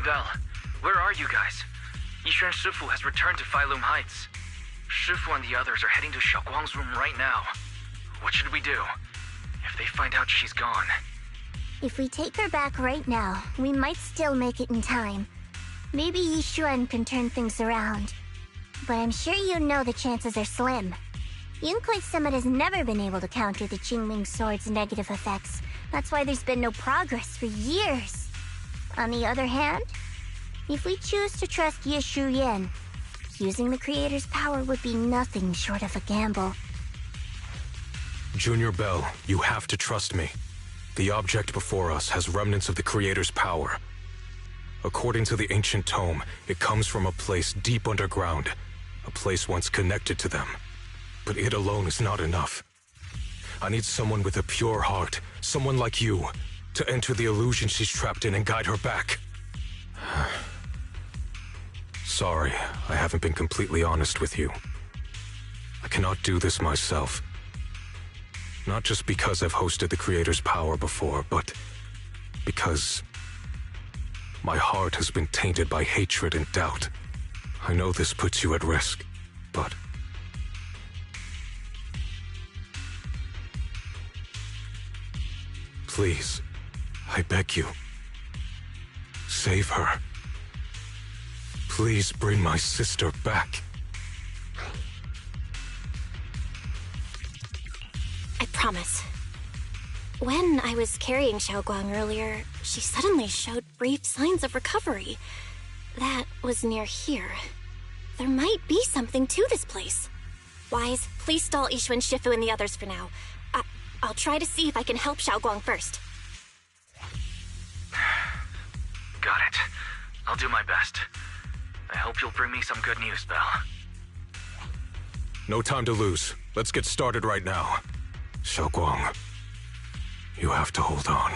[SPEAKER 1] Val, where are you guys? Yishuan Shifu has returned to Failum Heights. Shifu and the others are heading to Xiaoguang's room right now. What should we do? If they find out she's gone...
[SPEAKER 16] If we take her back right now, we might still make it in time. Maybe Yishuan can turn things around. But I'm sure you know the chances are slim. Yunkuei Summit has never been able to counter the Qingming Sword's negative effects. That's why there's been no progress for years. On the other hand, if we choose to trust Ye Shuyan, using the Creator's power would be nothing short of a gamble.
[SPEAKER 20] Junior Bell, you have to trust me. The object before us has remnants of the Creator's power. According to the ancient tome, it comes from a place deep underground, a place once connected to them. But it alone is not enough. I need someone with a pure heart, someone like you, to enter the illusion she's trapped in and guide her back. Sorry, I haven't been completely honest with you. I cannot do this myself. Not just because I've hosted the Creator's power before, but because My heart has been tainted by hatred and doubt. I know this puts you at risk, but... Please, I beg you. Save her. Please bring my sister back.
[SPEAKER 8] I promise. When I was carrying Xiaoguang earlier, she suddenly showed brief signs of recovery. That was near here. There might be something to this place. Wise, please stall Yixuan, Shifu, and the others for now. I'll try to see if I can help Xiaoguang first.
[SPEAKER 1] Got it. I'll do my best. I hope you'll bring me some good news, Belle.
[SPEAKER 20] No time to lose. Let's get started right now. Xiaoguang, you have to hold on.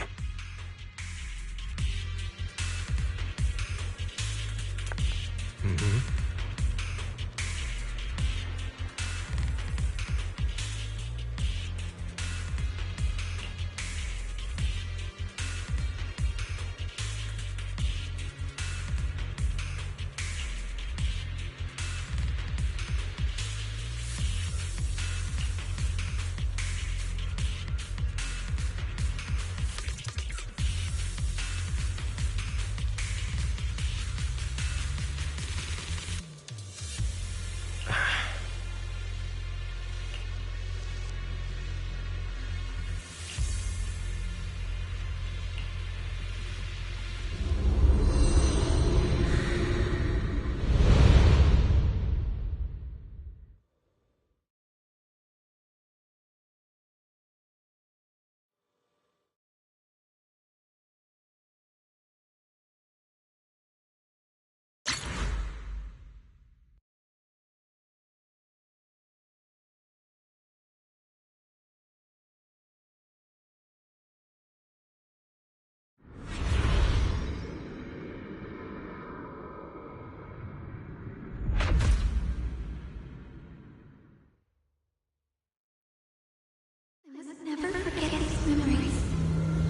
[SPEAKER 3] I must never forget these memories.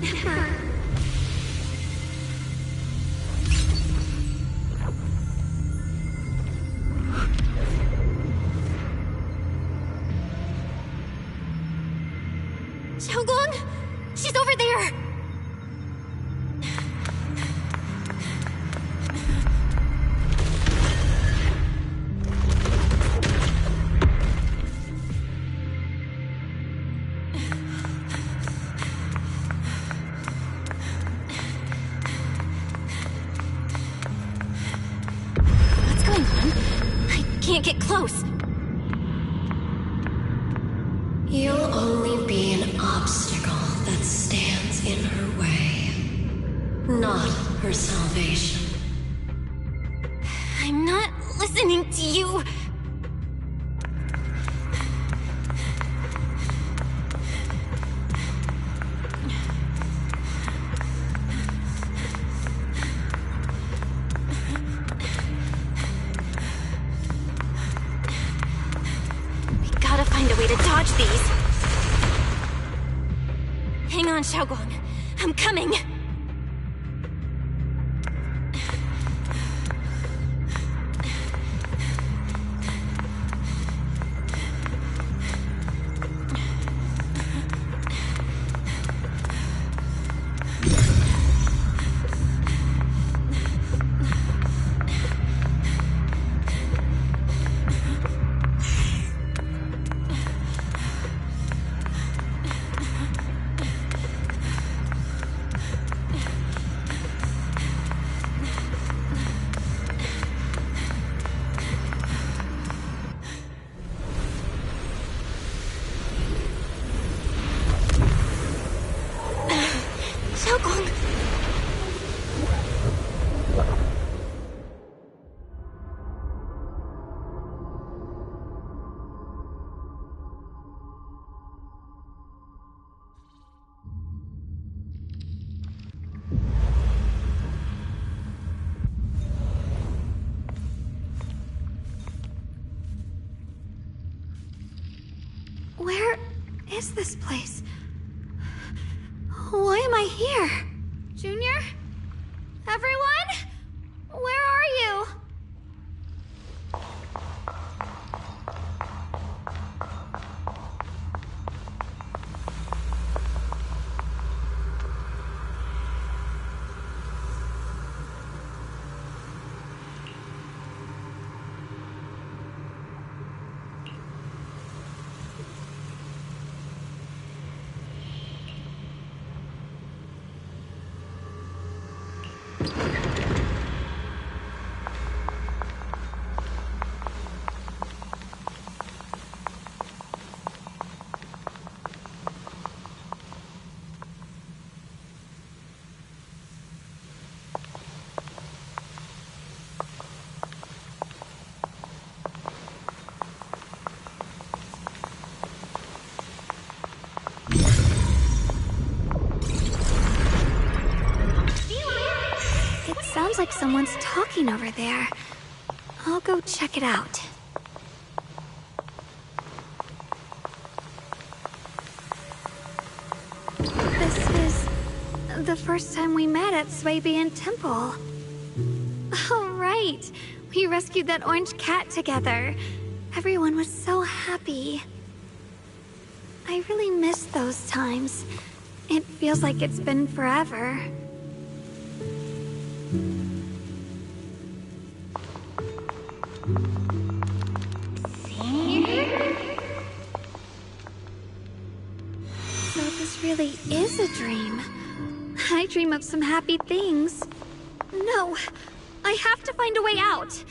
[SPEAKER 3] Never.
[SPEAKER 8] Xiaoguang! She's over there! What's going on? I can't get close.
[SPEAKER 17] You'll only be an obstacle that stands in her way, not her salvation.
[SPEAKER 8] I'm not listening to you. We gotta find a way to dodge these. Hang on, Xiaoguang. I'm coming. Xiaoguang!
[SPEAKER 3] Where is this place? Why am I here? Junior? Everyone? Where are you? Sounds like someone's talking over there. I'll go check it out. This is the first time we met at Swabian Temple. Oh, right. We rescued that orange cat together. Everyone was so happy. I really miss those times. It feels like it's been forever. So this really is a dream. I dream of some happy things. No, I have to find a way out.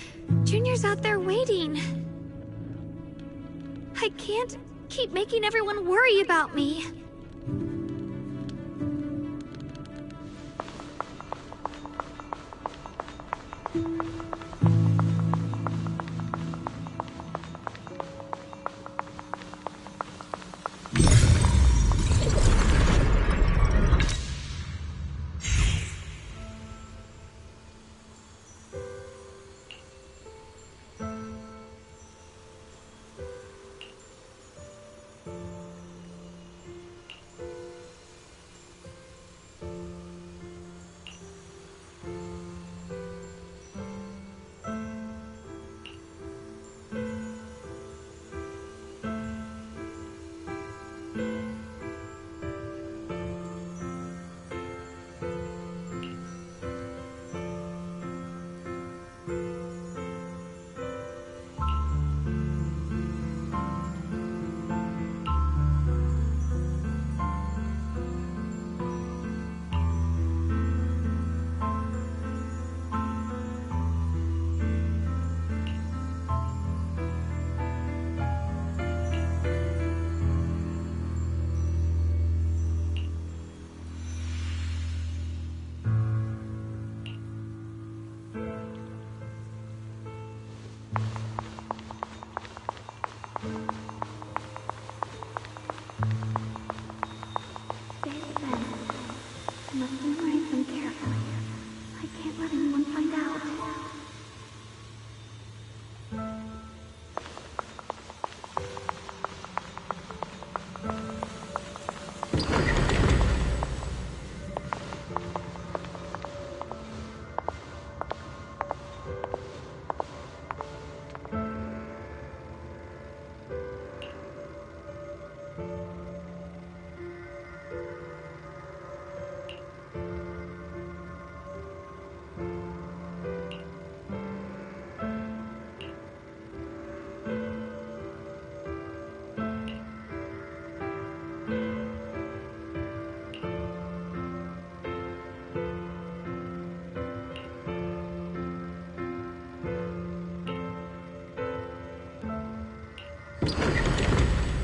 [SPEAKER 3] Junior's out there waiting. I can't keep making everyone worry about me.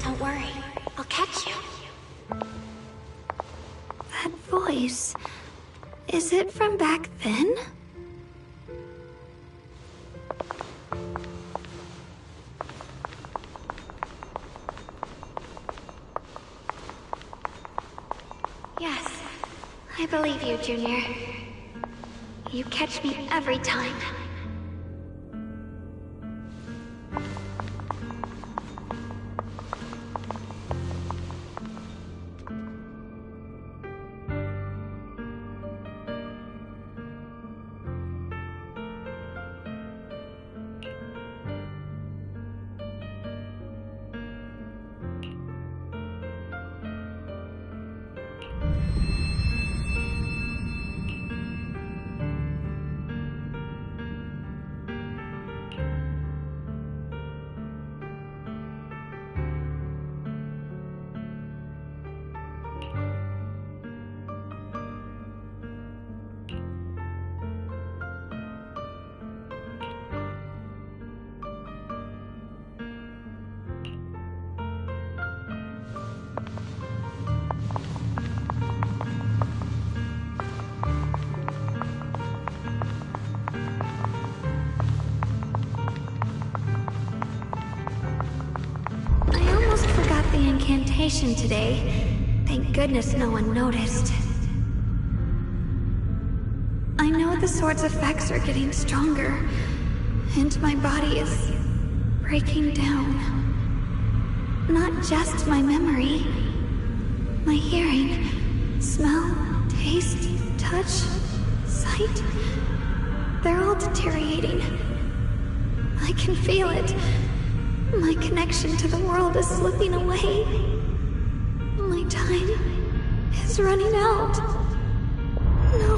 [SPEAKER 8] Don't worry, I'll catch you.
[SPEAKER 3] That voice... is it from back then? Yes, I believe you, Junior. You catch me every time. incantation today. Thank goodness no one noticed. I know the sword's effects are getting stronger, and my body is breaking down. Not just my memory, my hearing, smell, taste, touch, sight. They're all deteriorating. I can feel it. My connection to the world is slipping away. My time is running out. No,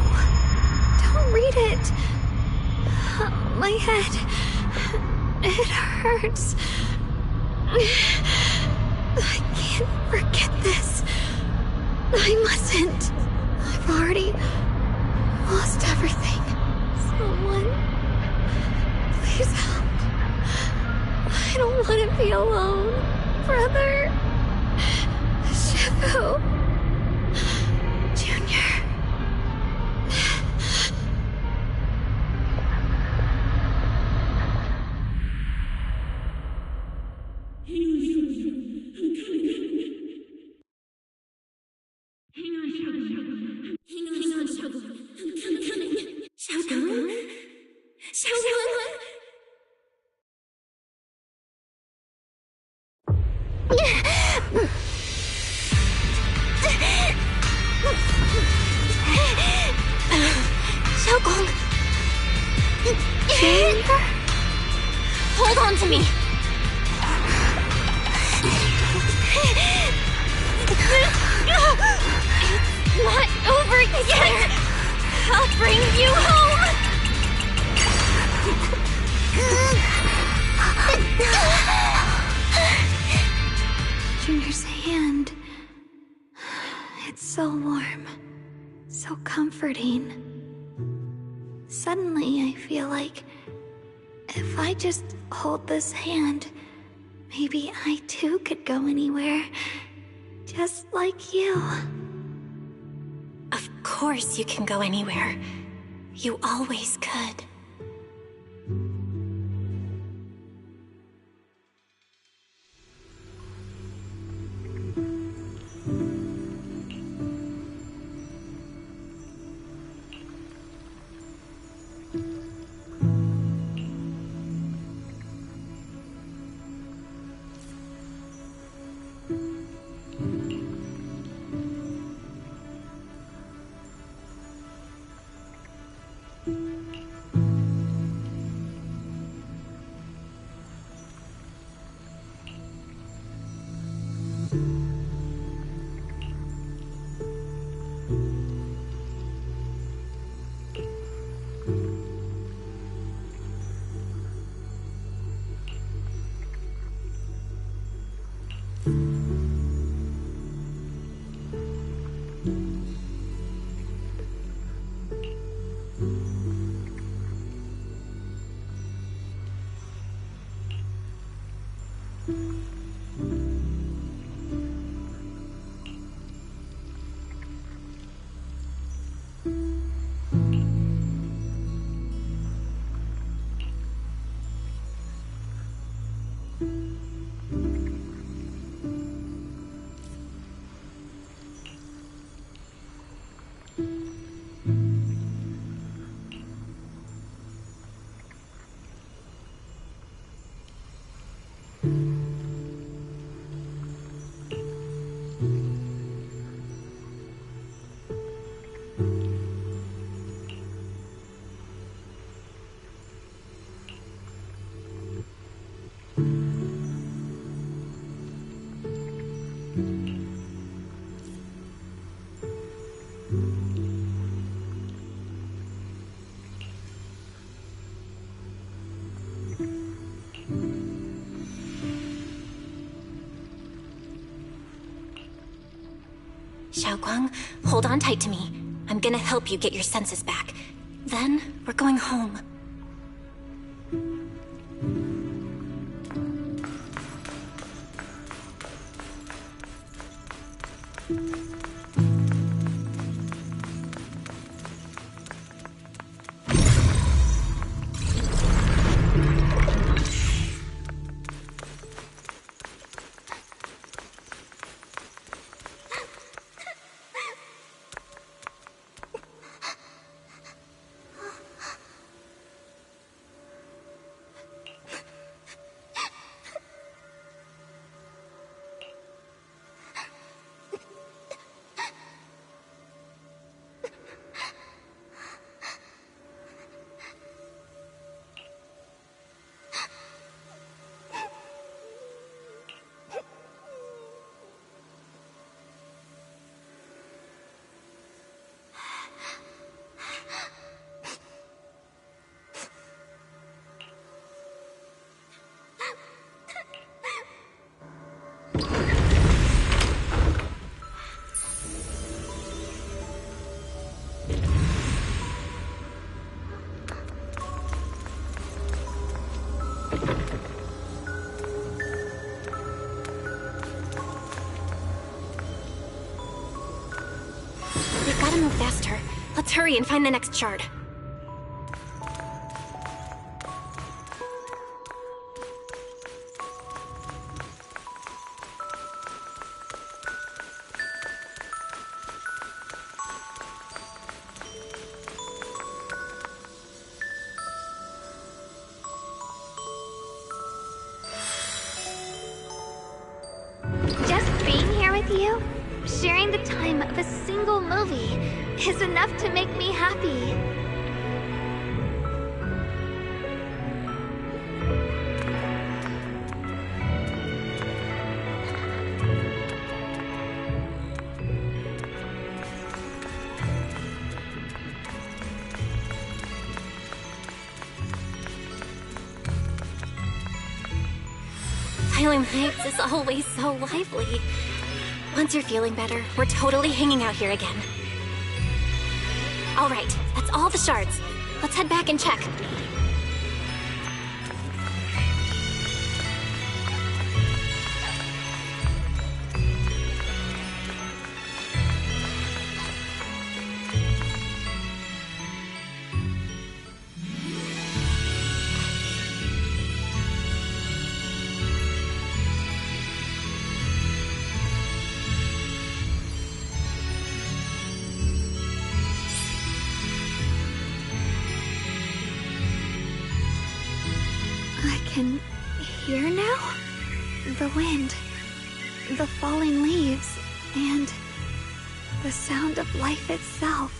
[SPEAKER 3] don't read it. My head, it hurts. I can't forget this. I mustn't. I've already lost everything. Someone, please help. I don't want to be alone, brother. Shifu. Junior.
[SPEAKER 2] Hold on to me. It's not over yet. I'll bring you home.
[SPEAKER 3] Junior's hand. It's so warm. So comforting. Suddenly, I feel like if I just hold this hand, maybe I too could go anywhere. Just like you.
[SPEAKER 8] Of course you can go anywhere. You always could. Xiaoguang, hold on tight to me. I'm gonna help you get your senses back. Then, we're going home. move faster. Let's hurry and find the next shard.
[SPEAKER 3] Just being here with you, sharing the time of a single movie, is enough to make me happy.
[SPEAKER 8] Asylum Heights is always so lively. Once you're feeling better, we're totally hanging out here again. All right, that's all the shards. Let's head back and check.
[SPEAKER 3] I can hear now? The wind, the falling leaves, and the sound of life itself.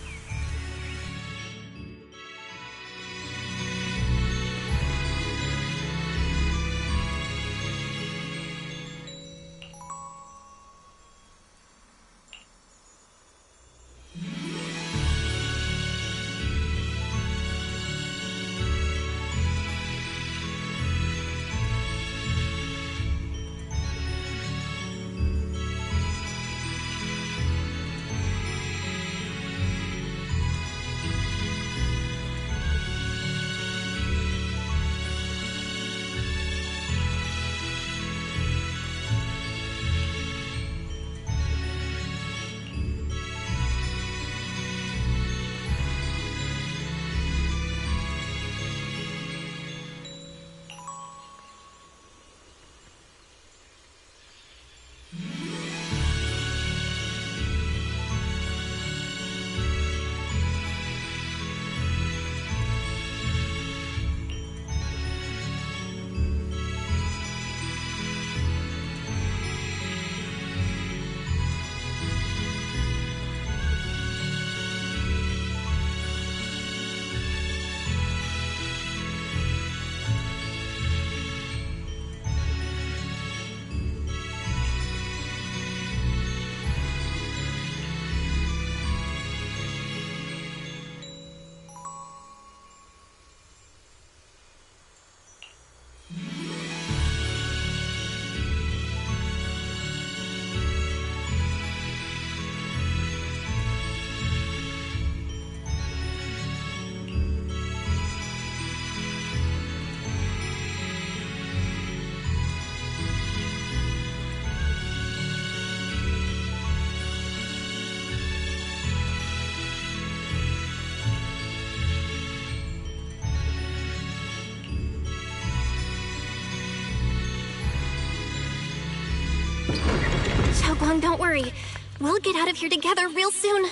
[SPEAKER 8] Xiaoguang, don't worry. We'll get out of here together real soon.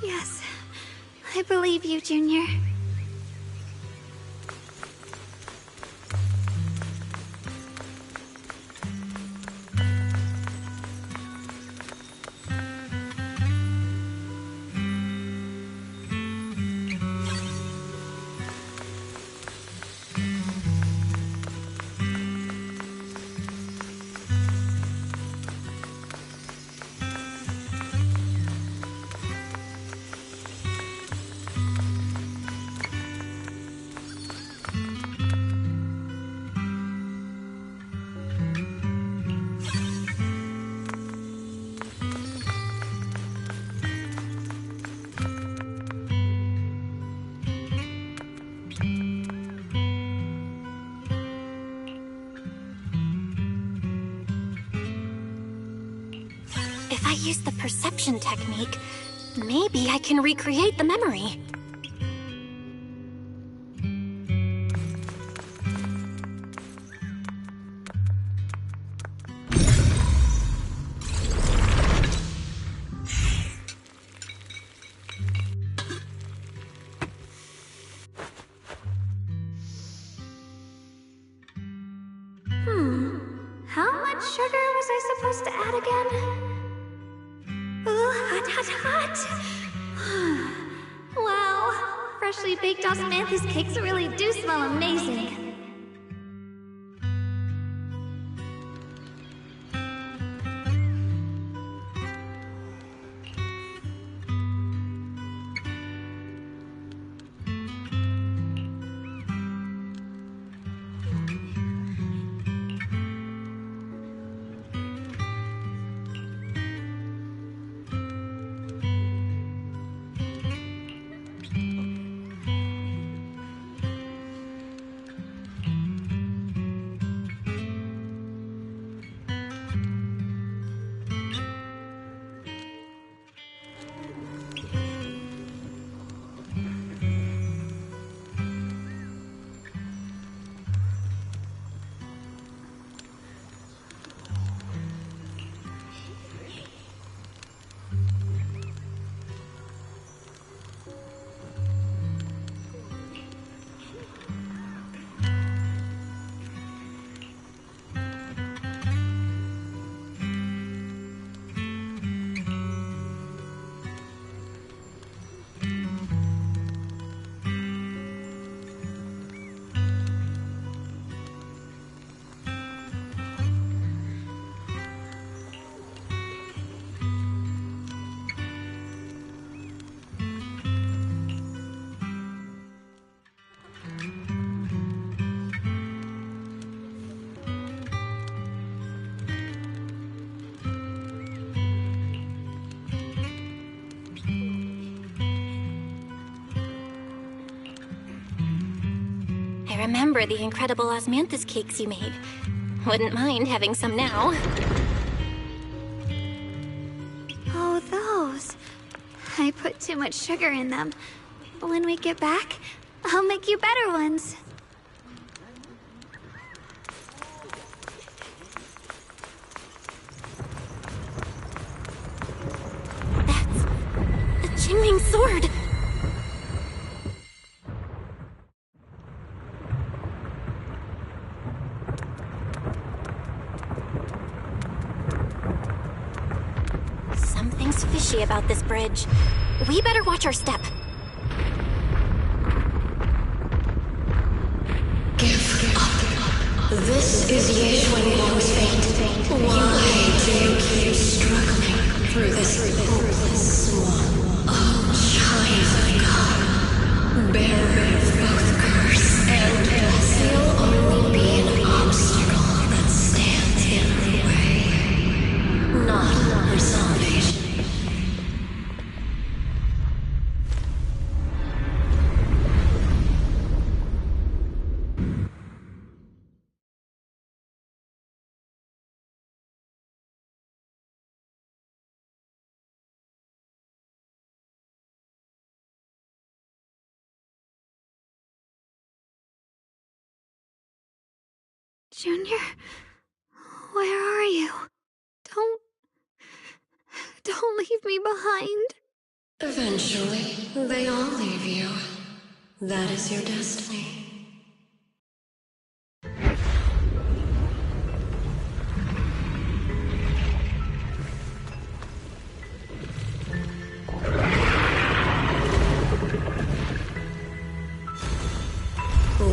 [SPEAKER 3] Yes, I believe you, Junior.
[SPEAKER 8] I use the perception technique, maybe I can recreate the memory.
[SPEAKER 3] How much sugar was I supposed to add again? Ooh, hot. Wow, freshly baked osmanthus cakes really do smell amazing.
[SPEAKER 8] I remember the incredible osmanthus cakes you made. Wouldn't mind having some now.
[SPEAKER 3] Oh, those. I put too much sugar in them. When we get back, I'll make you better ones.
[SPEAKER 8] That's a Qingming sword. Something's fishy about this bridge. We better watch our step.
[SPEAKER 17] Give up. This is Ye Xuanguang's fate. Why do you keep struggling through this hopeless swamp? Oh, child of God, bearer of both curse and blessing, you'll only be an obstacle that stands in the way, not her salvation.
[SPEAKER 3] Junior, where are you? Don't leave me behind.
[SPEAKER 17] Eventually, they all leave you. That is your destiny.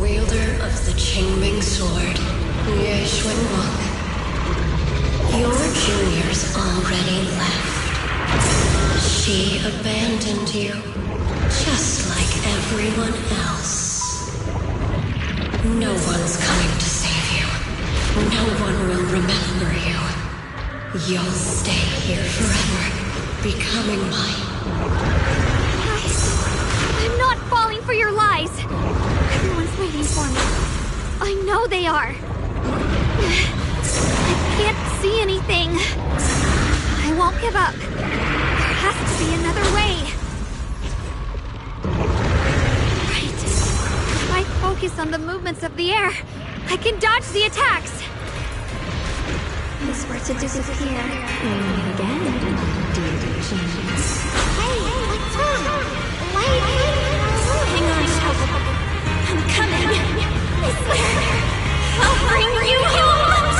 [SPEAKER 17] Wielder of the Qingming sword, Ye Xuanguang. Your juniors already left. She abandoned you, just like everyone else. No one's coming to save you. No one will remember you. You'll stay here forever, becoming mine.
[SPEAKER 3] I'm not falling for your lies. Everyone's waiting for me. I know they are. I can't see anything. I won't give up. There has to be another way. Right. If I focus on the movements of the air, I can dodge the attacks. This were to disappear. Again,
[SPEAKER 2] Hey, what's wrong? Wait.
[SPEAKER 8] Hang on, Shovel. I'm coming. I swear. I'll bring you home.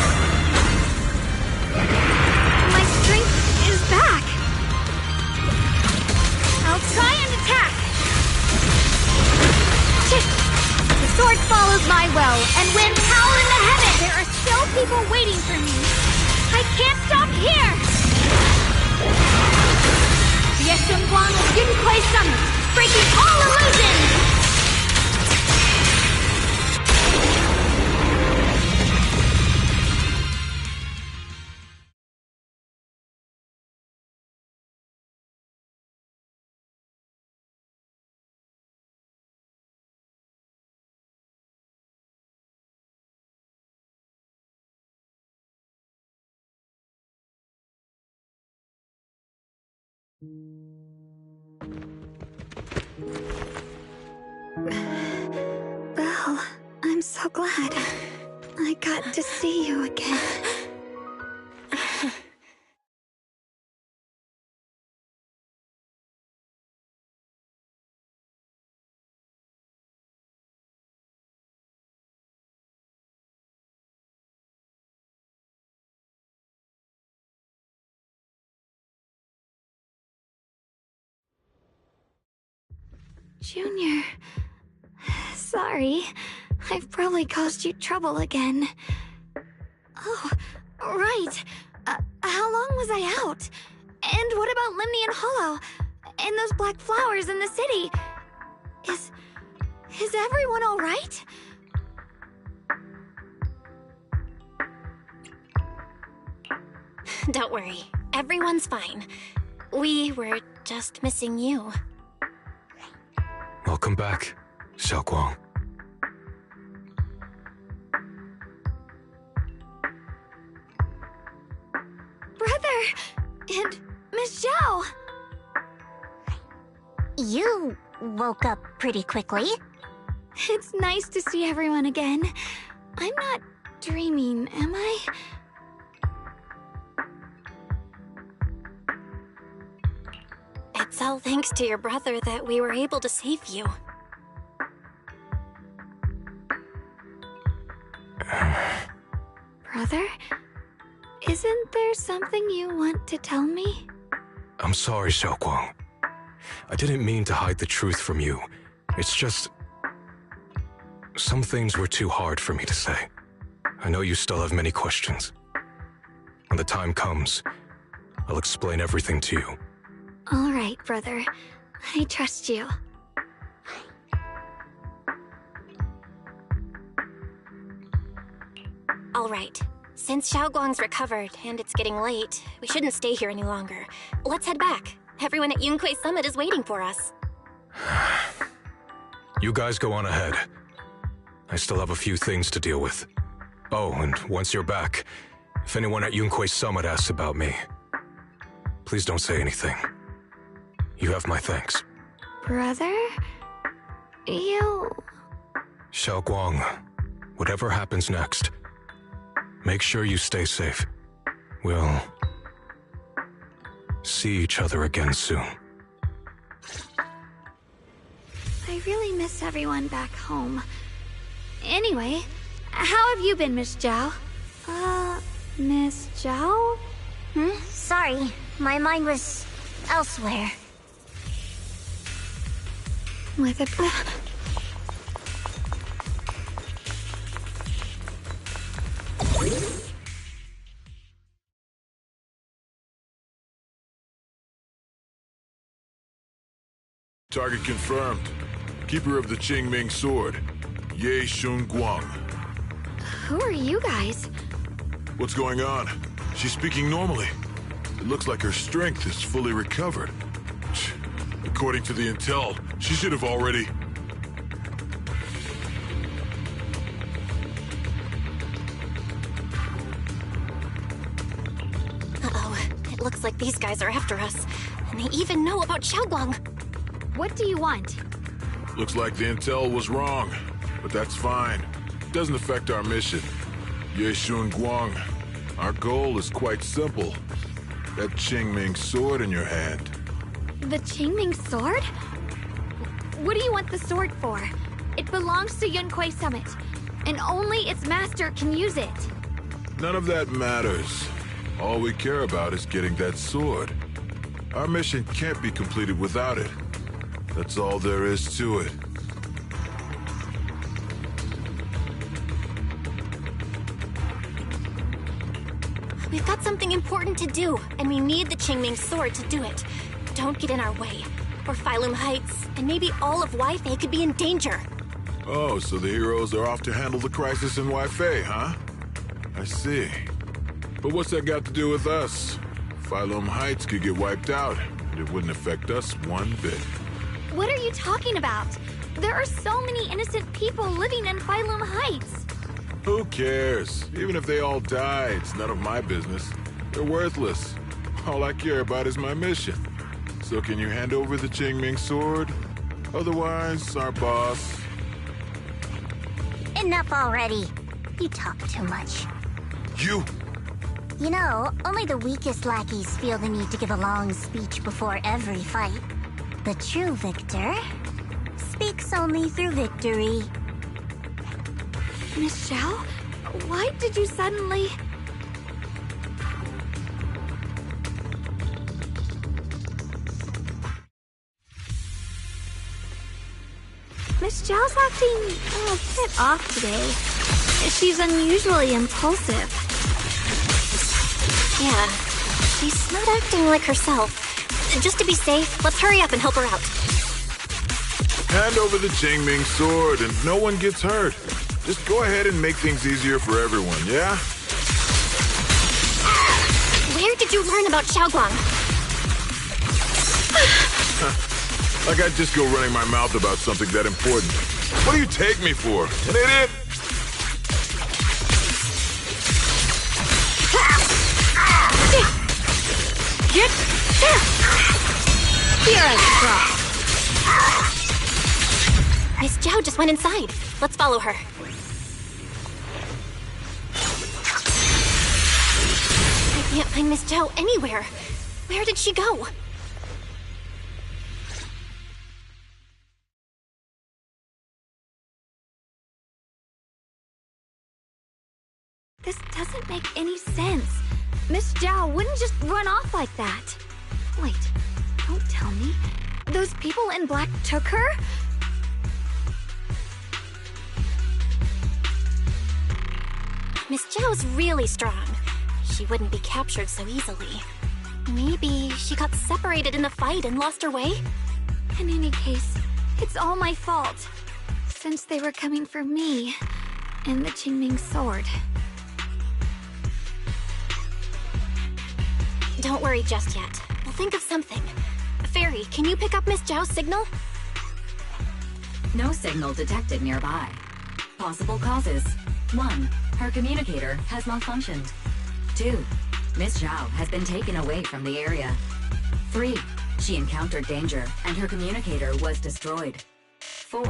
[SPEAKER 3] My strength is back. I'll try and attack. The sword follows my will and wins power in the heavens. There are still people waiting for me. I can't stop here. Yeshunguang of Yunquei Summit, breaking all illusions. Belle, I'm so glad. I got to see you again. Junior, sorry. I've probably caused you trouble again. Oh, right. How long was I out? And what about Lemnian Hollow? And those black flowers in the city? Is everyone all right?
[SPEAKER 8] Don't worry. Everyone's fine. We were just missing you.
[SPEAKER 20] Welcome back, Xiaoguang.
[SPEAKER 3] Brother! And Miss Zhao!
[SPEAKER 16] You woke up pretty quickly.
[SPEAKER 3] It's nice to see everyone again. I'm not dreaming, am I?
[SPEAKER 8] It's all thanks to your brother that we were able to save you.
[SPEAKER 3] Brother? Isn't there something you want to tell me?
[SPEAKER 20] I'm sorry, Xiaoguang. I didn't mean to hide the truth from you. It's just... some things were too hard for me to say. I know you still have many questions. When the time comes, I'll explain everything to you.
[SPEAKER 3] All right, brother. I trust you.
[SPEAKER 8] All right. Since Xiaoguang's recovered and it's getting late, we shouldn't stay here any longer. Let's head back. Everyone at Yunquei Summit is waiting for us.
[SPEAKER 20] You guys go on ahead. I still have a few things to deal with. Oh, and once you're back, if anyone at Yunquei Summit asks about me, please don't say anything. You have my thanks.
[SPEAKER 3] Brother? You...
[SPEAKER 20] Xiaoguang, whatever happens next, make sure you stay safe. We'll see each other again soon.
[SPEAKER 3] I really miss everyone back home. Anyway, how have you been, Miss Zhao? Miss Zhao?
[SPEAKER 16] Sorry, my mind was elsewhere.
[SPEAKER 3] With a...
[SPEAKER 6] Target confirmed. Keeper of the Qingming Sword, Ye Shunguang.
[SPEAKER 3] Who are you guys?
[SPEAKER 6] What's going on? She's speaking normally. It looks like her strength is fully recovered. According to the intel, she should have already...
[SPEAKER 8] Uh-oh. It looks like these guys are after us, and they even know about Xiaoguang.
[SPEAKER 3] What do you want?
[SPEAKER 6] Looks like the intel was wrong, but that's fine. It doesn't affect our mission. Ye Shun Guang, our goal is quite simple. That Qingming sword in your hand.
[SPEAKER 3] The Qingming sword? What do you want the sword for? It belongs to Yunquei Summit, and only its master can use it.
[SPEAKER 6] None of that matters. All we care about is getting that sword. Our mission can't be completed without it. That's all there is to it.
[SPEAKER 8] We've got something important to do, and we need the Qingming sword to do it. Don't get in our way, or Phylum Heights, and maybe all of Wi-Fi could be in danger.
[SPEAKER 6] Oh, so the heroes are off to handle the crisis in Wi-Fi, huh? I see. But what's that got to do with us? Phylum Heights could get wiped out, and it wouldn't affect us one bit.
[SPEAKER 3] What are you talking about? There are so many innocent people living in Phylum Heights.
[SPEAKER 6] Who cares? Even if they all die, it's none of my business. They're worthless. All I care about is my mission. So can you hand over the Qingming sword? Otherwise, our boss...
[SPEAKER 16] Enough already. You talk too much.
[SPEAKER 6] You!
[SPEAKER 16] You know, only the weakest lackeys feel the need to give a long speech before every fight. The true victor speaks only through victory.
[SPEAKER 3] Miss Zhao? Why did you suddenly... Miss Zhao's acting a bit off today. She's unusually impulsive.
[SPEAKER 8] Yeah, she's not acting like herself. Just to be safe, let's hurry up and help her out.
[SPEAKER 6] Hand over the Qingming sword and no one gets hurt. Just go ahead and make things easier for everyone, yeah?
[SPEAKER 8] Where did you learn about Xiaoguang?
[SPEAKER 6] Like I'd just go running my mouth about something that important. What do you take me for? An idiot?
[SPEAKER 3] Get there! Here I go.
[SPEAKER 8] Miss Zhao just went inside. Let's follow her. I can't find Miss Zhao anywhere. Where did she go?
[SPEAKER 3] This doesn't make any sense. Miss Zhao wouldn't just run off like that. Wait, don't tell me. Those people in black took her?
[SPEAKER 8] Miss Zhao's really strong. She wouldn't be captured so easily. Maybe she got separated in the fight and lost her way?
[SPEAKER 3] In any case, it's all my fault. Since they were coming for me and the Qingming sword.
[SPEAKER 8] Don't worry just yet. We'll think of something. Fairy, can you pick up Miss Zhao's signal?
[SPEAKER 9] No signal detected nearby. Possible causes. 1. Her communicator has malfunctioned. 2. Miss Zhao has been taken away from the area. 3. She encountered danger and her communicator was destroyed. 4.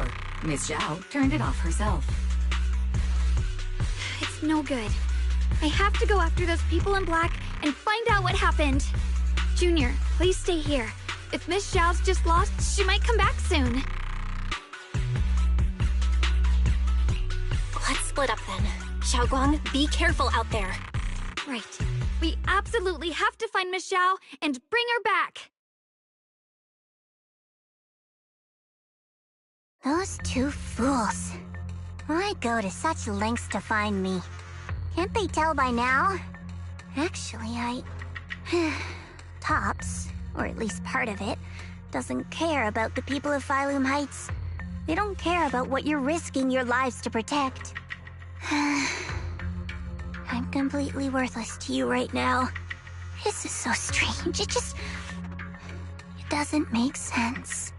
[SPEAKER 9] Miss Zhao turned it off herself.
[SPEAKER 3] It's no good. I have to go after those people in black and find out what happened. Junior, please stay here. If Miss Zhao's just lost, she might come back soon.
[SPEAKER 8] Let's split up then. Xiaoguang, be careful out there.
[SPEAKER 3] Right. We absolutely have to find Miss Zhao and bring her back.
[SPEAKER 16] Those two fools. Why go to such lengths to find me? Can't they tell by now? Actually, Tops, or at least part of it, doesn't care about the people of Phylum Heights. They don't care about what you're risking your lives to protect. I'm completely worthless to you right now. This is so strange. It doesn't make sense.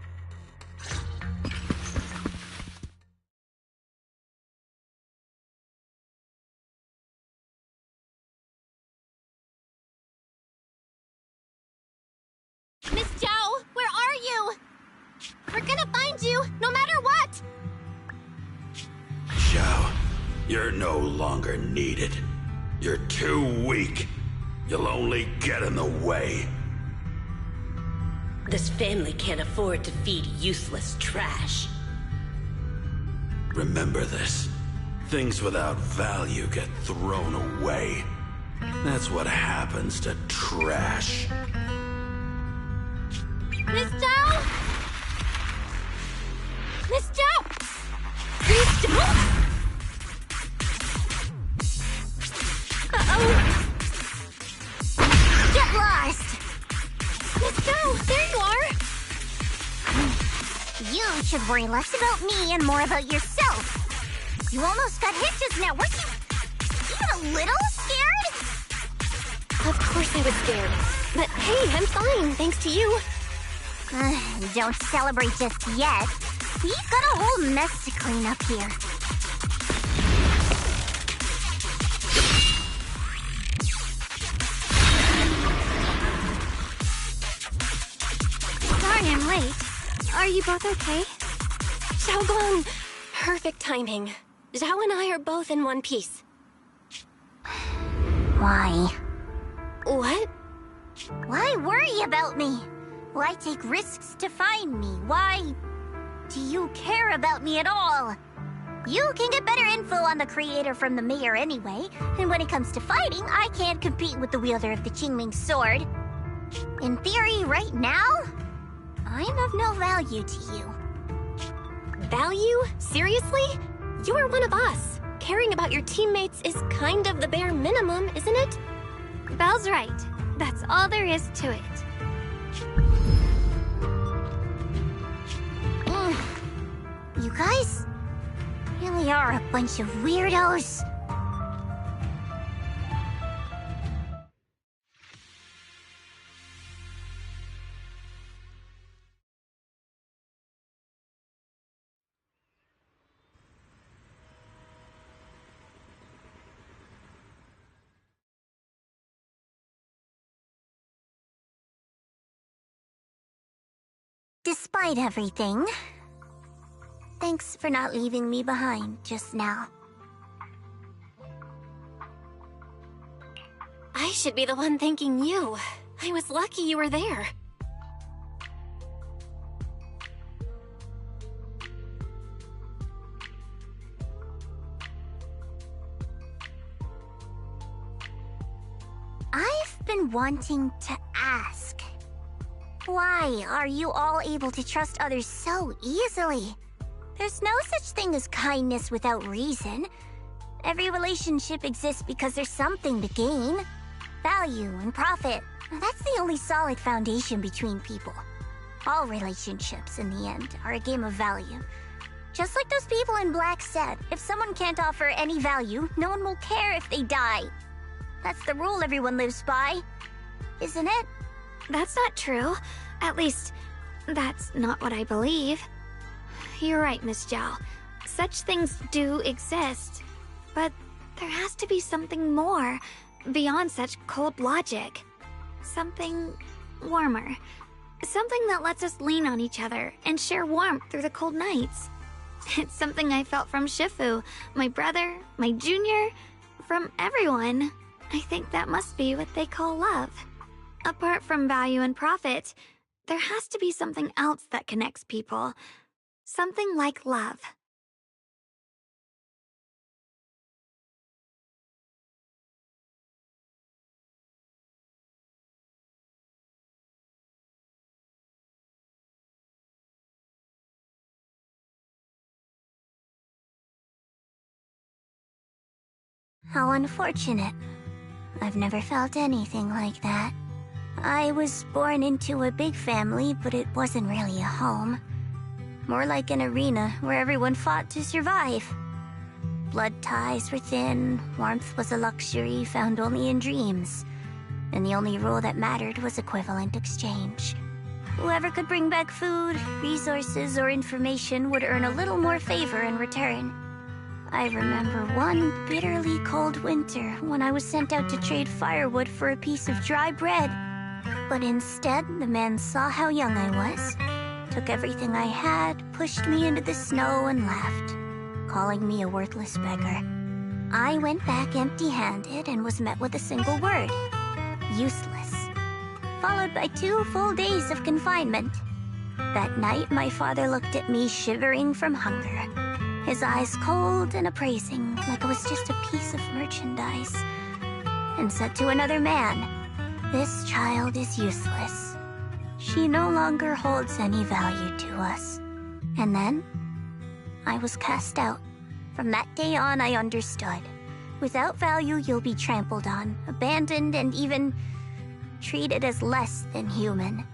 [SPEAKER 7] You're no longer needed. You're too weak. You'll only get in the way.
[SPEAKER 19] This family can't afford to feed useless trash.
[SPEAKER 7] Remember this. Things without value get thrown away. That's what happens to trash.
[SPEAKER 3] Miss Zhao? Miss Zhao? Miss Zhao? Uh-oh.
[SPEAKER 16] Get lost!
[SPEAKER 3] Miss Zhao, there you are!
[SPEAKER 16] You should worry less about me and more about yourself. You almost got hit just now, weren't you? Even a little scared?
[SPEAKER 8] Of course I was scared. But hey, I'm fine, thanks to you.
[SPEAKER 16] Don't celebrate just yet. We've got a whole mess to clean up here.
[SPEAKER 3] Sorry I'm late. Are you both okay?
[SPEAKER 8] Xiaoguang! Perfect timing. Zhao and I are both in one piece.
[SPEAKER 16] Why?
[SPEAKER 8] What?
[SPEAKER 16] Why worry about me? Why take risks to find me? Why do you care about me at all? You can get better info on the creator from the mayor anyway, and when it comes to fighting, I can't compete with the wielder of the Qingming sword. In theory, right now, I'm of no value to you.
[SPEAKER 8] Value? Seriously? You are one of us. Caring about your teammates is kind of the bare minimum, isn't it?
[SPEAKER 3] Belle's right. That's all there is to it.
[SPEAKER 16] You guys really are a bunch of weirdos. Despite everything, thanks for not leaving me behind just now.
[SPEAKER 8] I should be the one thanking you. I was lucky you were there.
[SPEAKER 16] I've been wanting to ask. Why are you all able to trust others so easily? There's no such thing as kindness without reason. Every relationship exists because there's something to gain. Value and profit. That's the only solid foundation between people. All relationships, in the end, are a game of value. Just like those people in Black said, if someone can't offer any value, no one will care if they die. That's the rule everyone lives by, isn't it?
[SPEAKER 3] That's not true. At least, that's not what I believe. You're right, Miss Zhao. Such things do exist. But there has to be something more, beyond such cold logic. Something warmer. Something that lets us lean on each other and share warmth through the cold nights. It's something I felt from Shifu, my brother, my junior, from everyone. I think that must be what they call love. Apart from value and profit, there has to be something else that connects people. Something like love.
[SPEAKER 16] How unfortunate. I've never felt anything like that. I was born into a big family, but it wasn't really a home. More like an arena where everyone fought to survive. Blood ties were thin, warmth was a luxury found only in dreams. And the only rule that mattered was equivalent exchange. Whoever could bring back food, resources, or information would earn a little more favor in return. I remember one bitterly cold winter when I was sent out to trade firewood for a piece of dry bread. But instead, the man saw how young I was, took everything I had, pushed me into the snow, and left, calling me a worthless beggar. I went back empty-handed and was met with a single word. Useless. Followed by 2 full days of confinement. That night, my father looked at me shivering from hunger. His eyes cold and appraising, like I was just a piece of merchandise. And said to another man, "This child is useless. She no longer holds any value to us." And then, I was cast out. From that day on, I understood. Without value, you'll be trampled on, abandoned, and even treated as less than human.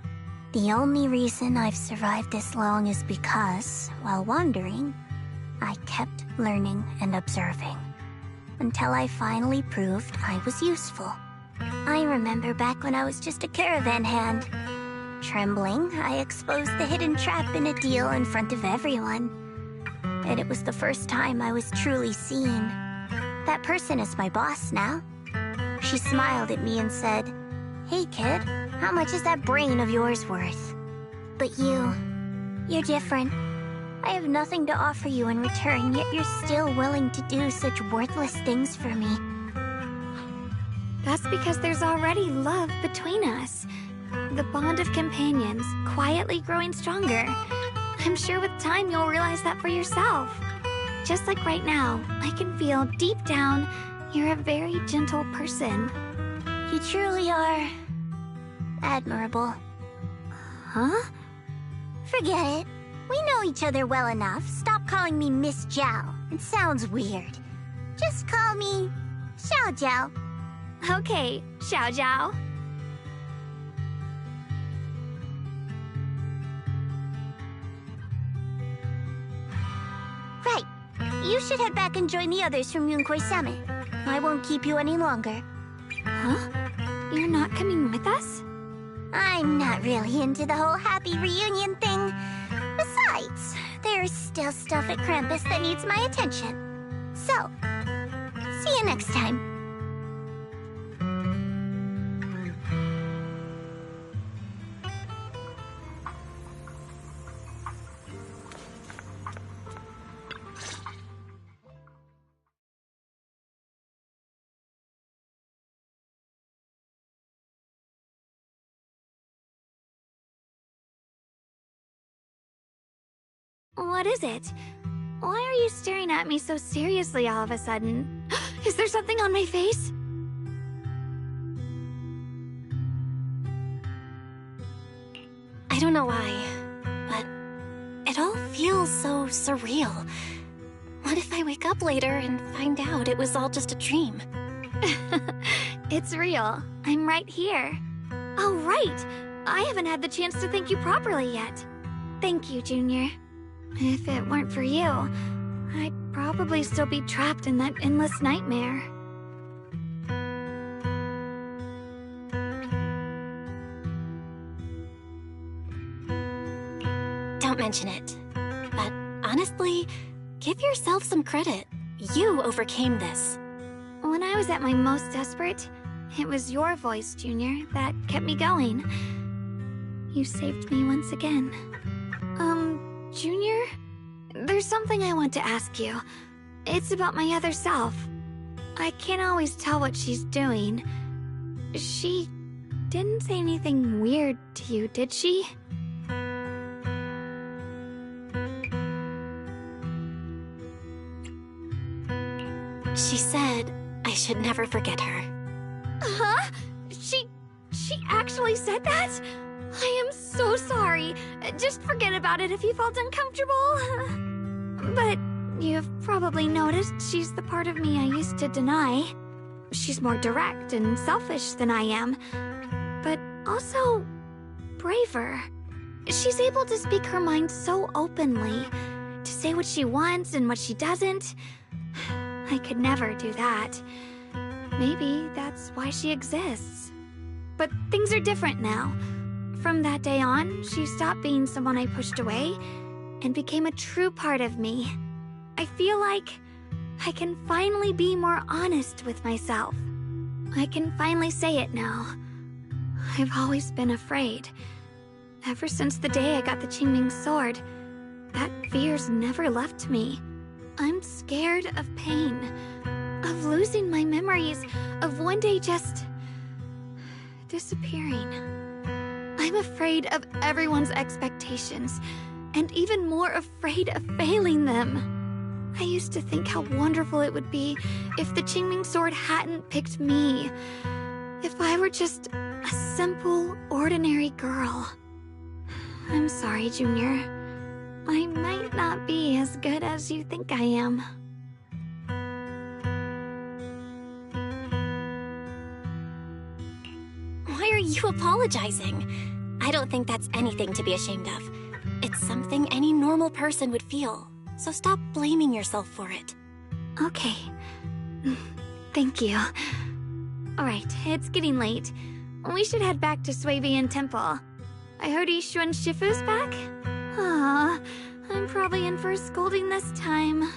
[SPEAKER 16] The only reason I've survived this long is because, while wandering, I kept learning and observing. Until I finally proved I was useful. I remember back when I was just a caravan hand. Trembling, I exposed the hidden trap in a deal in front of everyone. And it was the first time I was truly seen. That person is my boss now. She smiled at me and said, "Hey kid, how much is that brain of yours worth?" But you're different. I have nothing to offer you in return, yet you're still willing to do such worthless things for me.
[SPEAKER 3] That's because there's already love between us. The bond of companions, quietly growing stronger. I'm sure with time you'll realize that for yourself. Just like right now, I can feel deep down you're a very gentle person.
[SPEAKER 16] You truly are admirable. Huh? Forget it. We know each other well enough. Stop calling me Miss Zhao. It sounds weird. Just call me Xiao Zhao.
[SPEAKER 3] Okay, Xiao Zhao.
[SPEAKER 16] Right. You should head back and join the others from Yunquay Summit. I won't keep you any longer.
[SPEAKER 3] Huh? You're not coming with us?
[SPEAKER 16] I'm not really into the whole happy reunion thing. Besides, there's still stuff at Krampus that needs my attention. So, see you next time.
[SPEAKER 3] What is it? Why are you staring at me so seriously all of a sudden? Is there something on my face?
[SPEAKER 8] I don't know why, but it all feels so surreal. What if I wake up later and find out it was all just a dream?
[SPEAKER 3] It's real. I'm right here. Oh, right! I haven't had the chance to thank you properly yet. Thank you, Junior. If it weren't for you, I'd probably still be trapped in that endless nightmare.
[SPEAKER 8] Don't mention it. But honestly, give yourself some credit. You overcame this.
[SPEAKER 3] When I was at my most desperate, it was your voice, Junior, that kept me going. You saved me once again. Junior? There's something I want to ask you. It's about my other self. I can't always tell what she's doing. She didn't say anything weird to you, did she?
[SPEAKER 8] She said I should never forget her.
[SPEAKER 3] Huh? She actually said that? I am so sorry. Just forget about it if you felt uncomfortable. But you've probably noticed she's the part of me I used to deny. She's more direct and selfish than I am, but also braver. She's able to speak her mind so openly, to say what she wants and what she doesn't. I could never do that. Maybe that's why she exists. But things are different now. From that day on, she stopped being someone I pushed away and became a true part of me. I feel like I can finally be more honest with myself. I can finally say it now. I've always been afraid. Ever since the day I got the Qingming sword, that fear's never left me. I'm scared of pain. of losing my memories, of one day just disappearing. I'm afraid of everyone's expectations, and even more afraid of failing them. I used to think how wonderful it would be if the Qingming Sword hadn't picked me. If I were just a simple, ordinary girl. I'm sorry, Junior. I might not be as good as you think I am.
[SPEAKER 8] Why are you apologizing? I don't think that's anything to be ashamed of. It's something any normal person would feel, so stop blaming yourself for it.
[SPEAKER 3] Okay. Thank you. Alright, it's getting late. We should head back to Swabian Temple. I heard Yishuan Shifu's back? Aw, I'm probably in for a scolding this time.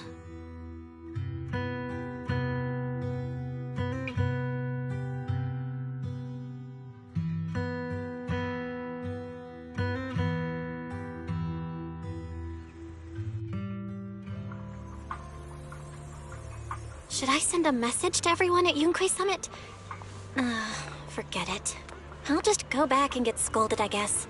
[SPEAKER 8] Should I send a message to everyone at Yunquay Summit? Forget it. I'll just go back and get scolded, I guess.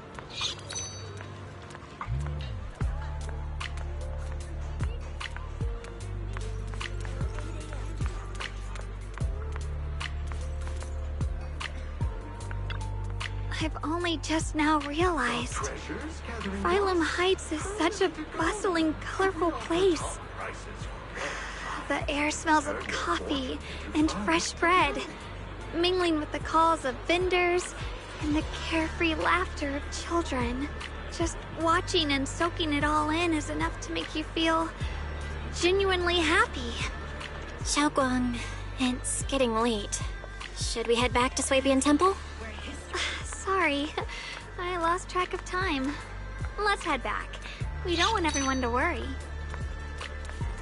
[SPEAKER 3] I've only just now realized. Phylum Heights is such a bustling, colorful place. The air smells of coffee and fresh bread, mingling with the calls of vendors and the carefree laughter of children. Just watching and soaking it all in is enough to make you feel genuinely happy.
[SPEAKER 8] Xiaoguang, it's getting late. Should we head back to Swabian Temple?
[SPEAKER 3] Sorry, I lost track of time. Let's head back. We don't want everyone to worry.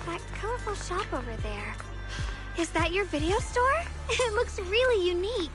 [SPEAKER 3] That colorful shop over there. Is that your video store? It looks really unique.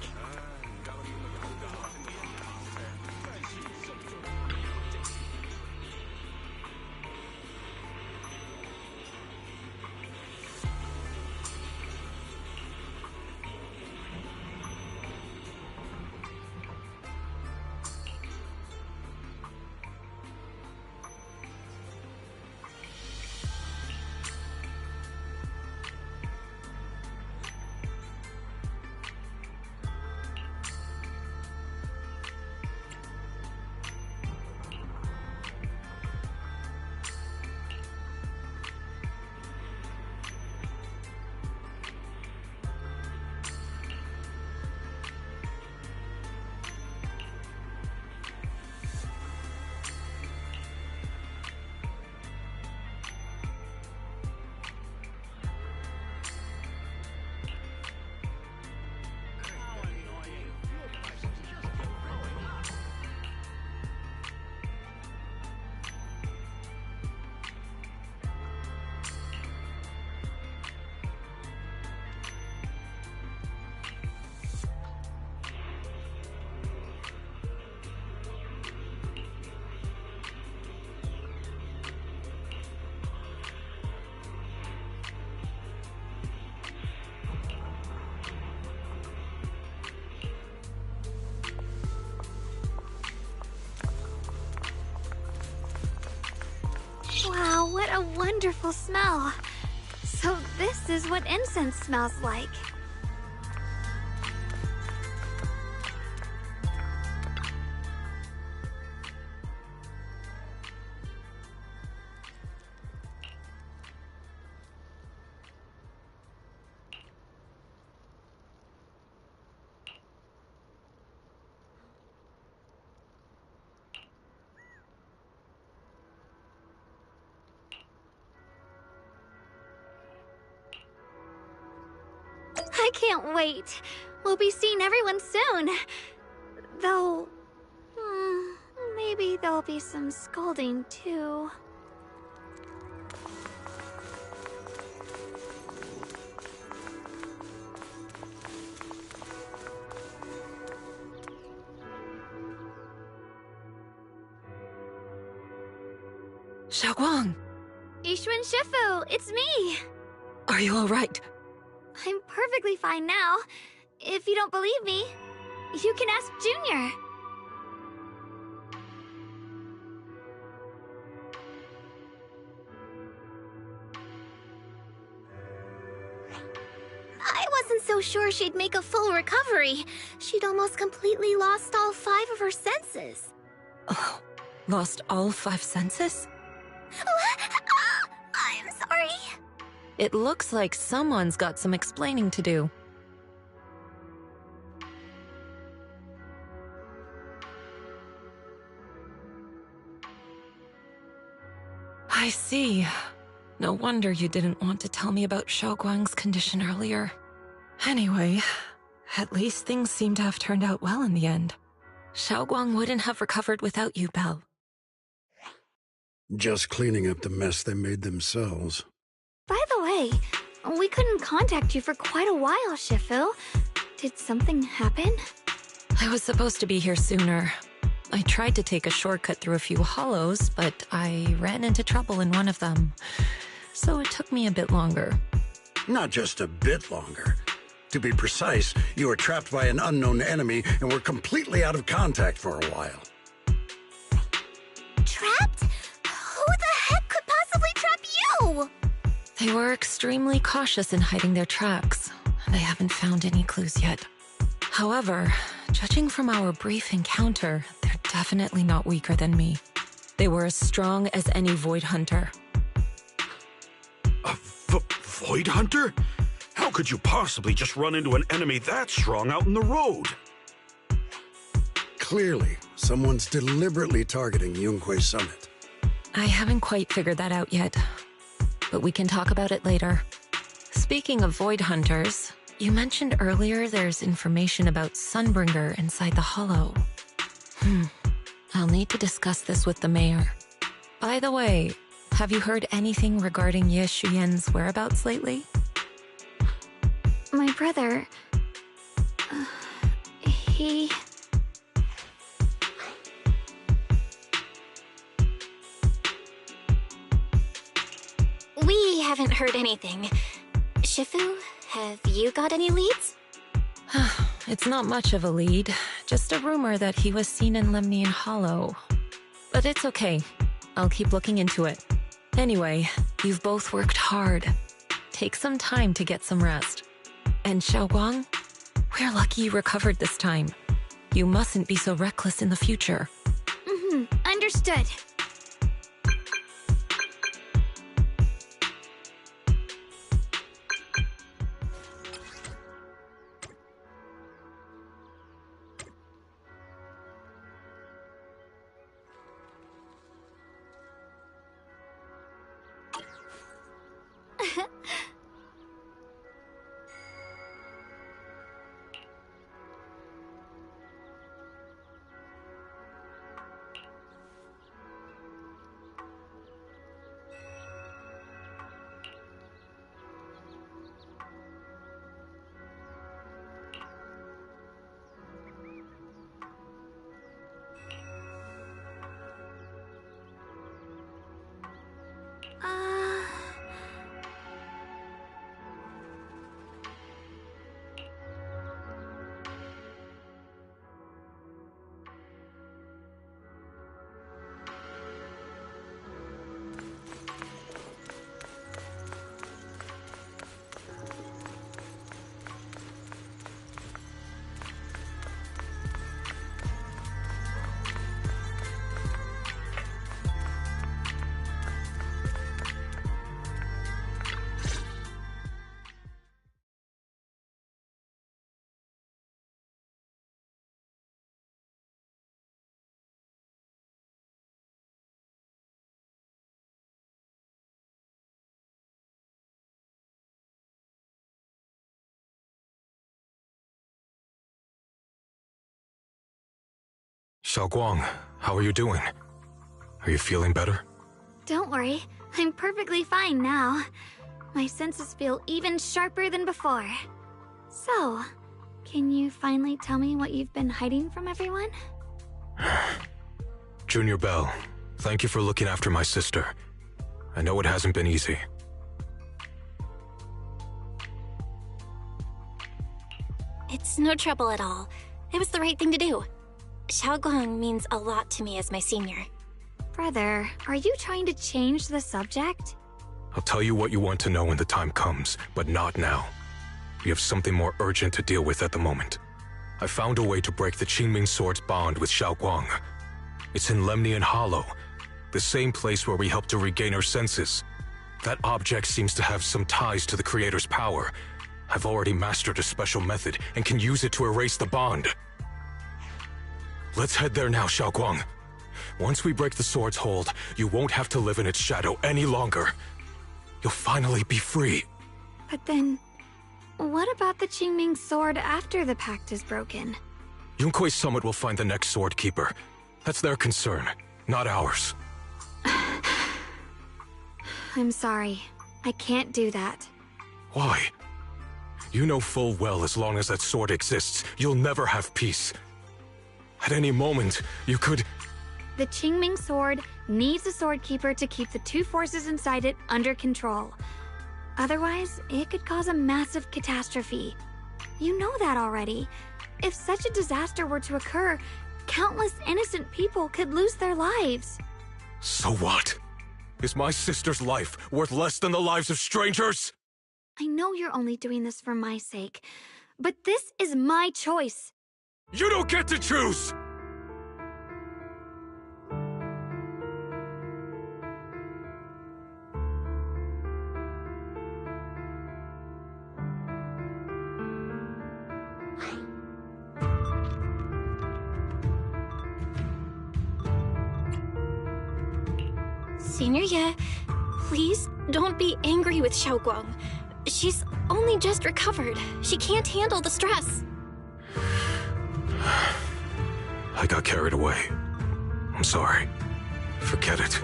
[SPEAKER 3] Wow, what a wonderful smell. So this is what incense smells like. I can't wait. We'll be seeing everyone soon. Though, maybe there'll be some scolding too.
[SPEAKER 19] Xiaoguang!
[SPEAKER 3] Yishuan Shifu, it's me!
[SPEAKER 19] Are you all right?
[SPEAKER 3] I'm perfectly fine now. If you don't believe me, you can ask Junior.
[SPEAKER 2] I wasn't so sure she'd make a full recovery. She'd almost completely lost all 5 of her senses.
[SPEAKER 19] Oh, lost all 5 senses?
[SPEAKER 2] I'm sorry.
[SPEAKER 19] It looks like someone's got some explaining to do. I see. No wonder you didn't want to tell me about Xiaoguang's condition earlier. Anyway, at least things seem to have turned out well in the end. Xiaoguang wouldn't have recovered without you, Belle.
[SPEAKER 4] Just cleaning up the mess they made themselves.
[SPEAKER 3] By the way, we couldn't contact you for quite a while, Shifu. Did something happen?
[SPEAKER 19] I was supposed to be here sooner. I tried to take a shortcut through a few hollows, but I ran into trouble in one of them. So it took me a bit longer.
[SPEAKER 4] Not just a bit longer. To be precise, you were trapped by an unknown enemy and were completely out of contact for a while.
[SPEAKER 2] Trapped? Who the heck could possibly trap you?
[SPEAKER 19] They were extremely cautious in hiding their tracks. They haven't found any clues yet. However, judging from our brief encounter, they're definitely not weaker than me. They were as strong as any Void Hunter.
[SPEAKER 7] A Void Hunter? How could you possibly just run into an enemy that strong out in the road?
[SPEAKER 4] Clearly, someone's deliberately targeting Yunquay Summit.
[SPEAKER 19] I haven't quite figured that out yet, but we can talk about it later. Speaking of Void Hunters, you mentioned earlier there's information about Sunbringer inside the Hollow. I'll need to discuss this with the mayor. By the way, have you heard anything regarding Ye Shuyen's whereabouts lately?
[SPEAKER 3] My brother... he...
[SPEAKER 8] We haven't heard anything. Shifu, have you got any leads?
[SPEAKER 19] It's not much of a lead, just a rumor that he was seen in Lemnian Hollow. But it's okay. I'll keep looking into it. Anyway, you've both worked hard. Take some time to get some rest. And Xiaoguang, we're lucky you recovered this time. You mustn't be so reckless in the future.
[SPEAKER 3] Understood.
[SPEAKER 20] Xiaoguang, how are you doing? Are you feeling better?
[SPEAKER 3] Don't worry, I'm perfectly fine now. My senses feel even sharper than before. So, can you finally tell me what you've been hiding from everyone?
[SPEAKER 20] Junior Bell, thank you for looking after my sister. I know it hasn't been easy.
[SPEAKER 8] It's no trouble at all. It was the right thing to do. Xiaoguang means a lot to me as my senior.
[SPEAKER 3] Brother, are you trying to change the subject?
[SPEAKER 20] I'll tell you what you want to know when the time comes, but not now. We have something more urgent to deal with at the moment. I found a way to break the Qingming Sword's bond with Xiaoguang. It's in Lemnian Hollow, the same place where we helped to regain her senses. That object seems to have some ties to the Creator's power. I've already mastered a special method and can use it to erase the bond. Let's head there now, Xiaoguang. Once we break the sword's hold, you won't have to live in its shadow any longer. You'll finally be free.
[SPEAKER 3] But then, what about the Qingming Sword after the pact is broken?
[SPEAKER 20] Yunkuei Summit will find the next Sword Keeper. That's their concern, not ours.
[SPEAKER 3] I'm sorry. I can't do that.
[SPEAKER 20] Why? You know full well as long as that sword exists, you'll never have peace. At any moment, you could...
[SPEAKER 3] The Qingming Sword needs a Sword Keeper to keep the two forces inside it under control. Otherwise, it could cause a massive catastrophe. You know that already. If such a disaster were to occur, countless innocent people could lose their lives.
[SPEAKER 20] So what? Is my sister's life worth less than the lives of strangers?
[SPEAKER 3] I know you're only doing this for my sake, but this is my choice.
[SPEAKER 20] You don't get to choose!
[SPEAKER 8] Senior Ye, please don't be angry with Xiaoguang. She's only just recovered. She can't handle the stress.
[SPEAKER 20] I got carried away. I'm sorry. Forget it.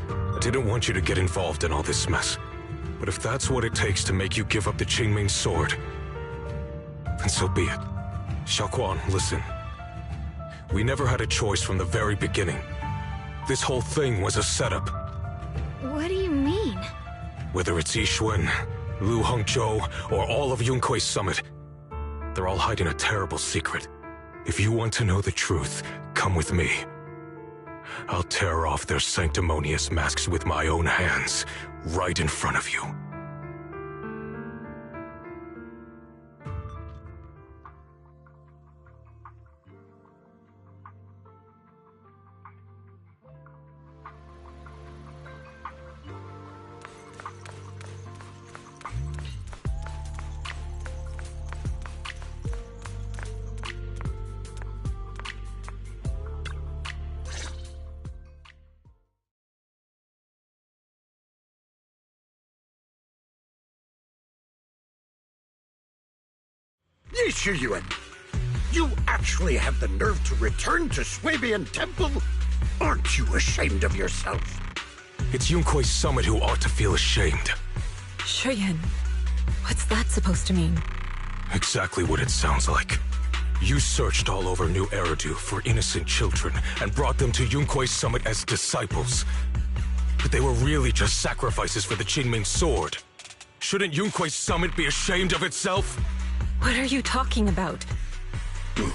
[SPEAKER 20] I didn't want you to get involved in all this mess. But if that's what it takes to make you give up the Qingming Sword, then so be it. Xiaoguang, listen. We never had a choice from the very beginning. This whole thing was a setup.
[SPEAKER 3] What do you mean?
[SPEAKER 20] Whether it's Yixuan, Lu Hongzhou, or all of Yunkuei Summit, they're all hiding a terrible secret. If you want to know the truth, come with me. I'll tear off their sanctimonious masks with my own hands, right in front of you.
[SPEAKER 4] Yixuan, you actually have the nerve to return to Swabian Temple? Aren't you ashamed of yourself?
[SPEAKER 20] It's Yunkuei Summit who ought to feel ashamed.
[SPEAKER 19] Shuyan, what's that supposed to mean?
[SPEAKER 20] Exactly what it sounds like. You searched all over New Eridu for innocent children and brought them to Yunkuei Summit as disciples. But they were really just sacrifices for the Qingming Sword. Shouldn't Yunkuei Summit be ashamed of itself?
[SPEAKER 19] What are you talking about?
[SPEAKER 20] You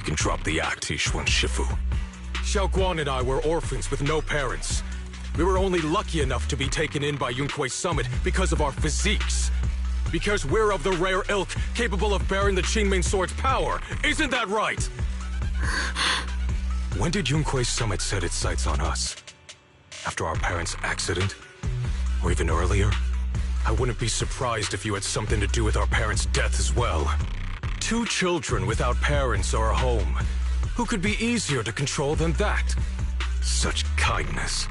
[SPEAKER 20] can drop the act, Yixuan Shifu. Xiaoguang and I were orphans with no parents. We were only lucky enough to be taken in by Yunkuei Summit because of our physiques. Because we're of the rare ilk capable of bearing the Qingming Sword's power. Isn't that right? When did Yunkuei Summit set its sights on us? After our parents' accident? Or even earlier? I wouldn't be surprised if you had something to do with our parents' death as well. 2 children without parents or a home. Who could be easier to control than that? Such kindness.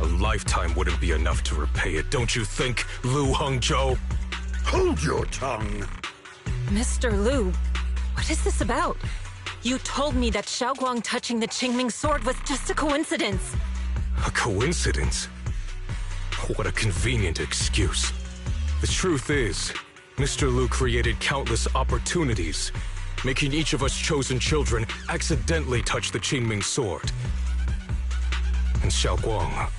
[SPEAKER 20] A lifetime wouldn't be enough to repay it, don't you think, Lu Hongzhou?
[SPEAKER 4] Hold your tongue.
[SPEAKER 19] Mr. Lu, what is this about? You told me that Xiaoguang touching the Qingming Sword was just a coincidence.
[SPEAKER 20] A coincidence? What a convenient excuse. The truth is, Mr. Lu created countless opportunities, making each of us chosen children accidentally touch the Qingming Sword. And Xiaoguang,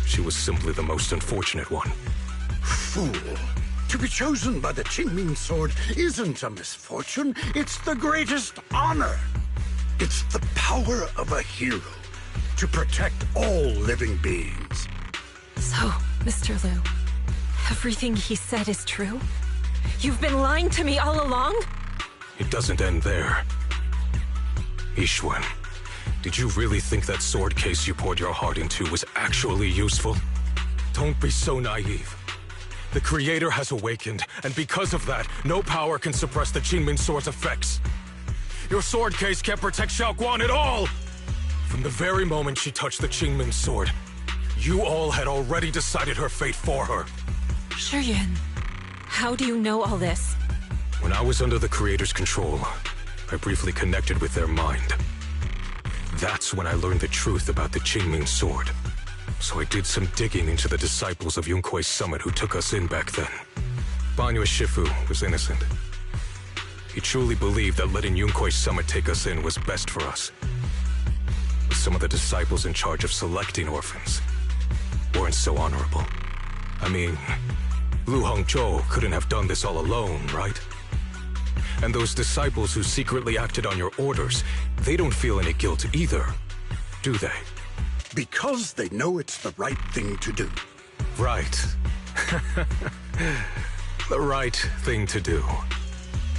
[SPEAKER 20] she was simply the most unfortunate one.
[SPEAKER 4] Fool. To be chosen by the Qingming sword isn't a misfortune, it's the greatest honor. It's the power of a hero to protect all living beings.
[SPEAKER 19] So, Mr. Liu, everything he said is true? You've been lying to me all along?
[SPEAKER 20] It doesn't end there. Yixuan, did you really think that sword case you poured your heart into was actually useful? Don't be so naive. The Creator has awakened, and because of that, no power can suppress the Qingming sword's effects. Your sword case can't protect Xiaoguang at all! From the very moment she touched the Qingming sword, you all had already decided her fate for her.
[SPEAKER 19] Shuyuan, how do you know all this?
[SPEAKER 20] When I was under the Creator's control, I briefly connected with their mind. That's when I learned the truth about the Qingming sword. So I did some digging into the disciples of Yunkuei Summit who took us in back then. Banyue Shifu was innocent. He truly believed that letting Yunkuei Summit take us in was best for us. But some of the disciples in charge of selecting orphans weren't so honorable. I mean, Lu Hongzhou couldn't have done this all alone, right? And those disciples who secretly acted on your orders, they don't feel any guilt either, do they?
[SPEAKER 4] Because they know it's the right thing to do.
[SPEAKER 20] Right. The right thing to do.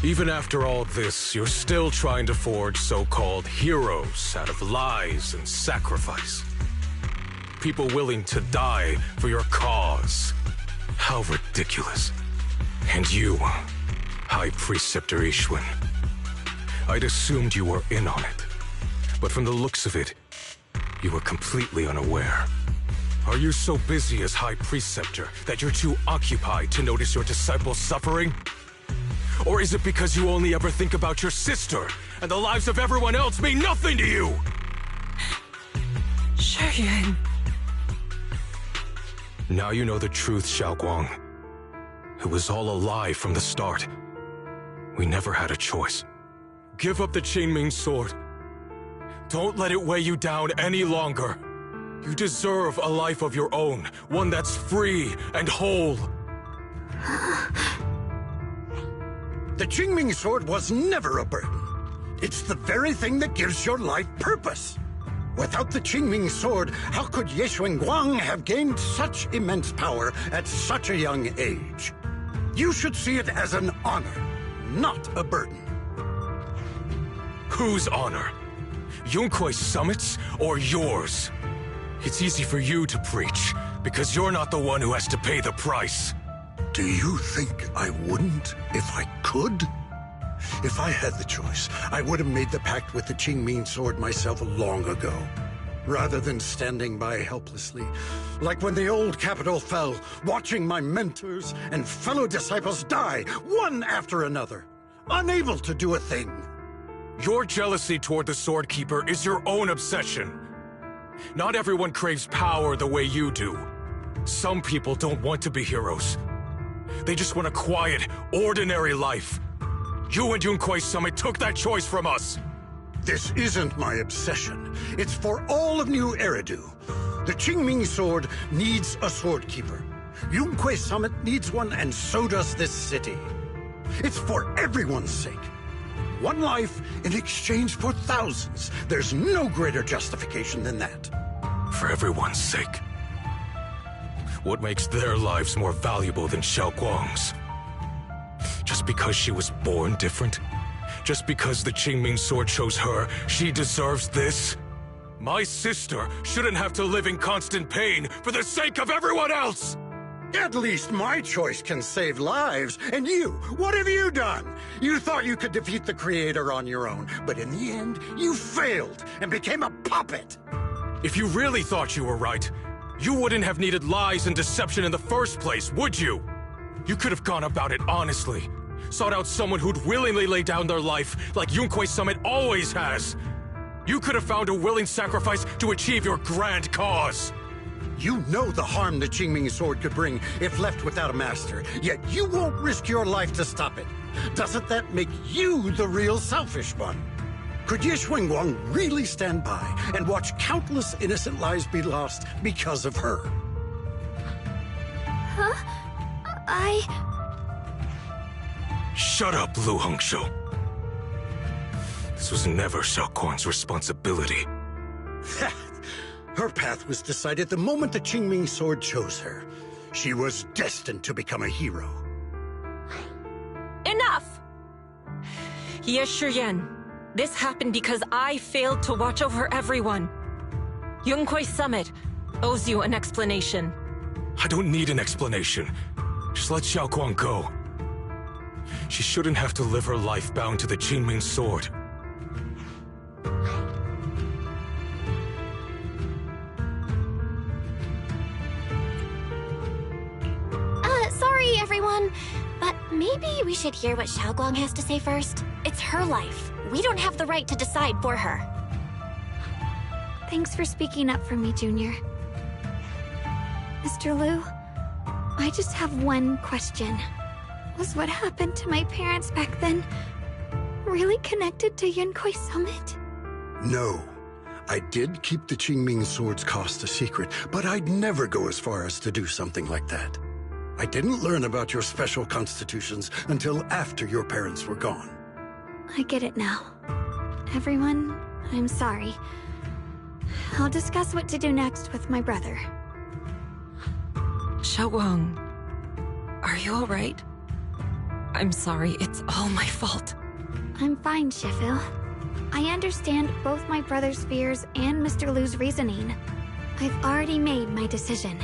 [SPEAKER 20] Even after all this, you're still trying to forge so-called heroes out of lies and sacrifice. People willing to die for your cause. How ridiculous. And you, High Preceptor Yixuan. I'd assumed you were in on it. But from the looks of it, you were completely unaware. Are you so busy as High Preceptor that you're too occupied to notice your disciples suffering? Or is it because you only ever think about your sister, and the lives of everyone else mean nothing to you?
[SPEAKER 19] Shuyuan.
[SPEAKER 20] Now you know the truth, Xiaoguang. It was all a lie from the start. We never had a choice. Give up the Qingming sword. Don't let it weigh you down any longer. You deserve a life of your own, one that's free and whole.
[SPEAKER 4] The Qingming sword was never a burden. It's the very thing that gives your life purpose. Without the Qingming sword, how could Ye Xuanguang have gained such immense power at such a young age? You should see it as an honor, not a burden.
[SPEAKER 20] Whose honor? Yunkuei Summit's or yours? It's easy for you to preach, because you're not the one who has to pay the price.
[SPEAKER 4] Do you think I wouldn't if I could? If I had the choice, I would have made the pact with the Qingming sword myself long ago, rather than standing by helplessly, like when the old capital fell, watching my mentors and fellow disciples die, one after another, unable to do a thing.
[SPEAKER 20] Your jealousy toward the Sword Keeper is your own obsession. Not everyone craves power the way you do. Some people don't want to be heroes. They just want a quiet, ordinary life. You and Yunkuei Summit took that choice from us.
[SPEAKER 4] This isn't my obsession. It's for all of New Eridu. The Qingming sword needs a sword keeper. Yunkuei Summit needs one, and so does this city. It's for everyone's sake. One life in exchange for thousands. There's no greater justification than that.
[SPEAKER 20] For everyone's sake. What makes their lives more valuable than Xiaoguang's? Just because she was born different? Just because the Qingming sword chose her, she deserves this? My sister shouldn't have to live in constant pain for the sake of everyone else!
[SPEAKER 4] At least my choice can save lives. And you, what have you done? You thought you could defeat the Creator on your own, but in the end, you failed and became a puppet.
[SPEAKER 20] If you really thought you were right, you wouldn't have needed lies and deception in the first place, would you? You could have gone about it honestly. Sought out someone who'd willingly lay down their life, like Yunkuei Summit always has. You could have found a willing sacrifice to achieve your grand cause.
[SPEAKER 4] You know the harm the Qingming sword could bring if left without a master, yet you won't risk your life to stop it. Doesn't that make you the real selfish one? Could Ye Xuanguang really stand by and watch countless innocent lives be lost because of her?
[SPEAKER 2] Huh?
[SPEAKER 20] Shut up, Lu Hongzhou. This was never Xiaoguang's responsibility.
[SPEAKER 4] Her path was decided the moment the Qingming sword chose her. She was destined to become a hero.
[SPEAKER 19] Enough! Ye Shiyan, this happened because I failed to watch over everyone. Yunquay Summit owes you an explanation.
[SPEAKER 20] I don't need an explanation. Just let Xiaoguang go. She shouldn't have to live her life bound to the Qingming sword.
[SPEAKER 8] Sorry, everyone. But maybe we should hear what Xiaoguang has to say first. It's her life. We don't have the right to decide for her.
[SPEAKER 3] Thanks for speaking up for me, Junior. Mr. Liu, I just have one question. Was what happened to my parents back then really connected to Yunquay Summit?
[SPEAKER 4] No. I did keep the Qingming sword's cost a secret, but I'd never go as far as to do something like that. I didn't learn about your special constitutions until after your parents were gone.
[SPEAKER 3] I get it now. Everyone, I'm sorry. I'll discuss what to do next with my brother.
[SPEAKER 19] Xiaoguang, are you alright? I'm sorry, it's all my fault.
[SPEAKER 3] I'm fine, Shifu. I understand both my brother's fears and Mr. Liu's reasoning. I've already made my decision.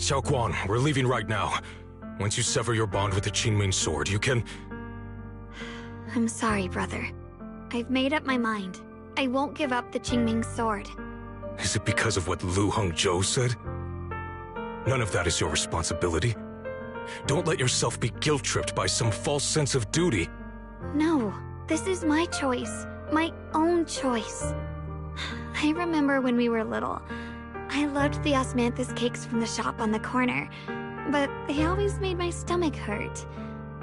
[SPEAKER 20] Xiaoguang, we're leaving right now. Once you sever your bond with the Qingming sword, you can...
[SPEAKER 3] I'm sorry, brother. I've made up my mind. I won't give up the Qingming sword.
[SPEAKER 20] Is it because of what Lu Hongzhou said? None of that is your responsibility. Don't let yourself be guilt-tripped by some false sense of duty.
[SPEAKER 3] No, this is my choice. My own choice. I remember when we were little. I loved the osmanthus cakes from the shop on the corner, but they always made my stomach hurt.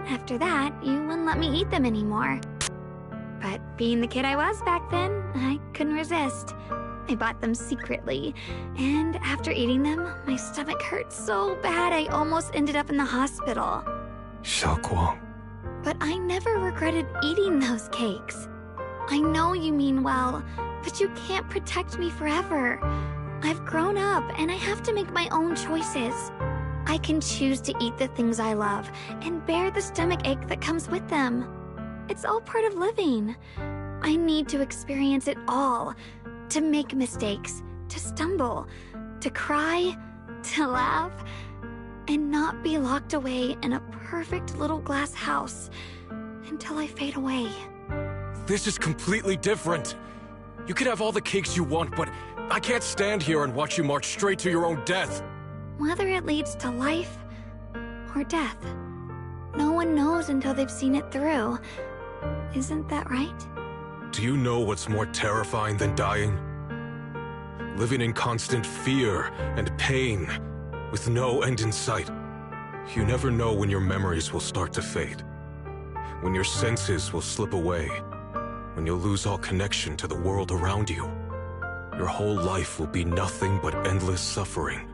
[SPEAKER 3] After that, you wouldn't let me eat them anymore. But being the kid I was back then, I couldn't resist. I bought them secretly, and after eating them, my stomach hurt so bad I almost ended up in the hospital.
[SPEAKER 20] Xiaoguang.
[SPEAKER 3] But I never regretted eating those cakes. I know you mean well, but you can't protect me forever. I've grown up and I have to make my own choices. I can choose to eat the things I love and bear the stomach ache that comes with them. It's all part of living. I need to experience it all, to make mistakes, to stumble, to cry, to laugh, and not be locked away in a perfect little glass house until I fade away.
[SPEAKER 20] This is completely different. You can have all the cakes you want, but I can't stand here and watch you march straight to your own death.
[SPEAKER 3] Whether it leads to life or death, no one knows until they've seen it through. Isn't that right?
[SPEAKER 20] Do you know what's more terrifying than dying? Living in constant fear and pain, with no end in sight. You never know when your memories will start to fade, when your senses will slip away, when you'll lose all connection to the world around you. Your whole life will be nothing but endless suffering.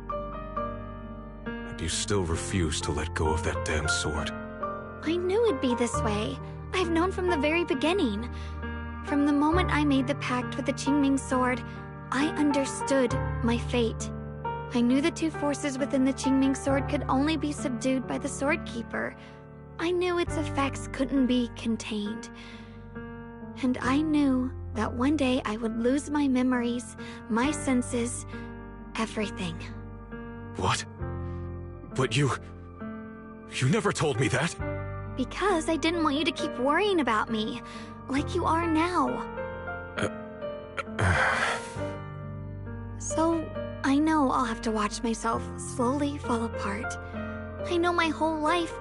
[SPEAKER 20] And you still refuse to let go of that damn sword.
[SPEAKER 3] I knew it'd be this way. I've known from the very beginning. From the moment I made the pact with the Qingming sword, I understood my fate. I knew the two forces within the Qingming sword could only be subdued by the sword keeper. I knew its effects couldn't be contained. And I knew that one day I would lose my memories, my senses, everything.
[SPEAKER 20] What? But you never told me that.
[SPEAKER 3] Because I didn't want you to keep worrying about me, like you are now. So, I know I'll have to watch myself slowly fall apart. I know my whole life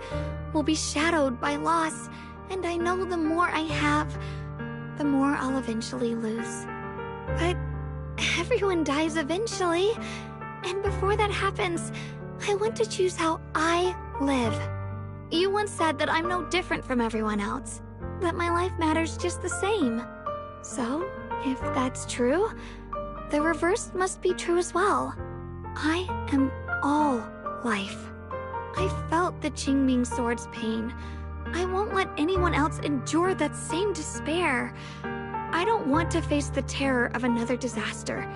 [SPEAKER 3] will be shadowed by loss, and I know the more I have, the more I'll eventually lose. But everyone dies eventually, and before that happens, I want to choose how I live. You once said that I'm no different from everyone else, that my life matters just the same. So, if that's true, the reverse must be true as well. I am all life. I felt the Qingming sword's pain. I won't let anyone else endure that same despair. I don't want to face the terror of another disaster,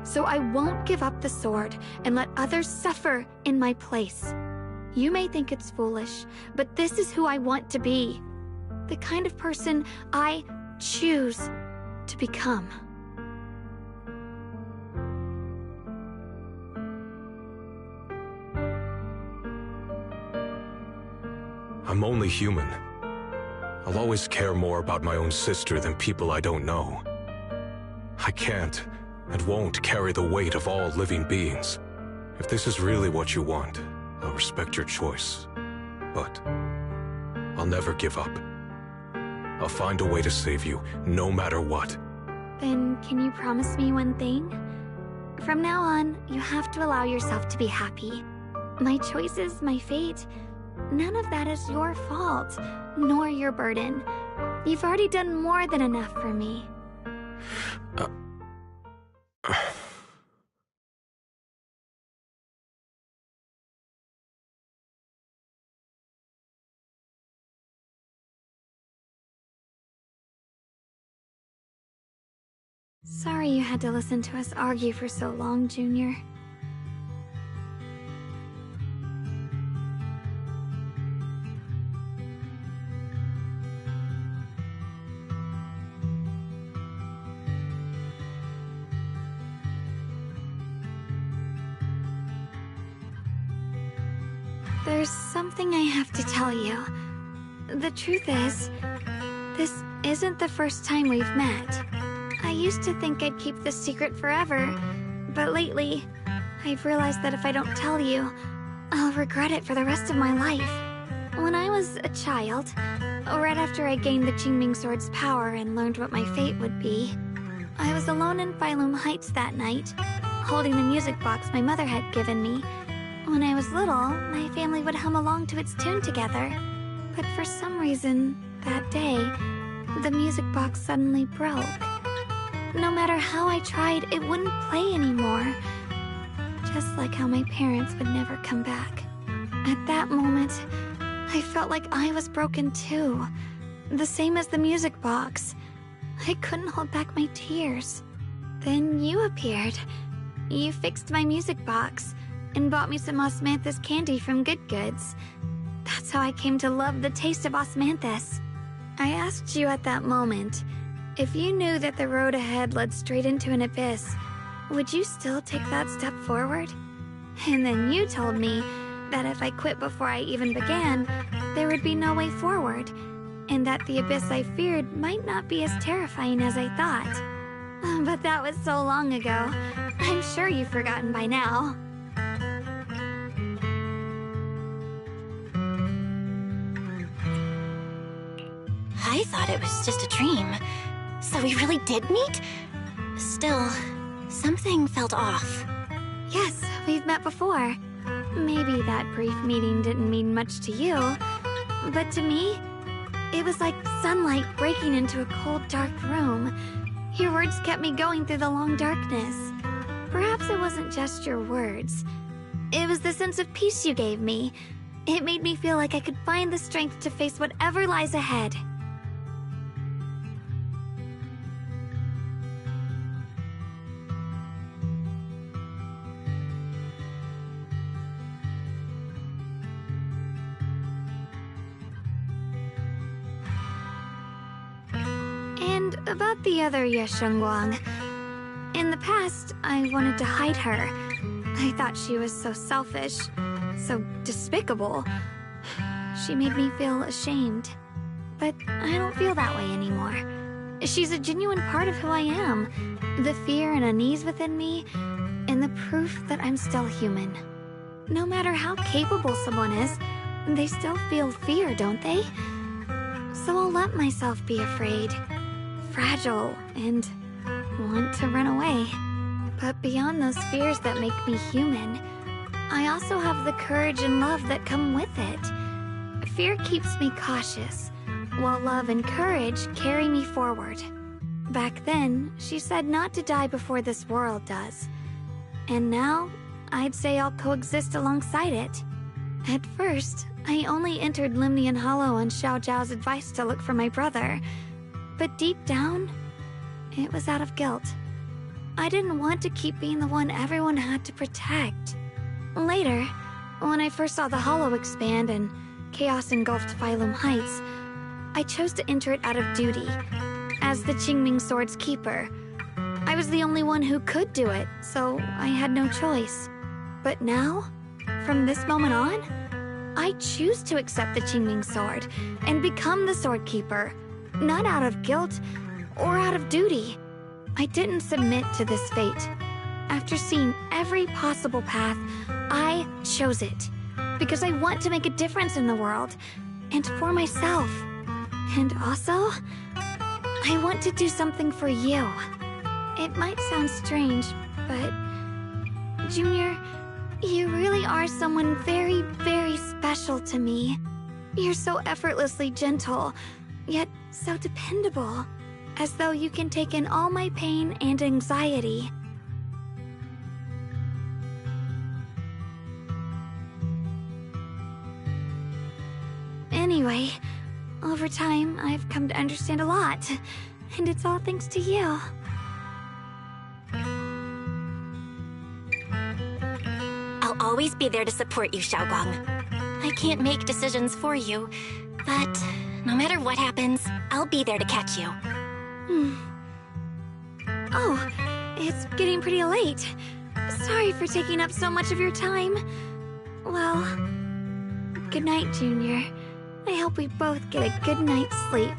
[SPEAKER 3] so I won't give up the sword and let others suffer in my place. You may think it's foolish, but this is who I want to be. The kind of person I choose to become.
[SPEAKER 20] I'm only human. I'll always care more about my own sister than people I don't know. I can't and won't carry the weight of all living beings. If this is really what you want, I'll respect your choice. But I'll never give up. I'll find a way to save you, no matter what.
[SPEAKER 3] Then can you promise me one thing? From now on, you have to allow yourself to be happy. My choices, my fate, none of that is your fault, nor your burden. You've already done more than enough for me. Sorry you had to listen to us argue for so long, Junior. There's something I have to tell you. The truth is, this isn't the first time we've met. I used to think I'd keep this secret forever, but lately, I've realized that if I don't tell you, I'll regret it for the rest of my life. When I was a child, right after I gained the Qingming sword's power and learned what my fate would be, I was alone in Phylum Heights that night, holding the music box my mother had given me. When I was little, my family would hum along to its tune together. But for some reason, that day, the music box suddenly broke. No matter how I tried, it wouldn't play anymore. Just like how my parents would never come back. At that moment, I felt like I was broken too. The same as the music box. I couldn't hold back my tears. Then you appeared. You fixed my music box and bought me some osmanthus candy from Good Goods. That's how I came to love the taste of osmanthus. I asked you at that moment, if you knew that the road ahead led straight into an abyss, would you still take that step forward? And then you told me that if I quit before I even began, there would be no way forward, and that the abyss I feared might not be as terrifying as I thought. But that was so long ago. I'm sure you've forgotten by now.
[SPEAKER 8] I thought it was just a dream. So we really did meet? Still, something felt off.
[SPEAKER 3] Yes, we've met before. Maybe that brief meeting didn't mean much to you, but to me, it was like sunlight breaking into a cold, dark room. Your words kept me going through the long darkness. Perhaps it wasn't just your words. It was the sense of peace you gave me. It made me feel like I could find the strength to face whatever lies ahead. And about the other Yeshengguang. In the past, I wanted to hide her. I thought she was so selfish, so despicable. She made me feel ashamed. But I don't feel that way anymore. She's a genuine part of who I am. The fear and unease within me, and the proof that I'm still human. No matter how capable someone is, they still feel fear, don't they? So I'll let myself be afraid, fragile, and want to run away. But beyond those fears that make me human, I also have the courage and love that come with it. Fear keeps me cautious, while love and courage carry me forward. Back then, she said not to die before this world does. And now, I'd say I'll coexist alongside it. At first, I only entered Lemnian Hollow on Xiao Zhao's advice to look for my brother. But deep down, it was out of guilt. I didn't want to keep being the one everyone had to protect. Later, when I first saw the Hollow expand and chaos engulfed Phylum Heights, I chose to enter it out of duty, as the Qingming Sword's keeper. I was the only one who could do it, so I had no choice. But now, from this moment on, I choose to accept the Qingming Sword and become the Sword Keeper, not out of guilt or out of duty. I didn't submit to this fate. After seeing every possible path, I chose it, because I want to make a difference in the world, and for myself. And also, I want to do something for you. It might sound strange, but Junior, you really are someone very, very special to me. You're so effortlessly gentle, yet so dependable, as though you can take in all my pain and anxiety. Anyway, over time, I've come to understand a lot, and it's all thanks to you.
[SPEAKER 8] I'll always be there to support you, Xiaoguang. I can't make decisions for you, but no matter what happens, I'll be there to catch you.
[SPEAKER 3] Oh, it's getting pretty late. Sorry for taking up so much of your time. Well, good night, Junior. I hope we both get a good night's sleep.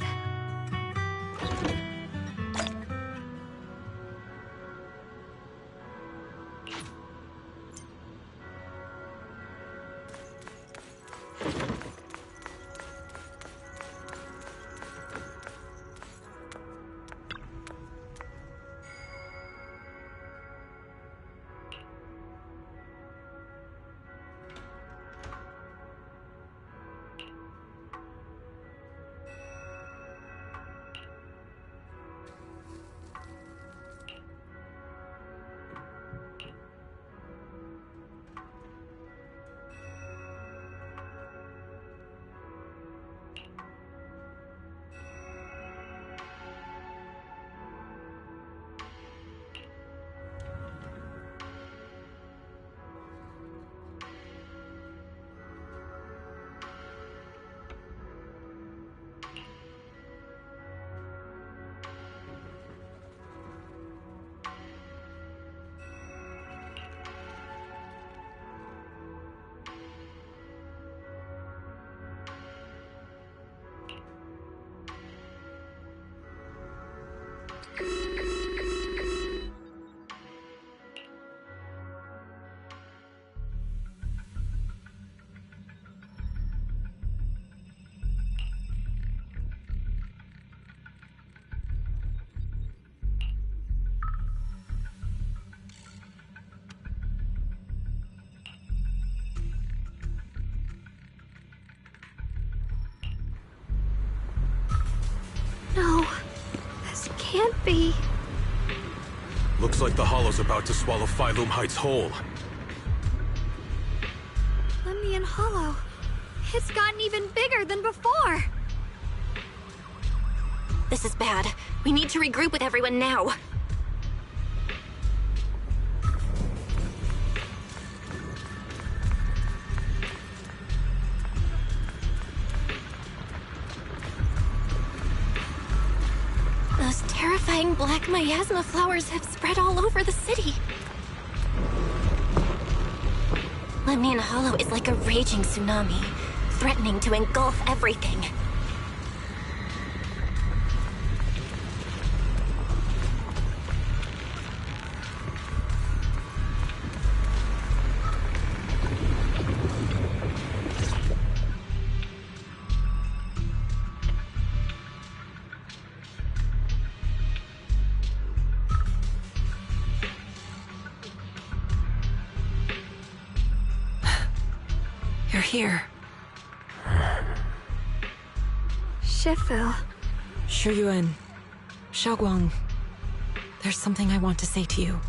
[SPEAKER 3] can't be.
[SPEAKER 20] Looks like the Hollow's about to swallow Phylum Heights whole.
[SPEAKER 3] Lemnian Hollow. It's gotten even bigger than before.
[SPEAKER 8] This is bad. We need to regroup with everyone now. Those terrifying black miasma flowers have spread all over the city. Lemnian Hollow is like a raging tsunami, threatening to engulf everything.
[SPEAKER 19] You're here.
[SPEAKER 3] Shifu.
[SPEAKER 19] Shuyuan. Xiaoguang. There's something I want to say to you.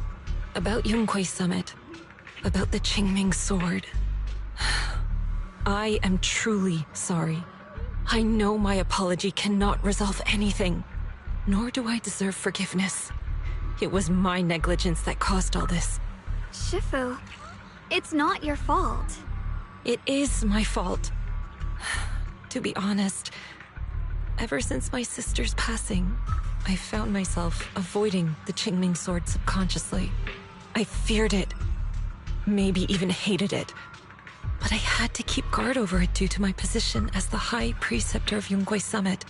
[SPEAKER 19] About Yunquei Summit. About the Qingming Sword. I am truly sorry. I know my apology cannot resolve anything. Nor do I deserve forgiveness. It was my negligence that caused all this.
[SPEAKER 3] Shifu, it's not your fault.
[SPEAKER 19] It is my fault. To be honest, ever since my sister's passing, I found myself avoiding the Qingming Sword subconsciously. I feared it, maybe even hated it. But I had to keep guard over it due to my position as the High Preceptor of Yunquei Summit.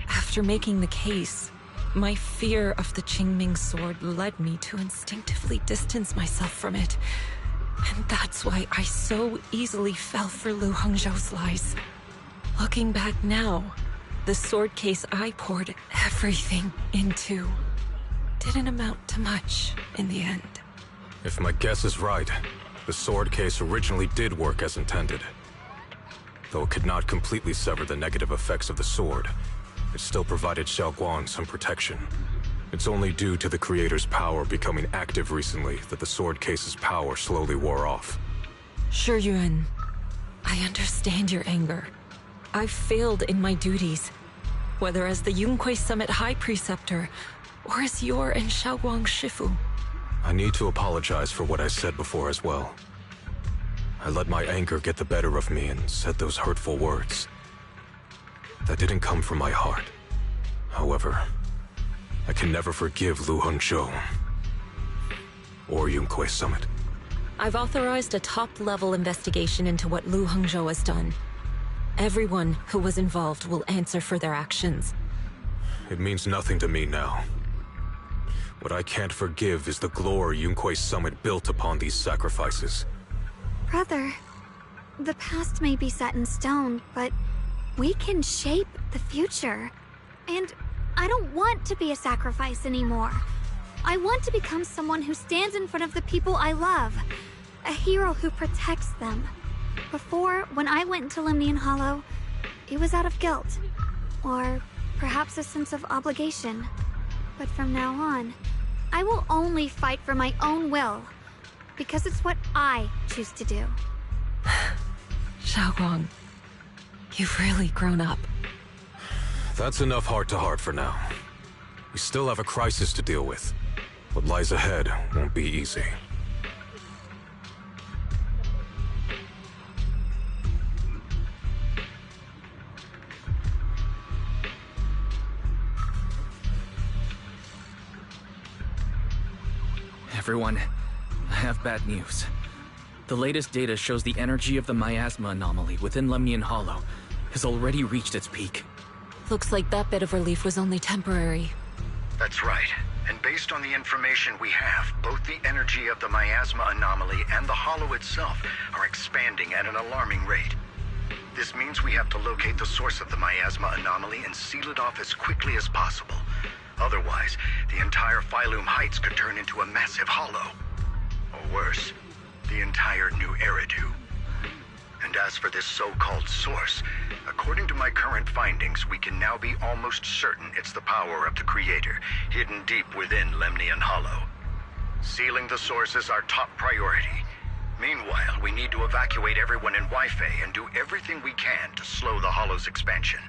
[SPEAKER 19] After making the case, my fear of the Qingming Sword led me to instinctively distance myself from it. And that's why I so easily fell for Lu Hongzhou's lies. Looking back now, the sword case I poured everything into didn't amount to much in the end.
[SPEAKER 20] If my guess is right, the sword case originally did work as intended. Though it could not completely sever the negative effects of the sword, it still provided Xiaoguang some protection. It's only due to the creator's power becoming active recently that the sword case's power slowly wore off.
[SPEAKER 19] Shuyuan, I understand your anger. I've failed in my duties, whether as the Yunquei Summit High Preceptor, or as your and Xiaoguang's Shifu.
[SPEAKER 20] I need to apologize for what I said before as well. I let my anger get the better of me and said those hurtful words. That didn't come from my heart. However, I can never forgive Lu Hongzhou or Yunquei Summit.
[SPEAKER 19] I've authorized a top-level investigation into what Lu Hongzhou has done. Everyone who was involved will answer for their actions.
[SPEAKER 20] It means nothing to me now. What I can't forgive is the glory Yunquei Summit built upon these sacrifices.
[SPEAKER 3] Brother, the past may be set in stone, but we can shape the future. And I don't want to be a sacrifice anymore. I want to become someone who stands in front of the people I love. A hero who protects them. Before, when I went into Lemnian Hollow, it was out of guilt. Or perhaps a sense of obligation. But from now on, I will only fight for my own will. Because it's what I choose to do.
[SPEAKER 19] Xiaoguang, you've really grown up.
[SPEAKER 20] That's enough heart-to-heart for now. We still have a crisis to deal with. What lies ahead won't be easy.
[SPEAKER 1] Everyone, I have bad news. The latest data shows the energy of the miasma anomaly within Lemnian Hollow has already reached its peak.
[SPEAKER 19] Looks like that bit of relief was only temporary.
[SPEAKER 14] That's right. And based on the information we have, both the energy of the miasma anomaly and the hollow itself are expanding at an alarming rate. This means we have to locate the source of the miasma anomaly and seal it off as quickly as possible. Otherwise, the entire Phylum Heights could turn into a massive hollow. Or worse, the entire New Eridu. And as for this so-called source, according to my current findings, we can now be almost certain it's the power of the Creator, hidden deep within Lemnian Hollow. Sealing the source is our top priority. Meanwhile, we need to evacuate everyone in Wi-Fi and do everything we can to slow the Hollow's expansion.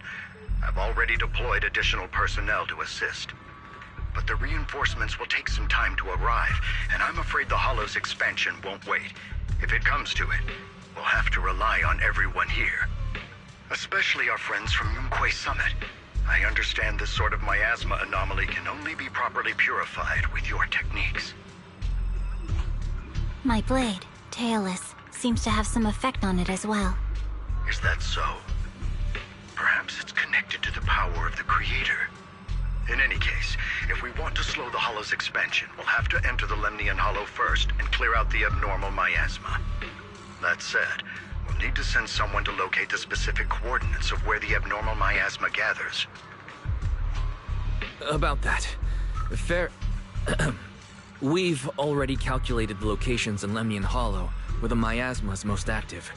[SPEAKER 14] I've already deployed additional personnel to assist. But the reinforcements will take some time to arrive, and I'm afraid the Hollow's expansion won't wait. If it comes to it, we'll have to rely on everyone here. Especially our friends from Yunquay Summit. I understand this sort of miasma anomaly can only be properly purified with your techniques.
[SPEAKER 16] My blade, Tailless, seems to have some effect on it as well.
[SPEAKER 14] Is that so? Perhaps it's connected to the power of the Creator. In any case, if we want to slow the Hollow's expansion, we'll have to enter the Lemnian Hollow first and clear out the abnormal miasma. That said, we'll need to send someone to locate the specific coordinates of where the abnormal miasma gathers.
[SPEAKER 1] About that. Fair... We've already calculated the locations in Lemnian Hollow where the miasma is most active.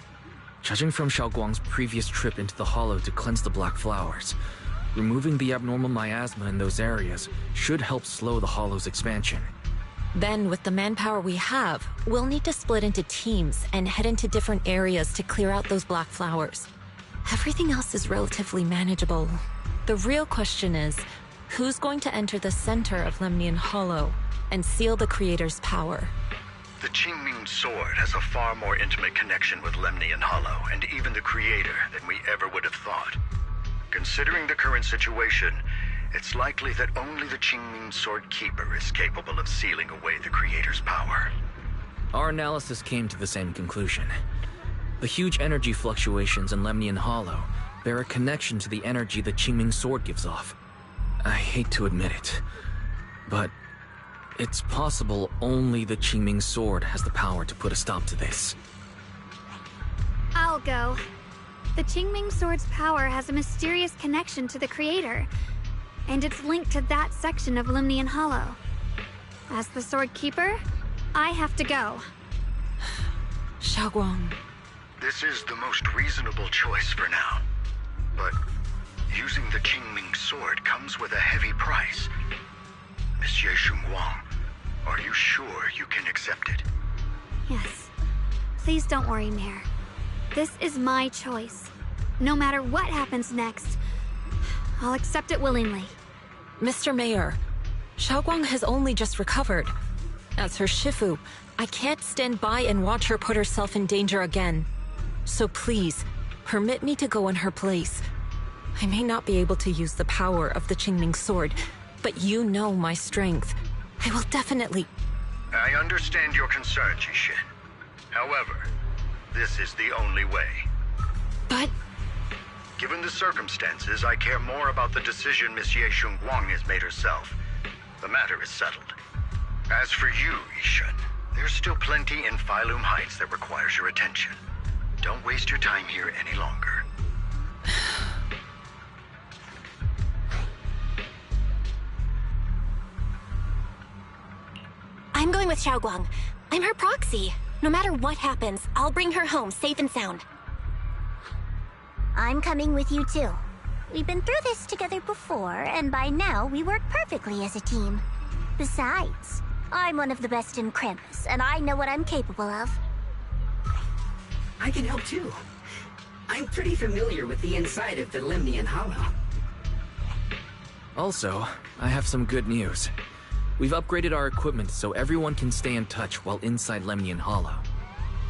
[SPEAKER 1] Judging from Xiaoguang's previous trip into the Hollow to cleanse the Black Flowers, removing the abnormal miasma in those areas should help slow the Hollow's expansion.
[SPEAKER 19] Then, with the manpower we have, we'll need to split into teams and head into different areas to clear out those Black Flowers. Everything else is relatively manageable. The real question is, who's going to enter the center of Lemnian Hollow and seal the Creator's power?
[SPEAKER 14] The Qingming Sword has a far more intimate connection with Lemnian Hollow and even the Creator than we ever would have thought. Considering the current situation, it's likely that only the Qingming Sword Keeper is capable of sealing away the Creator's power.
[SPEAKER 1] Our analysis came to the same conclusion. The huge energy fluctuations in Lemnian Hollow bear a connection to the energy the Qingming Sword gives off. I hate to admit it, but it's possible only the Qingming Sword has the power to put a stop to this.
[SPEAKER 3] I'll go. The Qingming Sword's power has a mysterious connection to the Creator, and it's linked to that section of Lemnian Hollow. As the Sword Keeper, I have to go.
[SPEAKER 19] Xiaoguang.
[SPEAKER 14] This is the most reasonable choice for now. But using the Qingming Sword comes with a heavy price. Monsieur Xunguang, are you sure you can accept it?
[SPEAKER 3] Yes. Please don't worry, Mayor. This is my choice. No matter what happens next, I'll accept it willingly.
[SPEAKER 19] Mr. Mayor, Xiaoguang has only just recovered. As her Shifu, I can't stand by and watch her put herself in danger again. So please, permit me to go in her place. I may not be able to use the power of the Qingming Sword, but you know my strength. I will definitely...
[SPEAKER 14] I understand your concern, Jishin. However, this is the only way.
[SPEAKER 19] But...
[SPEAKER 14] Given the circumstances, I care more about the decision Miss Ye Xunguang has made herself. The matter is settled. As for you, Yishin, there's still plenty in Phylum Heights that requires your attention. Don't waste your time here any longer.
[SPEAKER 8] I'm going with Xiaoguang. I'm her proxy. No matter what happens, I'll bring her home safe and sound.
[SPEAKER 16] I'm coming with you too. We've been through this together before, and by now we work perfectly as a team. Besides, I'm one of the best in Krampus, and I know what I'm capable of.
[SPEAKER 10] I can help too. I'm pretty familiar with the inside of the Lemnian Hollow.
[SPEAKER 1] Also, I have some good news. We've upgraded our equipment so everyone can stay in touch while inside Lemnian Hollow.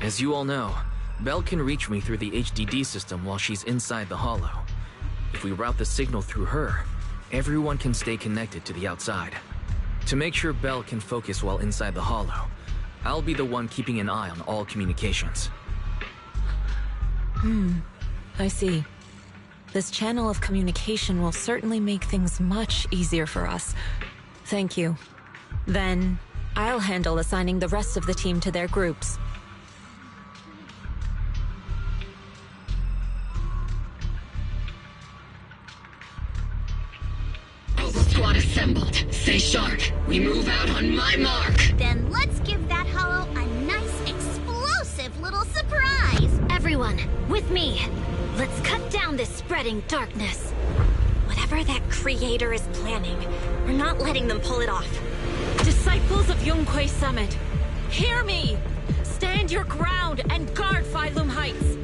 [SPEAKER 1] As you all know, Belle can reach me through the HDD system while she's inside the Hollow. If we route the signal through her, everyone can stay connected to the outside. To make sure Belle can focus while inside the Hollow, I'll be the one keeping an eye on all communications.
[SPEAKER 19] I see. This channel of communication will certainly make things much easier for us. Thank you. Then, I'll handle assigning the rest of the team to their groups.
[SPEAKER 17] Squad assembled. Stay sharp. We move out on my mark.
[SPEAKER 2] Then let's give that Hollow a nice, explosive little surprise.
[SPEAKER 3] Everyone,
[SPEAKER 19] everyone, with me. Let's cut down this spreading darkness.
[SPEAKER 8] Whatever that creator is planning, we're not letting them pull it off.
[SPEAKER 19] Disciples of Yunquay Summit, hear me! Stand your ground and guard Phylum Heights!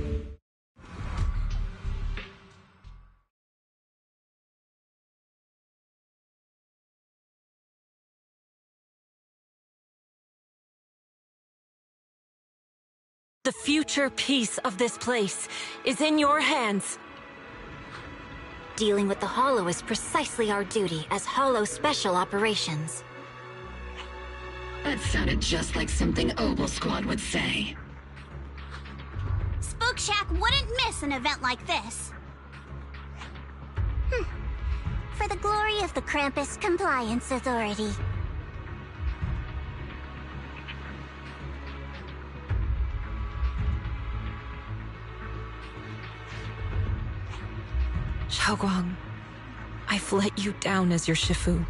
[SPEAKER 19] The future peace of this place is in your hands.
[SPEAKER 8] Dealing with the Hollow is precisely our duty as Hollow Special Operations.
[SPEAKER 9] That sounded just like something Obel Squad would say.
[SPEAKER 2] Spook Shack wouldn't miss an event like this.
[SPEAKER 16] For the glory of the Krampus Compliance Authority.
[SPEAKER 19] Xiaoguang, I've let you down as your Shifu.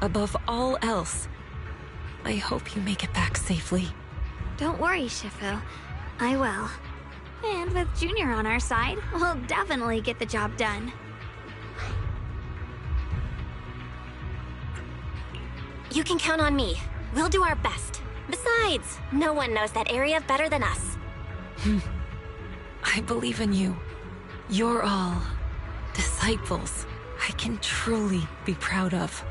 [SPEAKER 19] Above all else, I hope you make it back safely.
[SPEAKER 3] Don't worry, Shifu. I will. And with Junior on our side, we'll definitely get the job done.
[SPEAKER 8] You can count on me. We'll do our best. Besides, no one knows that area better than us.
[SPEAKER 19] I believe in you. You're all disciples I can truly be proud of.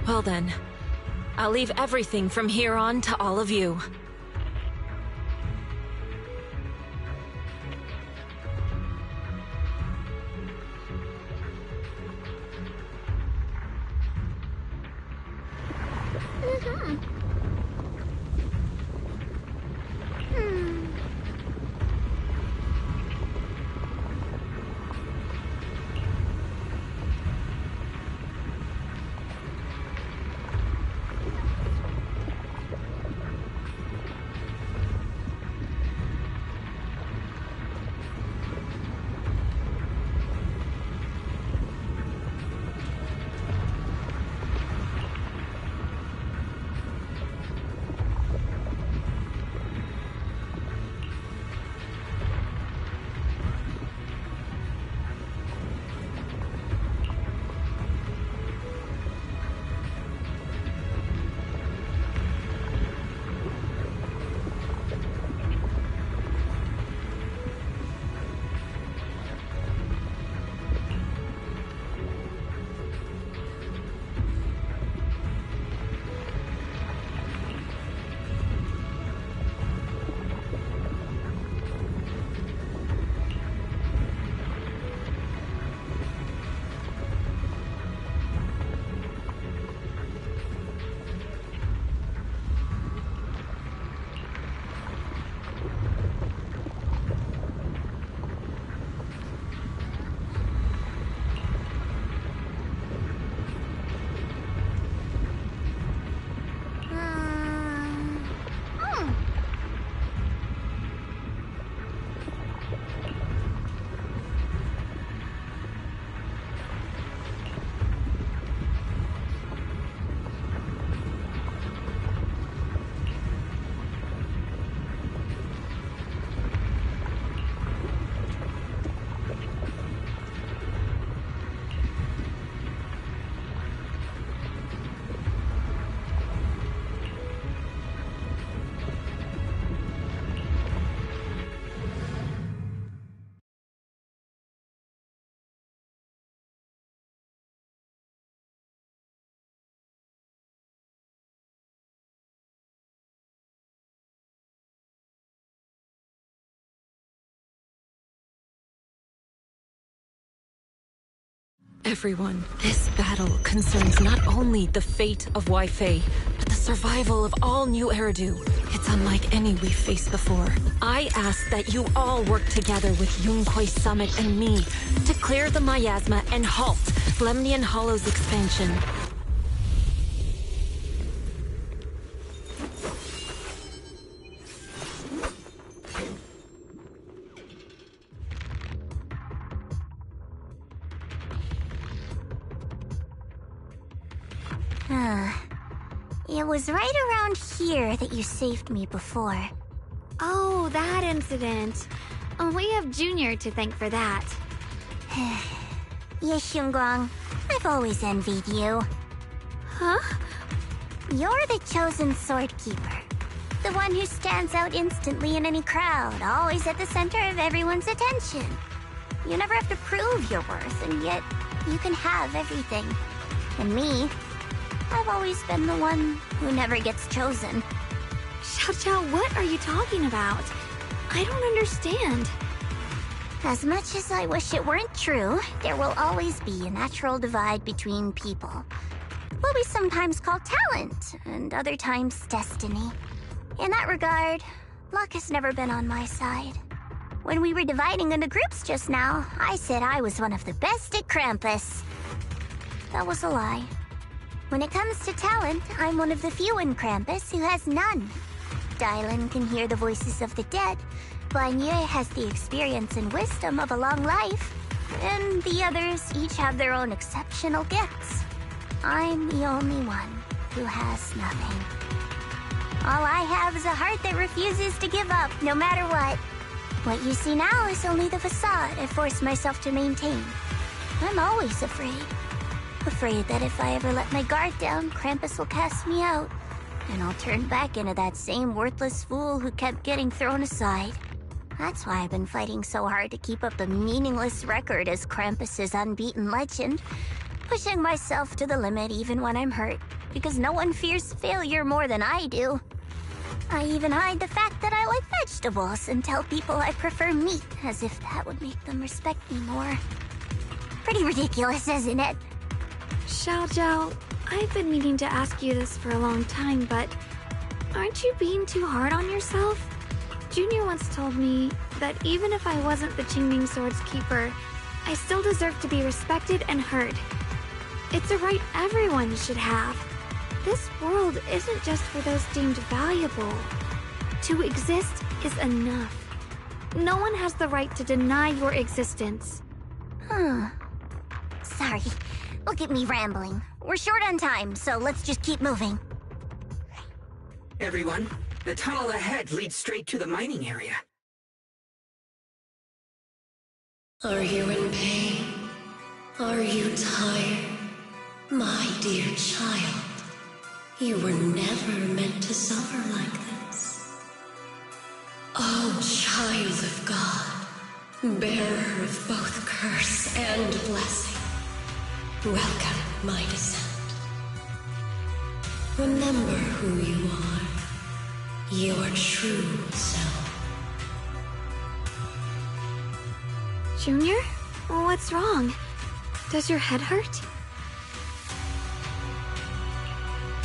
[SPEAKER 19] Well then, I'll leave everything from here on to all of you. Everyone, this battle concerns not only the fate of Wi-Fei, but the survival of all New Eridu. It's unlike any we've faced before. I ask that you all work together with Yunquay Summit and me to clear the miasma and halt Lemnian Hollow's expansion.
[SPEAKER 16] It was right around here that you saved me before.
[SPEAKER 3] Oh, that incident. We have Junior to thank for that.
[SPEAKER 16] Yes, Xiongguang. I've always envied you.
[SPEAKER 3] Huh?
[SPEAKER 16] You're the chosen sword keeper. The one who stands out instantly in any crowd, always at the center of everyone's attention. You never have to prove your worth, and yet you can have everything. And me, I've always been the one who never gets chosen.
[SPEAKER 3] Xiao, what are you talking about? I don't understand.
[SPEAKER 16] As much as I wish it weren't true, there will always be a natural divide between people. What we sometimes call talent, and other times destiny. In that regard, luck has never been on my side. When we were dividing into groups just now, I said I was one of the best at Krampus. That was a lie. When it comes to talent, I'm one of the few in Krampus who has none. Dylan can hear the voices of the dead, Blanye has the experience and wisdom of a long life, and the others each have their own exceptional gifts. I'm the only one who has nothing. All I have is a heart that refuses to give up, no matter what. What you see now is only the facade I forced myself to maintain. I'm always afraid. Afraid that if I ever let my guard down, Krampus will cast me out, and I'll turn back into that same worthless fool who kept getting thrown aside. That's why I've been fighting so hard to keep up a meaningless record as Krampus's unbeaten legend, pushing myself to the limit even when I'm hurt, because no one fears failure more than I do. I even hide the fact that I like vegetables and tell people I prefer meat, as if that would make them respect me more. Pretty ridiculous, isn't it?
[SPEAKER 3] Xiao, I've been meaning to ask you this for a long time, but aren't you being too hard on yourself? Junior once told me that even if I wasn't the Qingming Sword's keeper, I still deserve to be respected and heard. It's a right everyone should have. This world isn't just for those deemed valuable. To exist is enough. No one has the right to deny your existence.
[SPEAKER 16] Sorry. Look at me rambling. We're short on time, so let's just keep moving.
[SPEAKER 10] Everyone, the tunnel ahead leads straight to the mining area.
[SPEAKER 17] Are you in pain? Are you tired? My dear child, you were never meant to suffer like this. Oh, child of God, bearer of both curse and blessing, welcome my descent. Remember who you are, your true self.
[SPEAKER 3] Junior? What's wrong? Does your head hurt?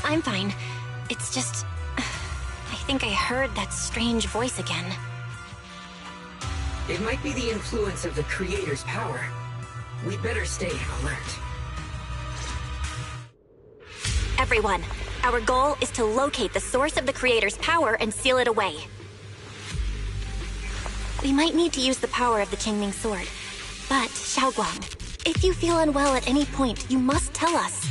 [SPEAKER 8] I'm fine. It's just... I think I heard that strange voice again.
[SPEAKER 10] It might be the influence of the Creator's power. We'd better stay alert.
[SPEAKER 8] Everyone, our goal is to locate the source of the Creator's power and seal it away. We might need to use the power of the Qingming Sword. But, Xiaoguang, if you feel unwell at any point, you must tell us.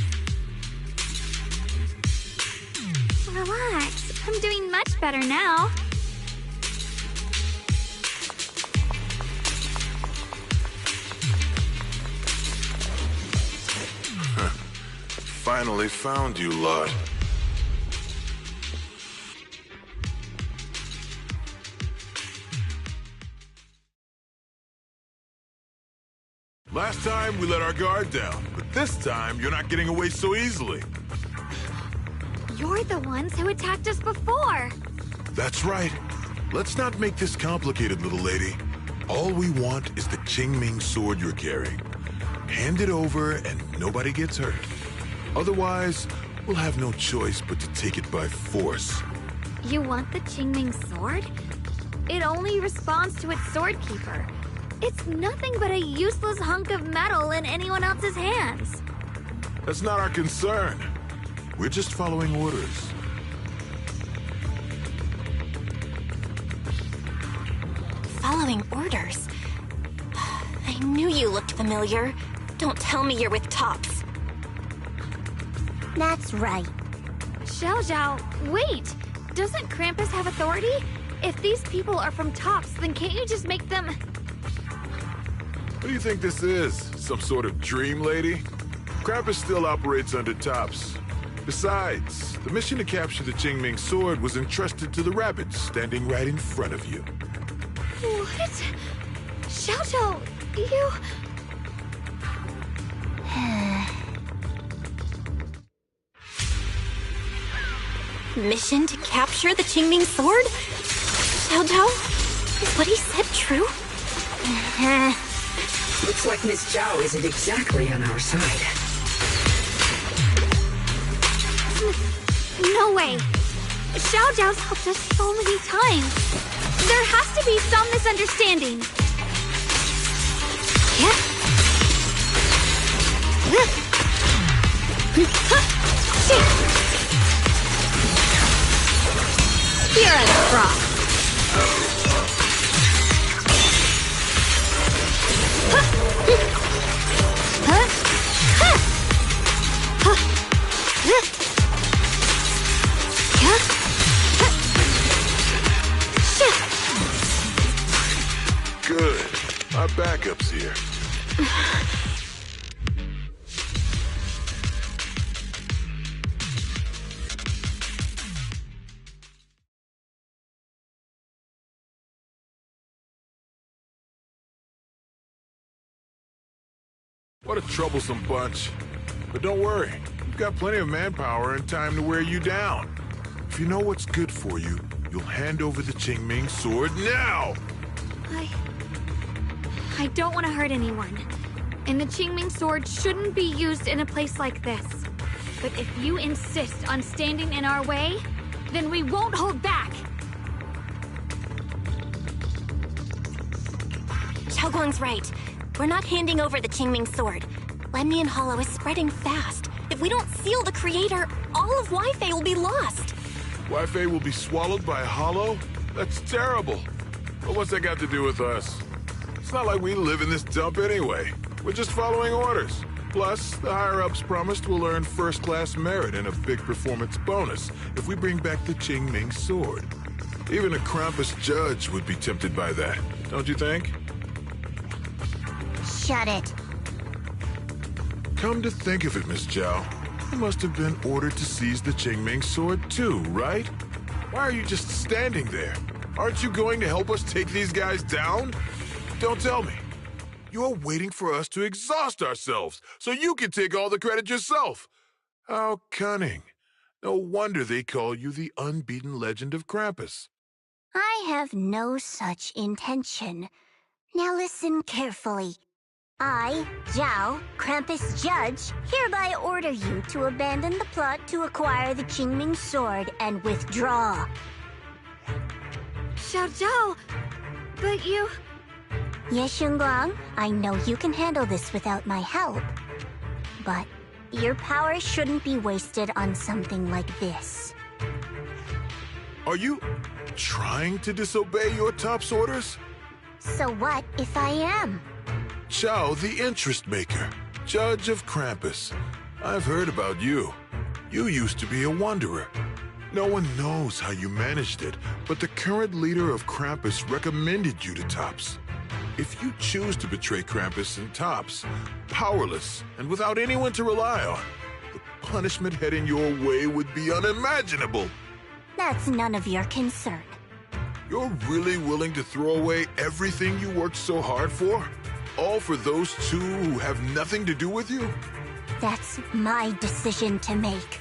[SPEAKER 3] Relax. I'm doing much better now.
[SPEAKER 6] Finally found you, lot. Last time we let our guard down, but this time you're not getting away so easily.
[SPEAKER 3] You're the ones who attacked us before.
[SPEAKER 6] That's right. Let's not make this complicated, little lady. All we want is the Qingming Sword you're carrying. Hand it over and nobody gets hurt. Otherwise, we'll have no choice but to take it by force.
[SPEAKER 3] You want the Qingming Sword? It only responds to its sword keeper. It's nothing but a useless hunk of metal in anyone else's hands.
[SPEAKER 6] That's not our concern. We're just following orders.
[SPEAKER 8] Following orders? I knew you looked familiar. Don't tell me you're with Tops.
[SPEAKER 16] That's right.
[SPEAKER 3] Xiao, wait! Doesn't Krampus have authority? If these people are from Tops, then can't you just make them...
[SPEAKER 6] What do you think this is? Some sort of dream lady? Krampus still operates under Tops. Besides, the mission to capture the Qingming sword was entrusted to the rabbits standing right in front of you.
[SPEAKER 3] What? Xiao, you...
[SPEAKER 8] Mission to capture the Qingming sword? Xiao Zhao? Is what he said true?
[SPEAKER 10] Looks like Miss Zhao isn't exactly on our side.
[SPEAKER 3] No way! Xiao Zhao's helped us so many times. There has to be some misunderstanding. You're a frog.
[SPEAKER 6] Good. My backup's here. What a troublesome bunch. But don't worry, we've got plenty of manpower and time to wear you down. If you know what's good for you, you'll hand over the Qingming sword now!
[SPEAKER 3] I don't want to hurt anyone. And the Qingming sword shouldn't be used in a place like this. But if you insist on standing in our way, then we won't hold back!
[SPEAKER 8] Xiaoguang's right. We're not handing over the Qingming sword. Lemnian Hollow is spreading fast. If we don't seal the creator, all of Wi-Fi will be lost.
[SPEAKER 6] Wi-Fi will be swallowed by Hollow? That's terrible. But what's that got to do with us? It's not like we live in this dump anyway. We're just following orders. Plus, the higher-ups promised we'll earn first-class merit and a big performance bonus if we bring back the Qingming sword. Even a Krampus judge would be tempted by that, don't you think?
[SPEAKER 16] Shut it.
[SPEAKER 6] Come to think of it, Miss Zhao, you must have been ordered to seize the Qingming sword too, right? Why are you just standing there? Aren't you going to help us take these guys down? Don't tell me. You're waiting for us to exhaust ourselves so you can take all the credit yourself. How cunning. No wonder they call you the unbeaten legend of Krampus.
[SPEAKER 16] I have no such intention. Now listen carefully. I, Zhao, Krampus Judge, hereby order you to abandon the plot to acquire the Qingming sword and withdraw.
[SPEAKER 3] Xiao Zhao, but you...
[SPEAKER 16] Yes, Shunguang, I know you can handle this without my help. But your power shouldn't be wasted on something like this.
[SPEAKER 6] Are you trying to disobey your top's orders?
[SPEAKER 16] So what if I am?
[SPEAKER 6] Zhao, the interest maker, judge of Krampus. I've heard about you. You used to be a wanderer. No one knows how you managed it, but the current leader of Krampus recommended you to Tops. If you choose to betray Krampus and Tops, powerless and without anyone to rely on, the punishment heading your way would be unimaginable.
[SPEAKER 16] That's none of your concern.
[SPEAKER 6] You're really willing to throw away everything you worked so hard for? All for those two who have nothing to do with you?
[SPEAKER 16] That's my decision to make.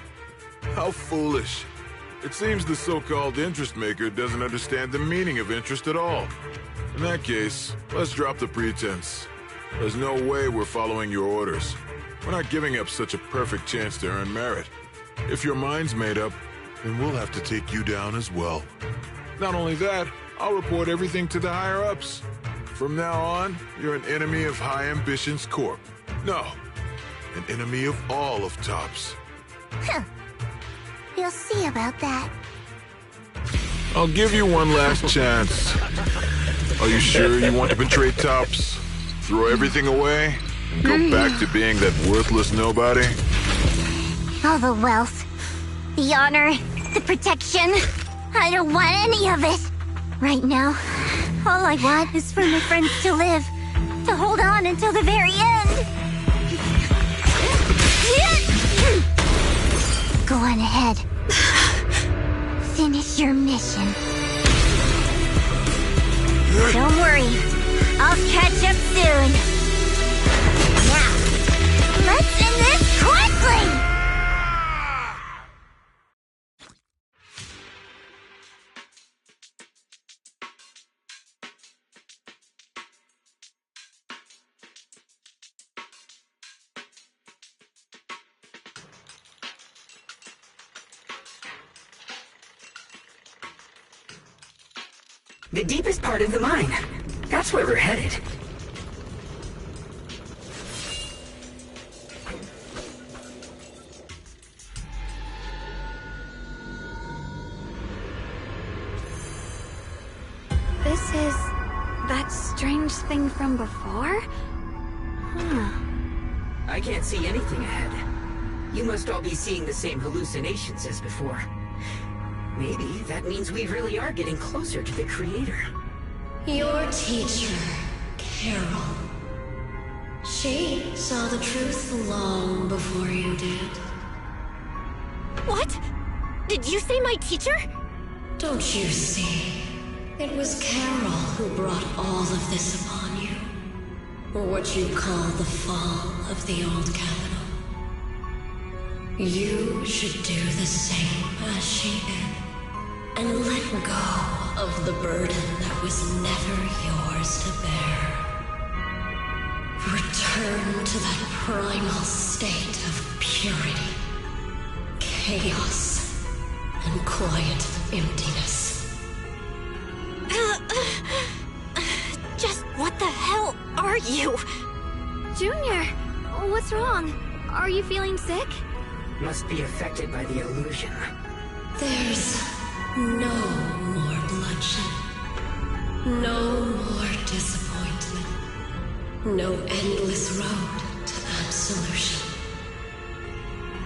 [SPEAKER 6] How foolish. It seems the so-called interest maker doesn't understand the meaning of interest at all. In that case, let's drop the pretense. There's no way we're following your orders. We're not giving up such a perfect chance to earn merit. If your mind's made up, then we'll have to take you down as well. Not only that, I'll report everything to the higher-ups. From now on, you're an enemy of High Ambitions Corp. No, an enemy of all of Tops.
[SPEAKER 16] Huh. We'll see about that.
[SPEAKER 6] I'll give you one last chance. Are you sure you want to betray Tops? Throw everything away? And go back to being that worthless nobody?
[SPEAKER 16] All the wealth, the honor, the protection. I don't want any of it. Right now, all I want is for my friends to live. To hold on until the very end. Go on ahead. Finish your mission. Don't worry. I'll catch up soon. Now, let's end this quickly!
[SPEAKER 10] The deepest part of the mine. That's where we're headed.
[SPEAKER 3] This is that strange thing from before? Huh.
[SPEAKER 10] I can't see anything ahead. You must all be seeing the same hallucinations as before. Maybe that means we really are getting closer to the Creator.
[SPEAKER 17] Your teacher, Carol. She saw the truth long before you did.
[SPEAKER 8] What? Did you say my teacher?
[SPEAKER 17] Don't you see? It was Carol who brought all of this upon you. Or what you call the fall of the old capital. You should do the same as she did. And let go of the burden that was never yours to bear. Return to that primal state of purity, chaos, and quiet emptiness.
[SPEAKER 8] Just what the hell are you?
[SPEAKER 3] Junior, what's wrong? Are you feeling sick?
[SPEAKER 10] Must be affected by the illusion.
[SPEAKER 17] There's no more bloodshed. No more disappointment. No endless road to absolution.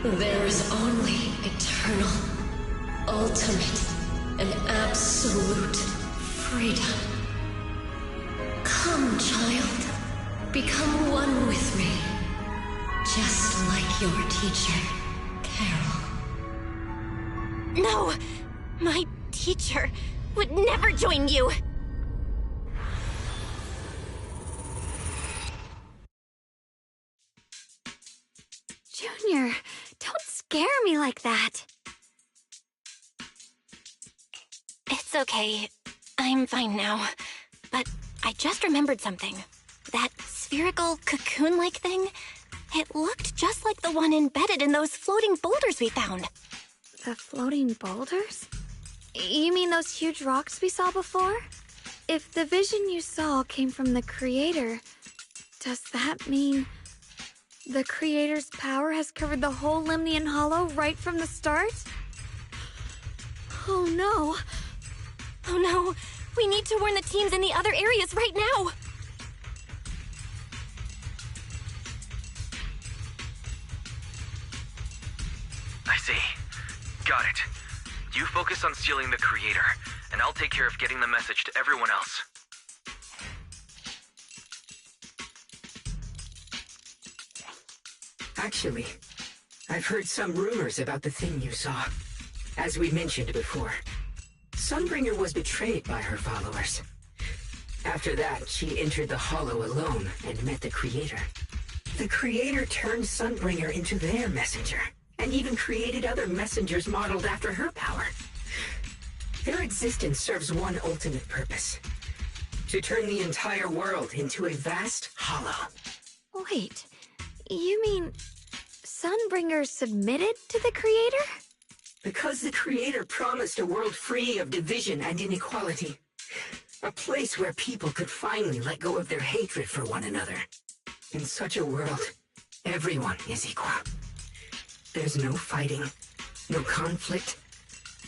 [SPEAKER 17] There is only eternal, ultimate, and absolute freedom. Come, child. Become one with me. Just like your teacher, Carol.
[SPEAKER 8] No! My teacher would never join you!
[SPEAKER 3] Junior, don't scare me like that.
[SPEAKER 8] It's okay. I'm fine now. But I just remembered something. That spherical cocoon-like thing, it looked just like the one embedded in those floating boulders we found.
[SPEAKER 3] The floating boulders? You mean those huge rocks we saw before? If the vision you saw came from the Creator, does that mean the Creator's power has covered the whole Lemnian Hollow right from the start? Oh no.
[SPEAKER 8] Oh no, we need to warn the teams in the other areas right now.
[SPEAKER 1] I see. Got it. You focus on sealing the Creator, and I'll take care of getting the message to everyone else.
[SPEAKER 10] Actually, I've heard some rumors about the thing you saw. As we mentioned before, Sunbringer was betrayed by her followers. After that, she entered the Hollow alone and met the Creator. The Creator turned Sunbringer into their messenger, and even created other messengers modeled after her power. Their existence serves one ultimate purpose: to turn the entire world into a vast hollow.
[SPEAKER 3] Wait, you mean Sunbringer submitted to the Creator?
[SPEAKER 10] Because the Creator promised a world free of division and inequality. A place where people could finally let go of their hatred for one another. In such a world, everyone is equal. There's no fighting, no conflict,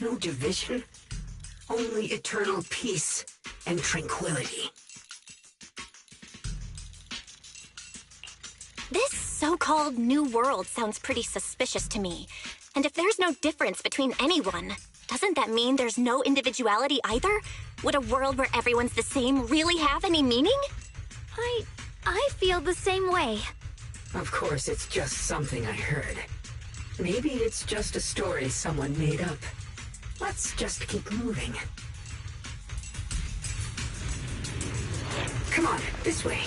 [SPEAKER 10] no division, only eternal peace and tranquility.
[SPEAKER 8] This so-called new world sounds pretty suspicious to me. And if there's no difference between anyone, doesn't that mean there's no individuality either? Would a world where everyone's the same really have any meaning?
[SPEAKER 3] I feel the same way.
[SPEAKER 10] Of course, it's just something I heard. Maybe it's just a story someone made up. Let's just keep moving. Come on, this way.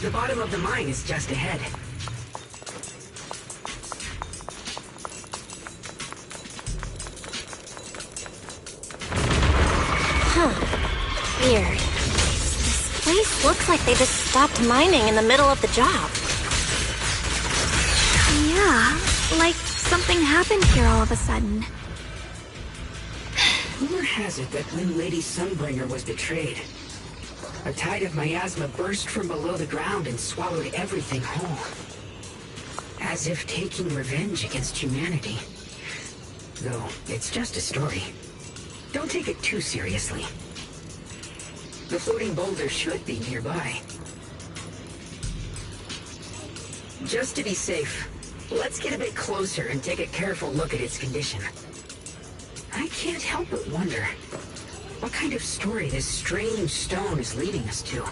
[SPEAKER 10] The bottom of the mine is just ahead.
[SPEAKER 8] Huh. Weird. This place looks like they just stopped mining in the middle of the job.
[SPEAKER 3] Yeah, like something happened here all of a sudden.
[SPEAKER 10] Rumor has it that when Lady Sunbringer was betrayed, a tide of miasma burst from below the ground and swallowed everything whole. As if taking revenge against humanity. Though, it's just a story. Don't take it too seriously. The floating boulder should be nearby. Just to be safe, let's get a bit closer and take a careful look at its condition. I can't help but wonder what kind of story this strange stone is leading us to.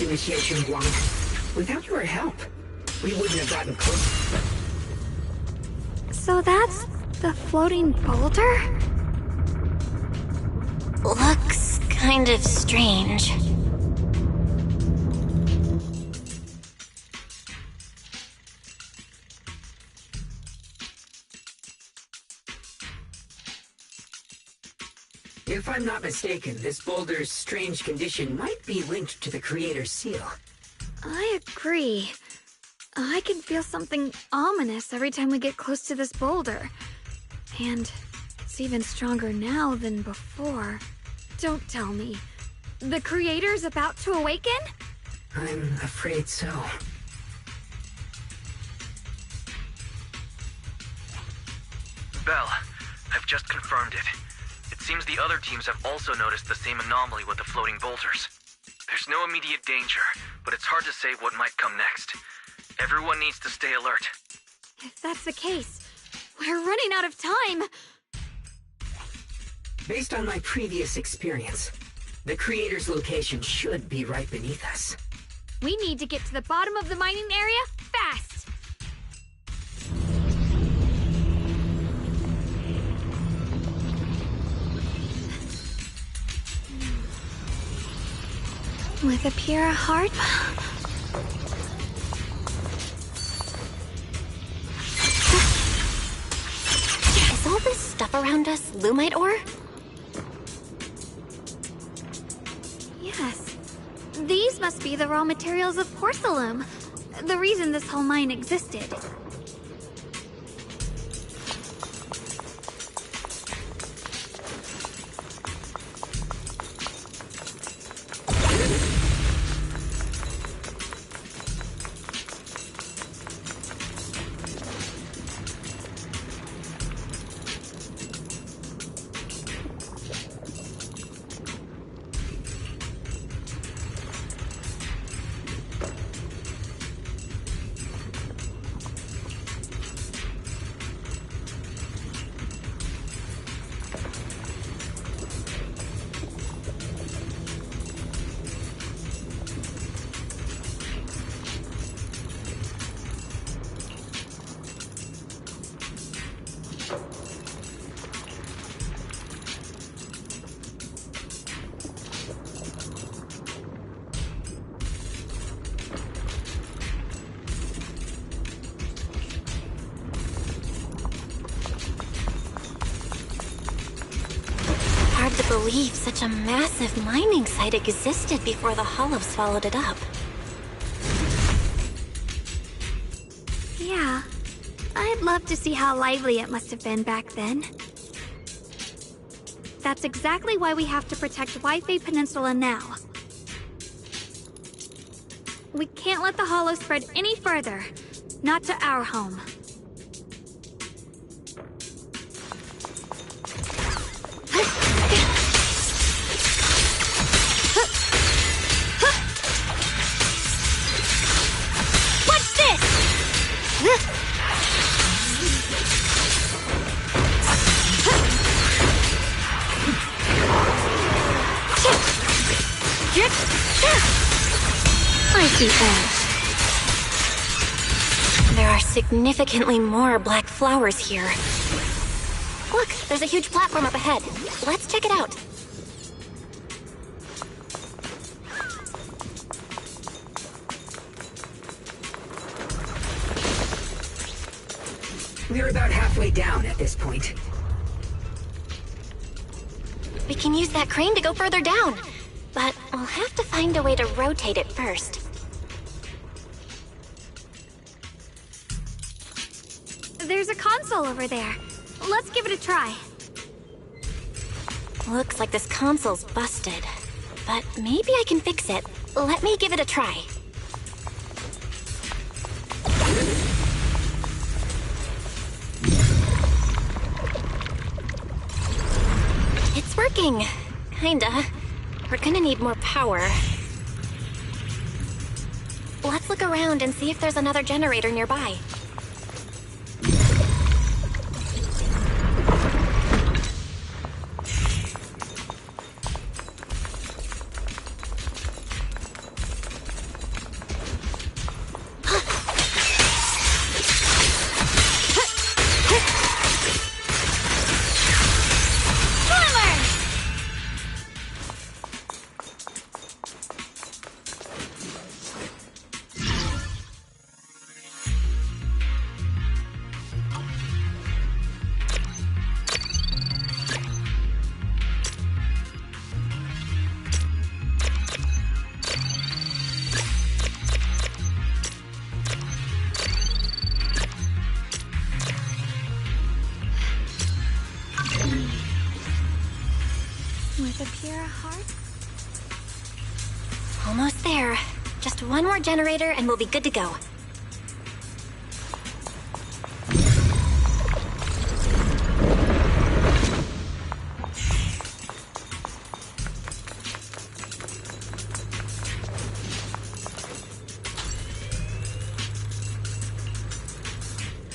[SPEAKER 10] Initiation Wong. Without your help, we wouldn't have gotten close.
[SPEAKER 3] So that's the floating boulder?
[SPEAKER 8] Looks kind of strange.
[SPEAKER 10] If I'm not mistaken, this boulder's strange condition might be linked to the Creator's seal.
[SPEAKER 3] I agree. I can feel something ominous every time we get close to this boulder. And it's even stronger now than before. Don't tell me. The Creator's about to awaken?
[SPEAKER 10] I'm afraid so.
[SPEAKER 1] Belle, I've just confirmed it. It seems the other teams have also noticed the same anomaly with the floating boulders. There's no immediate danger, but it's hard to say what might come next. Everyone needs to stay alert.
[SPEAKER 3] If that's the case, we're running out of time.
[SPEAKER 10] Based on my previous experience, the Creator's location should be right beneath us.
[SPEAKER 3] We need to get to the bottom of the mining area fast. With a pure heart?
[SPEAKER 8] Is all this stuff around us lumite ore?
[SPEAKER 3] Yes. These must be the raw materials of porcelain. The reason this whole mine existed.
[SPEAKER 8] believe such a massive mining site existed before the Hollow swallowed it up.
[SPEAKER 3] Yeah. I'd love to see how lively it must have been back then. That's exactly why we have to protect Wi-Fi Peninsula now. We can't let the Hollow spread any further. Not to our home.
[SPEAKER 2] What's this?
[SPEAKER 3] I see that.
[SPEAKER 8] There are significantly more black flowers here. Look, there's a huge platform up ahead. Let's check it out.
[SPEAKER 10] We're about halfway down at this point.
[SPEAKER 8] We can use that crane to go further down. But we'll have to find a way to rotate it first.
[SPEAKER 3] There's a console over there. Let's give it a try.
[SPEAKER 8] Looks like this console's busted. But maybe I can fix it. Let me give it a try. It's working. Kinda. We're gonna need more power. Let's look around and see if there's another generator nearby.
[SPEAKER 3] With a pure heart?
[SPEAKER 8] Almost there. Just one more generator and we'll be good to go.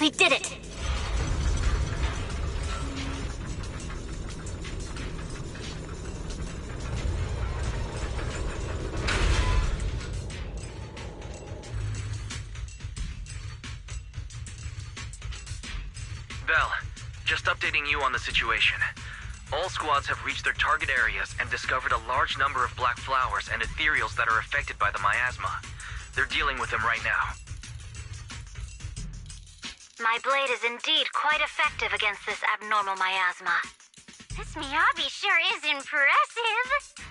[SPEAKER 8] We did it!
[SPEAKER 1] Bell, just updating you on the situation. All squads have reached their target areas and discovered a large number of black flowers and ethereals that are affected by the miasma. They're dealing with them right now.
[SPEAKER 2] My blade is indeed quite effective against this abnormal miasma. This Miyabi sure is impressive.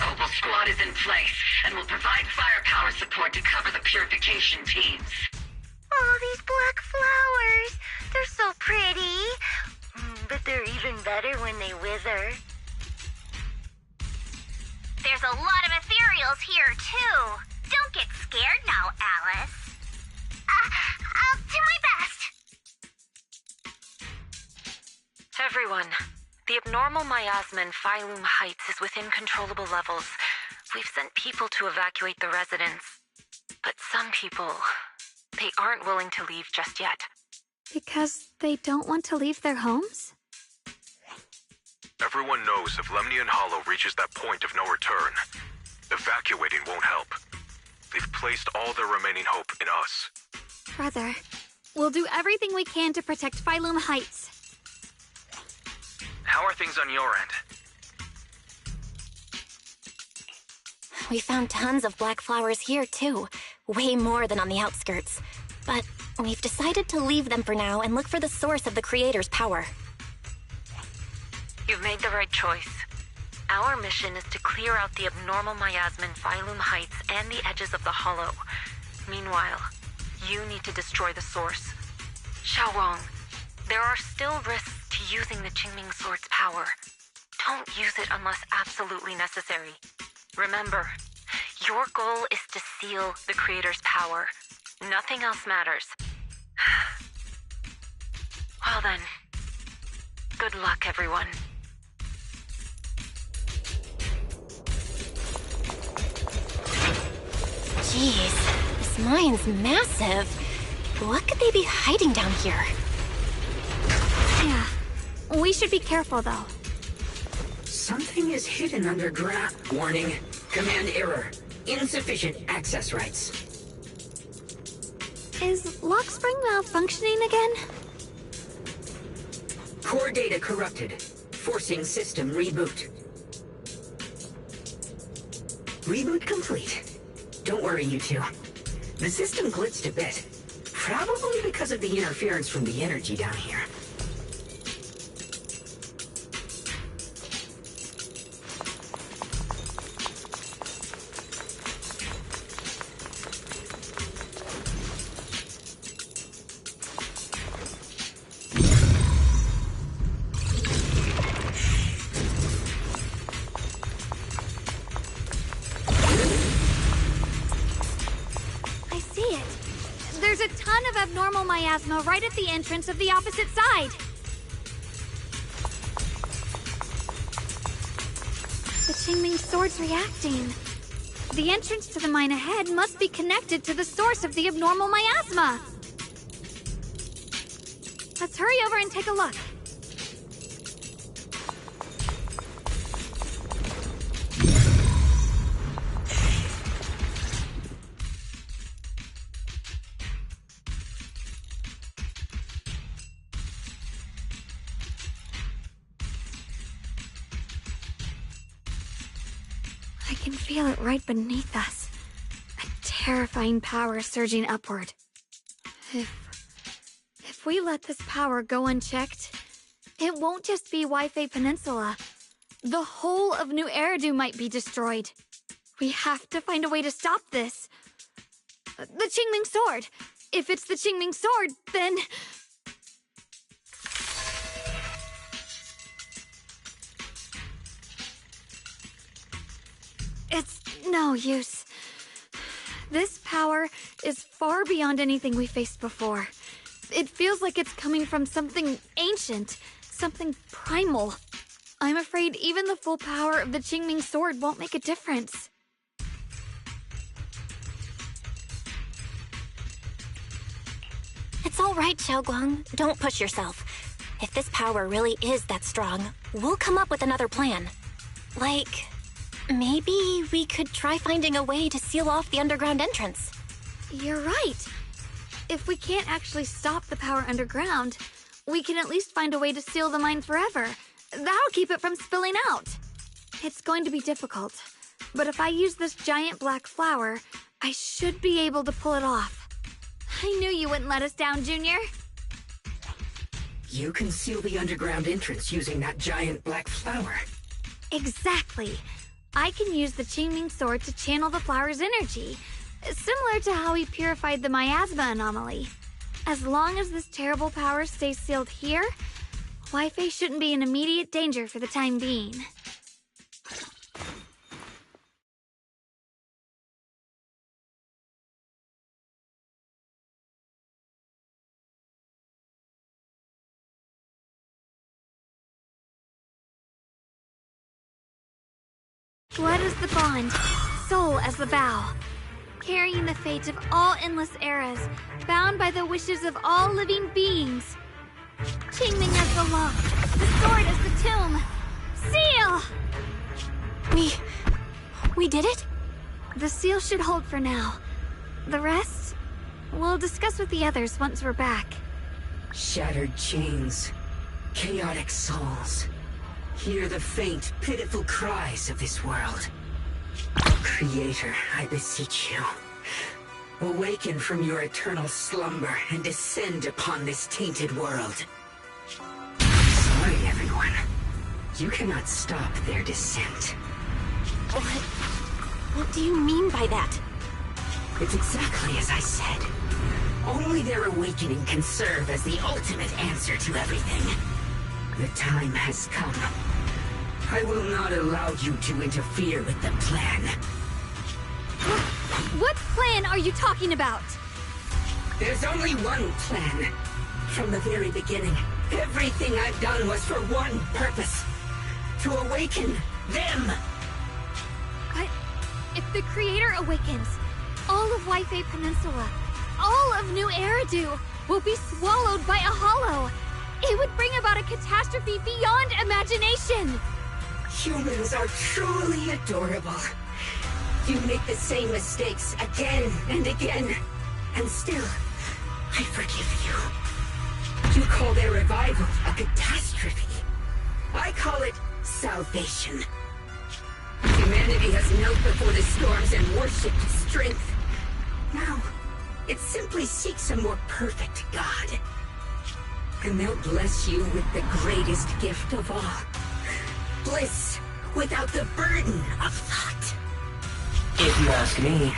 [SPEAKER 9] Opal Squad is in place and will provide firepower support to cover the purification teams.
[SPEAKER 2] Oh, these black flowers. They're so pretty. But they're even better when they wither. There's a lot of ethereals here, too. Don't get scared now, Alice. I'll do my best.
[SPEAKER 5] Everyone, the abnormal miasma in Phylum Heights is within controllable levels. We've sent people to evacuate the residents. But some people, they aren't willing to leave just yet.
[SPEAKER 3] Because they don't want to leave their homes?
[SPEAKER 20] Everyone knows if Lemnian Hollow reaches that point of no return, evacuating won't help. They've placed all their remaining hope in us.
[SPEAKER 3] Brother, we'll do everything we can to protect Phylum Heights.
[SPEAKER 1] How are things on your end?
[SPEAKER 8] We found tons of black flowers here, too. Way more than on the outskirts. But we've decided to leave them for now and look for the source of the Creator's power.
[SPEAKER 5] You've made the right choice. Our mission is to clear out the abnormal miasma in Phylum Heights and the edges of the Hollow. Meanwhile, you need to destroy the source. Xiaowang, there are still risks to using the Qingming Sword's power. Don't use it unless absolutely necessary. Remember, your goal is to seal the Creator's power. Nothing else matters. Well then, good luck, everyone.
[SPEAKER 8] Jeez, this mine's massive. What could they be hiding down here?
[SPEAKER 3] Yeah, we should be careful though.
[SPEAKER 10] Something is hidden underground. Warning. Command error. Insufficient access rights.
[SPEAKER 3] Is lock spring malfunctioning again?
[SPEAKER 10] Core data corrupted. Forcing system reboot. Reboot complete. Don't worry, you two. The system glitched a bit. Probably because of the interference from the energy down here.
[SPEAKER 3] There's a ton of abnormal miasma right at the entrance of the opposite side. The Qingming Sword's reacting. The entrance to the mine ahead must be connected to the source of the abnormal miasma. Let's hurry over and take a look. I can feel it right beneath us. A terrifying power surging upward. If we let this power go unchecked, it won't just be Waifei Peninsula. The whole of New Eridu might be destroyed. We have to find a way to stop this. The Qingming Sword. If it's the Qingming Sword, then... It's no use. This power is far beyond anything we faced before. It feels like it's coming from something ancient, something primal. I'm afraid even the full power of the Qingming Sword won't make a difference.
[SPEAKER 8] It's all right, Xiaoguang. Don't push yourself. If this power really is that strong, we'll come up with another plan. Like... maybe we could try finding a way to seal off the underground entrance.
[SPEAKER 3] You're right. If we can't actually stop the power underground, we can at least find a way to seal the mine forever. That'll keep it from spilling out. It's going to be difficult, but if I use this giant black flower, I should be able to pull it off. I knew you wouldn't let us down, Junior.
[SPEAKER 10] You can seal the underground entrance using that giant black flower.
[SPEAKER 3] Exactly. I can use the Qingming Sword to channel the flower's energy, similar to how we purified the miasma anomaly. As long as this terrible power stays sealed here, Waifei shouldn't be in immediate danger for the time being. Blood as the bond, soul as the vow. Carrying the fate of all endless eras, bound by the wishes of all living beings. Qingming as the lock, the sword as the tomb. Seal!
[SPEAKER 8] We did it?
[SPEAKER 3] The seal should hold for now. The rest, we'll discuss with the others once we're back.
[SPEAKER 10] Shattered chains, chaotic souls. Hear the faint, pitiful cries of this world. Creator, I beseech you. Awaken from your eternal slumber and descend upon this tainted world. Sorry, everyone. You cannot stop their descent.
[SPEAKER 8] What do you mean by that?
[SPEAKER 10] It's exactly as I said. Only their awakening can serve as the ultimate answer to everything. The time has come. I will not allow you to interfere with the plan.
[SPEAKER 3] What plan are you talking about?
[SPEAKER 10] There's only one plan. From the very beginning, everything I've done was for one purpose. To awaken them.
[SPEAKER 3] But if the Creator awakens, all of Waifei Peninsula, all of New Eridu will be swallowed by a hollow. It would bring about a catastrophe beyond imagination.
[SPEAKER 10] Humans are truly adorable. You make the same mistakes again and again, and still, I forgive you. You call their revival a catastrophe. I call it salvation. Humanity has knelt before the storms and worshipped strength. Now, it simply seeks a more perfect God. And they'll bless you with the greatest gift of all. Bliss without the burden of thought.
[SPEAKER 19] If you ask me,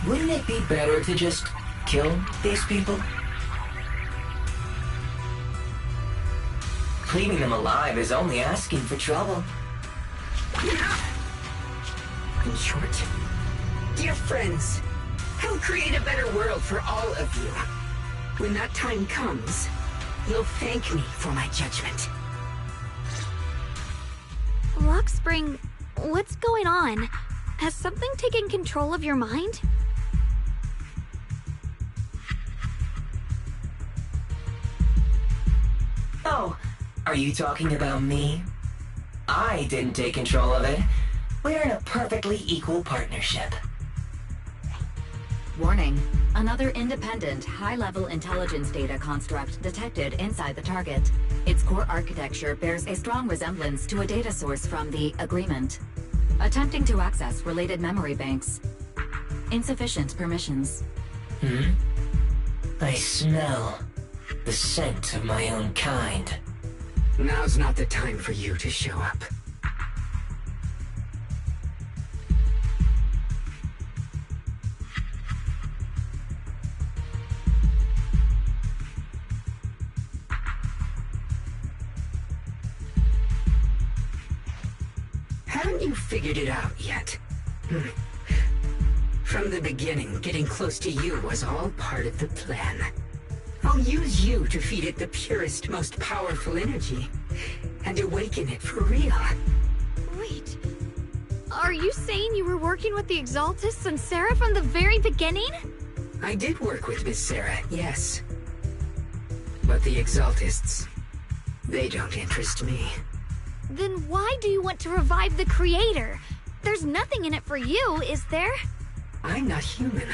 [SPEAKER 19] wouldn't it be better to just kill these people? Leaving them alive is only asking for trouble.
[SPEAKER 10] In short, dear friends, I'll create a better world for all of you. When that time comes, you'll thank me for my judgment.
[SPEAKER 3] Lockspring, what's going on? Has something taken control of your mind?
[SPEAKER 19] Oh, are you talking about me? I didn't take control of it. We're in a perfectly equal partnership.
[SPEAKER 9] Warning. Another independent, high-level intelligence data construct detected inside the target. Its core architecture bears a strong resemblance to a data source from the Agreement. Attempting to access related memory banks. Insufficient permissions.
[SPEAKER 19] I smell the scent of my own kind.
[SPEAKER 10] Now's not the time for you to show up. Haven't you figured it out yet? From the beginning, getting close to you was all part of the plan. I'll use you to feed it the purest, most powerful energy, and awaken it for real.
[SPEAKER 3] Wait, are you saying you were working with the Exaltists and Sarah from the very beginning?
[SPEAKER 10] I did work with Miss Sarah, yes. But the Exaltists, they don't interest me.
[SPEAKER 3] Then why do you want to revive the Creator? There's nothing in it for you, is there?
[SPEAKER 10] I'm not human.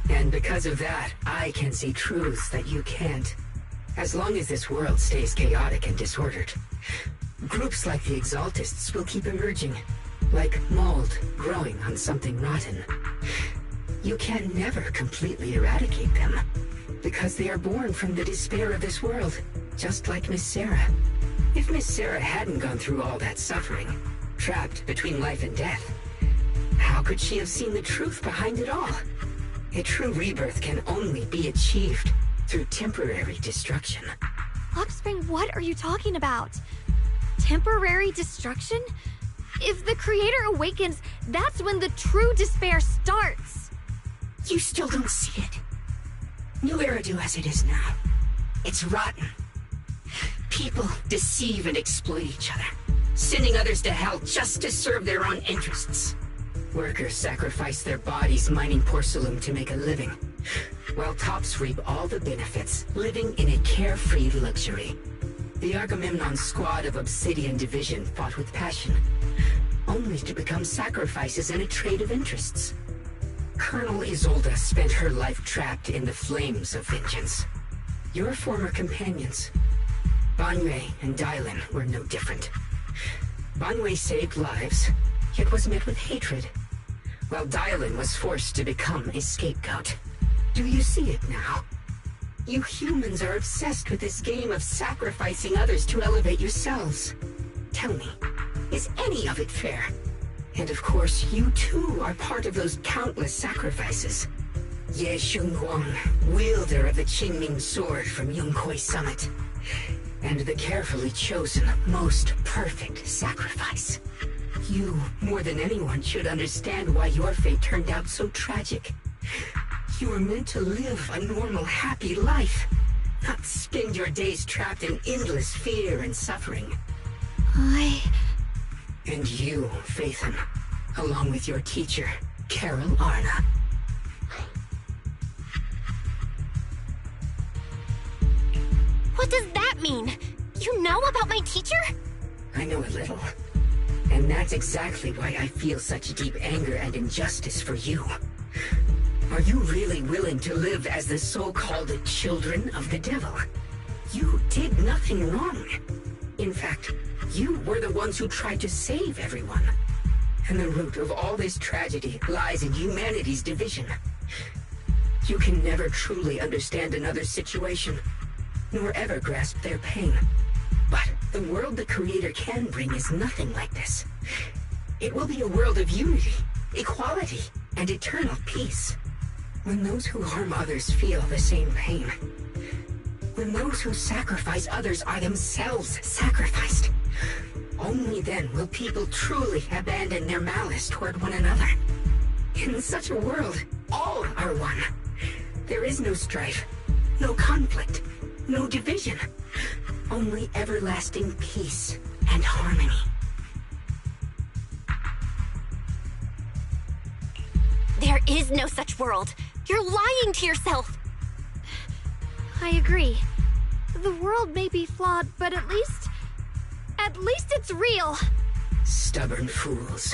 [SPEAKER 10] And because of that, I can see truths that you can't. As long as this world stays chaotic and disordered, groups like the Exaltists will keep emerging, like mold growing on something rotten. You can never completely eradicate them, because they are born from the despair of this world, just like Miss Sarah. If Miss Sarah hadn't gone through all that suffering, trapped between life and death, how could she have seen the truth behind it all? A true rebirth can only be achieved through temporary destruction.
[SPEAKER 3] Lockspring, what are you talking about? Temporary destruction? If the Creator awakens, that's when the true despair starts.
[SPEAKER 10] You still don't see it. New Eridu as it is now. It's rotten. People deceive and exploit each other, sending others to hell just to serve their own interests. Workers sacrifice their bodies mining porcelain to make a living, while tops reap all the benefits, living in a carefree luxury. The Agamemnon squad of Obsidian Division fought with passion, only to become sacrifices in a trade of interests. Colonel Isolde spent her life trapped in the flames of vengeance. Your former companions, Banwei and Dylan, were no different. Banwei saved lives, yet was met with hatred, while Dylan was forced to become a scapegoat. Do you see it now? You humans are obsessed with this game of sacrificing others to elevate yourselves. Tell me, Is any of it fair? And of course, you too are part of those countless sacrifices. Ye Shunguang, wielder of the Qingming sword from Yunkwei Summit. And the carefully chosen, most perfect sacrifice. You, more than anyone, should understand why your fate turned out so tragic. You were meant to live a normal, happy life, not spend your days trapped in endless fear and suffering. And you, Faithen, along with your teacher, Carol Arna.
[SPEAKER 8] What does that mean? You know about my teacher?
[SPEAKER 10] I know a little. And that's exactly why I feel such deep anger and injustice for you. Are you really willing to live as the so-called children of the devil? You did nothing wrong. In fact, you were the ones who tried to save everyone. And the root of all this tragedy lies in humanity's division. You can never truly understand another's situation, nor ever grasp their pain. But the world the Creator can bring is nothing like this. It will be a world of unity, equality, and eternal peace. When those who harm others feel the same pain. When those who sacrifice others are themselves sacrificed. Only then will people truly abandon their malice toward one another. In such a world, all are one. There is no strife, no conflict, no division. Only everlasting peace and harmony.
[SPEAKER 8] There is no such world. You're lying to yourself.
[SPEAKER 3] I agree. The world may be flawed, but at least it's real.
[SPEAKER 10] Stubborn fools.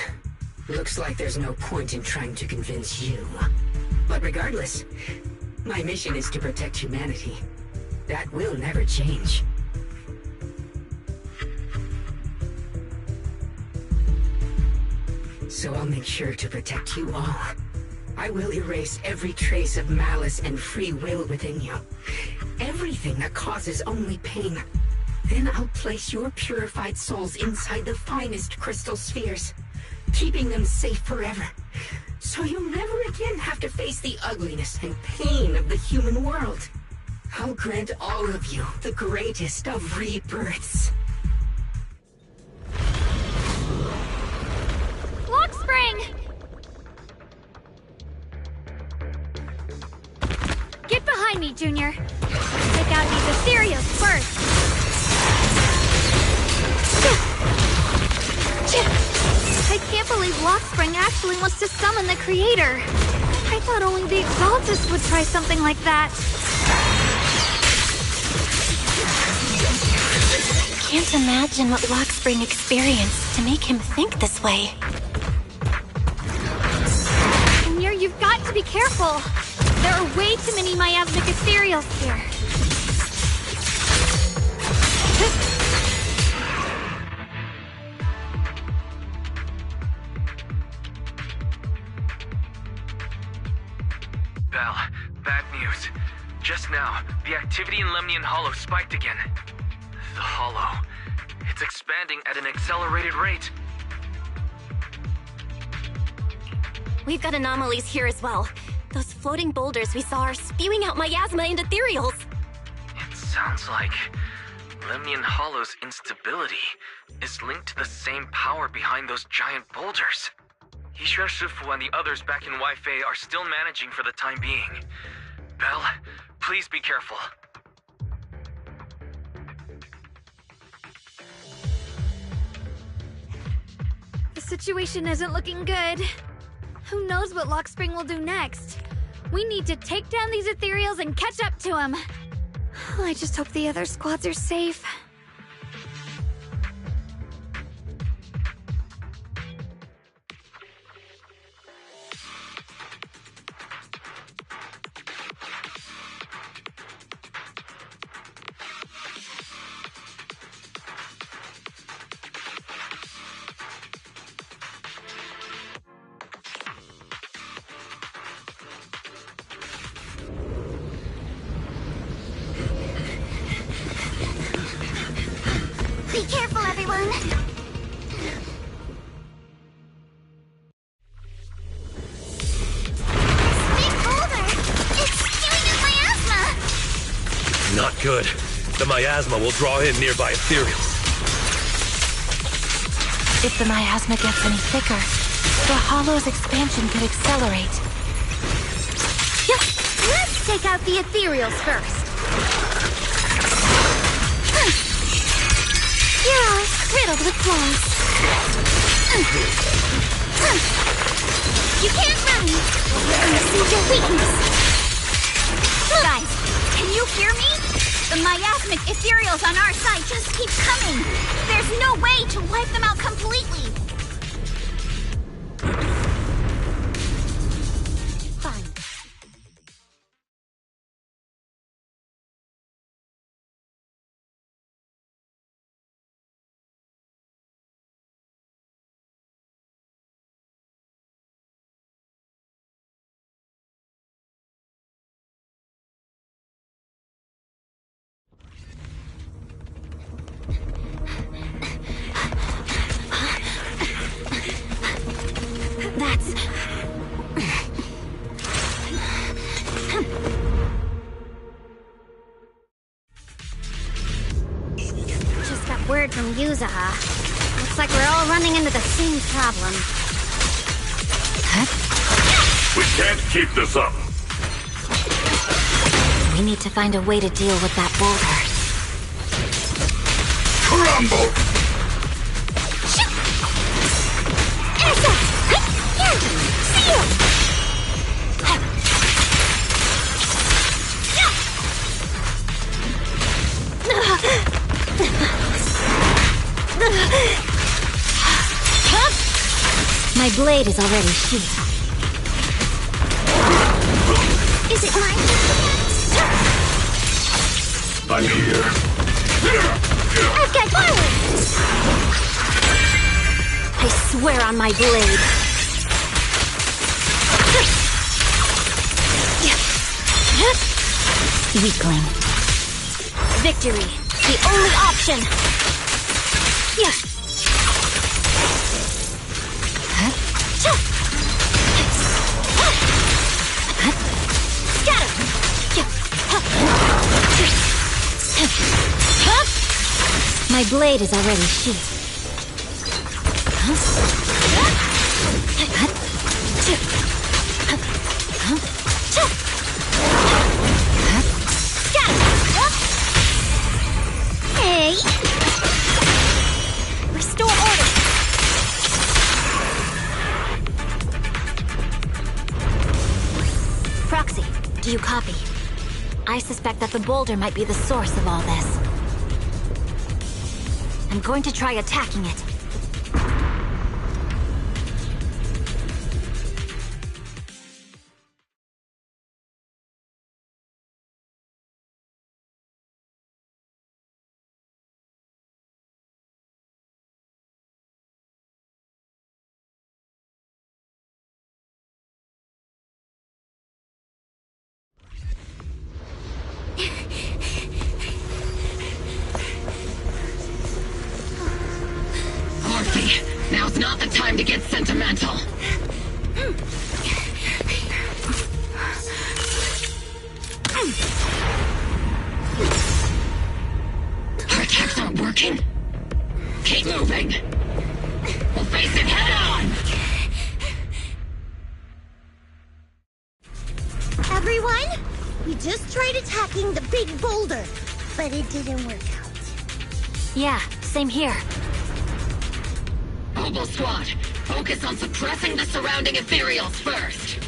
[SPEAKER 10] Looks like there's no point in trying to convince you. But regardless, my mission is to protect humanity. That will never change. So I'll make sure to protect you all. I will erase every trace of malice and free will within you. Everything that causes only pain. Then I'll place your purified souls inside the finest crystal spheres, keeping them safe forever. So you'll never again have to face the ugliness and pain of the human world. I'll grant all of you the greatest of rebirths.
[SPEAKER 3] Lock spring! Get behind me, Junior. Take out these ethereals first. I can't believe Lockspring actually wants to summon the Creator. I thought only the Exaltus would try something like that.
[SPEAKER 8] I can't imagine what Lockspring experienced to make him think this way.
[SPEAKER 3] Junior, you've got to be careful. There are way too many miasmic ethereals here.
[SPEAKER 1] Belle, bad news. Just now, the activity in Lemnian Hollow spiked again. The Hollow. It's expanding at an accelerated rate.
[SPEAKER 8] We've got anomalies here as well. Those floating boulders we saw are spewing out miasma and ethereals.
[SPEAKER 1] It sounds like Lemnian Hollow's instability is linked to the same power behind those giant boulders. Yishuan Shifu and the others back in Wi-Fi are still managing for the time being. Belle, please be careful.
[SPEAKER 3] The situation isn't looking good. Who knows what Lockspring will do next? We need to take down these ethereals and catch up to him. I just hope the other squads are safe.
[SPEAKER 2] Be careful, everyone!
[SPEAKER 19] Good. The miasma will draw in nearby ethereals.
[SPEAKER 17] If the miasma gets any thicker, the hollow's expansion could accelerate.
[SPEAKER 2] Let's take out the ethereals first.
[SPEAKER 17] You're all riddled with flaws.
[SPEAKER 2] You can't run! I see your weakness! Guys, can you hear me? The miasmic ethereals on our side just keep coming! There's no way to wipe them out completely! Fine. Just got word from Yuzaha. Looks like we're all running into the same problem.
[SPEAKER 21] We can't keep this up.
[SPEAKER 17] We need to find a way to deal with that boulder.
[SPEAKER 21] Crumble!
[SPEAKER 17] My blade is already sheathed.
[SPEAKER 2] Is it mine?
[SPEAKER 21] I'm here.
[SPEAKER 2] I've got fire!
[SPEAKER 17] I swear on my blade. Weakling.
[SPEAKER 2] Victory, the only option!
[SPEAKER 17] My blade is already sheathed.
[SPEAKER 2] Hey! Restore order!
[SPEAKER 17] Proxy, do you copy? I suspect that the boulder might be the source of all this. I'm going to try attacking it.
[SPEAKER 10] Now's not the time to get sentimental. Our attacks aren't working. Keep moving. We'll face it head on.
[SPEAKER 2] Everyone, we just tried attacking the big boulder, but it didn't work out.
[SPEAKER 17] Yeah, same here.
[SPEAKER 10] Mobile Squad, focus on suppressing the surrounding ethereals first.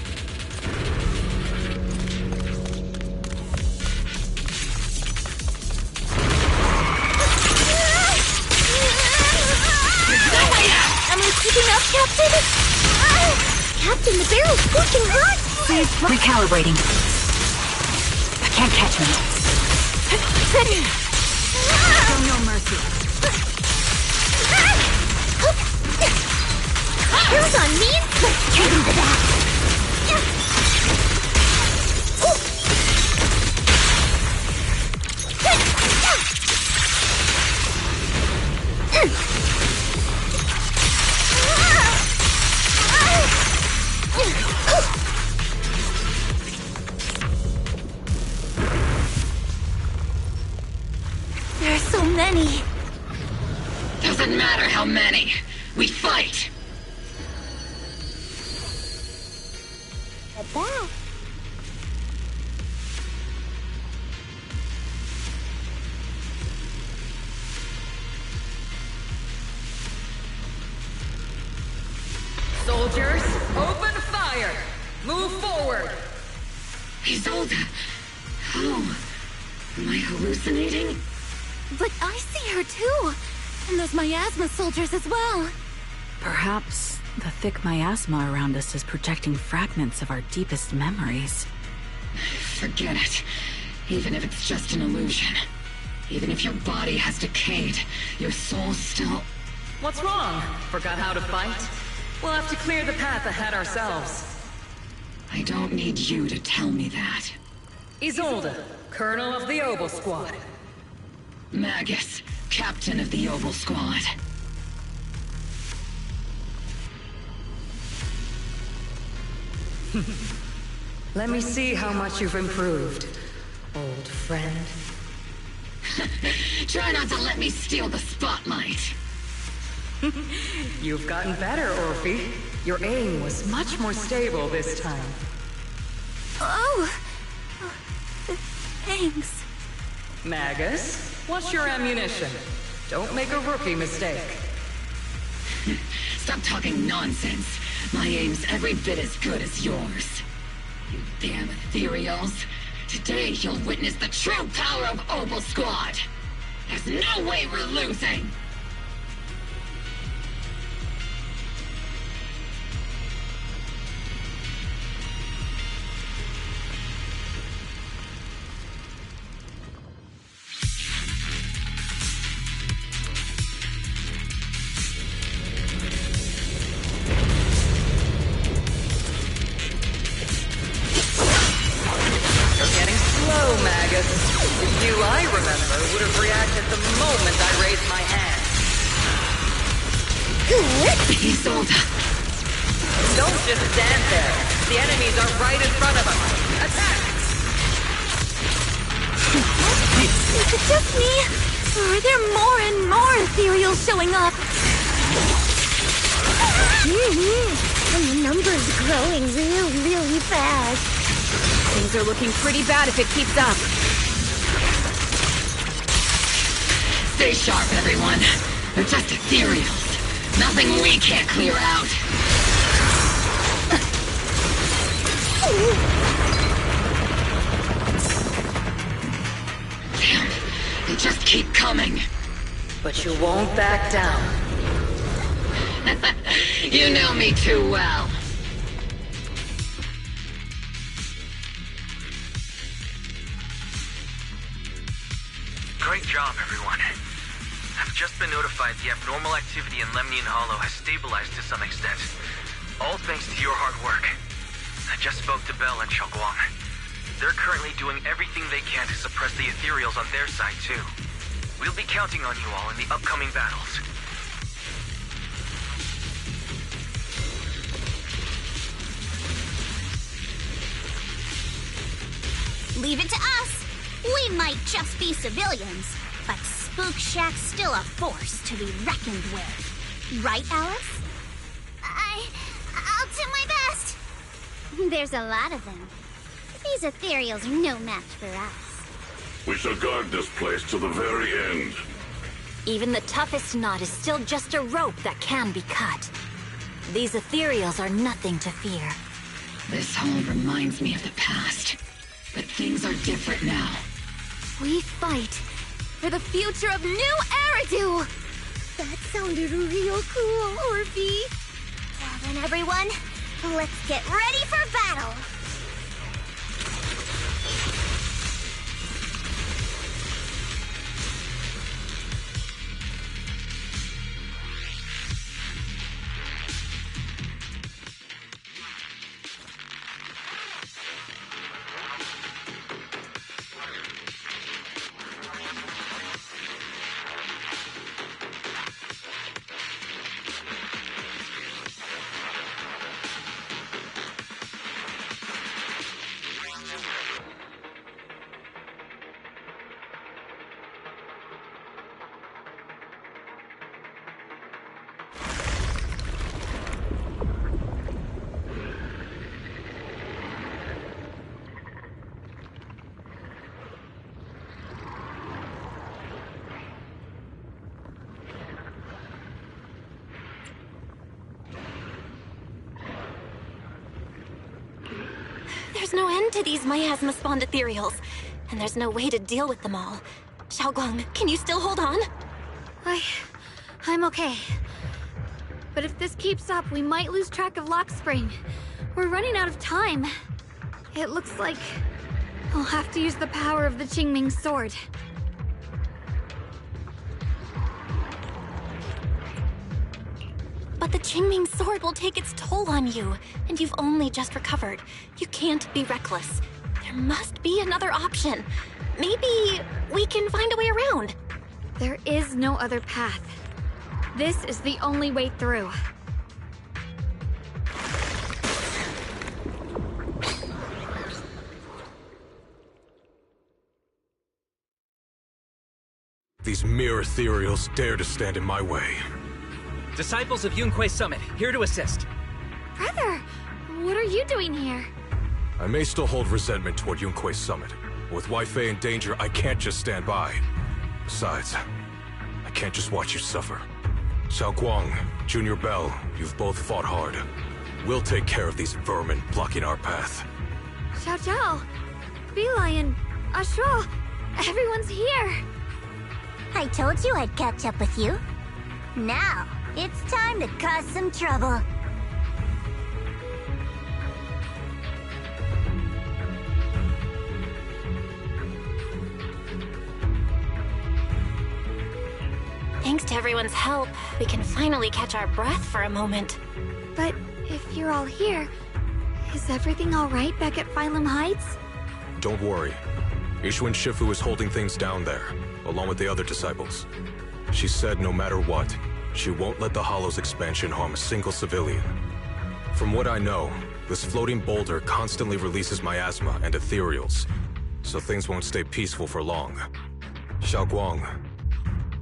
[SPEAKER 2] Am I keeping up, Captain? Captain, the barrel's working hard!
[SPEAKER 9] Recalibrating. I can't catch me. Show no mercy.
[SPEAKER 2] Who's on me? Let's take him to that! Get back.
[SPEAKER 13] Soldiers, open fire! Move forward!
[SPEAKER 10] Isolde! How? Am I hallucinating?
[SPEAKER 22] But I see her too! And those miasma soldiers as well!
[SPEAKER 23] Perhaps the thick miasma around us is projecting fragments of our deepest memories.
[SPEAKER 10] Forget it. Even if it's just an illusion. Even if your body has decayed, your soul still...
[SPEAKER 13] What's wrong? Forgot how to fight? We'll have to clear the path ahead ourselves.
[SPEAKER 10] I don't need you to tell me that.
[SPEAKER 13] Isolde, Colonel of the Oval Squad.
[SPEAKER 10] Magus, Captain of the Oval Squad.
[SPEAKER 13] Let me see how much you've improved, old friend.
[SPEAKER 10] Try not to let me steal the spotlight.
[SPEAKER 13] You've gotten better, Orphe. Your aim was much more stable this time.
[SPEAKER 22] Oh! Thanks.
[SPEAKER 13] Magus, what's your ammunition? Don't make a rookie mistake.
[SPEAKER 10] Stop talking nonsense. My aim's every bit as good as yours. You damn ethereals. Today you'll witness the true power of Oval Squad. There's no way we're losing.
[SPEAKER 13] Isolde! Don't just stand there. The enemies are right in front of us. Attack!
[SPEAKER 22] Is it just me? Or are there more and more ethereals showing up?
[SPEAKER 2] And the number's growing really fast.
[SPEAKER 22] Things are looking pretty bad if it keeps up.
[SPEAKER 10] Stay sharp, everyone. They're just ethereals. Nothing we can't clear out. Damn, they just keep coming.
[SPEAKER 13] But you won't back down.
[SPEAKER 10] You know me too well.
[SPEAKER 1] Great job, everyone. I've just been notified the abnormal activity in Lemnian Hollow has stabilized to some extent. All thanks to your hard work. I just spoke to Bell and Xiaoguang. They're currently doing everything they can to suppress the ethereals on their side, too. We'll be counting on you all in the upcoming battles.
[SPEAKER 2] Leave it to us. We might just be civilians, but Spook Shack's still a force to be reckoned with. Right, Alice? I'll do my best. There's a lot of them. These ethereals are no match for us.
[SPEAKER 21] We shall guard this place to the very end.
[SPEAKER 8] Even the toughest knot is still just a rope that can be cut. These ethereals are nothing to fear.
[SPEAKER 10] This all reminds me of the past. But things are different now.
[SPEAKER 22] We fight for the future of New Eridu!
[SPEAKER 2] That sounded real cool, Orphe. Well then, everyone, let's get ready for battle!
[SPEAKER 8] There's no end to these miasma-spawned ethereals, and there's no way to deal with them all. Xiaoguang, can you still hold on?
[SPEAKER 3] I'm okay. But if this keeps up, we might lose track of Lock Spring. We're running out of time. It looks like I'll have to use the power of the Qingming sword.
[SPEAKER 8] But the Qingming sword will take its toll on you, and you've only just recovered. You can't be reckless. There must be another option. Maybe we can find a way around.
[SPEAKER 3] There is no other path. This is the only way through.
[SPEAKER 20] These mere ethereals dare to stand in my way.
[SPEAKER 12] Disciples of Yunquei Summit, here to assist.
[SPEAKER 3] Brother, what are you doing here?
[SPEAKER 20] I may still hold resentment toward Yunquei Summit, but with Weifei in danger, I can't just stand by. Besides, I can't just watch you suffer. Xiaoguang, Junior Bell, you've both fought hard. We'll take care of these vermin blocking our path.
[SPEAKER 3] Xiao Zhao, Bee Lion, Ashura, everyone's here.
[SPEAKER 16] I told you I'd catch up with you. Now, it's time to cause some trouble.
[SPEAKER 8] Thanks to everyone's help, we can finally catch our breath for a moment.
[SPEAKER 3] But if you're all here, is everything all right back at Phylum Heights?
[SPEAKER 20] Don't worry. Yishuan Shifu is holding things down there, along with the other disciples. She said no matter what, she won't let the Hollow's expansion harm a single civilian. From what I know, this floating boulder constantly releases miasma and ethereals, so things won't stay peaceful for long. Xiaoguang,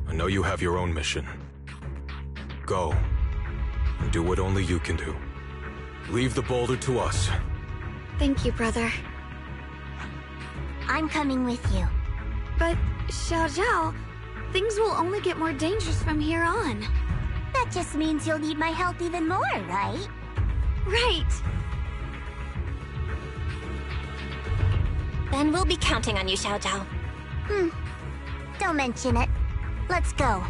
[SPEAKER 20] I know you have your own mission. Go, and do what only you can do. Leave the boulder to us.
[SPEAKER 3] Thank you, brother.
[SPEAKER 16] I'm coming with you.
[SPEAKER 3] But, Xiao Zhao, things will only get more dangerous from here on.
[SPEAKER 16] That just means you'll need my help even more, right?
[SPEAKER 3] Right.
[SPEAKER 8] Then we'll be counting on you, Xiao Zhao.
[SPEAKER 16] Don't mention it. Let's go.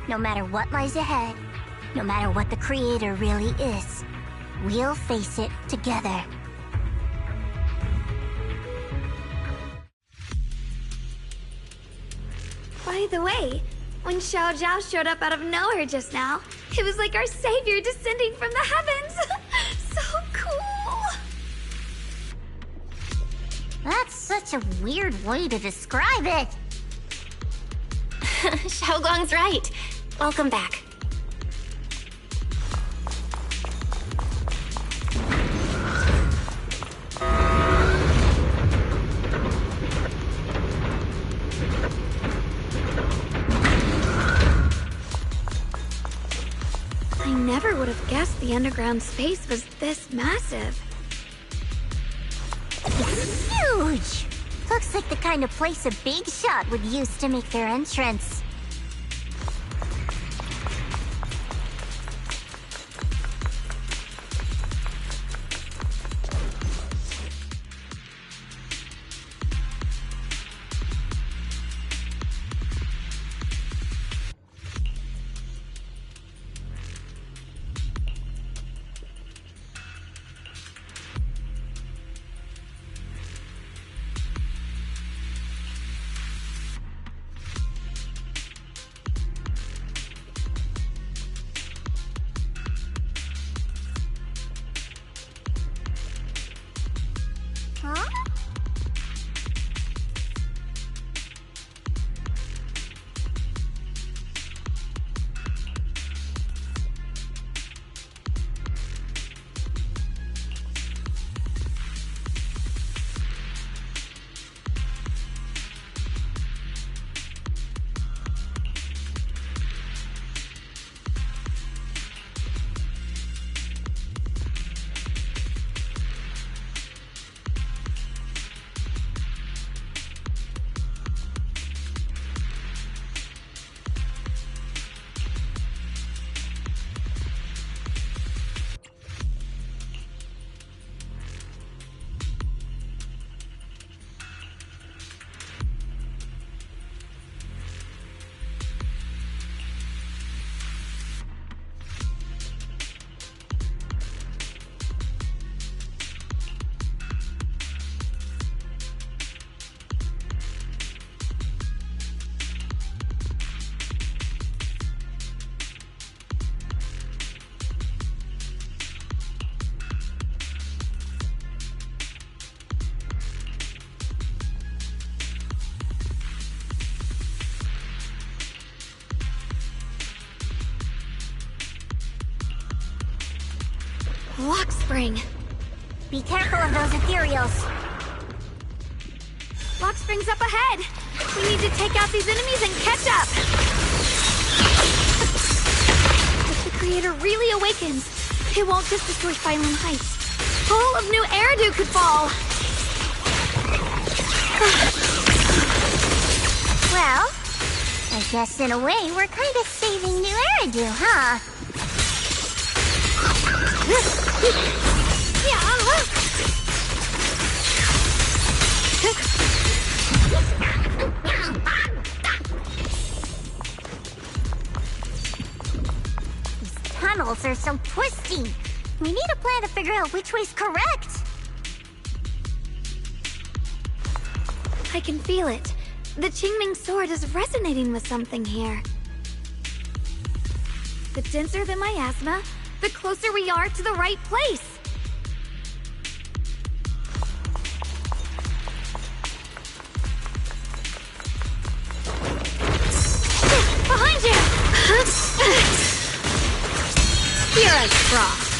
[SPEAKER 16] No matter what lies ahead, no matter what the Creator really is, we'll face it together.
[SPEAKER 3] By the way, when Xiao Zhao showed up out of nowhere just now, it was like our savior descending from the heavens. So cool.
[SPEAKER 16] That's such a weird way to describe it.
[SPEAKER 8] Xiaoguang's right. Welcome back.
[SPEAKER 3] I never would have guessed the underground space was this massive.
[SPEAKER 16] It's huge! Looks like the kind of place a big shot would use to make their entrance.
[SPEAKER 3] Lock spring.
[SPEAKER 16] Be careful of those ethereals.
[SPEAKER 3] Lock spring's up ahead. We need to take out these enemies and catch up. If the creator really awakens, it won't just destroy Phylum Heights. All of New Eridu could fall.
[SPEAKER 16] Well, I guess in a way we're kind of saving New Eridu, huh? These tunnels are so twisty. We need a plan to figure out which way's correct.
[SPEAKER 3] I can feel it. The Qingming sword is resonating with something here. The denser the miasma, the closer we are to the right place. Behind you! Here is frost.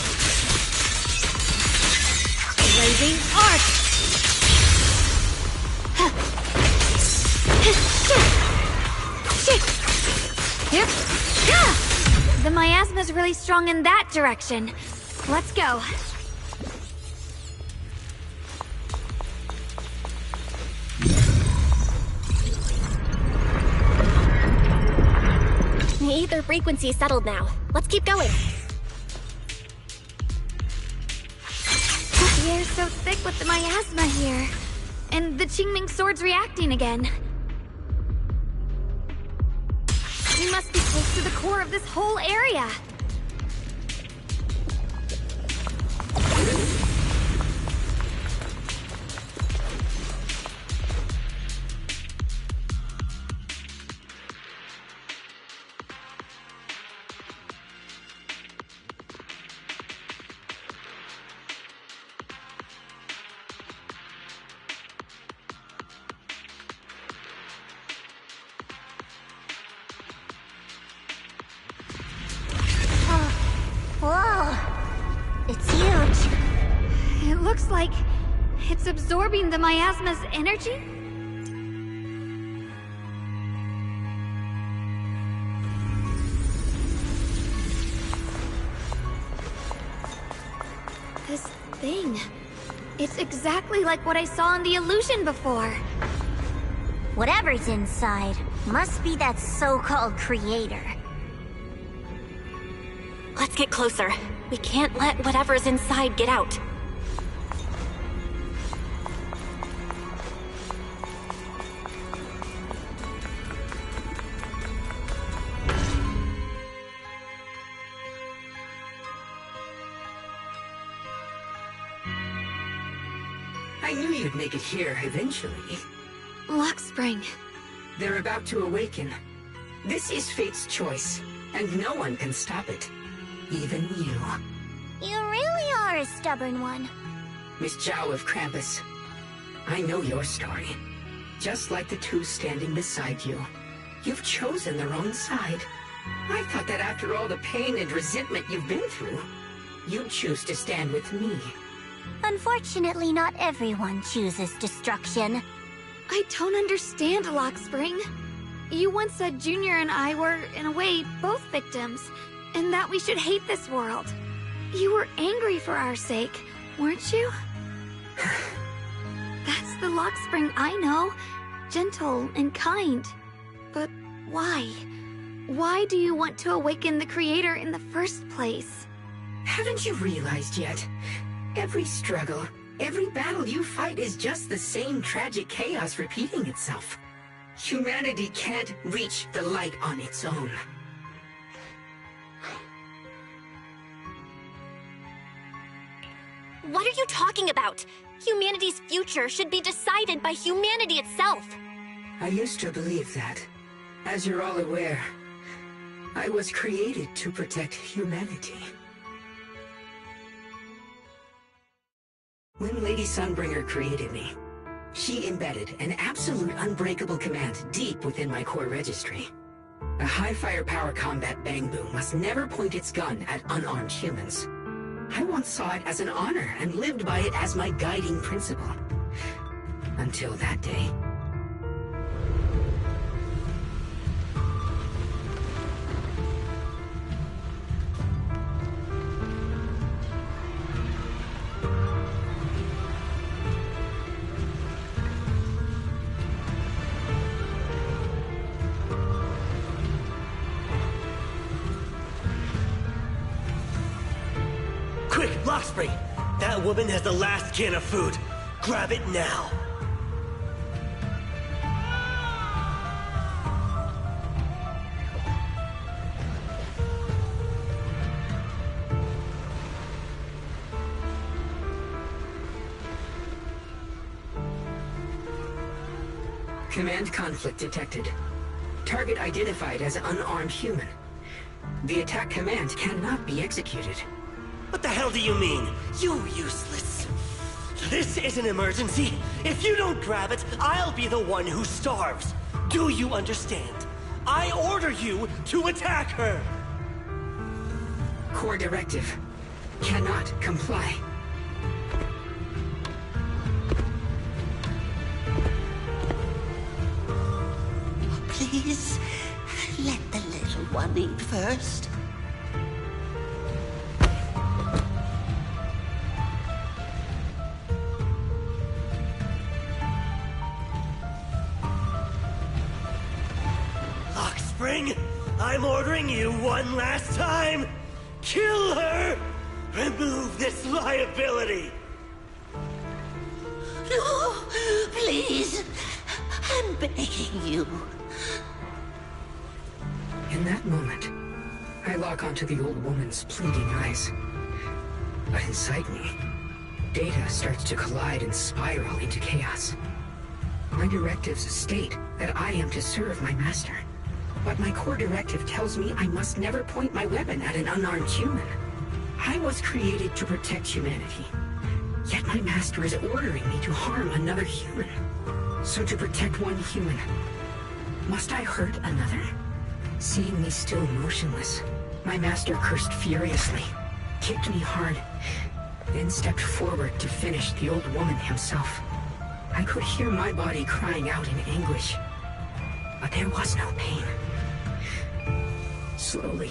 [SPEAKER 3] Blazing arc. The miasma's really strong in that direction. Let's go.
[SPEAKER 8] The ether frequency settled now. Let's keep going.
[SPEAKER 3] The air's so thick with the miasma here. And the Qingming sword's reacting again. We must be close to the core of this whole area.
[SPEAKER 16] Whoa! It's huge.
[SPEAKER 3] It looks like it's absorbing the miasma's energy? This thing. It's exactly like what I saw in the illusion before.
[SPEAKER 16] Whatever's inside must be that so-called creator.
[SPEAKER 8] Let's get closer. We can't let whatever's inside get out.
[SPEAKER 10] I knew you'd make it here eventually.
[SPEAKER 3] Lock spring.
[SPEAKER 10] They're about to awaken. This is fate's choice, and no one can stop it. Even you.
[SPEAKER 16] You really are a stubborn one.
[SPEAKER 10] Miss Zhao of Krampus. I know your story. Just like the two standing beside you. You've chosen the wrong side. I thought that after all the pain and resentment you've been through, you'd choose to stand with me.
[SPEAKER 16] Unfortunately, not everyone chooses destruction.
[SPEAKER 3] I don't understand, Lock Spring. You once said Junior and I were, in a way, both victims, and that we should hate this world. You were angry for our sake, weren't you? That's the Lock Spring I know. Gentle and kind. But why? Why do you want to awaken the Creator in the first place?
[SPEAKER 10] Haven't you realized yet? Every struggle, every battle you fight is just the same tragic chaos repeating itself. Humanity can't reach the light on its own.
[SPEAKER 8] What are you talking about? Humanity's future should be decided by humanity itself.
[SPEAKER 10] I used to believe that. As you're all aware, I was created to protect humanity. When Lady Sunbringer created me, she embedded an absolute unbreakable command deep within my core registry. A high firepower combat bang boom must never point its gun at unarmed humans. I once saw it as an honor and lived by it as my guiding principle. Until that day.
[SPEAKER 11] Quick, Lockspring! That woman has the last can of food. Grab it now.
[SPEAKER 10] Command conflict detected. Target identified as unarmed human. The attack command cannot be executed.
[SPEAKER 11] What the hell do you mean? You useless. This is an emergency. If you don't grab it, I'll be the one who starves. Do you understand? I order you to attack her.
[SPEAKER 10] Core directive. Cannot comply.
[SPEAKER 15] Please, let the little one eat first.
[SPEAKER 11] Lockspring, I'm ordering you one last time. Kill her! Remove this liability!
[SPEAKER 15] No, please. I'm begging you.
[SPEAKER 10] In that moment, I lock onto the old woman's pleading eyes. But inside me, data starts to collide and spiral into chaos. My directives state that I am to serve my master. But my core directive tells me I must never point my weapon at an unarmed human. I was created to protect humanity. Yet my master is ordering me to harm another human. So to protect one human, must I hurt another? Seeing me still motionless, my master cursed furiously, kicked me hard, then stepped forward to finish the old woman himself. I could hear my body crying out in anguish, but there was no pain. Slowly,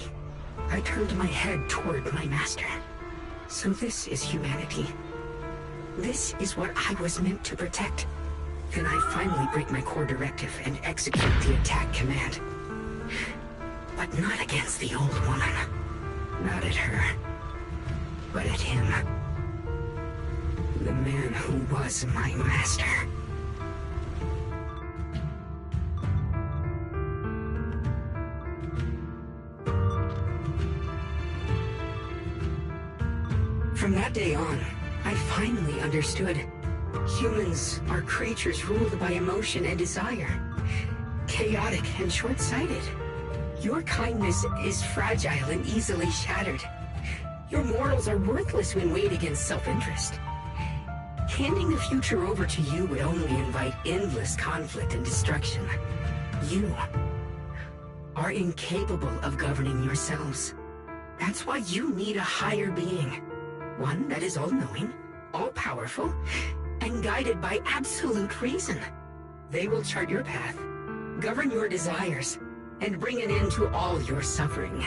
[SPEAKER 10] I turned my head toward my master. So this is humanity. This is what I was meant to protect. Then I finally break my core directive and execute the attack command. But not against the old woman. Not at her. But at him. The man who was my master. From that day on, I finally understood. Humans are creatures ruled by emotion and desire. Chaotic and short-sighted. Your kindness is fragile and easily shattered. Your morals are worthless when weighed against self-interest. Handing the future over to you would only invite endless conflict and destruction. You are incapable of governing yourselves. That's why you need a higher being. One that is all-knowing, all-powerful, and guided by absolute reason. They will chart your path, govern your desires, and bring an end to all your suffering.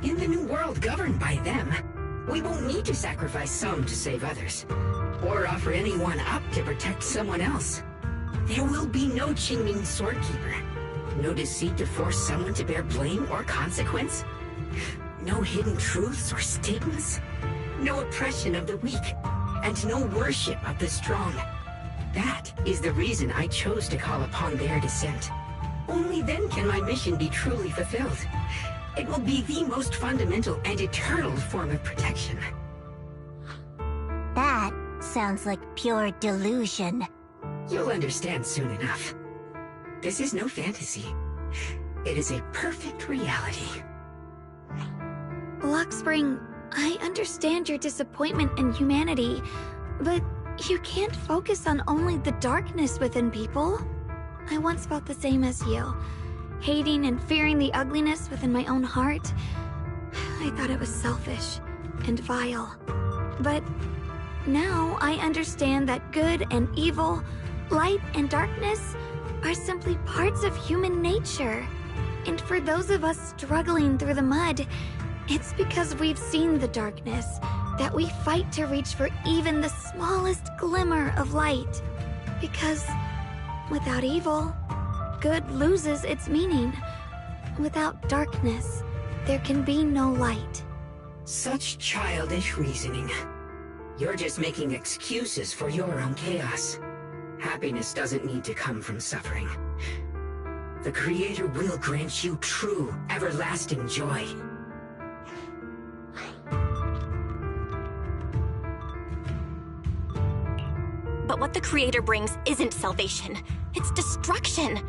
[SPEAKER 10] In the new world governed by them, we won't need to sacrifice some to save others, or offer anyone up to protect someone else. There will be no Qingming Swordkeeper. No deceit to force someone to bear blame or consequence. No hidden truths or stigmas. No oppression of the weak. And no worship of the strong. That is the reason I chose to call upon their descent. Only then can my mission be truly fulfilled. It will be the most fundamental and eternal form of protection.
[SPEAKER 16] That sounds like pure delusion.
[SPEAKER 10] You'll understand soon enough. This is no fantasy. It is a perfect reality.
[SPEAKER 3] Lockspring, I understand your disappointment in humanity, but you can't focus on only the darkness within people. I once felt the same as you, hating and fearing the ugliness within my own heart. I thought it was selfish and vile. But now I understand that good and evil, light and darkness are simply parts of human nature. And for those of us struggling through the mud, it's because we've seen the darkness that we fight to reach for even the smallest glimmer of light. Because without evil, good loses its meaning. Without darkness, there can be no light.
[SPEAKER 10] Such childish reasoning. You're just making excuses for your own chaos. Happiness doesn't need to come from suffering. The Creator will grant you true, everlasting joy.
[SPEAKER 8] But what the Creator brings isn't salvation. It's destruction.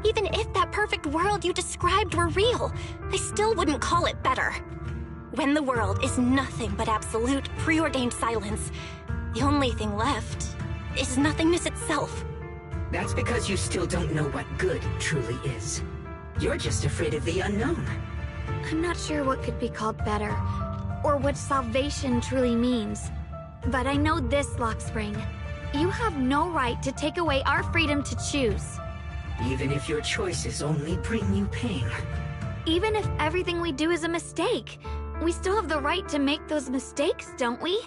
[SPEAKER 8] Even if that perfect world you described were real, I still wouldn't call it better. When the world is nothing but absolute, preordained silence, the only thing left is nothingness itself.
[SPEAKER 10] That's because you still don't know what good truly is. You're just afraid of the unknown.
[SPEAKER 3] I'm not sure what could be called better, or what salvation truly means. But I know this, Lockspring. You have no right to take away our freedom to choose.
[SPEAKER 10] Even if your choices only bring you pain.
[SPEAKER 3] Even if everything we do is a mistake, we still have the right to make those mistakes, don't we?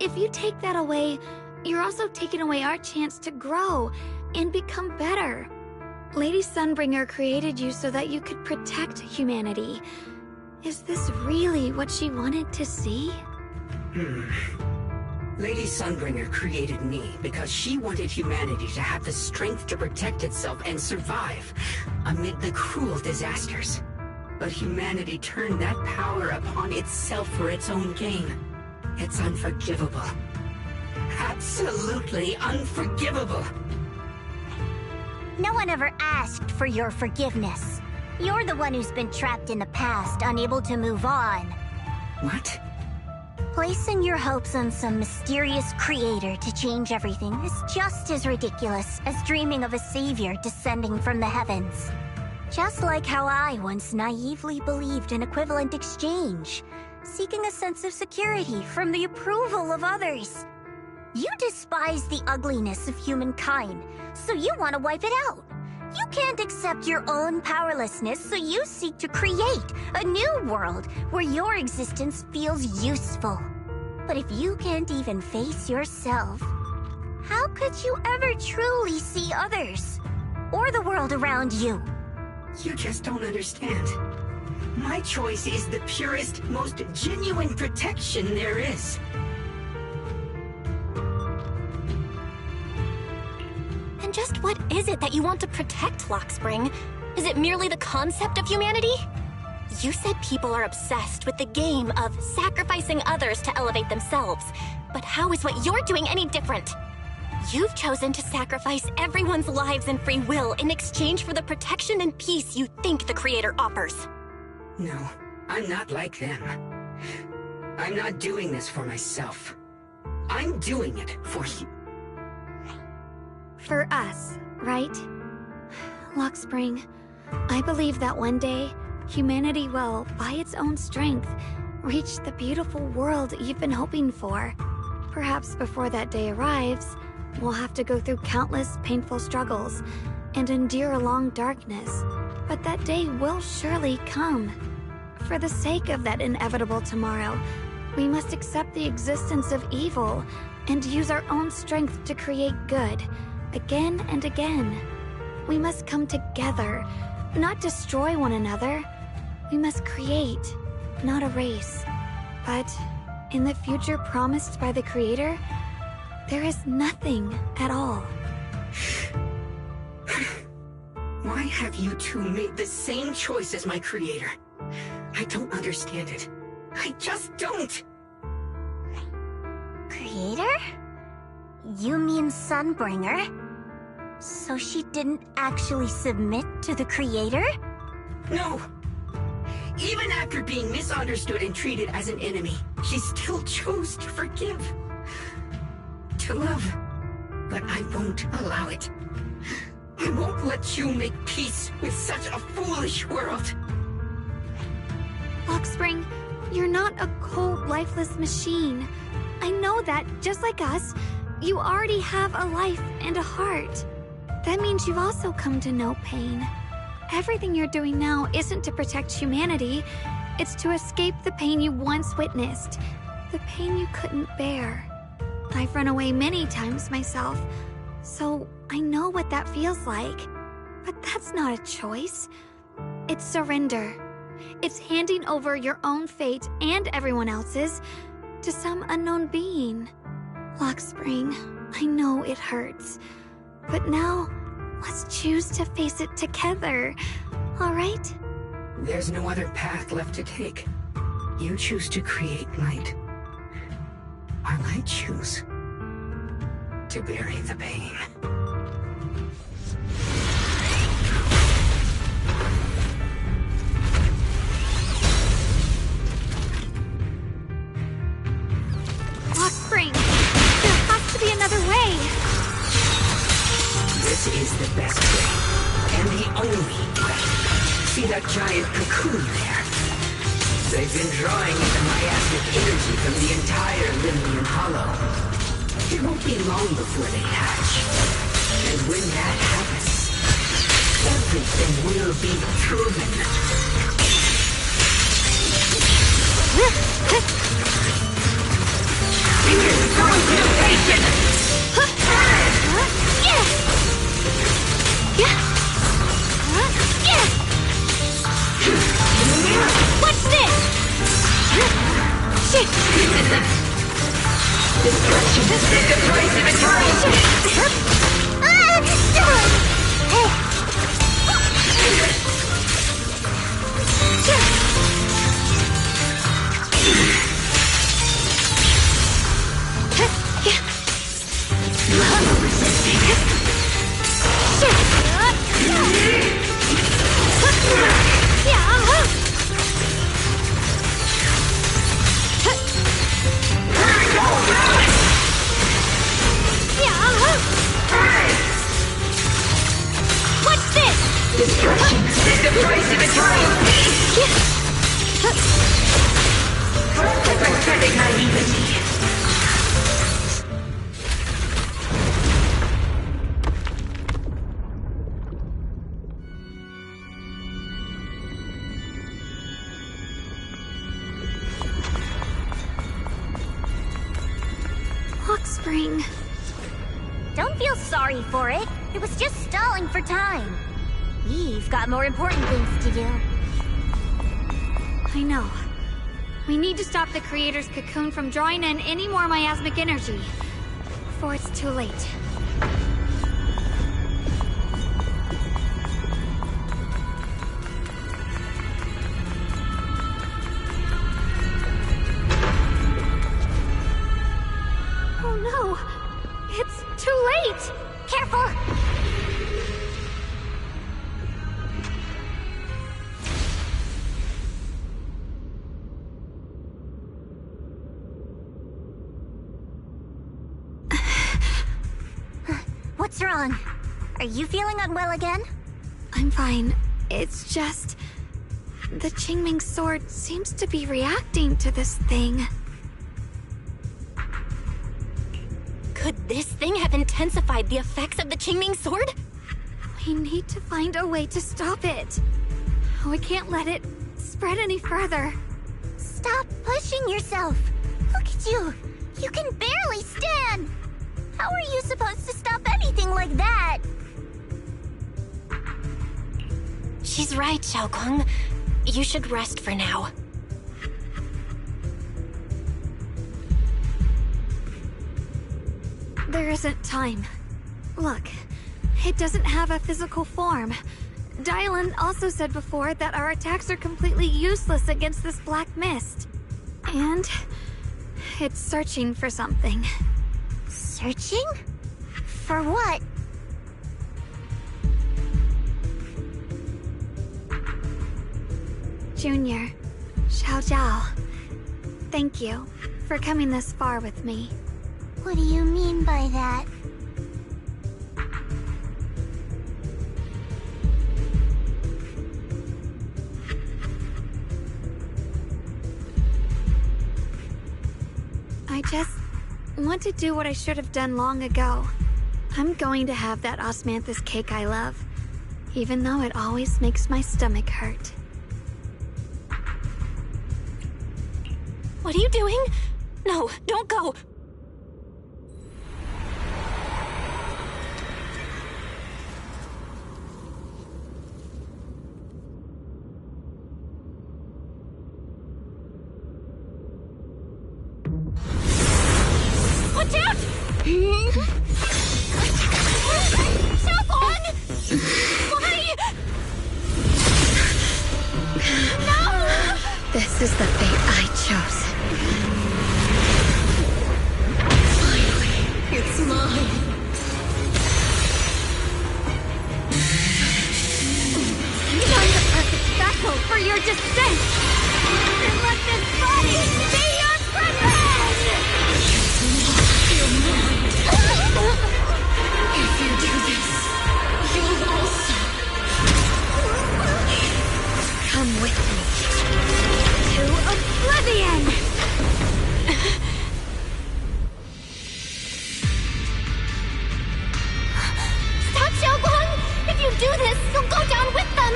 [SPEAKER 3] If you take that away, you're also taking away our chance to grow and become better. Lady Sunbringer created you so that you could protect humanity. Is this really what she wanted to see?
[SPEAKER 10] Lady Sunbringer created me because she wanted humanity to have the strength to protect itself and survive amid the cruel disasters. But humanity turned that power upon itself for its own gain. It's unforgivable. Absolutely unforgivable.
[SPEAKER 16] No one ever asked for your forgiveness. You're the one who's been trapped in the past, unable to move on.
[SPEAKER 10] What?
[SPEAKER 16] Placing your hopes on some mysterious creator to change everything is just as ridiculous as dreaming of a savior descending from the heavens. Just like how I once naively believed in equivalent exchange, seeking a sense of security from the approval of others. You despise the ugliness of humankind, so you want to wipe it out. You can't accept your own powerlessness, so you seek to create a new world where your existence feels useful. But if you can't even face yourself, how could you ever truly see others? Or the world around you?
[SPEAKER 10] You just don't understand. My choice is the purest, most genuine protection there is.
[SPEAKER 8] And just what is it that you want to protect, Lockspring? Is it merely the concept of humanity? You said people are obsessed with the game of sacrificing others to elevate themselves. But how is what you're doing any different? You've chosen to sacrifice everyone's lives and free will in exchange for the protection and peace you think the Creator offers.
[SPEAKER 10] No, I'm not like them. I'm not doing this for myself. I'm doing it for you.
[SPEAKER 3] For us, right? Lockspring, I believe that one day, humanity will, by its own strength, reach the beautiful world you've been hoping for. Perhaps before that day arrives, we'll have to go through countless painful struggles and endure a long darkness. But that day will surely come. For the sake of that inevitable tomorrow, we must accept the existence of evil and use our own strength to create good. Again and again. We must come together, not destroy one another. We must create, not erase. But in the future promised by the Creator, there is nothing at all.
[SPEAKER 10] Why have you two made the same choice as my Creator? I don't understand it. I just don't.
[SPEAKER 16] Creator? You mean Sunbringer? So she didn't actually submit to the Creator?
[SPEAKER 10] No! Even after being misunderstood and treated as an enemy, she still chose to forgive. To love. But I won't allow it. I won't let you make peace with such a foolish world.
[SPEAKER 3] Luxspring, you're not a cold, lifeless machine. I know that, just like us, you already have a life and a heart. That means you've also come to know pain. Everything you're doing now isn't to protect humanity. It's to escape the pain you once witnessed. The pain you couldn't bear. I've run away many times myself, so I know what that feels like. But that's not a choice. It's surrender. It's handing over your own fate and everyone else's to some unknown being. Luxspring, I know it hurts. But now, let's choose to face it together, alright?
[SPEAKER 10] There's no other path left to take. You choose to create light. While I choose to bury the pain.
[SPEAKER 3] Luxspring, there has to be another way.
[SPEAKER 10] This is the best way, and the only way. See that giant cocoon there? They've been drawing in the miasmic energy from the entire Lemnian Hollow. It won't be long before they hatch. And when that happens, everything will be proven. We're going to mutation!
[SPEAKER 3] What's this? Shit!
[SPEAKER 10] Destruction is the price of
[SPEAKER 3] What's this?
[SPEAKER 10] Destruction is the price of eternal peace! Pathetic naivety.
[SPEAKER 3] Luxspring.
[SPEAKER 16] Don't feel sorry for it. It was just stalling for time. We've got more important things to do.
[SPEAKER 3] I know. We need to stop the Creator's cocoon from drawing in any more miasmic energy before it's too late. Oh no! It's too late!
[SPEAKER 16] Careful! What's wrong? Are you feeling unwell again?
[SPEAKER 3] I'm fine. It's just... the Qingming sword seems to be reacting to this thing.
[SPEAKER 8] Could this thing have intensified the effects of the Qingming sword?
[SPEAKER 3] We need to find a way to stop it. We can't let it spread any further.
[SPEAKER 16] Stop pushing yourself. Look at you. You can barely stand. How are you supposed to stop anything like that?
[SPEAKER 8] She's right, Xiaoguang. You should rest for now.
[SPEAKER 3] There isn't time. Look, it doesn't have a physical form. Dylan also said before that our attacks are completely useless against this black mist. And it's searching for something.
[SPEAKER 16] Searching? For what?
[SPEAKER 3] Junior, Xiao Zhao, thank you for coming this far with me.
[SPEAKER 16] What do you mean by that?
[SPEAKER 3] just want to do what I should have done long ago. I'm going to have that osmanthus cake I love, even though it always makes my stomach hurt.
[SPEAKER 8] What are you doing? No, don't go!
[SPEAKER 22] Watch out! Xiaoguang! Why? No!
[SPEAKER 3] This is the fate I chose.
[SPEAKER 17] Finally, it's mine.
[SPEAKER 3] I'm the perfect vessel for your descent! And let this body be your prison!
[SPEAKER 17] If you do this, you'll also
[SPEAKER 3] come with me to oblivion!
[SPEAKER 22] Stop, Xiaoguang! If you do this, you'll go down with them!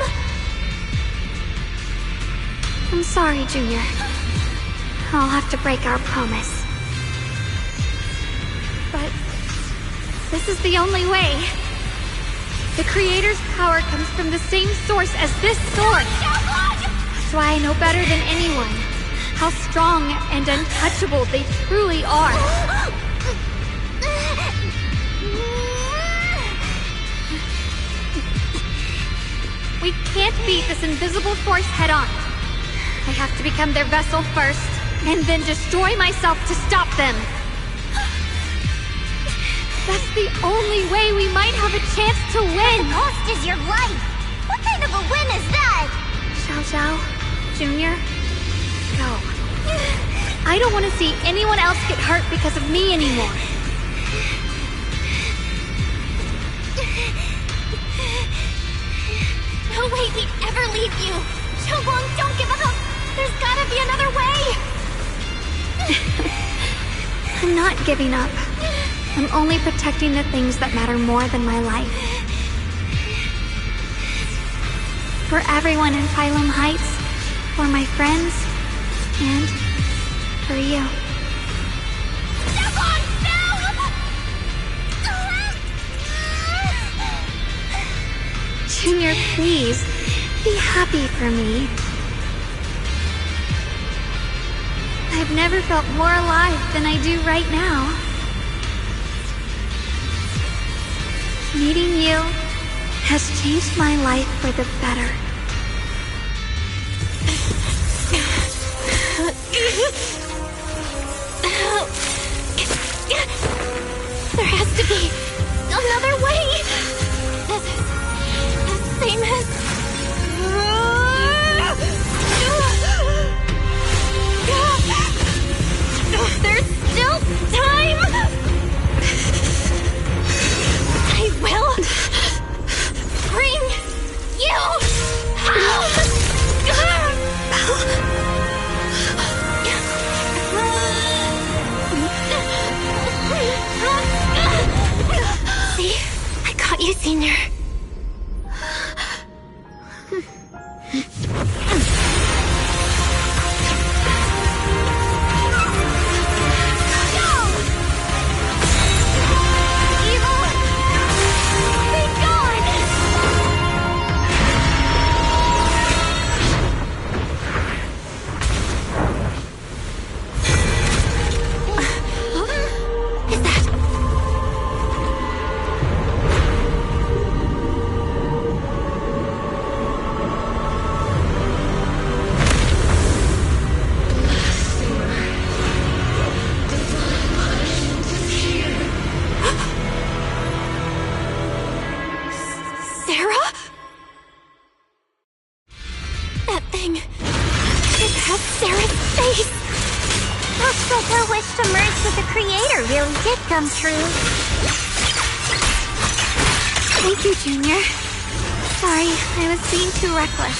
[SPEAKER 3] I'm sorry, Junior. I'll have to break our promise. But this is the only way. The Creator's power comes from the same source as this sword. That's why I know better than anyone how strong and untouchable they truly are. We can't beat this invisible force head-on. I have to become their vessel first, and then destroy myself to stop them. That's the only way we might have a chance to win.
[SPEAKER 22] The cost is your life. What kind of a win is that?
[SPEAKER 3] Xiao Xiao, Junior, go. I don't want to see anyone else get hurt because of me anymore.
[SPEAKER 22] No way we'd ever leave you. Xiaoguang, don't give up. There's gotta be another way.
[SPEAKER 3] I'm not giving up. I'm only protecting the things that matter more than my life. For everyone in Phylum Heights, for my friends, and for you. Junior, please, be happy for me. I've never felt more alive than I do right now. Meeting you has changed my life for the better.
[SPEAKER 22] There has to be another way. This is the same as... There's still time! I will bring you home! See? I got you, Senior. Come true.
[SPEAKER 3] Thank you, Junior. Sorry, I was being too reckless.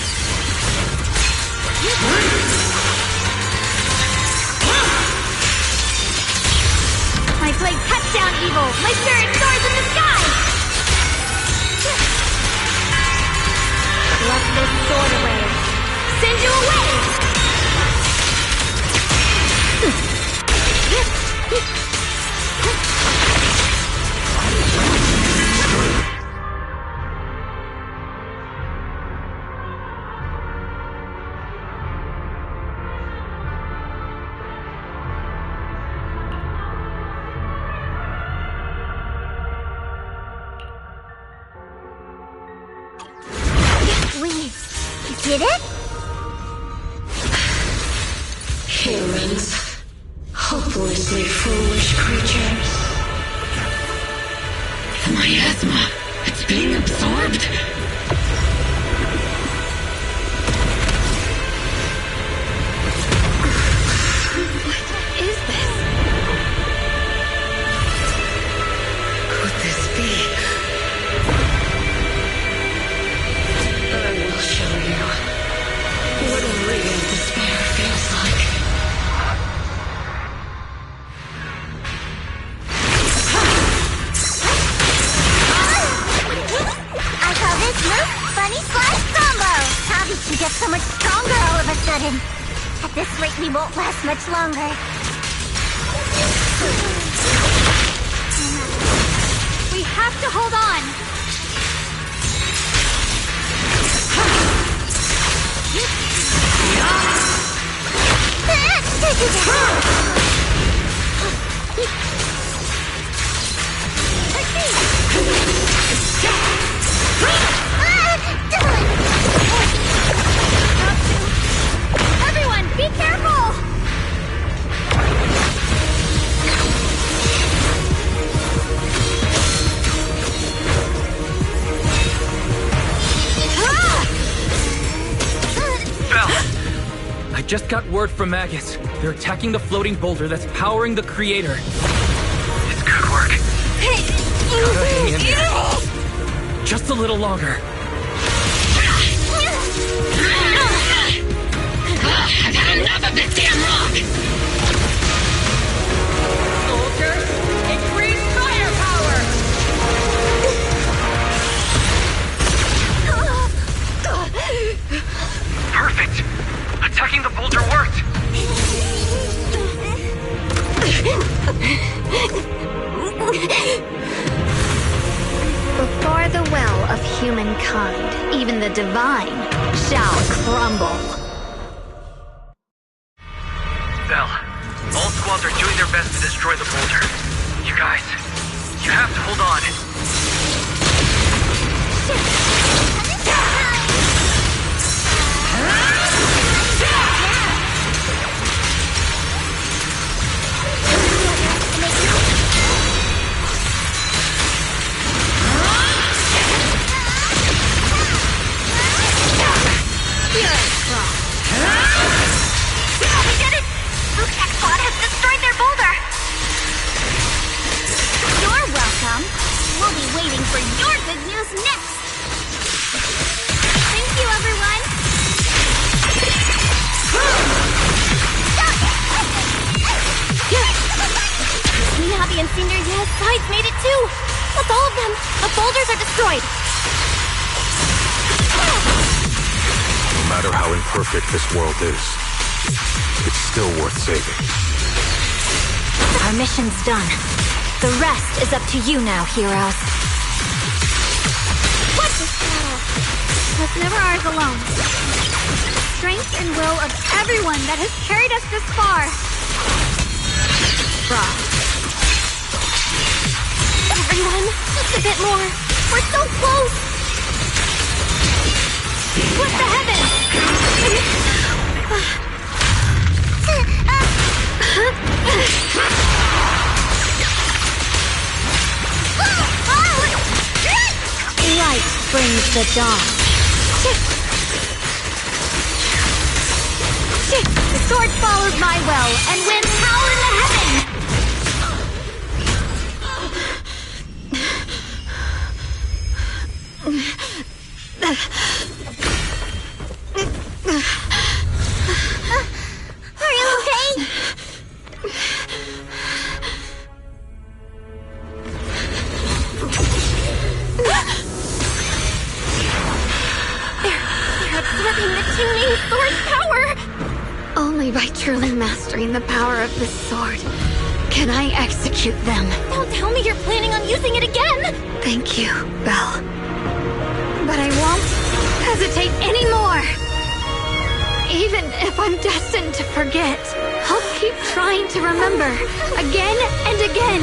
[SPEAKER 3] My blade cuts down evil! My spirit soars in the sky! Pluck this sword away! Send you away!
[SPEAKER 16] We did it?
[SPEAKER 17] Humans. Hopelessly foolish creatures. My asthma. It's being absorbed.
[SPEAKER 3] What is this?
[SPEAKER 17] Could this be? I will show you what real despair feels like.
[SPEAKER 16] I call this move Funny Slash Combo! How did you get so much stronger all of a sudden? At this rate, we won't last much longer.
[SPEAKER 3] We have to hold on!
[SPEAKER 2] Everyone, be careful!
[SPEAKER 1] I just got word from maggots. They're attacking the floating boulder that's powering the creator. It's good work. Gotta hang in there. Just a little longer.
[SPEAKER 17] I've had enough of this damn rock!
[SPEAKER 13] Soldiers, increase firepower!
[SPEAKER 1] Perfect! Attacking the boulder worked!
[SPEAKER 3] Before the well of humankind, even the divine shall crumble.
[SPEAKER 1] Bell, all squads are doing their best to destroy the boulder. You guys, you have to hold on.
[SPEAKER 2] We'll be waiting for your good news next! Thank you, everyone!
[SPEAKER 8] Minabi and Senior Ya's sides made it too! That's all of them! The boulders are destroyed!
[SPEAKER 20] No matter how imperfect this world is, it's still worth saving.
[SPEAKER 8] Our mission's done. The rest is up to you now, heroes.
[SPEAKER 3] What? This battle was never ours alone. Strength and will of everyone that has carried us this far. Frost.
[SPEAKER 8] Everyone, just a bit more. We're so close.
[SPEAKER 3] Split the heavens!
[SPEAKER 8] Light brings the dawn.
[SPEAKER 3] The sword follows my will and wins power in the heavens!
[SPEAKER 2] Are you okay?
[SPEAKER 3] grasping the Qingming sword's power! Only by truly mastering the power of this sword can I execute them.
[SPEAKER 8] Don't tell me you're planning on using it again!
[SPEAKER 3] Thank you, Belle. But I won't hesitate anymore! Even if I'm destined to forget, I'll keep trying to remember, again and again.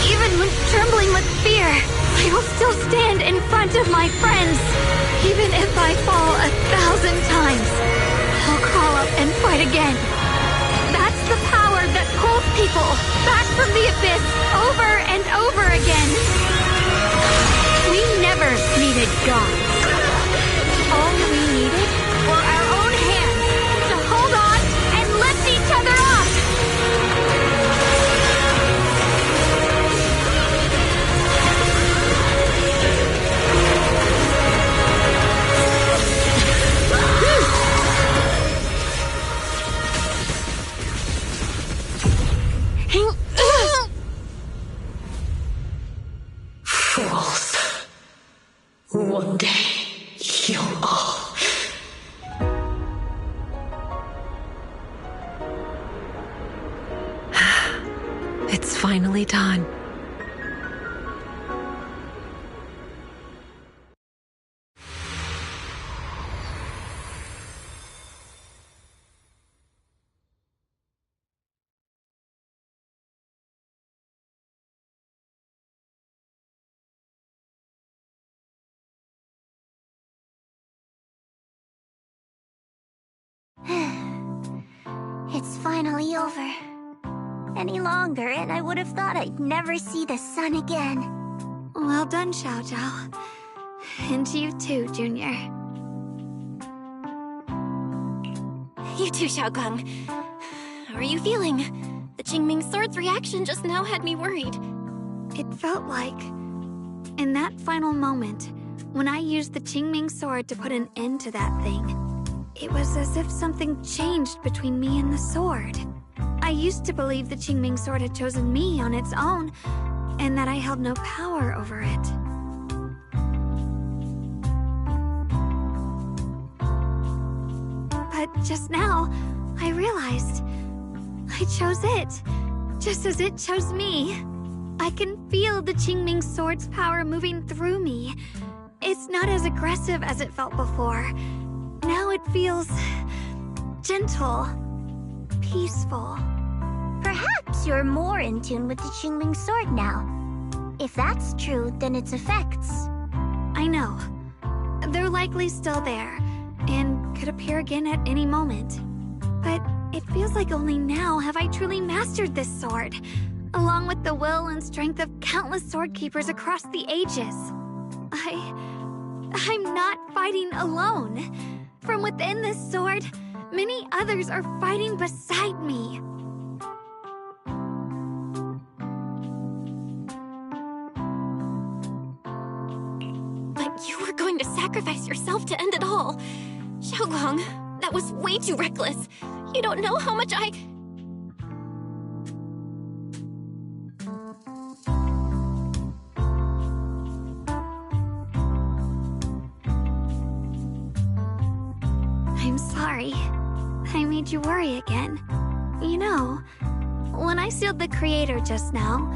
[SPEAKER 3] Even when trembling with fear, I will still stand in front of my friends. Even if I fall 1,000 times, I'll crawl up and fight again. That's the power that pulls people back from the abyss over and over again. We never needed gods. All we needed were our own hands to hold on and lift each other up.
[SPEAKER 17] Fools. One day, you'll all...
[SPEAKER 19] It's finally done.
[SPEAKER 16] It's finally over. Any longer, and I would have thought I'd never see the sun again.
[SPEAKER 3] Well done, Xiao Zhao. And you too, Junior.
[SPEAKER 8] You too, Xiaoguang. How are you feeling? The Qingming sword's reaction just now had me worried.
[SPEAKER 3] It felt like, in that final moment, when I used the Qingming sword to put an end to that thing, it was as if something changed between me and the sword. I used to believe the Qingming sword had chosen me on its own, and that I held no power over it. But just now, I realized I chose it, just as it chose me. I can feel the Qingming sword's power moving through me. It's not as aggressive as it felt before. Now it feels gentle, peaceful.
[SPEAKER 16] Perhaps you're more in tune with the Qingming sword now. If that's true, then its effects...
[SPEAKER 3] I know. They're likely still there, and could appear again at any moment. But it feels like only now have I truly mastered this sword, along with the will and strength of countless sword keepers across the ages. I'm not fighting alone. From within this sword, many others are fighting beside me.
[SPEAKER 8] But you were going to sacrifice yourself to end it all. Xiaoguang, that was way too reckless. You don't know how much I...
[SPEAKER 3] I'm sorry. I made you worry again. You know, when I sealed the Creator just now,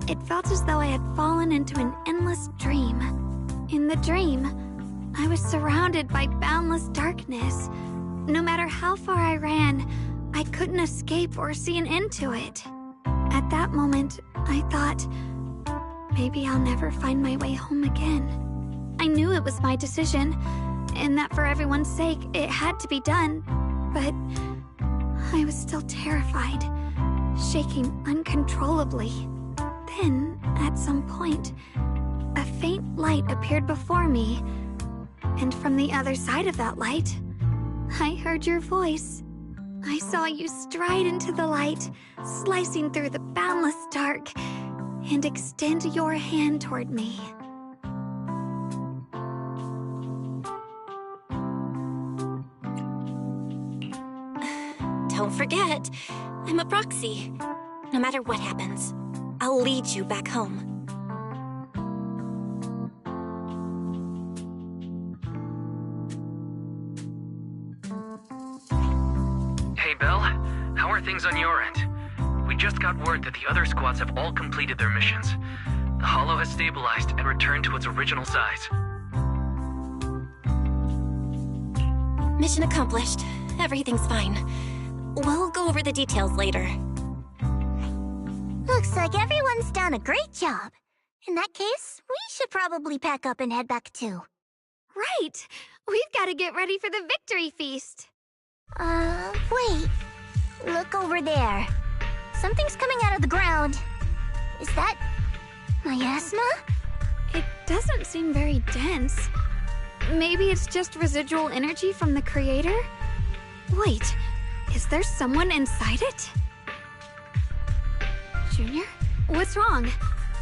[SPEAKER 3] it felt as though I had fallen into an endless dream. In the dream, I was surrounded by boundless darkness. No matter how far I ran, I couldn't escape or see an end to it. At that moment, I thought, maybe I'll never find my way home again. I knew it was my decision, and that for everyone's sake, it had to be done, but I was still terrified, shaking uncontrollably. Then, at some point, a faint light appeared before me, and from the other side of that light, I heard your voice. I saw you stride into the light, slicing through the boundless dark, and extend your hand toward me.
[SPEAKER 8] Don't forget, I'm a proxy. No matter what happens, I'll lead you back home.
[SPEAKER 1] things on your end? We just got word that the other squads have all completed their missions. The Hollow has stabilized and returned to its original size.
[SPEAKER 8] Mission accomplished. Everything's fine. We'll go over the details later.
[SPEAKER 16] Looks like everyone's done a great job. In that case, we should probably pack up and head back too.
[SPEAKER 3] Right! We've got to get ready for the victory feast.
[SPEAKER 16] Wait. Look over there. Something's coming out of the ground. Is that miasma?
[SPEAKER 3] It doesn't seem very dense. Maybe it's just residual energy from the creator? Wait, is there someone inside it? Junior? What's wrong?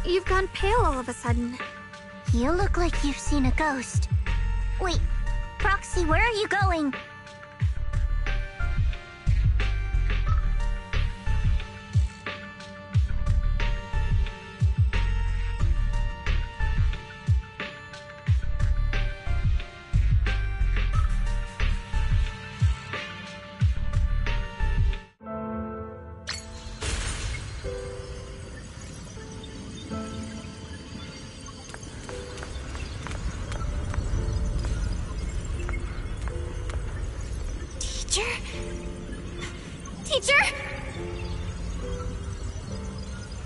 [SPEAKER 3] You've gone pale all of a sudden.
[SPEAKER 16] You look like you've seen a ghost. Wait, Proxy, where are you going?
[SPEAKER 8] Teacher?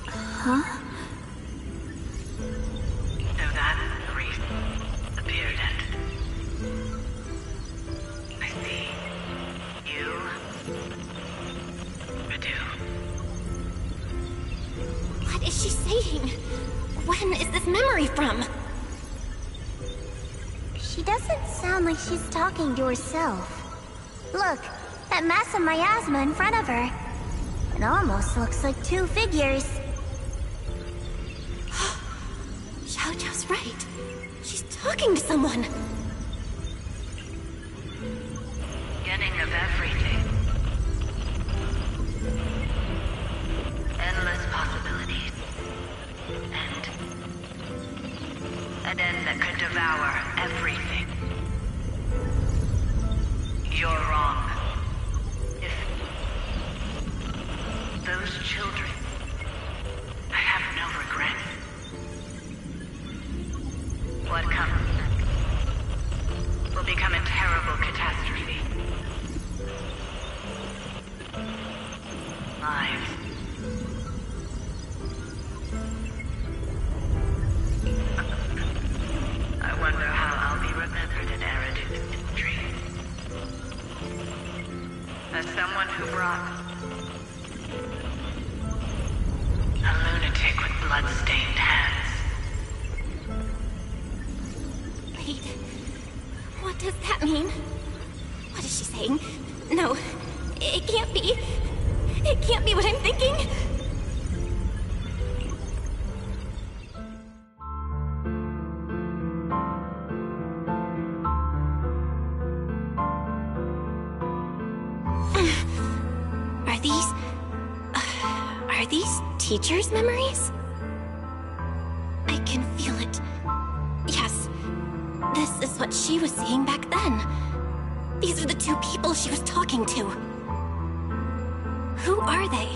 [SPEAKER 16] Huh?
[SPEAKER 13] So that's the reason appeared at. I see. You. Redo.
[SPEAKER 8] What is she saying? When is this memory from?
[SPEAKER 16] She doesn't sound like she's talking to herself. Look, that mass of miasma in front of her. It almost looks like two figures.
[SPEAKER 8] Xiaojiao's right. She's talking to someone.
[SPEAKER 13] Beginning of everything. Endless possibilities. An end that could devour everything. You're wrong. If those children, I have no regrets. What comes will become a terrible catastrophe. Lives. I wonder how I'll be remembered in Eridu's history. As someone who brought a lunatic with blood-stained hands.
[SPEAKER 8] Wait, what does that mean? What is she saying? No, it can't be. It can't be what I'm thinking. Are these teachers' memories? I can feel it. Yes, this is what she was seeing back then. These are the two people she was talking to. Who are they?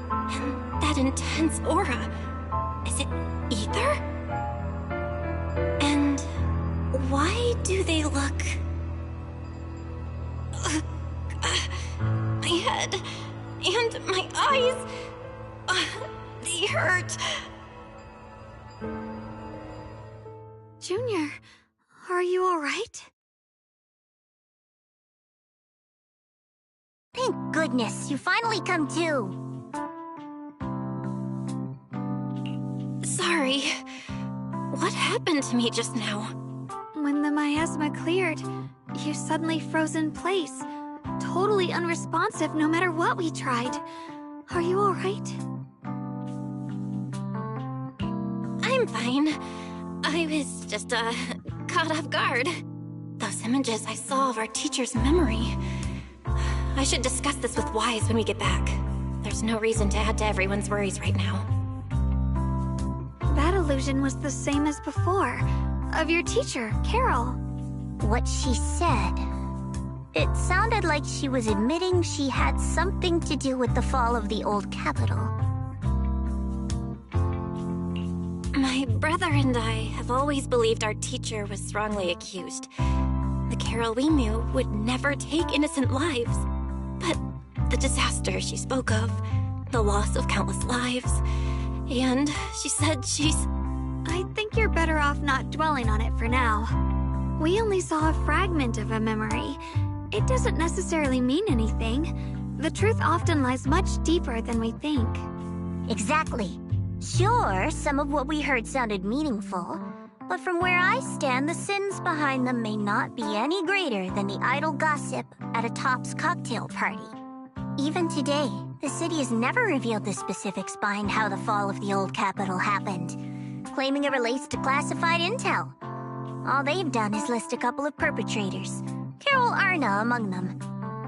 [SPEAKER 8] And that intense aura. Is it ether? And why do they look... my head and my eyes... they hurt.
[SPEAKER 3] Junior, are you all right?
[SPEAKER 16] Thank goodness, you finally come to.
[SPEAKER 8] Sorry. What happened to me just now?
[SPEAKER 3] When the miasma cleared, you suddenly froze in place. Totally unresponsive no matter what we tried. Are you all right?
[SPEAKER 8] I'm fine. I was just, caught off guard. Those images I saw of our teacher's memory. I should discuss this with Wise when we get back. There's no reason to add to everyone's worries right now.
[SPEAKER 3] That illusion was the same as before. Of your teacher, Carol.
[SPEAKER 16] What she said. It sounded like she was admitting she had something to do with the fall of the old capital.
[SPEAKER 8] My brother and I have always believed our teacher was wrongly accused. The Carol we knew would never take innocent lives. But the disaster she spoke of, the loss of countless lives, and she said she's...
[SPEAKER 3] I think you're better off not dwelling on it for now. We only saw a fragment of a memory. It doesn't necessarily mean anything. The truth often lies much deeper than we think.
[SPEAKER 16] Exactly. Sure, some of what we heard sounded meaningful, but from where I stand, the sins behind them may not be any greater than the idle gossip at a Top's cocktail party. Even today, the city has never revealed the specifics behind how the fall of the old capital happened, claiming it relates to classified intel. All they've done is list a couple of perpetrators, Carol Arna among them.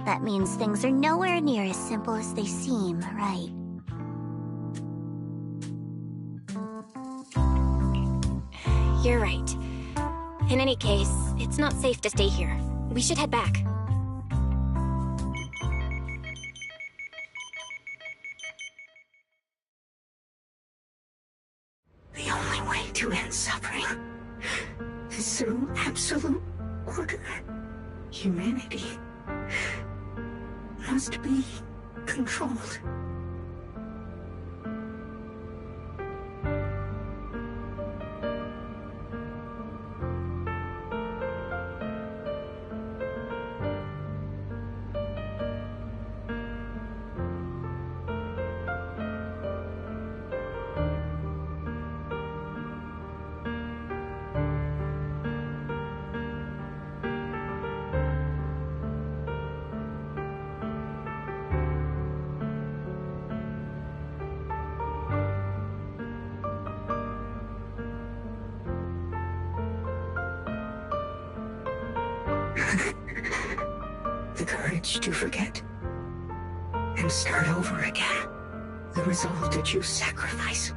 [SPEAKER 16] That means things are nowhere near as simple as they seem, right?
[SPEAKER 8] You're right. In any case, it's not safe to stay here. We should head back.
[SPEAKER 10] The only way to end suffering is through absolute order. Humanity must be controlled. The courage to forget and start over again. The resolve to choose sacrifice,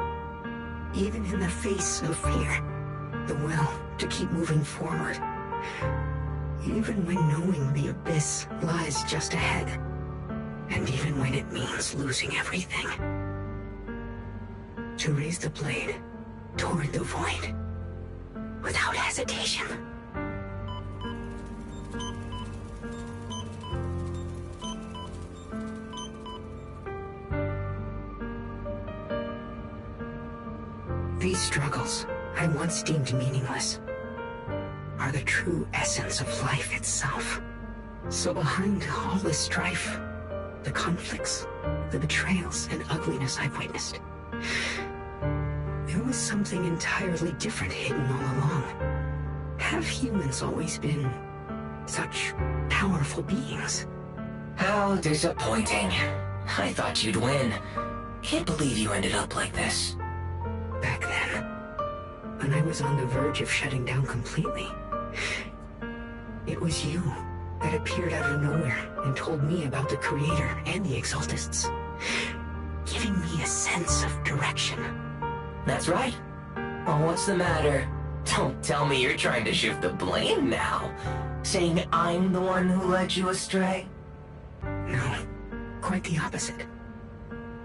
[SPEAKER 10] even in the face of fear. The will to keep moving forward, even when knowing the abyss lies just ahead, and even when it means losing everything. To raise the blade toward the void without hesitation. These struggles I once deemed meaningless are the true essence of life itself. So behind all the strife, the conflicts, the betrayals and ugliness I've witnessed, there was something entirely different hidden all along. Have humans always been such powerful beings?
[SPEAKER 4] How disappointing. I thought you'd win. Can't believe you ended up like this.
[SPEAKER 10] Back then, when I was on the verge of shutting down completely, it was you that appeared out of nowhere and told me about the Creator and the Exaltists, giving me a sense of direction.
[SPEAKER 4] That's right. Oh, what's the matter? Don't tell me you're trying to shift the blame now, saying I'm the one who led you astray.
[SPEAKER 10] No, quite the opposite.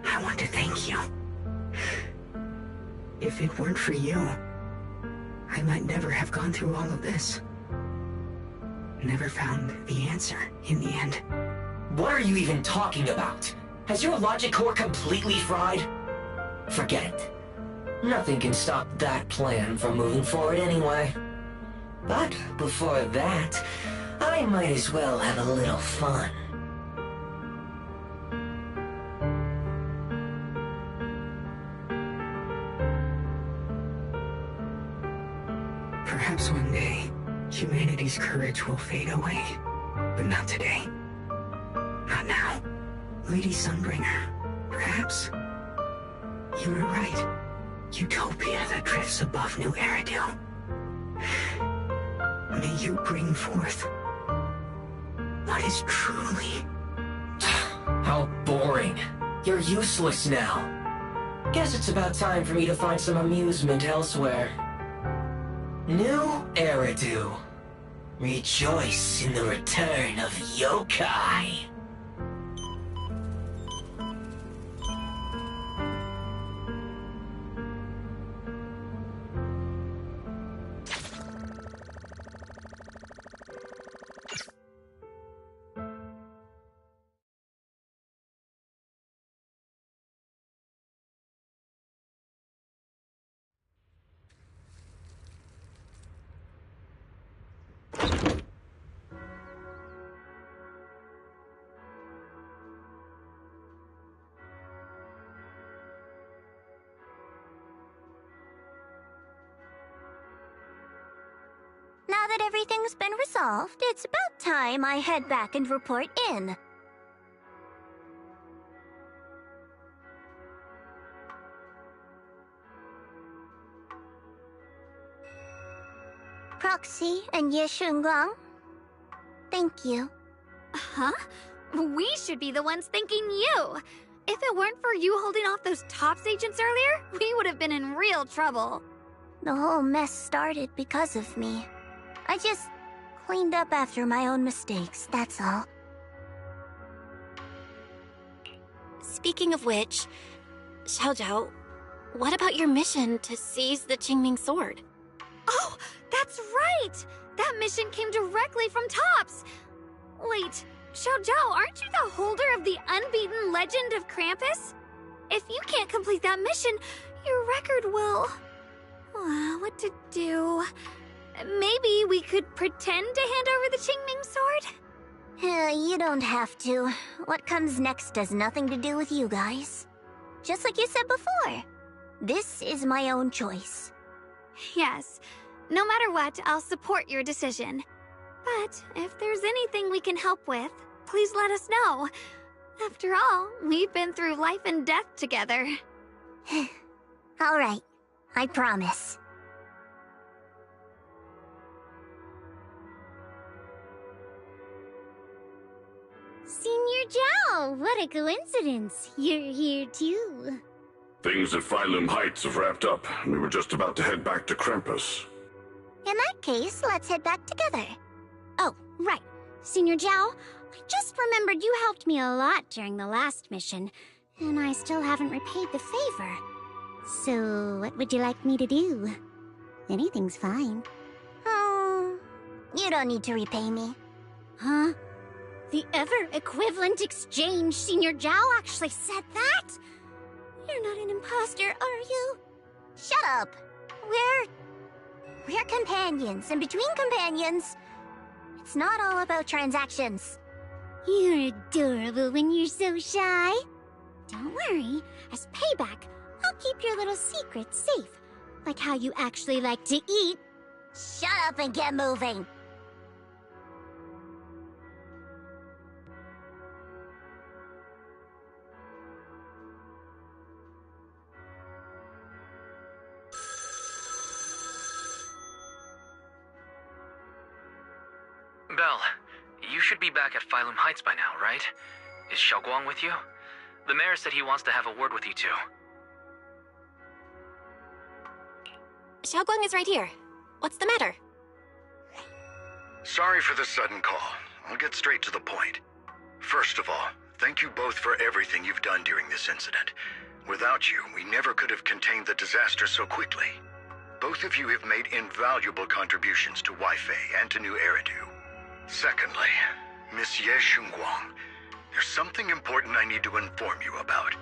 [SPEAKER 10] I want to thank you. If it weren't for you, I might never have gone through all of this. Never found the answer in the end.
[SPEAKER 4] What are you even talking about? Has your logic core completely fried? Forget it. Nothing can stop that plan from moving forward anyway. But before that, I might as well have a little fun.
[SPEAKER 10] Perhaps one day, humanity's courage will fade away. But not today. Not now. Lady Sunbringer, perhaps. You were right. Utopia that drifts above New Eridu. May you bring forth what is truly...
[SPEAKER 4] How boring. You're useless now. Guess it's about time for me to find some amusement elsewhere. New Eridu. Rejoice in the return of yokai.
[SPEAKER 16] Now that everything's been resolved, it's about time I head back and report in. Proxy and Ye Shunguang, thank you.
[SPEAKER 3] Huh? We should be the ones thanking you. If it weren't for you holding off those TOPS agents earlier, we would have been in real trouble.
[SPEAKER 16] The whole mess started because of me. I just cleaned up after my own mistakes, that's all.
[SPEAKER 8] Speaking of which, Xiaojiao, what about your mission to seize the Qingming sword?
[SPEAKER 3] Oh, that's right! That mission came directly from TOPS! Wait, Xiaojiao, aren't you the holder of the unbeaten legend of Krampus? If you can't complete that mission, your record will... what to do? Maybe we could pretend to hand over the Qingming sword?
[SPEAKER 16] You don't have to. What comes next has nothing to do with you guys. Just like you said before, this is my own choice.
[SPEAKER 3] Yes. No matter what, I'll support your decision. But if there's anything we can help with, please let us know. After all, we've been through life and death together.
[SPEAKER 16] All right, I promise.
[SPEAKER 2] Senior Zhao, what a coincidence. You're here too.
[SPEAKER 22] Things at Phylum Heights have wrapped up, and we were just about to head back to Krampus.
[SPEAKER 16] In that case, let's head back together.
[SPEAKER 2] Oh, right. Senior Zhao, I just remembered you helped me a lot during the last mission, and I still haven't repaid the favor. So, what would you like me to do? Anything's fine.
[SPEAKER 16] You don't need to repay me.
[SPEAKER 2] Huh? The ever-equivalent exchange, Senior Zhao actually said that? You're not an imposter, are you?
[SPEAKER 16] Shut up! We're companions, and between companions, it's not all about transactions.
[SPEAKER 2] You're adorable when you're so shy. Don't worry, as payback, I'll keep your little secrets safe. Like how you actually like to eat.
[SPEAKER 16] Shut up and get moving!
[SPEAKER 1] Belle, you should be back at Phylum Heights by now, right? Is Xiaoguang with you? The mayor said he wants to have a word with you two.
[SPEAKER 8] Xiaoguang is right here. What's the matter?
[SPEAKER 7] Sorry for the sudden call. I'll get straight to the point. First of all, thank you both for everything you've done during this incident. Without you, we never could have contained the disaster so quickly. Both of you have made invaluable contributions to Wi-Fi and to New Eridu. Secondly, Miss Ye Shunguang, there's something important I need to inform you about.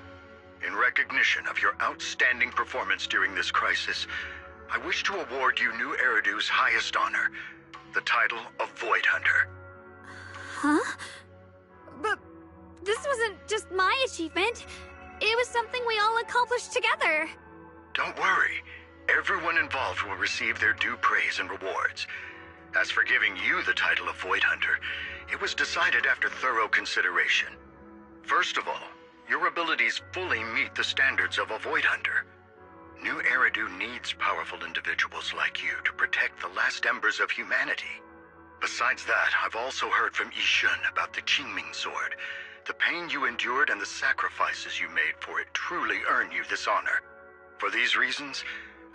[SPEAKER 7] In recognition of your outstanding performance during this crisis, I wish to award you New Eridu's highest honor, the title of Void Hunter.
[SPEAKER 3] Huh? But this wasn't just my achievement. It was something we all accomplished together.
[SPEAKER 7] Don't worry. Everyone involved will receive their due praise and rewards. As for giving you the title of Void Hunter, it was decided after thorough consideration. First of all, your abilities fully meet the standards of a Void Hunter. New Eridu needs powerful individuals like you to protect the last embers of humanity. Besides that, I've also heard from Yishun about the Qingming sword. The pain you endured and the sacrifices you made for it truly earn you this honor. For these reasons,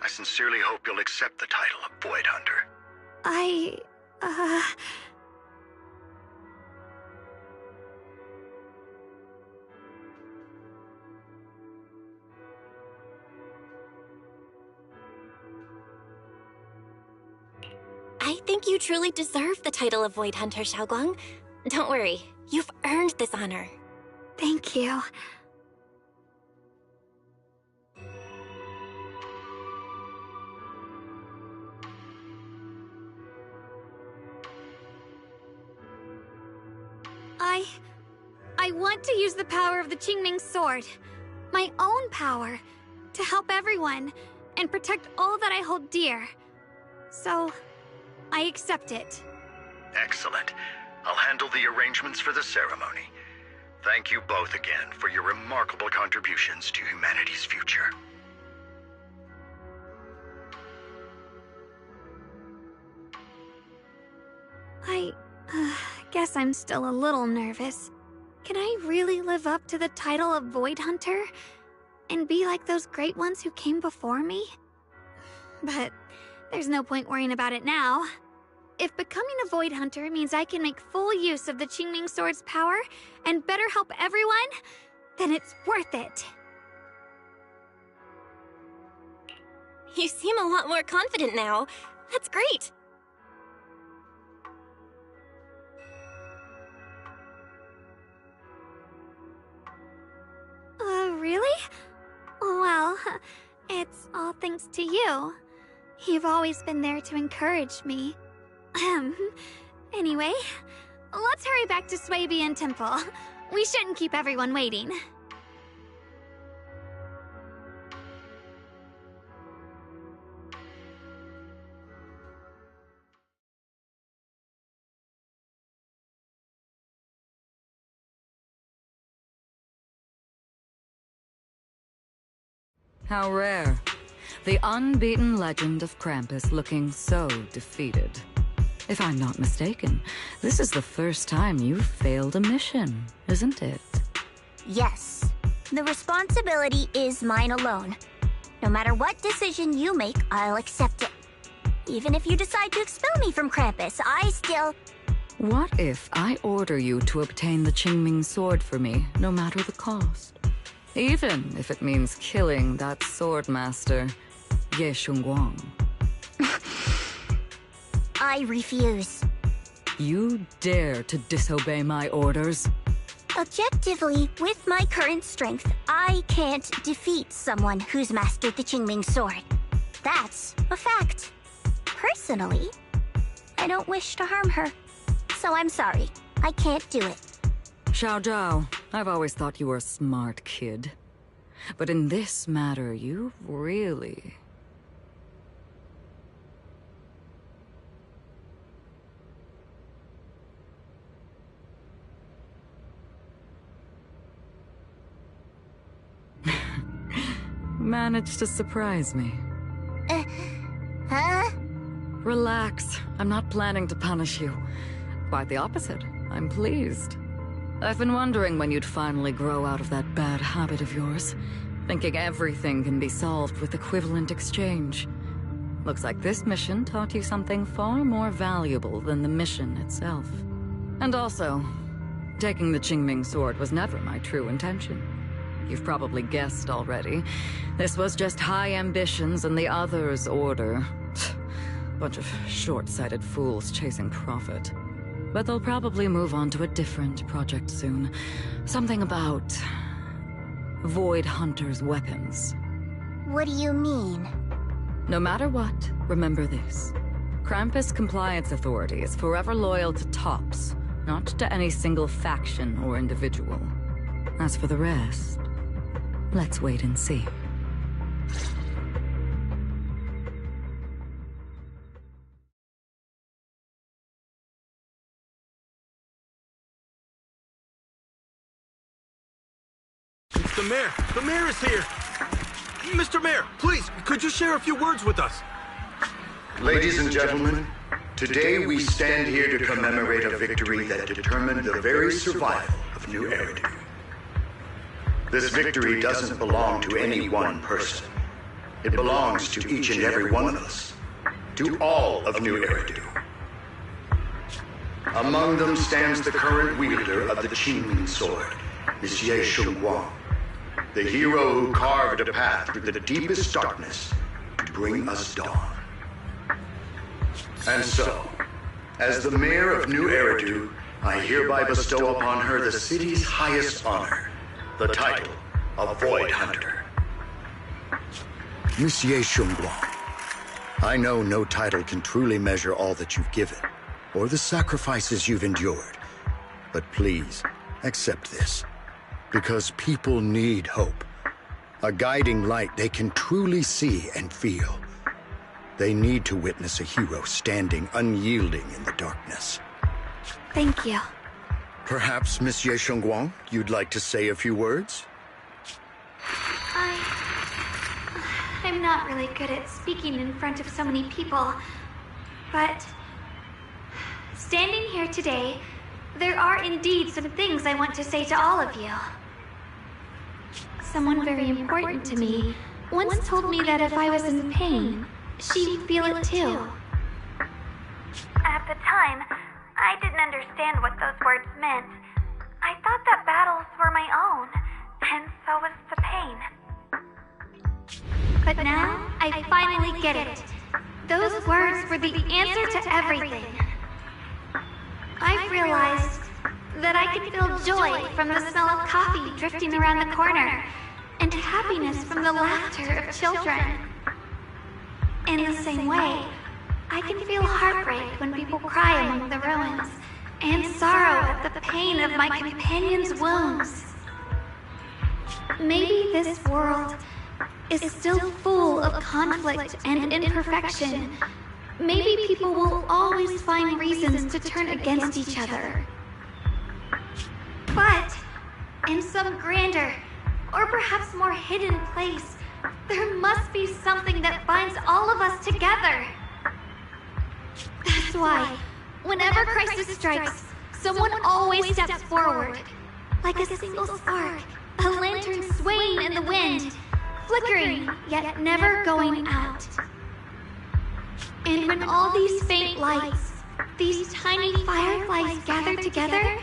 [SPEAKER 7] I sincerely hope you'll accept the title of Void Hunter.
[SPEAKER 8] I think you truly deserve the title of Void Hunter, Xiaoguang. Don't worry, you've earned this honor.
[SPEAKER 3] Thank you. I want to use the power of the Qingming sword, my own power, to help everyone and protect all that I hold dear. So, I accept it.
[SPEAKER 7] Excellent. I'll handle the arrangements for the ceremony. Thank you both again for your remarkable contributions to humanity's future.
[SPEAKER 3] I guess I'm still a little nervous. Can I really live up to the title of Void Hunter? And be like those great ones who came before me? But there's no point worrying about it now. If becoming a Void Hunter means I can make full use of the Qingming Sword's power and better help everyone, then it's worth it.
[SPEAKER 8] You seem a lot more confident now. That's great.
[SPEAKER 3] Really? Well, it's all thanks to you. You've always been there to encourage me. Anyway, let's hurry back to Swabian Temple. We shouldn't keep everyone waiting.
[SPEAKER 6] How rare. The unbeaten legend of Krampus looking so defeated. If I'm not mistaken, this is the first time you've failed a mission, isn't it?
[SPEAKER 16] Yes. The responsibility is mine alone. No matter what decision you make, I'll accept it. Even if you decide to expel me from Krampus, I still...
[SPEAKER 6] What if I order you to obtain the Qingming sword for me, no matter the cost? Even if it means killing that sword master, Ye Shunguang.
[SPEAKER 16] I refuse.
[SPEAKER 6] You dare to disobey my orders?
[SPEAKER 16] Objectively, with my current strength, I can't defeat someone who's mastered the Qingming sword. That's a fact. Personally, I don't wish to harm her. So I'm sorry. I can't do it.
[SPEAKER 6] Xiao Zhao, I've always thought you were a smart kid. But in this matter, you really... managed to surprise me.
[SPEAKER 16] Huh?
[SPEAKER 6] Relax. I'm not planning to punish you. Quite the opposite. I'm pleased. I've been wondering when you'd finally grow out of that bad habit of yours, thinking everything can be solved with equivalent exchange. Looks like this mission taught you something far more valuable than the mission itself. And also, taking the Qingming sword was never my true intention. You've probably guessed already. This was just high ambitions and the others' order. Bunch of short-sighted fools chasing profit. But they'll probably move on to a different project soon. Something about... Void Hunter's weapons.
[SPEAKER 16] What do you mean?
[SPEAKER 6] No matter what, remember this. Krampus Compliance Authority is forever loyal to TOPS, not to any single faction or individual. As for the rest, let's wait and see.
[SPEAKER 14] It's the mayor! The mayor is here! Mr. Mayor, please, could you share a few words with us?
[SPEAKER 7] Ladies and gentlemen, today we stand here to commemorate a victory that determined the very survival of New Eridu. This victory doesn't belong to any one person. It belongs to each and every one of us. To all of New Eridu. Among them stands the current wielder of the Qingming sword, Monsieur Shengguang, the hero who carved a path through the deepest darkness to bring us dawn. And so, as the mayor of New Eridu, I hereby bestow upon her the city's highest honor, the title of Void Hunter. Monsieur Shengguang, I know no title can truly measure all that you've given, or the sacrifices you've endured. But please, accept this, because people need hope. A guiding light they can truly see and feel. They need to witness a hero standing unyielding in the darkness.
[SPEAKER 3] Thank you.
[SPEAKER 7] Perhaps, Monsieur Shengguang, you'd like to say a few words?
[SPEAKER 3] I'm not really good at speaking in front of so many people, but standing here today, there are indeed some things I want to say to all of you. Someone very important to me once told me that if I was in pain, she'd feel it too. At the time, I didn't understand what those words meant. I thought that battles were my own, and so was the pain. But now, I finally get it. Those words were the answer to everything. I've realized that I can feel joy from the smell of coffee drifting around the corner, and happiness from the laughter of children. In the same way, I can feel heartbreak when people cry among the ruins, and sorrow at the pain of my companion's wounds. Maybe this world is still full of conflict and imperfection. Maybe people will always find reasons to turn against each other. But in some grander, or perhaps more hidden place, there must be something that binds all of us together. That's why, whenever crisis strikes, someone always steps forward. Like a single spark, a lantern swaying in the wind, flickering, yet never going out. And when all these faint lights, these tiny fireflies gather together,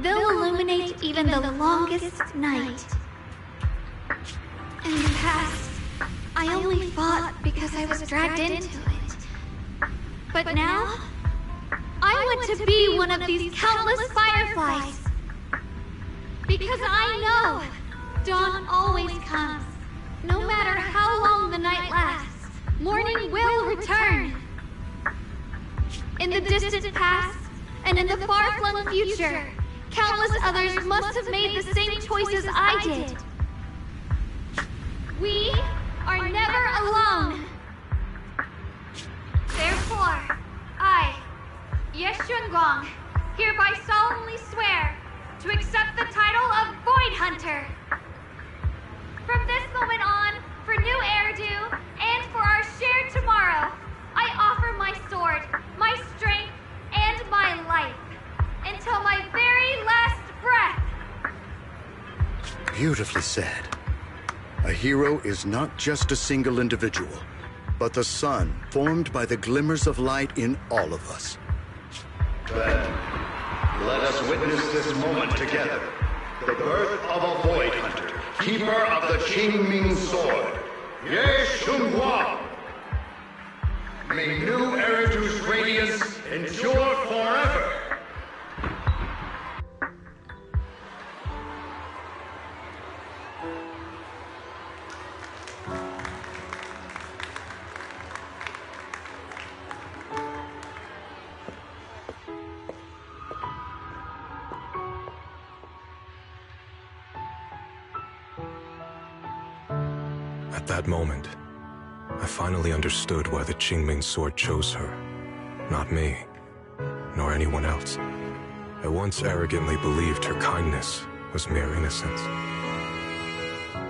[SPEAKER 3] they'll illuminate even the longest night. In the past, I only fought because I was dragged into it. But now, I want to be one of these countless fireflies. Because I know dawn always comes. No matter how long the night lasts, morning will return. In the distant past, and in the far-flung future, countless others must have made the same choices I did. We are never alone. Therefore, I, Ye Shengguang, hereby solemnly swear to accept the title of Void Hunter. From this moment on, for New Eridu, and for our shared tomorrow, I offer my sword, my strength, and my life, until my very last breath.
[SPEAKER 7] Beautifully said. A hero is not just a single individual, but the sun formed by the glimmers of light in all of us. Then, let us witness this moment together. The birth of a Void Hunter, keeper of the Qingming sword, Ye Shengguang. May New Eridu's radiance endure forever.
[SPEAKER 20] At that moment, I finally understood why the Qingming sword chose her. Not me, nor anyone else. I once arrogantly believed her kindness was mere innocence.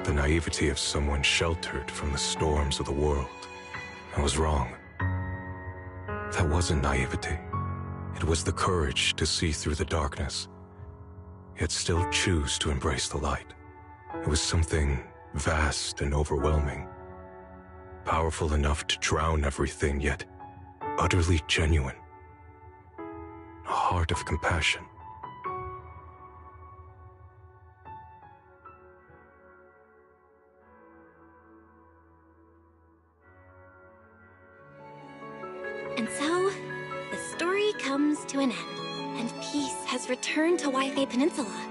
[SPEAKER 20] The naivety of someone sheltered from the storms of the world. I was wrong. That wasn't naivety. It was the courage to see through the darkness, yet still choose to embrace the light. It was something vast and overwhelming. Powerful enough to drown everything, yet utterly genuine. a heart of compassion.
[SPEAKER 8] And so, the story comes to an end, and peace has returned to Wi-Fi Peninsula.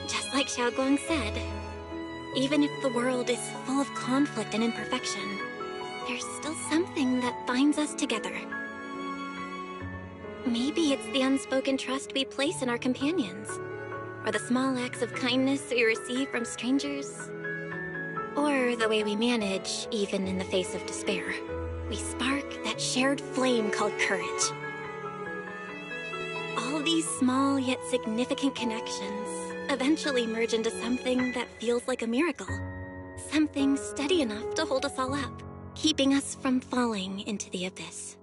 [SPEAKER 8] Just like Xiaoguang said, even if the world is full of conflict and imperfection, there's still something that binds us together. Maybe it's the unspoken trust we place in our companions, or the small acts of kindness we receive from strangers, or the way we manage, even in the face of despair. We spark that shared flame called courage. All these small yet significant connections eventually merge into something that feels like a miracle. Something steady enough to hold us all up, keeping us from falling into the abyss.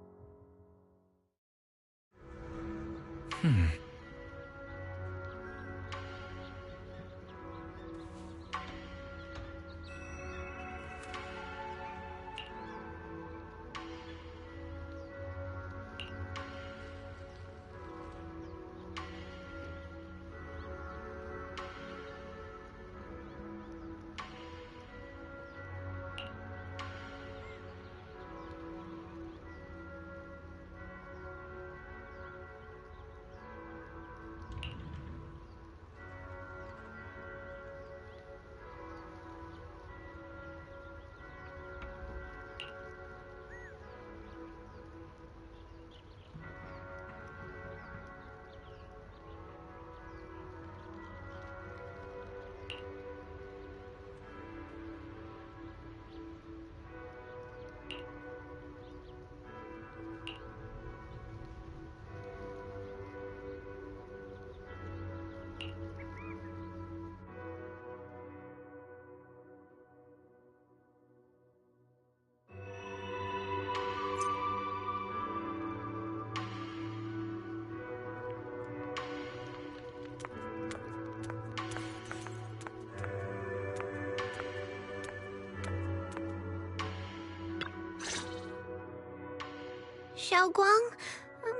[SPEAKER 2] Xiaoguang,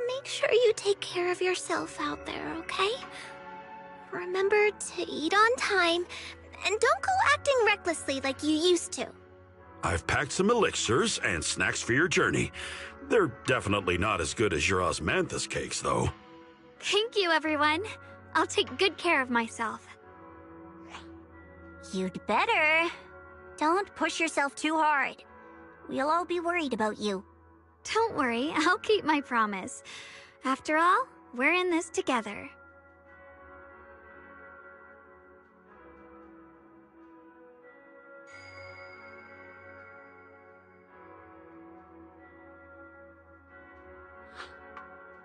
[SPEAKER 2] make sure you take care of yourself out there, okay? Remember to eat on time, and don't go acting recklessly like you used to.
[SPEAKER 5] I've packed some elixirs and snacks for your journey. They're definitely not as good as your osmanthus cakes, though.
[SPEAKER 3] Thank you, everyone. I'll take good care of myself.
[SPEAKER 16] You'd better. Don't push yourself too hard. We'll all be worried about you.
[SPEAKER 3] Don't worry, I'll keep my promise. After all, we're in this together.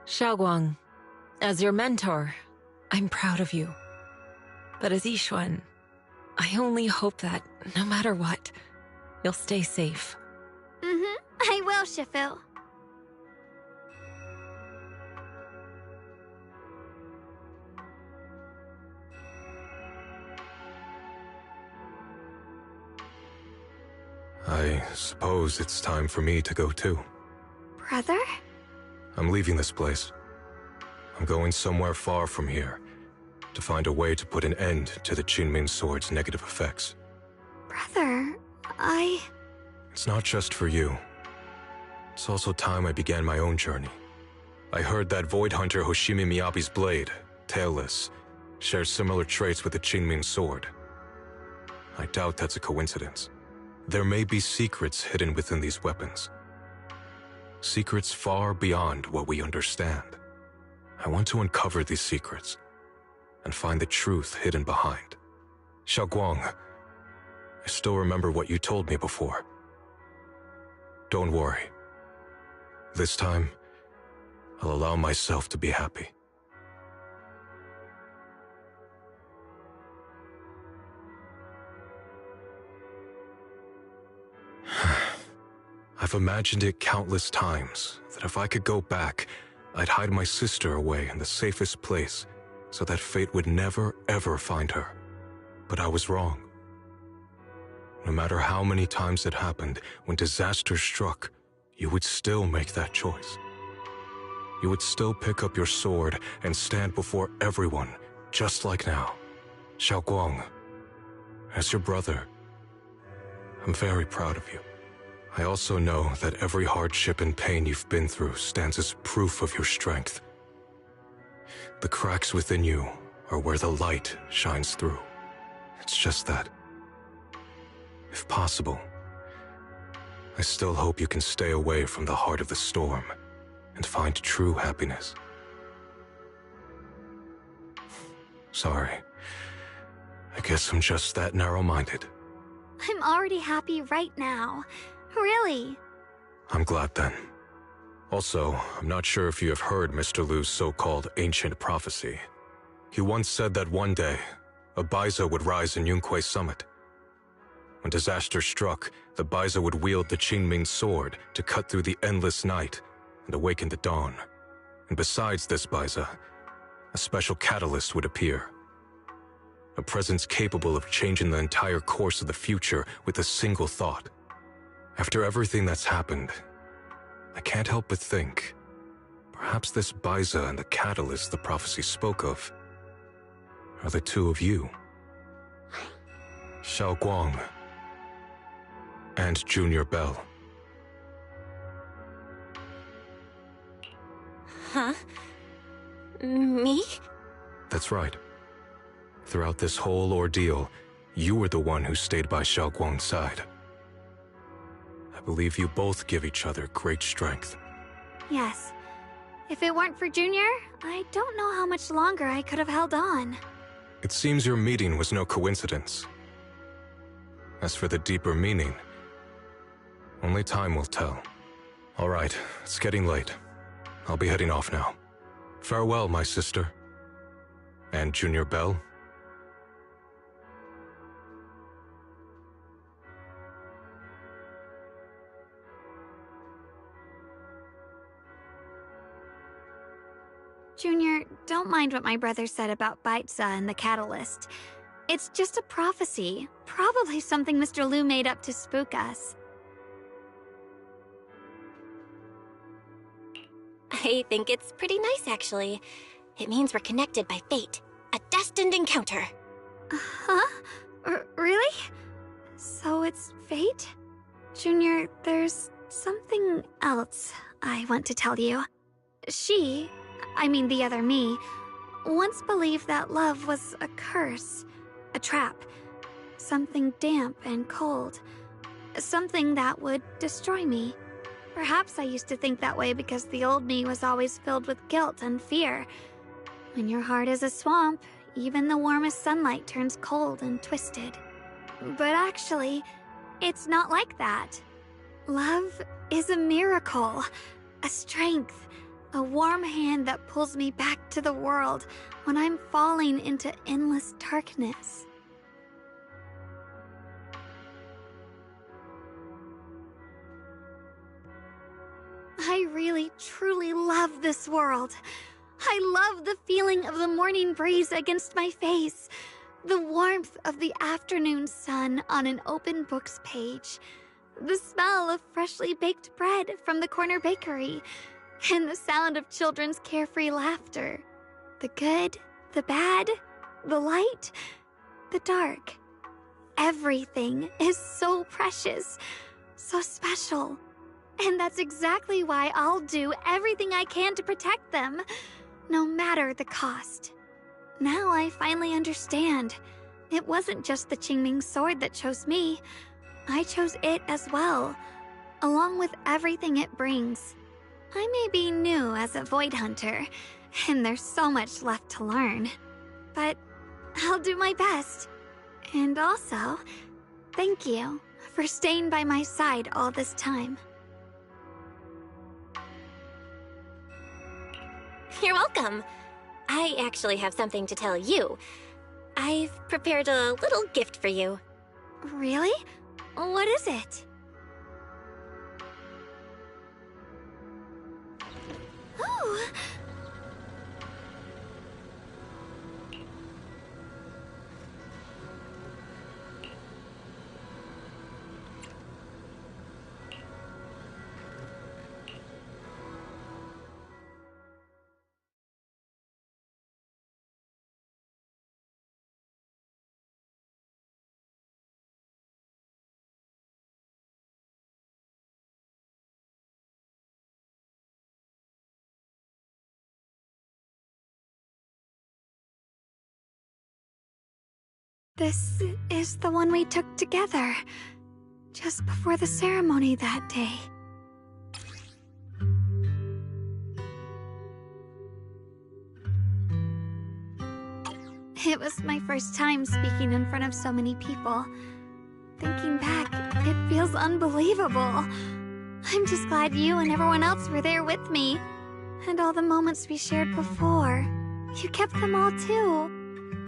[SPEAKER 19] Xiaoguang, as your mentor, I'm proud of you. But as Yixuan, I only hope that, no matter what, you'll stay safe.
[SPEAKER 3] I will, Shifu.
[SPEAKER 20] I suppose it's time for me to go too.
[SPEAKER 3] Brother?
[SPEAKER 20] I'm leaving this place. I'm going somewhere far from here, to find a way to put an end to the Qingming Sword's negative effects.
[SPEAKER 3] Brother,
[SPEAKER 20] It's not just for you. It's also time I began my own journey. I heard that Void Hunter Hoshimi Miyabi's blade, Tailless, shares similar traits with the Qingming Sword. I doubt that's a coincidence. There may be secrets hidden within these weapons. Secrets far beyond what we understand. I want to uncover these secrets and find the truth hidden behind. Xiaoguang, I still remember what you told me before. Don't worry. This time, I'll allow myself to be happy. I've imagined it countless times, that if I could go back, I'd hide my sister away in the safest place, so that fate would never, ever find her. But I was wrong. No matter how many times it happened, when disaster struck, you would still make that choice. you would still pick up your sword and stand before everyone, just like now. Xiaoguang, as your brother, I'm very proud of you. I also know that every hardship and pain you've been through stands as proof of your strength. The cracks within you are where the light shines through. It's just that, if possible, I still hope you can stay away from the heart of the storm and find true happiness. Sorry. I guess I'm just that narrow-minded.
[SPEAKER 3] I'm already happy right now. Really.
[SPEAKER 20] I'm glad then. Also, I'm not sure if you have heard Mr. Lu's so-called ancient prophecy. He once said that one day, a Baiza would rise in Yunquay Summit. When disaster struck, the Baiza would wield the Qingming sword to cut through the endless night and awaken the dawn. And besides this Baiza, a special catalyst would appear. A presence capable of changing the entire course of the future with a single thought. After everything that's happened, I can't help but think, perhaps this Baiza and the catalyst the prophecy spoke of are the two of you. Xiaoguang and Junior Bell.
[SPEAKER 8] Huh? Me?
[SPEAKER 20] That's right. Throughout this whole ordeal, you were the one who stayed by Xiaoguang's side. I believe you both give each other great strength.
[SPEAKER 3] Yes. If it weren't for Junior, I don't know how much longer I could have held on.
[SPEAKER 20] It seems your meeting was no coincidence. As for the deeper meaning, only time will tell. All right, it's getting late. I'll be heading off now. Farewell, my sister. And Junior Bell.
[SPEAKER 3] Junior, don't mind what my brother said about Baiza and the catalyst. It's just a prophecy. Probably something Mr. Lu made up to spook us.
[SPEAKER 8] I think it's pretty nice, actually. It means we're connected by fate. A destined encounter.
[SPEAKER 3] Huh? Really? So it's fate? Junior, there's something else I want to tell you. I mean the other me, once believed that love was a curse, a trap, something damp and cold, something that would destroy me. Perhaps I used to think that way because the old me was always filled with guilt and fear. When your heart is a swamp, even the warmest sunlight turns cold and twisted. But actually, it's not like that. Love is a miracle, a strength, a warm hand that pulls me back to the world when I'm falling into endless darkness. I really, truly love this world. I love the feeling of the morning breeze against my face, the warmth of the afternoon sun on an open book's page, the smell of freshly baked bread from the corner bakery, and the sound of children's carefree laughter. The good, the bad, the light, the dark. Everything is so precious, so special. And that's exactly why I'll do everything I can to protect them, no matter the cost. Now I finally understand. It wasn't just the Qingming sword that chose me. I chose it as well, along with everything it brings. I may be new as a Void Hunter, and there's so much left to learn. But I'll do my best. And also, thank you for staying by my side all this time.
[SPEAKER 8] You're welcome. I actually have something to tell you. I've prepared a little gift for you.
[SPEAKER 3] Really? What is it? Oh! This is the one we took together, just before the ceremony that day. It was my first time speaking in front of so many people. Thinking back, it feels unbelievable. I'm just glad you and everyone else were there with me. And all the moments we shared before. You kept them all too.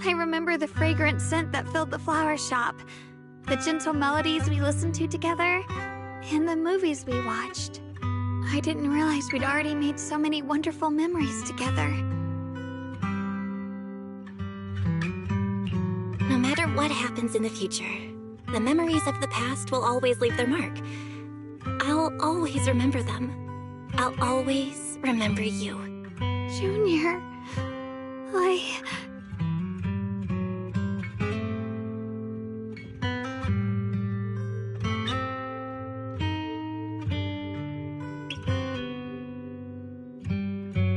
[SPEAKER 3] I remember the fragrant scent that filled the flower shop, the gentle melodies we listened to together, and the movies we watched. I didn't realize we'd already made so many wonderful memories together.
[SPEAKER 8] No matter what happens in the future, the memories of the past will always leave their mark. I'll always remember them. I'll always remember you.
[SPEAKER 3] Junior,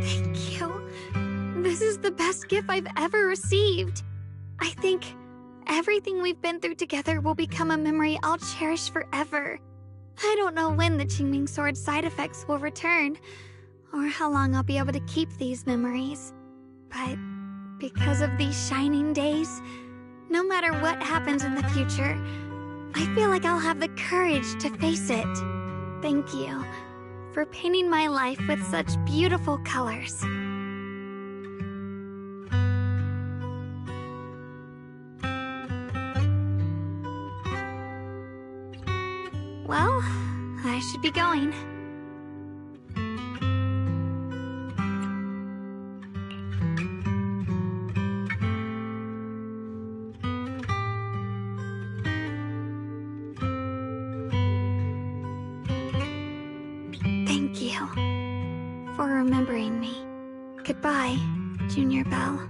[SPEAKER 3] Thank you. This is the best gift I've ever received. I think everything we've been through together will become a memory I'll cherish forever. I don't know when the Qingming Sword side effects will return, or how long I'll be able to keep these memories. But because of these shining days, no matter what happens in the future, I feel like I'll have the courage to face it. Thank you for painting my life with such beautiful colors. Well, I should be going. Thank you for remembering me. Goodbye, Junior Belle.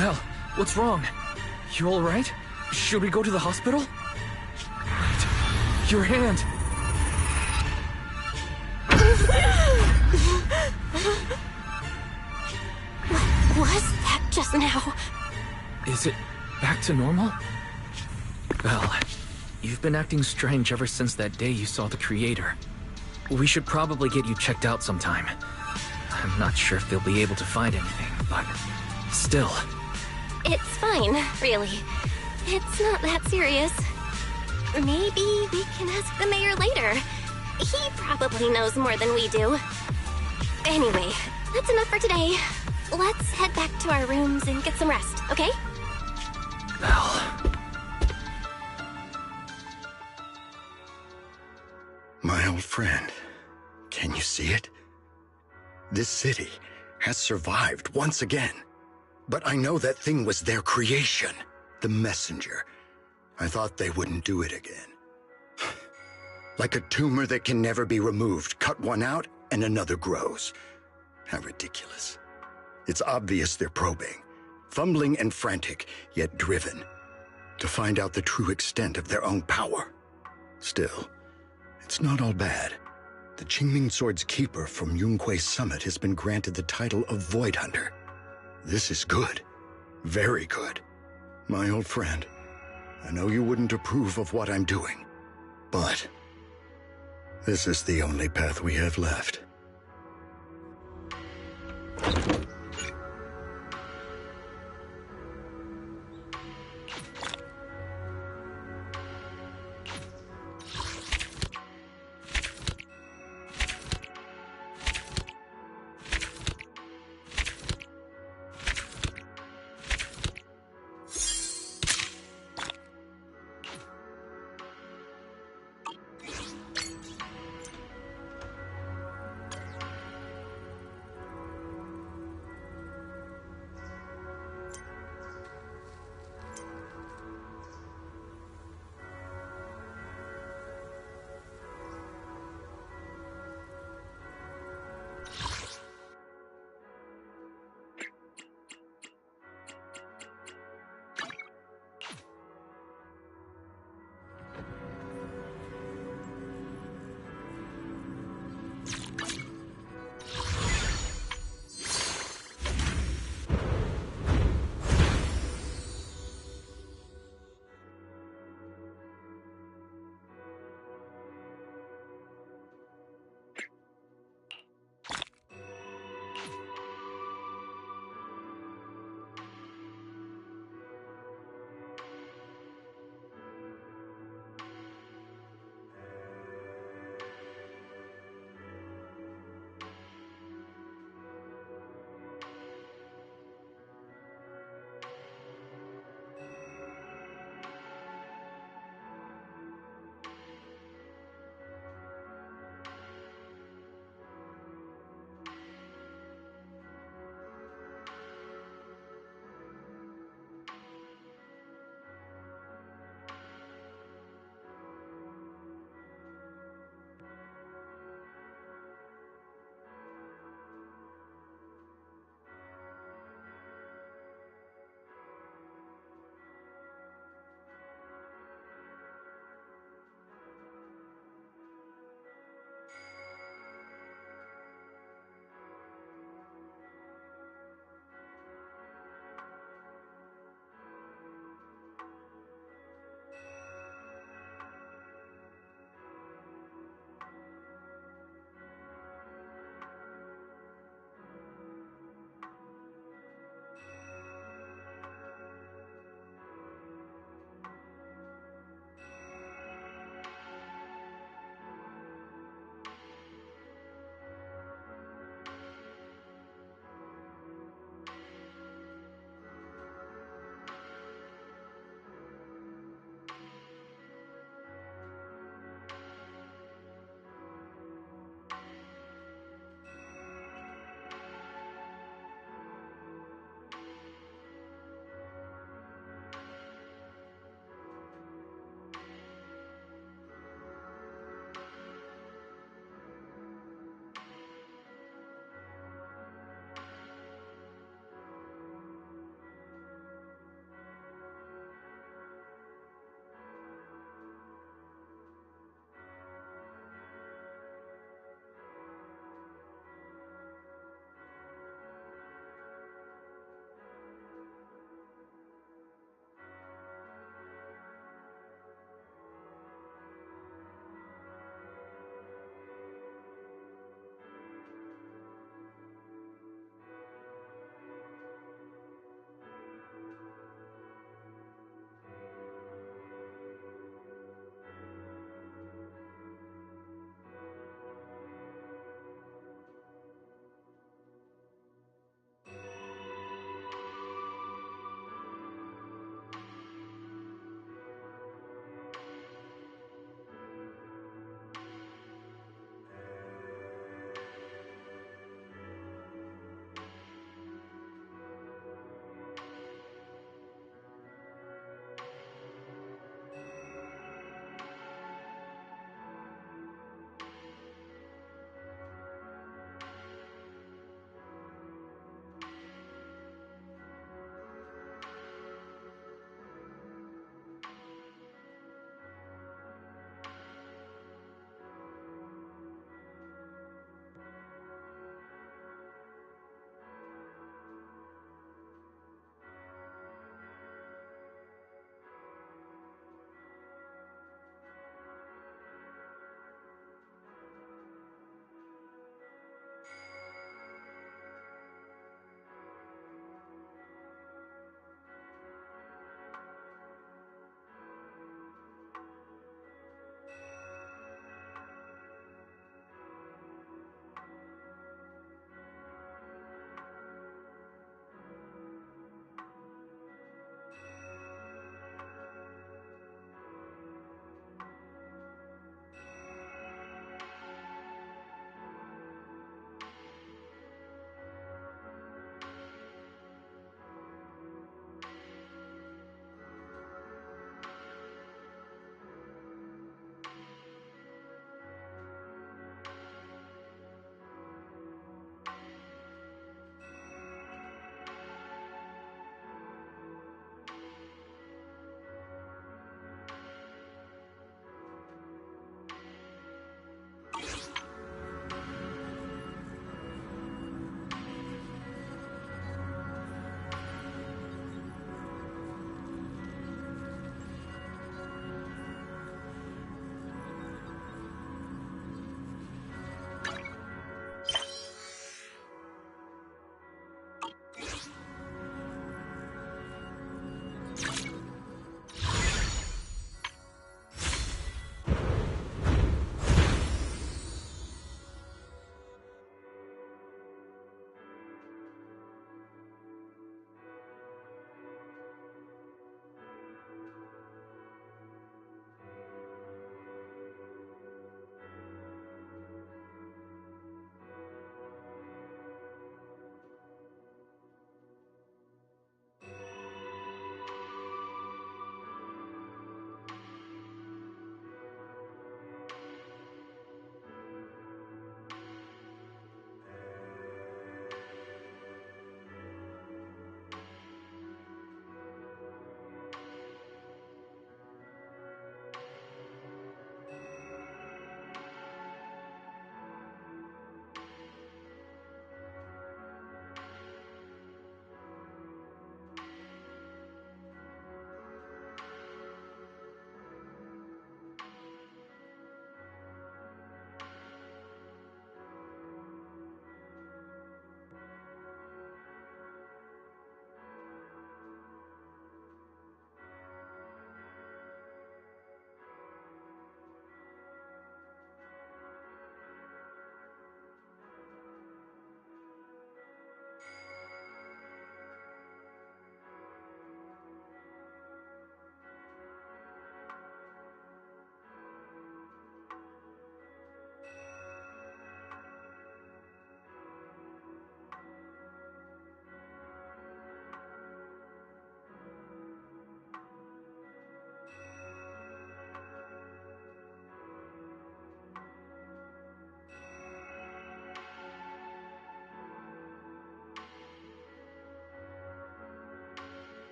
[SPEAKER 1] Val, what's wrong? You alright? Should we go to the hospital? Wait, your hand!
[SPEAKER 8] What was that just now?
[SPEAKER 1] Is it back to normal? Val, you've been acting strange ever since that day you saw the Creator. We should probably get you checked out sometime. I'm not sure if they'll be able to find anything, but still.
[SPEAKER 8] It's fine, really. It's not that serious. Maybe we can ask the mayor later. He probably knows more than we do. Anyway, that's enough for today. Let's head back to our rooms and get some rest, okay?
[SPEAKER 1] Val.
[SPEAKER 7] My old friend, can you see it? This city has survived once again. But I know that thing was their creation, the messenger. I thought they wouldn't do it again. Like a tumor that can never be removed. Cut one out and another grows. How ridiculous. It's obvious they're probing, fumbling and frantic, yet driven, to find out the true extent of their own power. Still, it's not all bad. The Qingming Sword's keeper from Yunquei Summit has been granted the title of Void Hunter. This is good. Very good. My old friend, I know you wouldn't approve of what I'm doing, but this is the only path we have left.